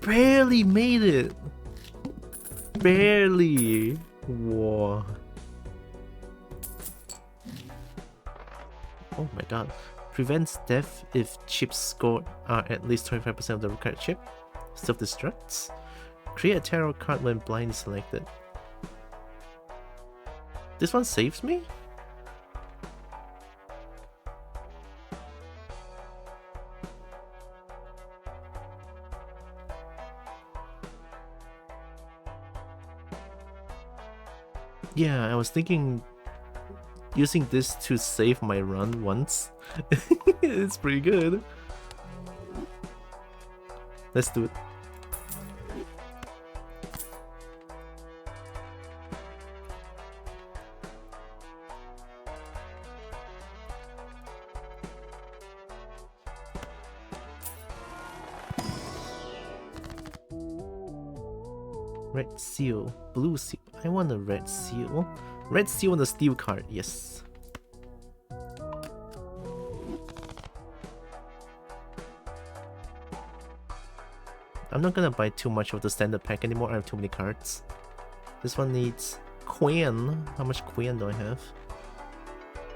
Barely made it! Barely! Whoa. Oh my god. Prevents death if chips scored are at least 25% of the required chip. Self-destructs. Create a tarot card when blind is selected. This one saves me? Yeah, I was thinking using this to save my run once. It's pretty good. Let's do it. Red seal, blue seal. I want a red seal. Red seal on the steel card, yes. I'm not gonna buy too much of the standard pack anymore, I have too many cards. This one needs Queen. How much Queen do I have?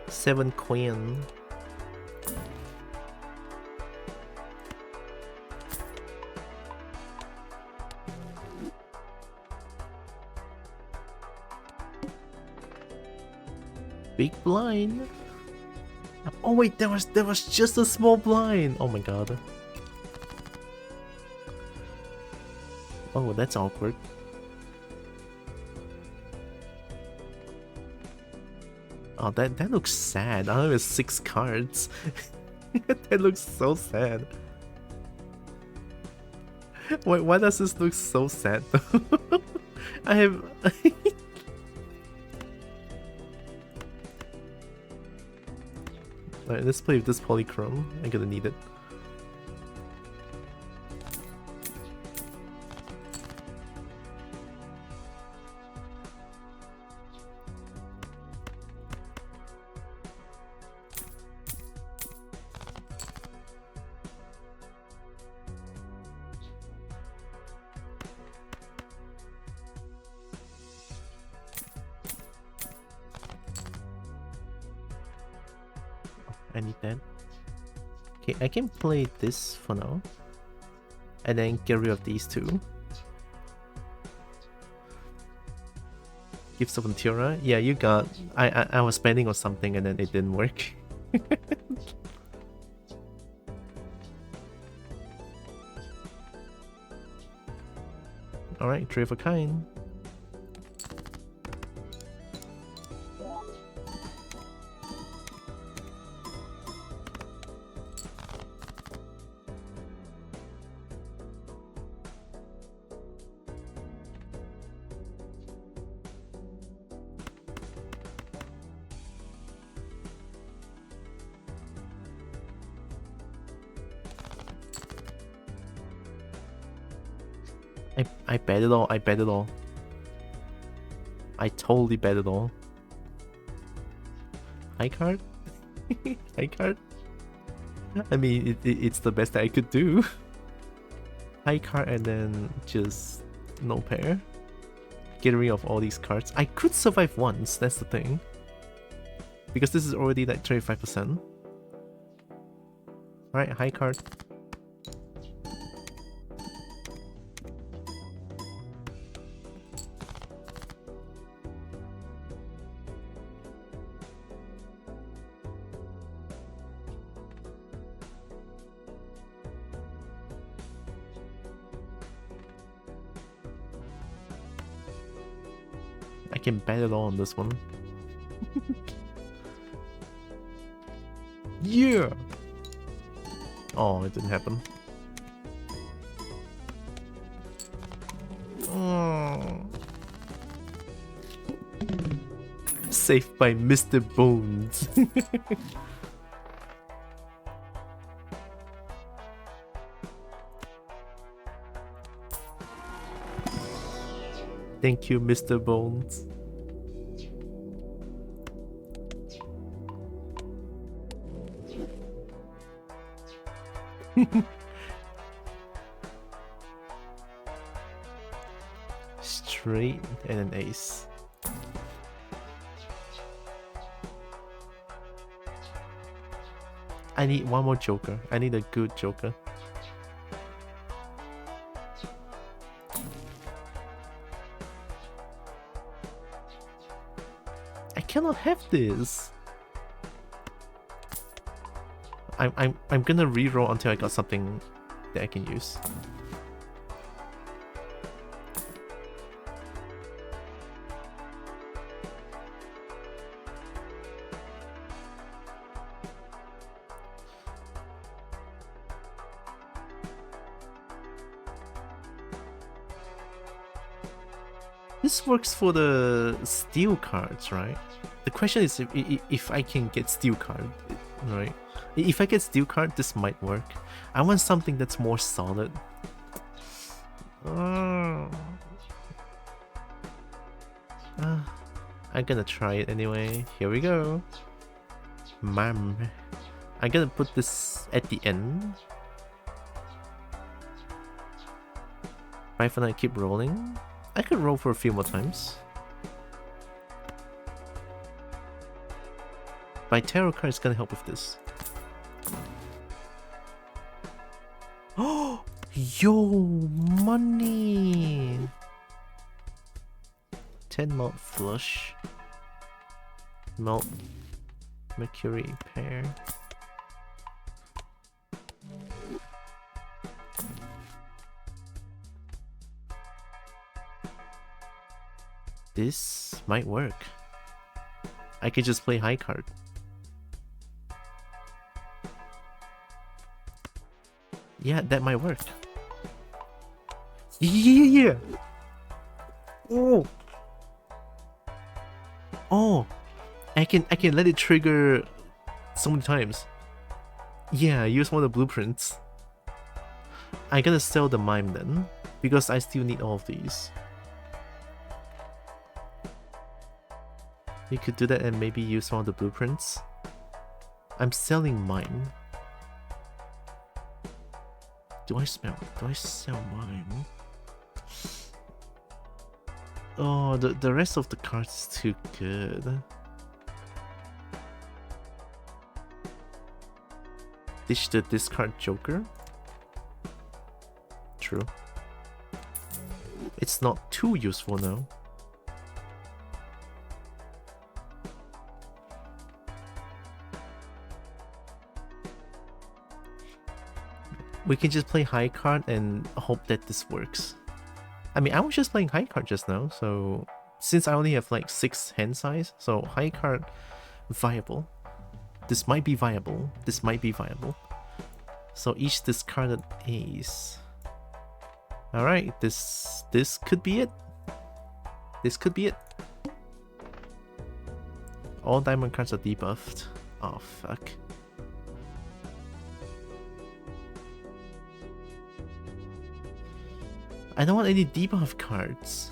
7 Queen. Big blind. Oh wait, there was just a small blind. Oh my god. Oh, that's awkward. Oh, that looks sad. I have 6 cards. That looks so sad. Wait, why does this look so sad though? I have. Alright, let's play with this polychrome. I'm gonna need it. I need that. Okay, I can play this for now. And then get rid of these two. Gifts of Tylra. Yeah, you got... I was spending on something and then it didn't work. Alright, 3 of a kind. I bet it all, I bet it all. I totally bet it all. High card? High card? I mean, it's the best I could do. High card and then just no pair. Get rid of all these cards. I could survive once, that's the thing. Because this is already like 35%. Alright, high card. I can bet it all on this one. Yeah! Oh, it didn't happen. Oh. Saved by Mr. Bones. Thank you, Mr. Bones. Straight and an ace. I need one more joker. I need a good joker. I cannot have this. I'm gonna reroll until I got something that I can use. This works for the steel cards, right? The question is if I can get steel card, right? If I get steel card, this might work. I want something that's more solid. I'm gonna try it anyway. Here we go. Ma'am. I'm gonna put this at the end. Right for now, I keep rolling. I could roll for a few more times. My tarot card is gonna help with this. Oh, yo, money! 10 malt flush. Malt Mercury pair. This might work. I could just play high card. Yeah, that might work. Yeah. Oh. Oh. I can let it trigger so many times. Yeah, use one of the blueprints. I gotta sell the mime then, because I still need all of these. You could do that and maybe use one of the blueprints. I'm selling mine. Do I sell mine? Oh, the rest of the cards is too good. Ditch the discard Joker. True. It's not too useful now. We can just play high card and hope that this works. I mean, I was just playing high card just now, so since I only have like 6 hand size, so high card viable. This might be viable. This might be viable. So each discarded ace. Alright, this could be it. This could be it. All diamond cards are debuffed. Oh fuck. I don't want any debuff cards.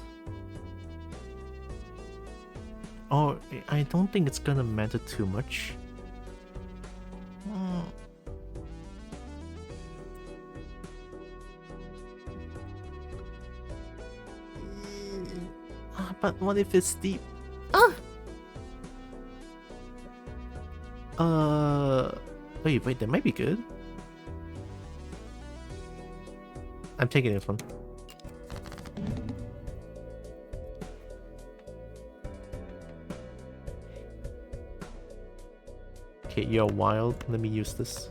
Oh, I don't think it's gonna matter too much. But what if it's deep? Wait, that might be good. I'm taking this one. Okay, you're wild. Let me use this.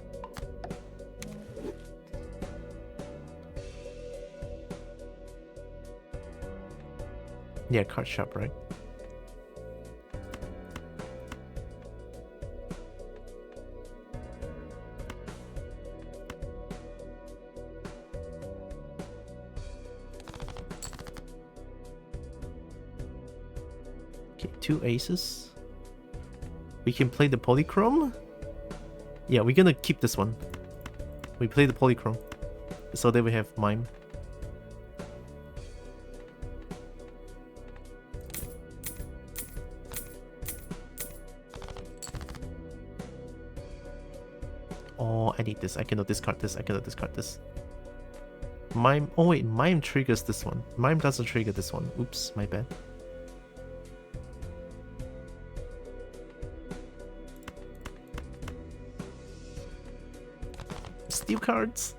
Yeah, card shop, right? Okay, 2 aces. We can play the polychrome. Yeah, we're gonna keep this one. We play the polychrome. So then we have mime. Oh, I need this. I cannot discard this. I cannot discard this. Mime. Oh wait, mime triggers this one. Mime doesn't trigger this one. Oops, my bad. Steel cards.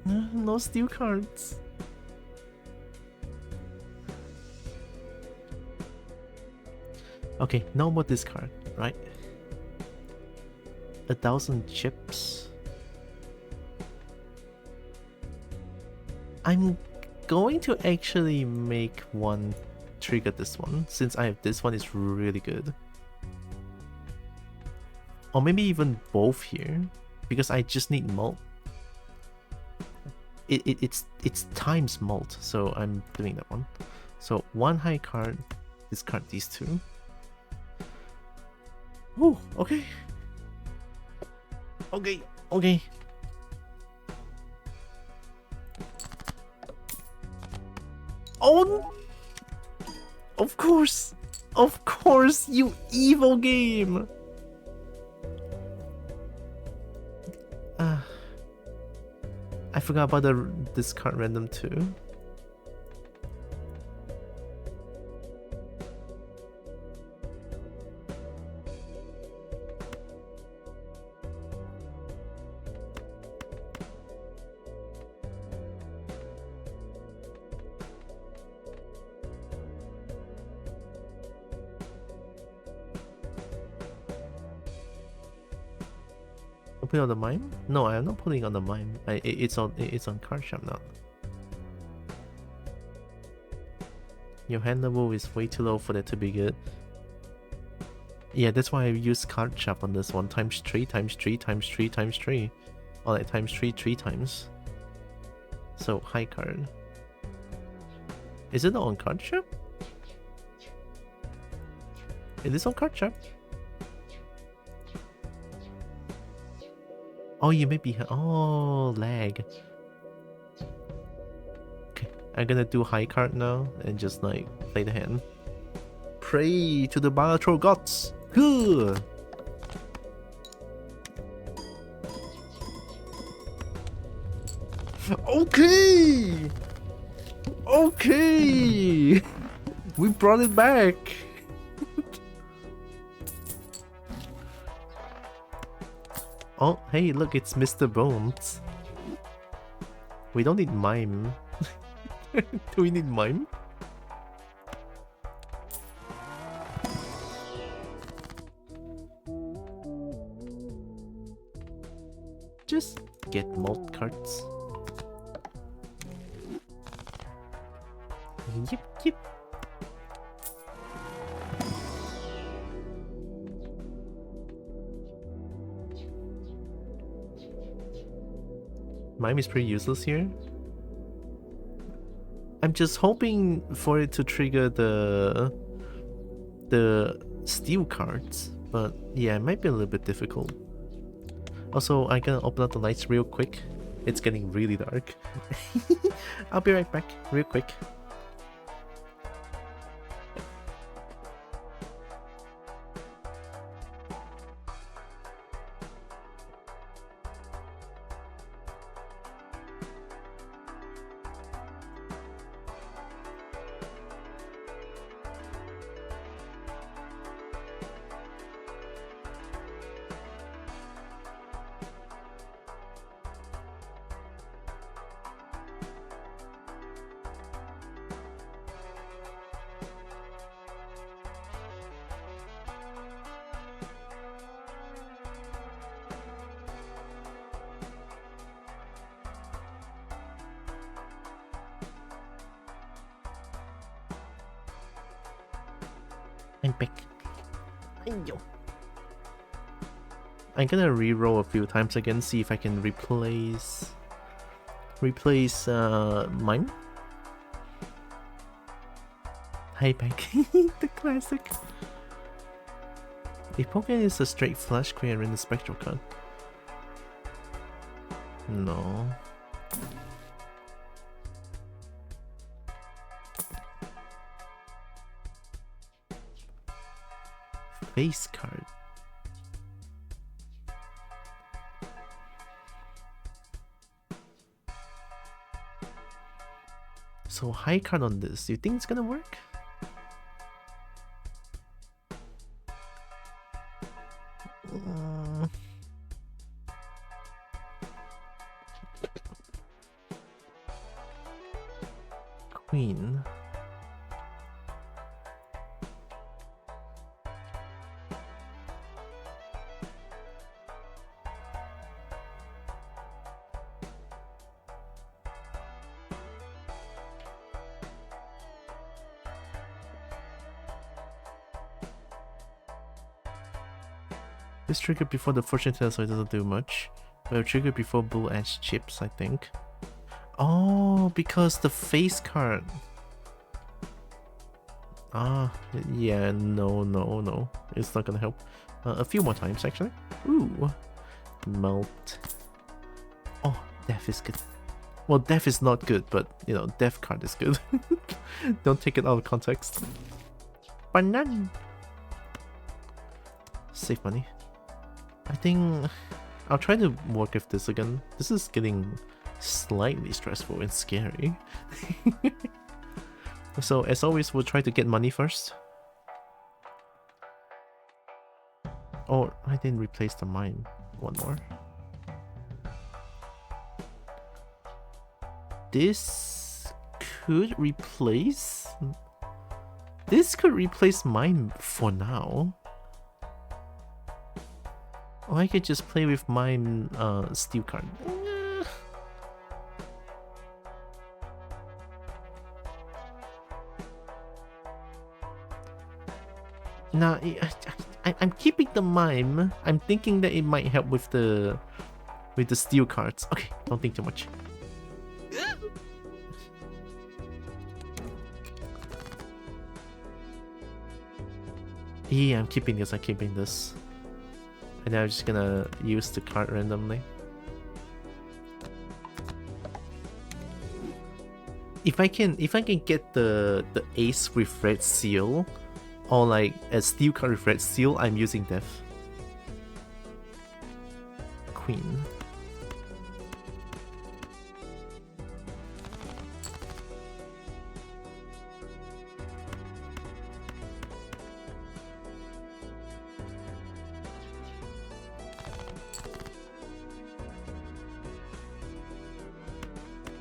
No steel cards. Okay, no more discard, right? 1,000 chips. I'm going to actually make one trigger this one, since I have this one is really good. Or maybe even both here, because I just need mult. It's times mult, so I'm doing that one. So 1 high card, discard these 2. Oh, okay. Okay. Oh! Of course! Of course, you evil game! I forgot about the discard random too. Put on the mime? No, I am not putting on the mime. It's on card shop now. Your hand level is way too low for that to be good. Yeah, that's why I use card shop on this one. Times 3, times 3, times 3, times 3. Or like times 3, 3 times. So high card. Is it not on card shop? It is on card shop. Oh, you may be... Oh, lag. Okay, I'm gonna do high card now and just like play the hand. Pray to the Balatro gods. Good. Okay. Okay. We brought it back. Oh, hey, look, it's Mr. Bones. We don't need mime. Do we need mime? Just get malt cards. Yep, yep. Mime is pretty useless here. I'm just hoping for it to trigger the steel cards, but yeah, it might be a little bit difficult. Also, I'm gonna open up the lights real quick. It's getting really dark. I'll be right back, real quick. I'm back. I'm gonna re-roll a few times again, see if I can replace mine. Hi back. The classic. If Pokemon is a straight flash creator in the spectral card. No. Face card. So high card on this. Do you think it's gonna work? Queen. This triggered before the fortune teller, so it doesn't do much. But it triggered before Bull Ash chips, I think. Oh, because the face card. Ah, yeah, no. It's not gonna help. A few more times, actually. Ooh. Melt. Oh, death is good. Well, death is not good, but, you know, death card is good. Don't take it out of context. Banana. Save money. I think I'll try to work with this again. This is getting slightly stressful and scary. So as always, we'll try to get money first. Oh, I didn't replace the mine. One more. This could replace... This could replace mine for now. Or I could just play with mine steel card. Nah, I'm keeping the mime. I'm thinking that it might help with the steel cards. Okay, don't think too much. Yeah, I'm keeping this. And now I'm just gonna use the card randomly. If I can get the ace with red seal, or like a steel card with red seal, I'm using death. Queen.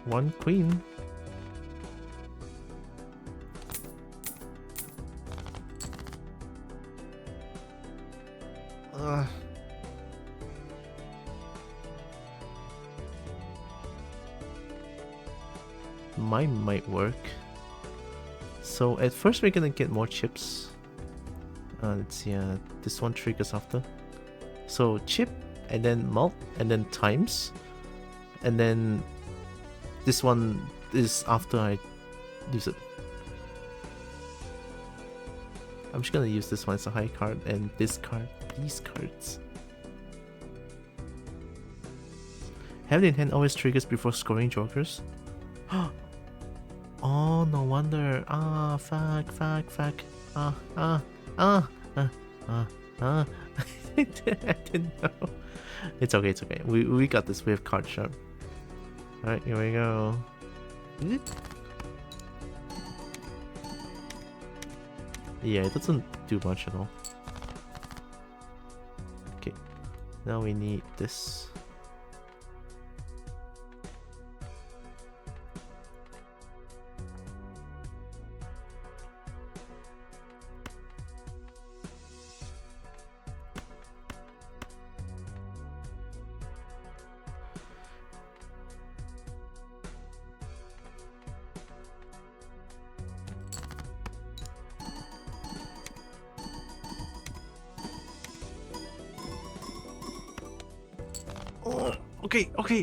One queen. Mine might work. So at first we're gonna get more chips. Let's see, this one triggers after. So chip, and then malt, and then times. And then this one is after I use it. I'm just gonna use this one as a high card, and this card, these cards. Have it in hand always triggers before scoring jokers. Oh, no wonder. Fuck. I didn't know. It's okay, it's okay. We got this. We have card sharp. Alright, here we go. Yeah, it doesn't do much at all. Okay, now we need this.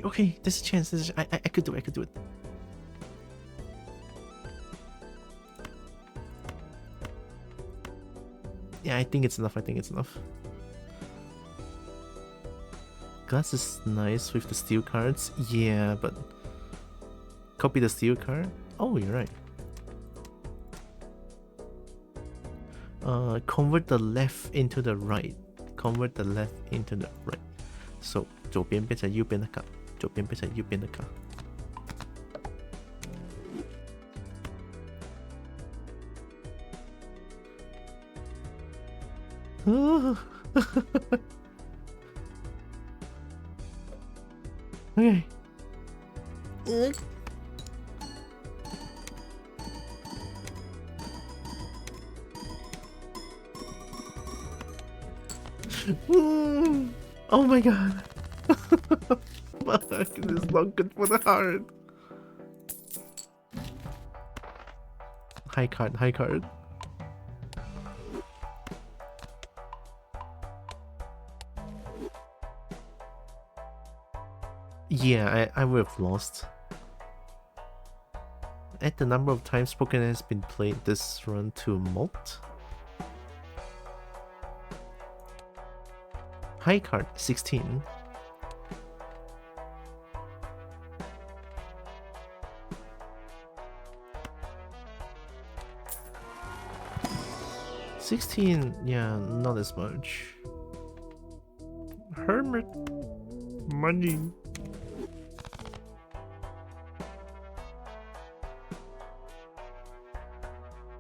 Okay. There's a chance. I could do it. Yeah, I think it's enough. Glass is nice with the steel cards. Yeah, but copy the steel card. Oh, you're right. Convert the left into the right. So 左边变成右边的卡，左边变成右边的卡。Okay. Oh my god. Fuck, this is not good for the heart. High card. Yeah, I would have lost. Add the number of times Pokemon has been played this run to malt. High card 16. Yeah, not as much. Hermit money.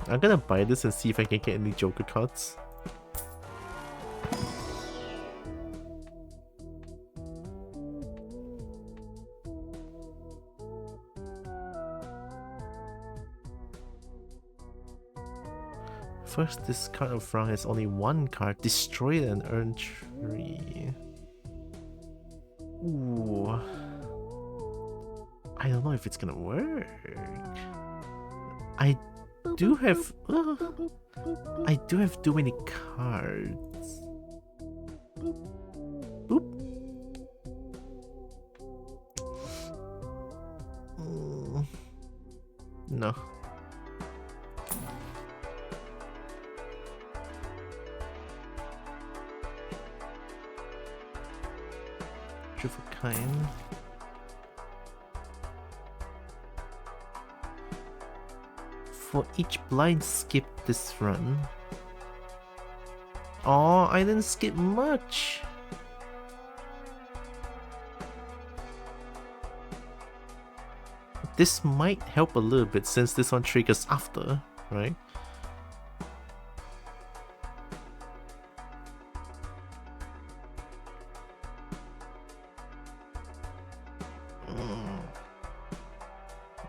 I'm gonna buy this and see if I can get any Joker cards. First, this card of round has only one card. Destroy it and earn 3. Ooh. I don't know if it's gonna work. I do have too many cards. Boop. No. Of a kind. For each blind skip this run. Oh, I didn't skip much. This might help a little bit since this one triggers after, right?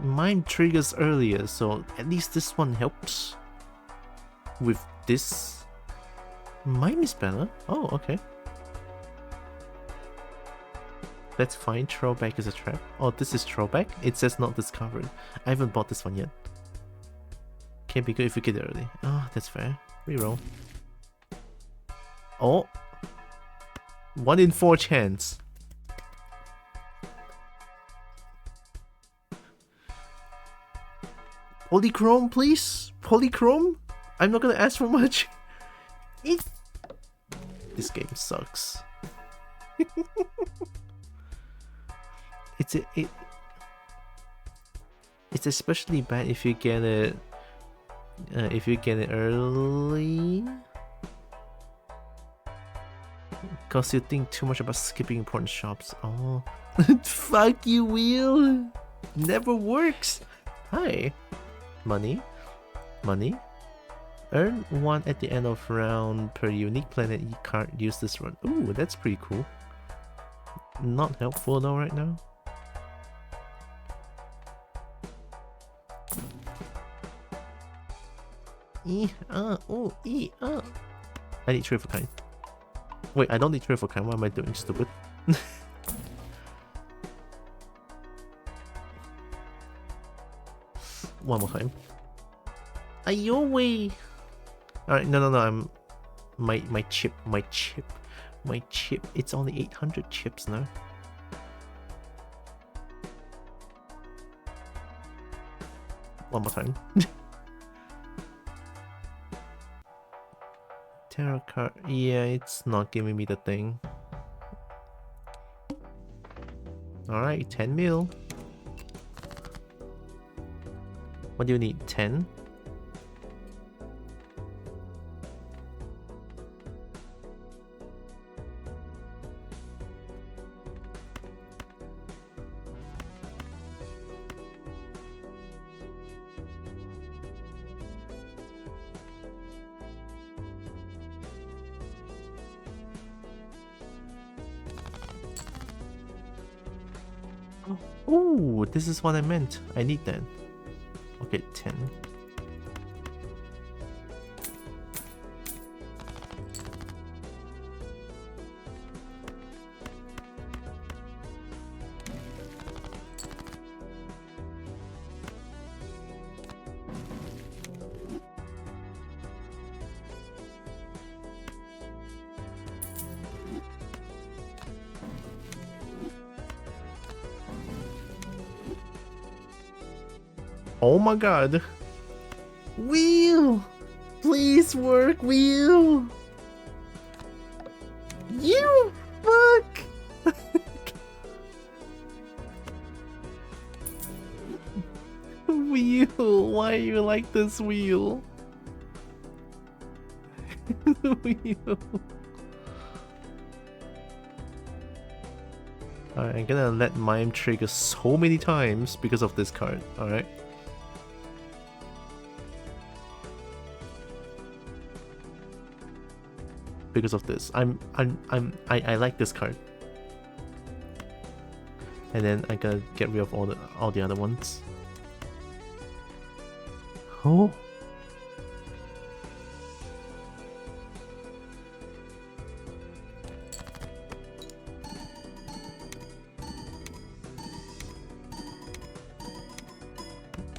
mine triggers earlier, so at least this one helps. With this, mine is better. Oh, okay. That's fine. Throwback is a trap. Oh, this is throwback. It says not discovered. I haven't bought this one yet. Can't be good if you get it early. Oh, that's fair. Reroll. Oh. 1 in 4 chance. Polychrome, please? Polychrome? I'm not gonna ask for much. This game sucks. It's especially bad if you get it early, cause you think too much about skipping important shops. Oh, fuck you, wheel. Never works. Hi, money. Earn 1 at the end of round per unique planet you can't use this run. Ooh, that's pretty cool. Not helpful though right now. I need 3 for kind. Wait, I don't need 3 for kind. What am I doing, stupid? One more time. Ayowe! Alright, no, I'm... My chip. It's only 800 chips now. One more time. Tarot card. Yeah, it's not giving me the thing. Alright, 10 mil. What do you need? 10? Oh, this is what I meant. I need that. Okay, 10. Oh my god. Wheel! Please work, wheel! You fuck! Wheel, why are you like this, wheel? Wheel. Alright, I'm gonna let mime trigger so many times because of this card, alright? Because of this. I like this card. And then I gotta get rid of all the other ones. Oh.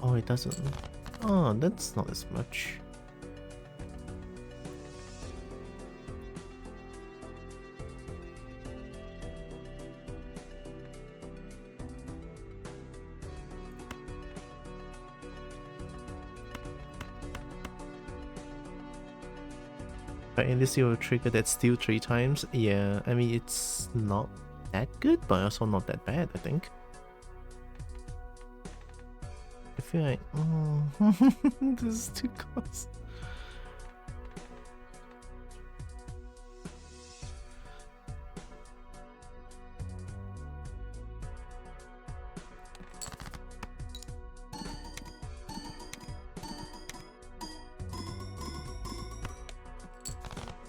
Oh, it doesn't. Oh, that's not as much. But in this, you will trigger that steal 3 times. Yeah, I mean, it's not that good, but also not that bad, I think. I feel like, oh, this is too close.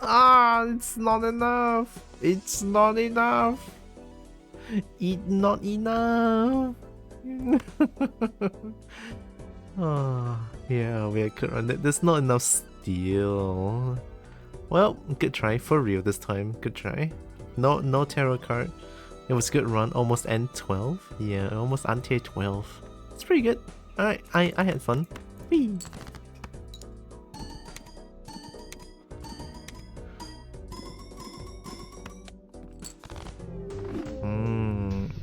Ah, it's not enough. It's not enough. It's not enough. Oh, yeah, we could run it. There's not enough steel. Well, good try for real this time. Good try. No tarot card. It was good run. Almost N12. Yeah, almost anti 12. It's pretty good. Alright, I had fun. Whee!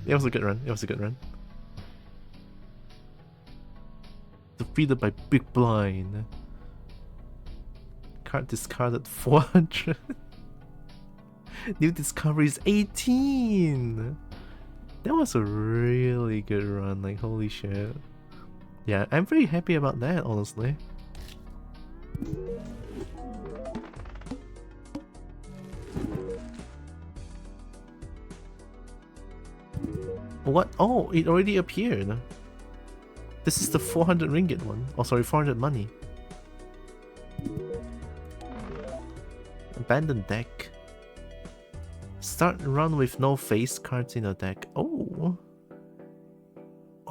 It was a good run. It was a good run. Defeated by Big Blind. Card discarded 400. New discoveries 18. That was a really good run. Like, holy shit. Yeah, I'm pretty happy about that, honestly. What? Oh, it already appeared. This is the 400 ringgit one. Oh, sorry, 400 money. Abandoned deck. Start run with no face cards in the deck. Oh.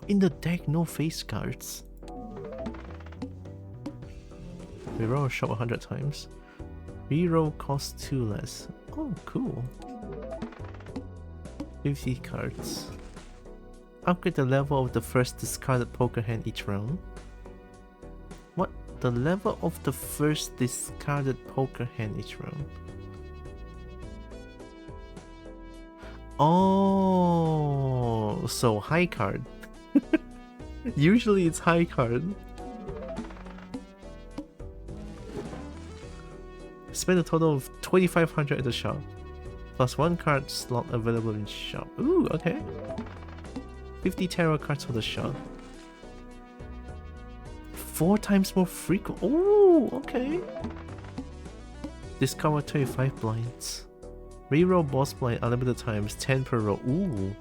In the deck, no face cards. Reroll a shop 100 times. Reroll costs 2 less. Oh, cool. 50 cards. Upgrade the level of the first discarded poker hand each round. What? The level of the first discarded poker hand each round. Oh, so high card. Usually it's high card. Spend a total of 2,500 at the shop. Plus 1 card slot available in shop. Ooh, okay. 50 tarot cards for the shop. 4 times more frequent. Oh, okay. Discover 25 blinds. Reroll boss blind unlimited times, 10 per roll. Ooh.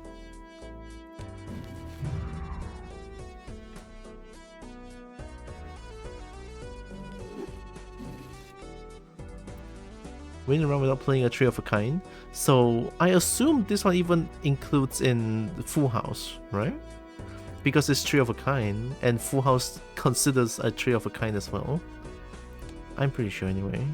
Win around without playing a three of a kind. So I assume this one even includes in the full house, right? Because it's three of a kind, and full house considers a three of a kind as well. I'm pretty sure anyway.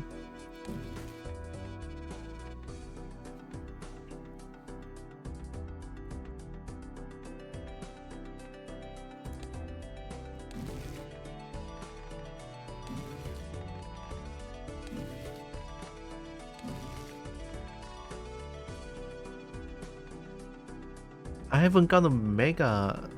I haven't got a mega.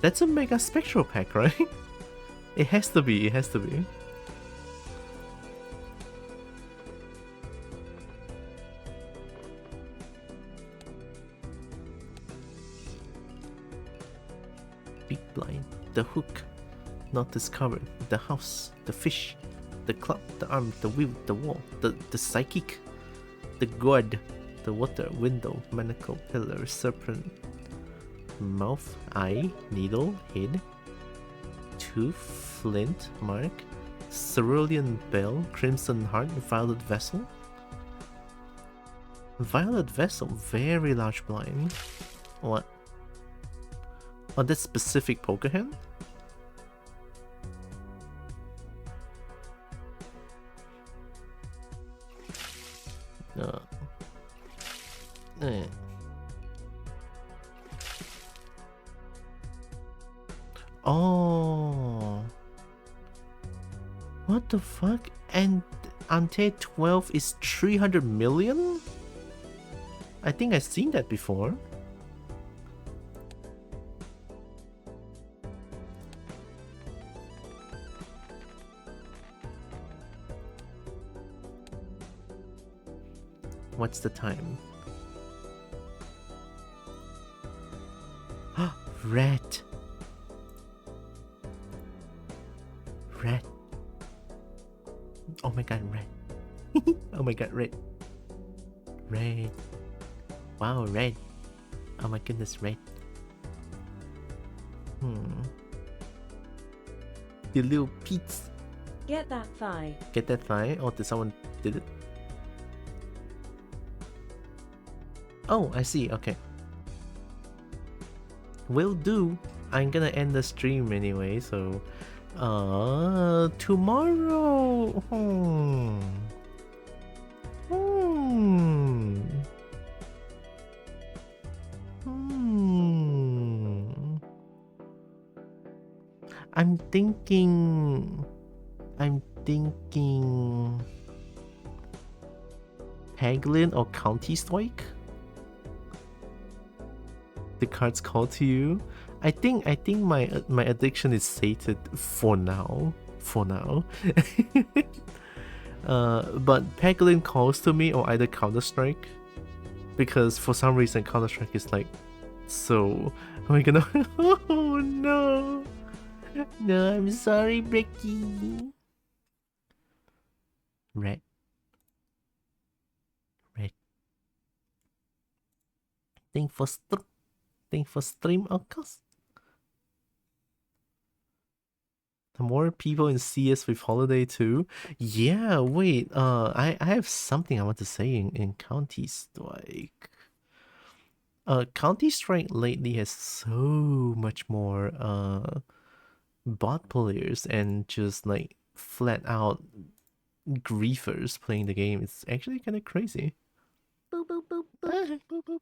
That's a mega spectral pack, right? It has to be, it has to be. Big blind, the hook, not discovered, the house, the fish, the club, the arm, the wheel, the wall, the psychic, the god, the water, window, manacle, pillar, serpent, mouth, eye, needle, head, tooth, flint, mark, cerulean bell, crimson heart, violet vessel. Violet vessel, very large blind. What? Oh, that's specific poker hand? Oh, what the fuck? And Ante 12 is 300 million? I think I've seen that before. What's the time? Red. Red. Oh my god, red. Oh my god, red. Red. Wow, red. Oh my goodness, red. The little Pete's. Get that thigh. Get that thigh? Oh, did someone did it? Oh, I see. Okay. Will do. I'm gonna end the stream anyway, so tomorrow. Hmm. I'm thinking Haglin or County Strike. The cards call to you. I think my addiction is sated for now. But Peglin calls to me or either Counter Strike, because for some reason Counter Strike is like, so am I gonna? Oh no, no, I'm sorry, Becky. Red. Think for stream, of course. The more people in CS with holiday too. Yeah, wait. I have something I want to say in County Strike. County Strike lately has so much more bot players and just like flat out griefers playing the game. It's actually kind of crazy. Boop boop boop boop boop boop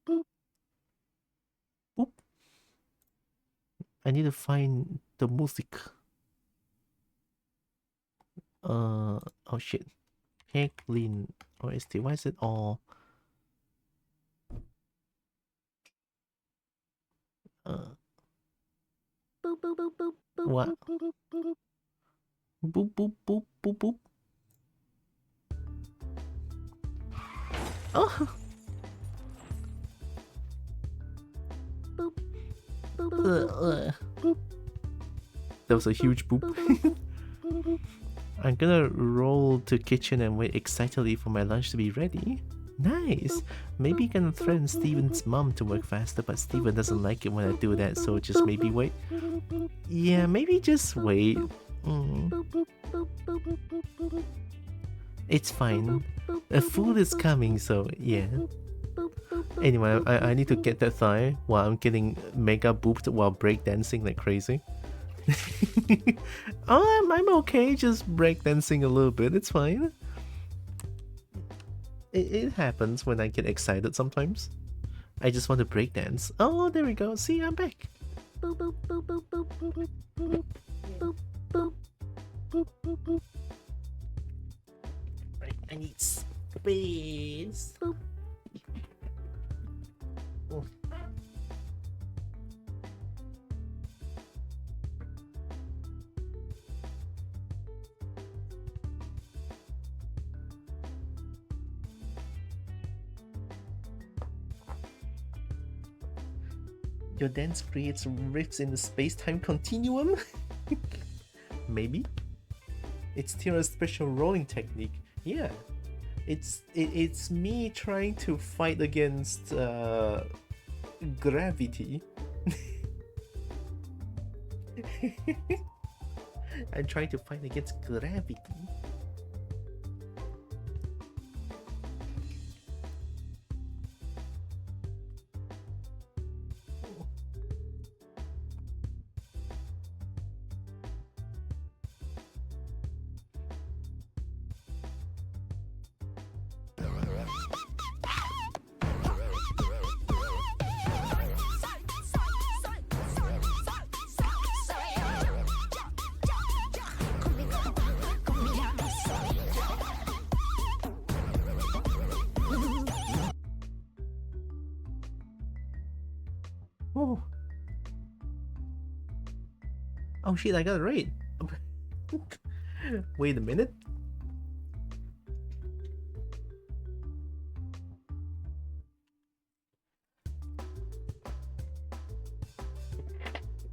boop. Boop. I need to find the music. Oh shit. Hecklin OST. Why is it all? Boop boop boop boop boop. What? Boop boop boop boop boop boop boop boop. Oh. Boop boop boop boop. That was a huge boop. I'm gonna roll to kitchen and wait excitedly for my lunch to be ready. Nice! Maybe you can threaten Steven's mom to work faster, but Steven doesn't like it when I do that, so just maybe wait. Yeah, maybe just wait. It's fine. Food is coming, so yeah. Anyway, I need to get that thigh while I'm getting mega booped while breakdancing like crazy. Oh, I'm okay, just breakdancing a little bit, it's fine. It happens when I get excited sometimes. I just want to breakdance. Oh, there we go. See, I'm back. Boop, boop, boop, boop, boop, boop, boop, boop, boop, boop, boop, boop. Right, I need space. Boop. Oh. Your dance creates rifts in the space-time continuum? Maybe? It's Tylra's special rolling technique. Yeah. It's me trying to fight against gravity. I'm trying to fight against gravity. Oh shit, I got it right. Wait a minute.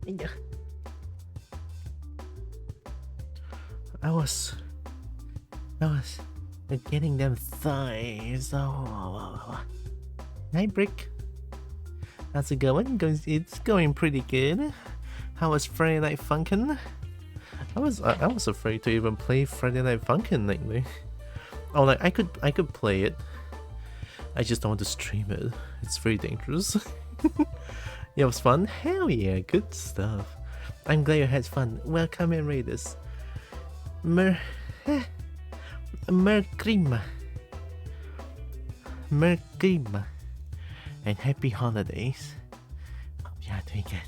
Yeah. I was getting them thighs. Oh. Hi, Brick. How's it going? It's going pretty good. How was Friday Night Funkin'? I was afraid to even play Friday Night Funkin' lately. Oh, like I could play it, I just don't want to stream it. It's very dangerous. Yeah, it was fun. Hell yeah, good stuff. I'm glad you had fun. Welcome and Raiders. Merkrima. Merkrima. And happy holidays. Yeah, doing good.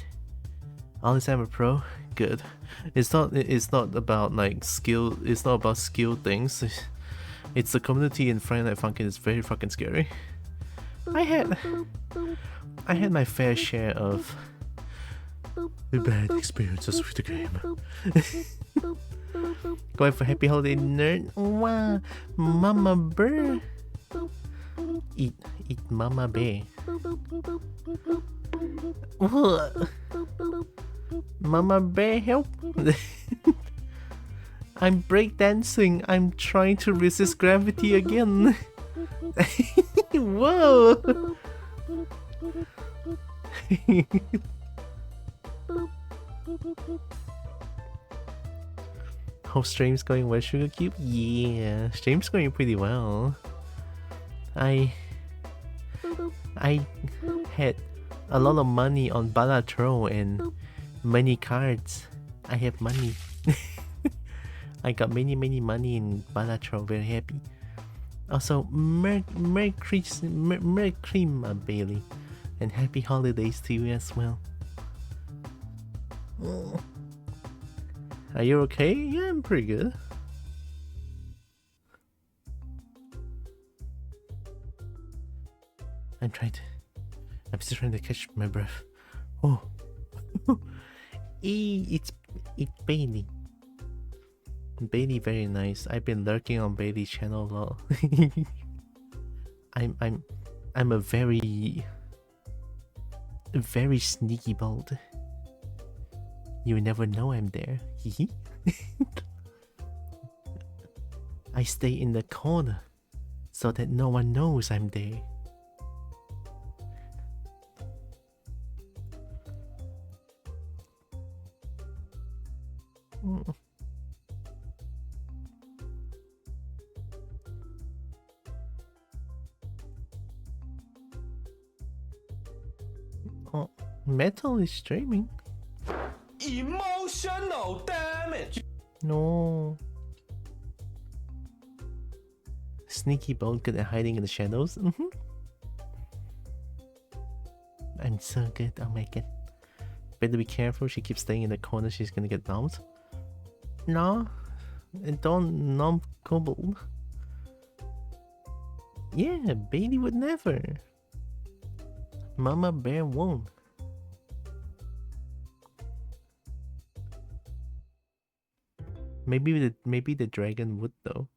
All this time a pro? Good. It's not about like skill, it's not about skill things. It's the community in Friday Night Funkin' is very fucking scary. I had my fair share of bad experiences with the game. Going for happy holiday, nerd. Wow, Mama Bear. Eat Mama Bear. Mama Bear, help! I'm breakdancing. I'm trying to resist gravity again. Whoa! How stream's going well, Sugar Cube? Yeah, stream's going pretty well. I had a lot of money on Balatro and many cards. I have money. I got many money in Balatro. Very happy. Also, Merry Christmas, Bailey, and happy holidays to you as well. Are you okay? Yeah, I'm pretty good. I'm still trying to catch my breath. Oh. It's Bailey. Bailey very nice. I've been lurking on Bailey's channel a lot. I'm a very sneaky bold. You never know I'm there. I stay in the corner so that no one knows I'm there. Oh, Metal is streaming. Emotional damage. No. Sneaky bold, good at hiding in the shadows. I'm so good. Oh my god. Better be careful. She keeps staying in the corner. She's gonna get dumped. No. Don't numb kobold. Yeah, Bailey would never. Mama Bear won't. Maybe the dragon would though.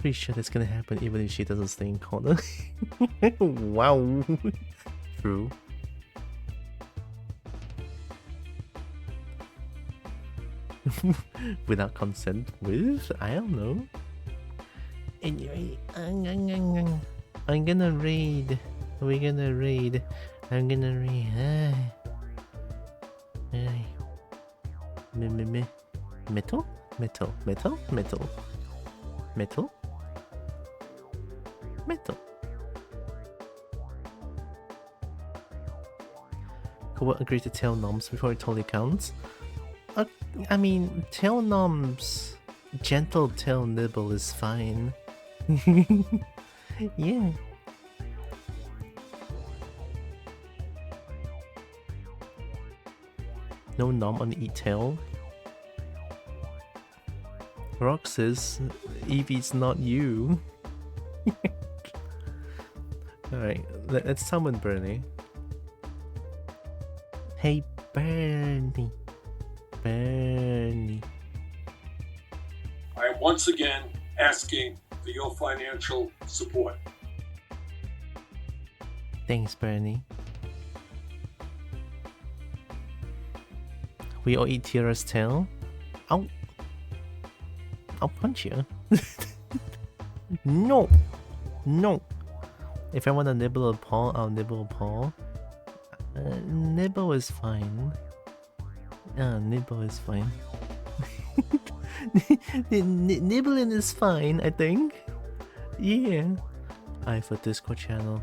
Pretty sure that's gonna happen even if she doesn't stay in corner. Wow. True. Without consent with? I don't know. Anyway, I'm gonna raid. We're gonna raid. I'm gonna raid. Metal? Metal. Metal? Metal. Metal? Metal. Cool, agree to tell noms before it totally counts. I mean, tell noms, gentle tail nibble is fine. Yeah. No nom on eat tail. Rock says, Evie's not you. Alright, let's summon Bernie. Hey Bernie. Bernie. I am once again asking for your financial support. Thanks, Bernie. We all eat Tylra's tail. I'll punch you. No! No. If I want to nibble a paw, I'll nibble a paw. Nibble is fine. Nibble is fine. Nibbling is fine, I think. Yeah. I for Discord channel.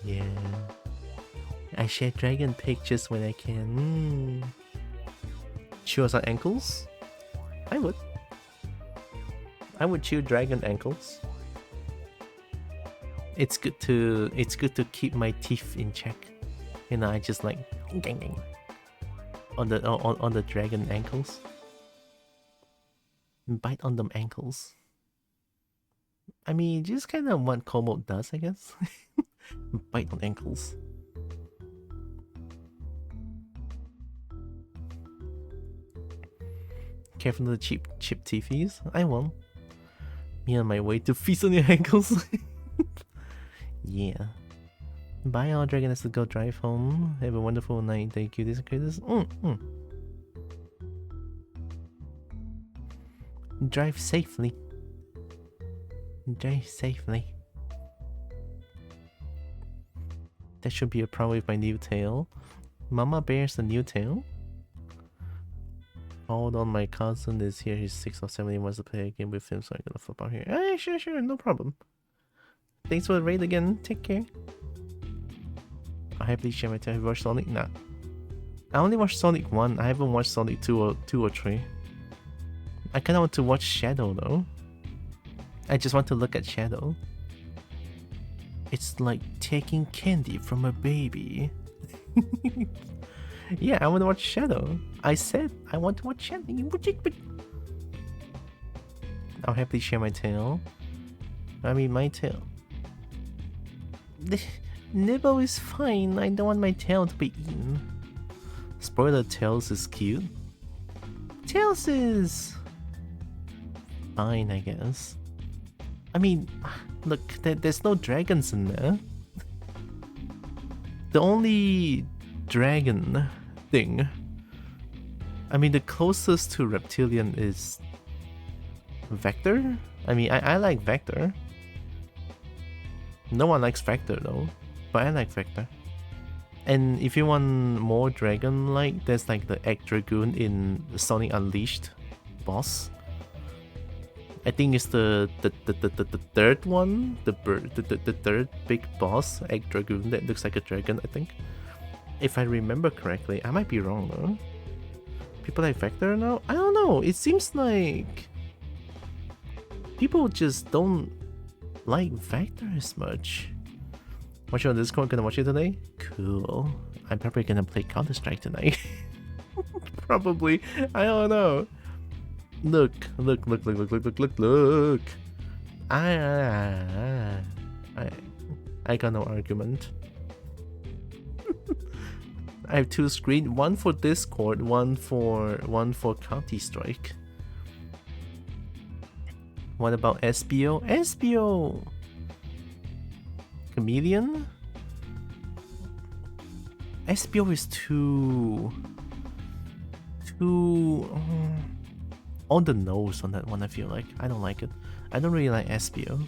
Yeah. I share dragon pictures when I can. Chew us our ankles? I would. I would chew dragon ankles. It's good to keep my teeth in check. You know, I just like gang gang on the dragon ankles. Bite on them ankles. I mean, just kind of what Komoot does, I guess. Bite on ankles. Careful of the cheap teethies. I won't. Me on my way to feast on your ankles. Yeah. Bye all, dragon has to go drive home. Have a wonderful night. Thank you, this creators. Drive safely. Drive safely. That should be a problem with my new tail. Mama bears a new tail. Hold on, my cousin is here. He's 6 or 7. He wants to play a game with him, so I'm gonna flip out here. Hey, sure, no problem. Thanks for the raid again. Take care. I happily share my tail. Have you watched Sonic? Nah. I only watched Sonic 1. I haven't watched Sonic 2 or 3. I kinda want to watch Shadow though. I just want to look at Shadow. It's like taking candy from a baby. Yeah, I want to watch Shadow. I said I want to watch Shadow. I'll happily share my tail. I mean, my tail. Nibble is fine. I don't want my tail to be eaten. Spoiler, Tails is cute. Tails is fine, I guess. I mean, look, there's no dragons in there. The only dragon thing, I mean, the closest to reptilian is Vector. I mean, I like Vector. No one likes Vector though, but I like Vector. And if you want more dragon-like, there's like the Egg Dragoon in Sonic Unleashed boss. I think it's the third one, the third big boss, Egg Dragoon, that looks like a dragon, I think. If I remember correctly, I might be wrong though. People like Vector now? I don't know, it seems like people just don't like Vector as much. Watch it on Discord, gonna watch it today? Cool. I'm probably gonna play Counter-Strike tonight. Probably, I don't know. Look. I got no argument. I have 2 screens, one for Discord, one for Counter-Strike. What about SBO? SBO! Chameleon? SBO is too on the nose on that one, I feel like. I don't like it. I don't really like SBO.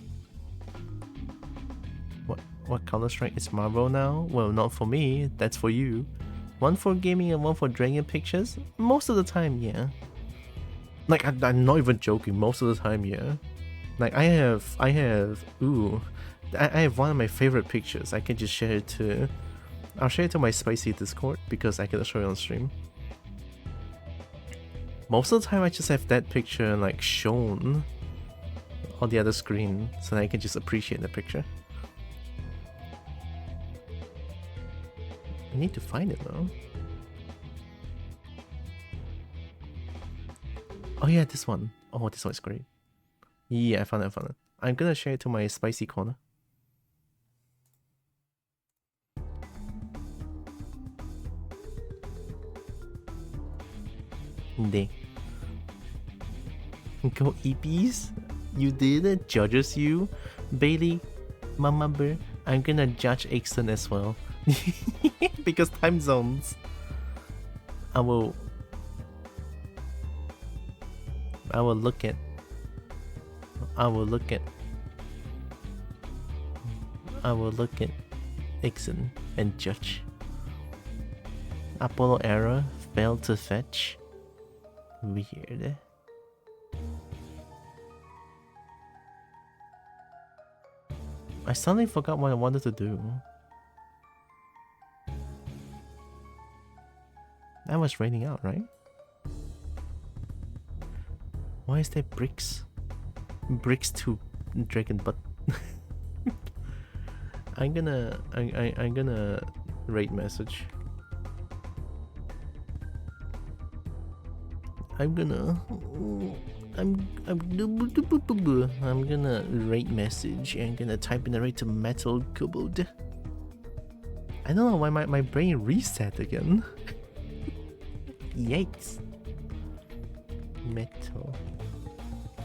What Counter-Strike is Marvel now? Well, not for me, that's for you. One for gaming and one for dragon pictures? Most of the time, yeah. Like, I'm not even joking, most of the time, yeah. Like, I have one of my favorite pictures. I can just share it to... I'll share it to my spicy Discord because I can show it on stream. Most of the time I just have that picture like shown on the other screen so that I can just appreciate the picture. I need to find it though. Oh yeah, this one. Oh, this one's great. Yeah, I found it. I'm gonna share it to my spicy corner. There. Go EPs? You did it? Judges you? Bailey, Mama Bear, I'm gonna judge Ixon as well. Because time zones. I will look at I will look at Ixen and judge. Apollo error, failed to fetch. Weird. I suddenly forgot what I wanted to do. That was raining out, right? Why is there bricks? Bricks to dragon butt. I'm gonna rate message. I'm gonna rate message and gonna type in the rate to metal kobold. I don't know why my brain reset again. Yikes. Metal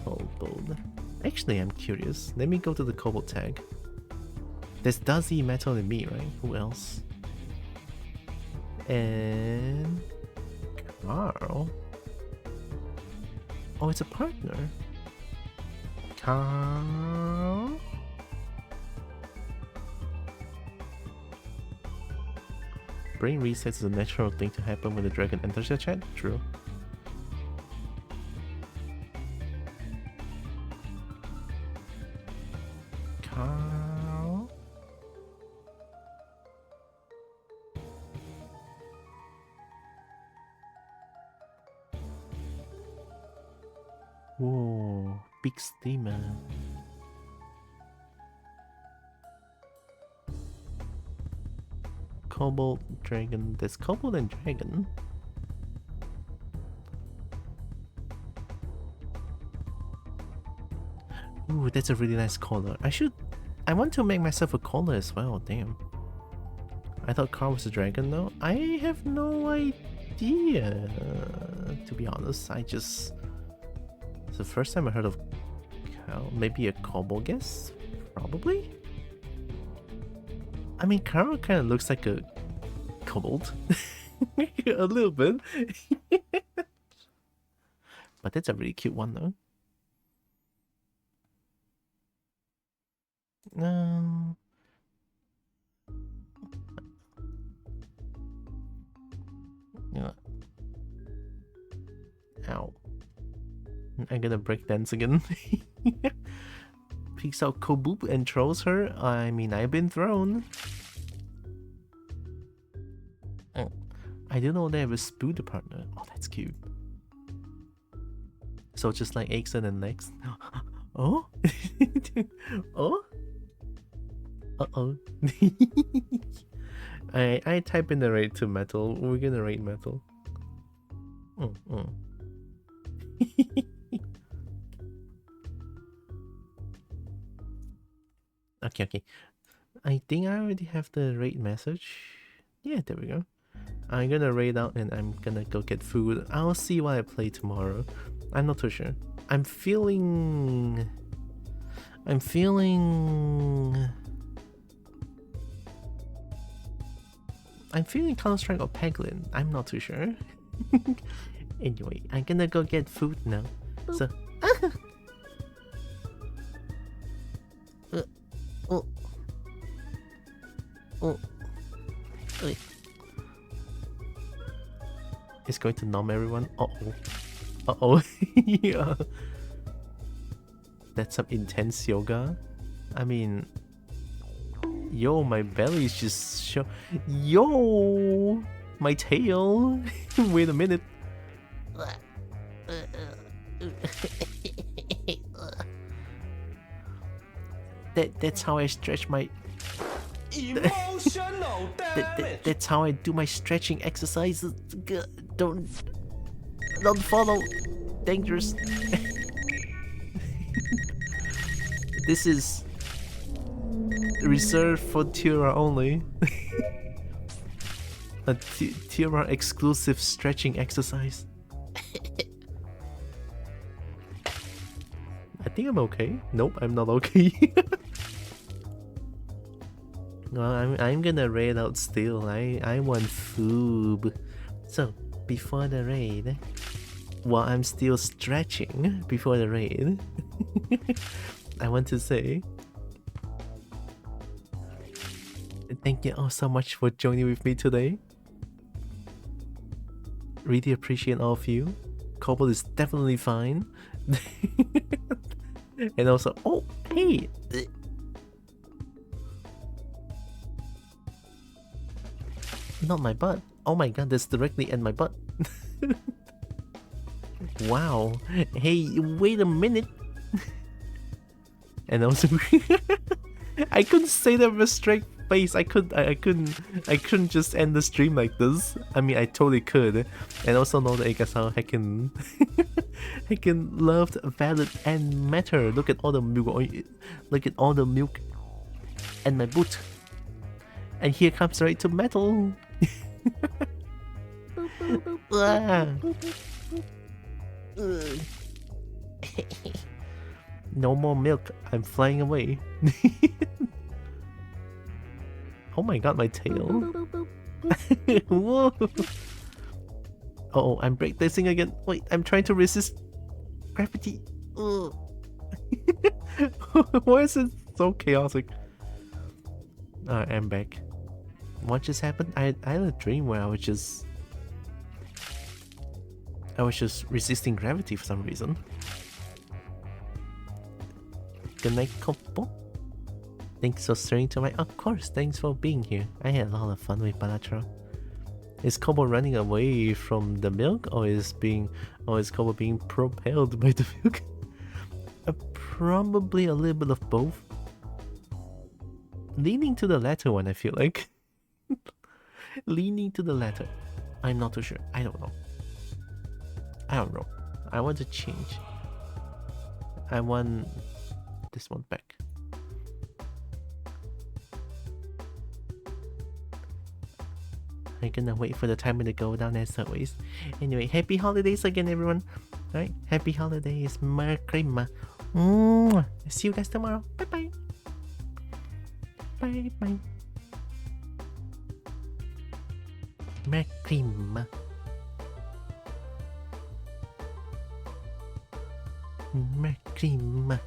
kobold. Actually, I'm curious. Let me go to the kobold tag. There's Duzzy, Metal, and me, right? Who else? And Carl. Oh, it's a partner. Carl. Brain resets is a natural thing to happen when the dragon enters your chat. True. Carl. Whoa, big steamer. Kobold, dragon. There's kobold and dragon. Ooh, that's a really nice collar. I want to make myself a collar as well, damn. I thought Carl was a dragon though. I have no idea, to be honest. It's the first time I heard of Carl. Maybe a kobold guess? Probably? I mean, Carl kind of looks like a kobold. A little bit. But that's a really cute one though. No. Ow. I'm gonna break dance again. Peeks out Koboop and trolls her. I mean, I've been thrown. Oh, I didn't know they have a Spooder partner. Oh, that's cute. So just like Axon and Lex. Oh? Oh? Uh-oh. I type in the rate to metal. We're gonna rate metal. Okay. I think I already have the rate message. Yeah, there we go. I'm gonna raid out and I'm gonna go get food. I'll see what I play tomorrow. I'm not too sure. I'm feeling Counter-Strike or Peglin. I'm not too sure. Anyway, I'm gonna go get food now. So it's going to numb everyone. Uh-oh. Yeah. That's some intense yoga. I mean, yo, my belly is just yo, my tail. Wait a minute. That's how I stretch my emotional damage. That's how I do my stretching exercises. Don't follow. Dangerous. This is reserved for Tylra only. A Tylra exclusive stretching exercise. I think I'm okay. Nope, I'm not okay. Well, I'm gonna raid out still. I want food. So before the raid, while I'm still stretching before the raid, I want to say Thank you all so much for joining with me today. Really appreciate all of you. Cobalt is definitely fine. And also, oh, hey! Not my butt. Oh my god, that's directly at my butt. Wow. Hey, wait a minute. And also, I couldn't say that with a straight face. I couldn't just end the stream like this. I mean, I totally could. And also know that I guess how Heckin loved, valid, and matter. Look at all the milk. Look at all the milk and my boot. And here comes right to metal. No more milk. I'm flying away. Oh my god, my tail. Whoa. Oh, I'm breakdancing again. Wait, I'm trying to resist gravity. Why is it so chaotic? Alright, I'm back. What just happened? I had a dream where I was just resisting gravity for some reason. Good night, Kopo. Thanks for staying to my... Of course, thanks for being here. I had a lot of fun with Balatro. Is Kobo running away from the milk, or is Kobo being propelled by the milk? Probably a little bit of both. Leaning to the latter one, I feel like. Leaning to the latter. I'm not too sure. I don't know. I want to change. I want this one back. I'm gonna wait for the timer to go down as always. Anyway, happy holidays again, everyone. Alright, happy holidays. Merry Christmas. See you guys tomorrow. Bye bye. Bye bye. Merry Christmas. Merry Christmas.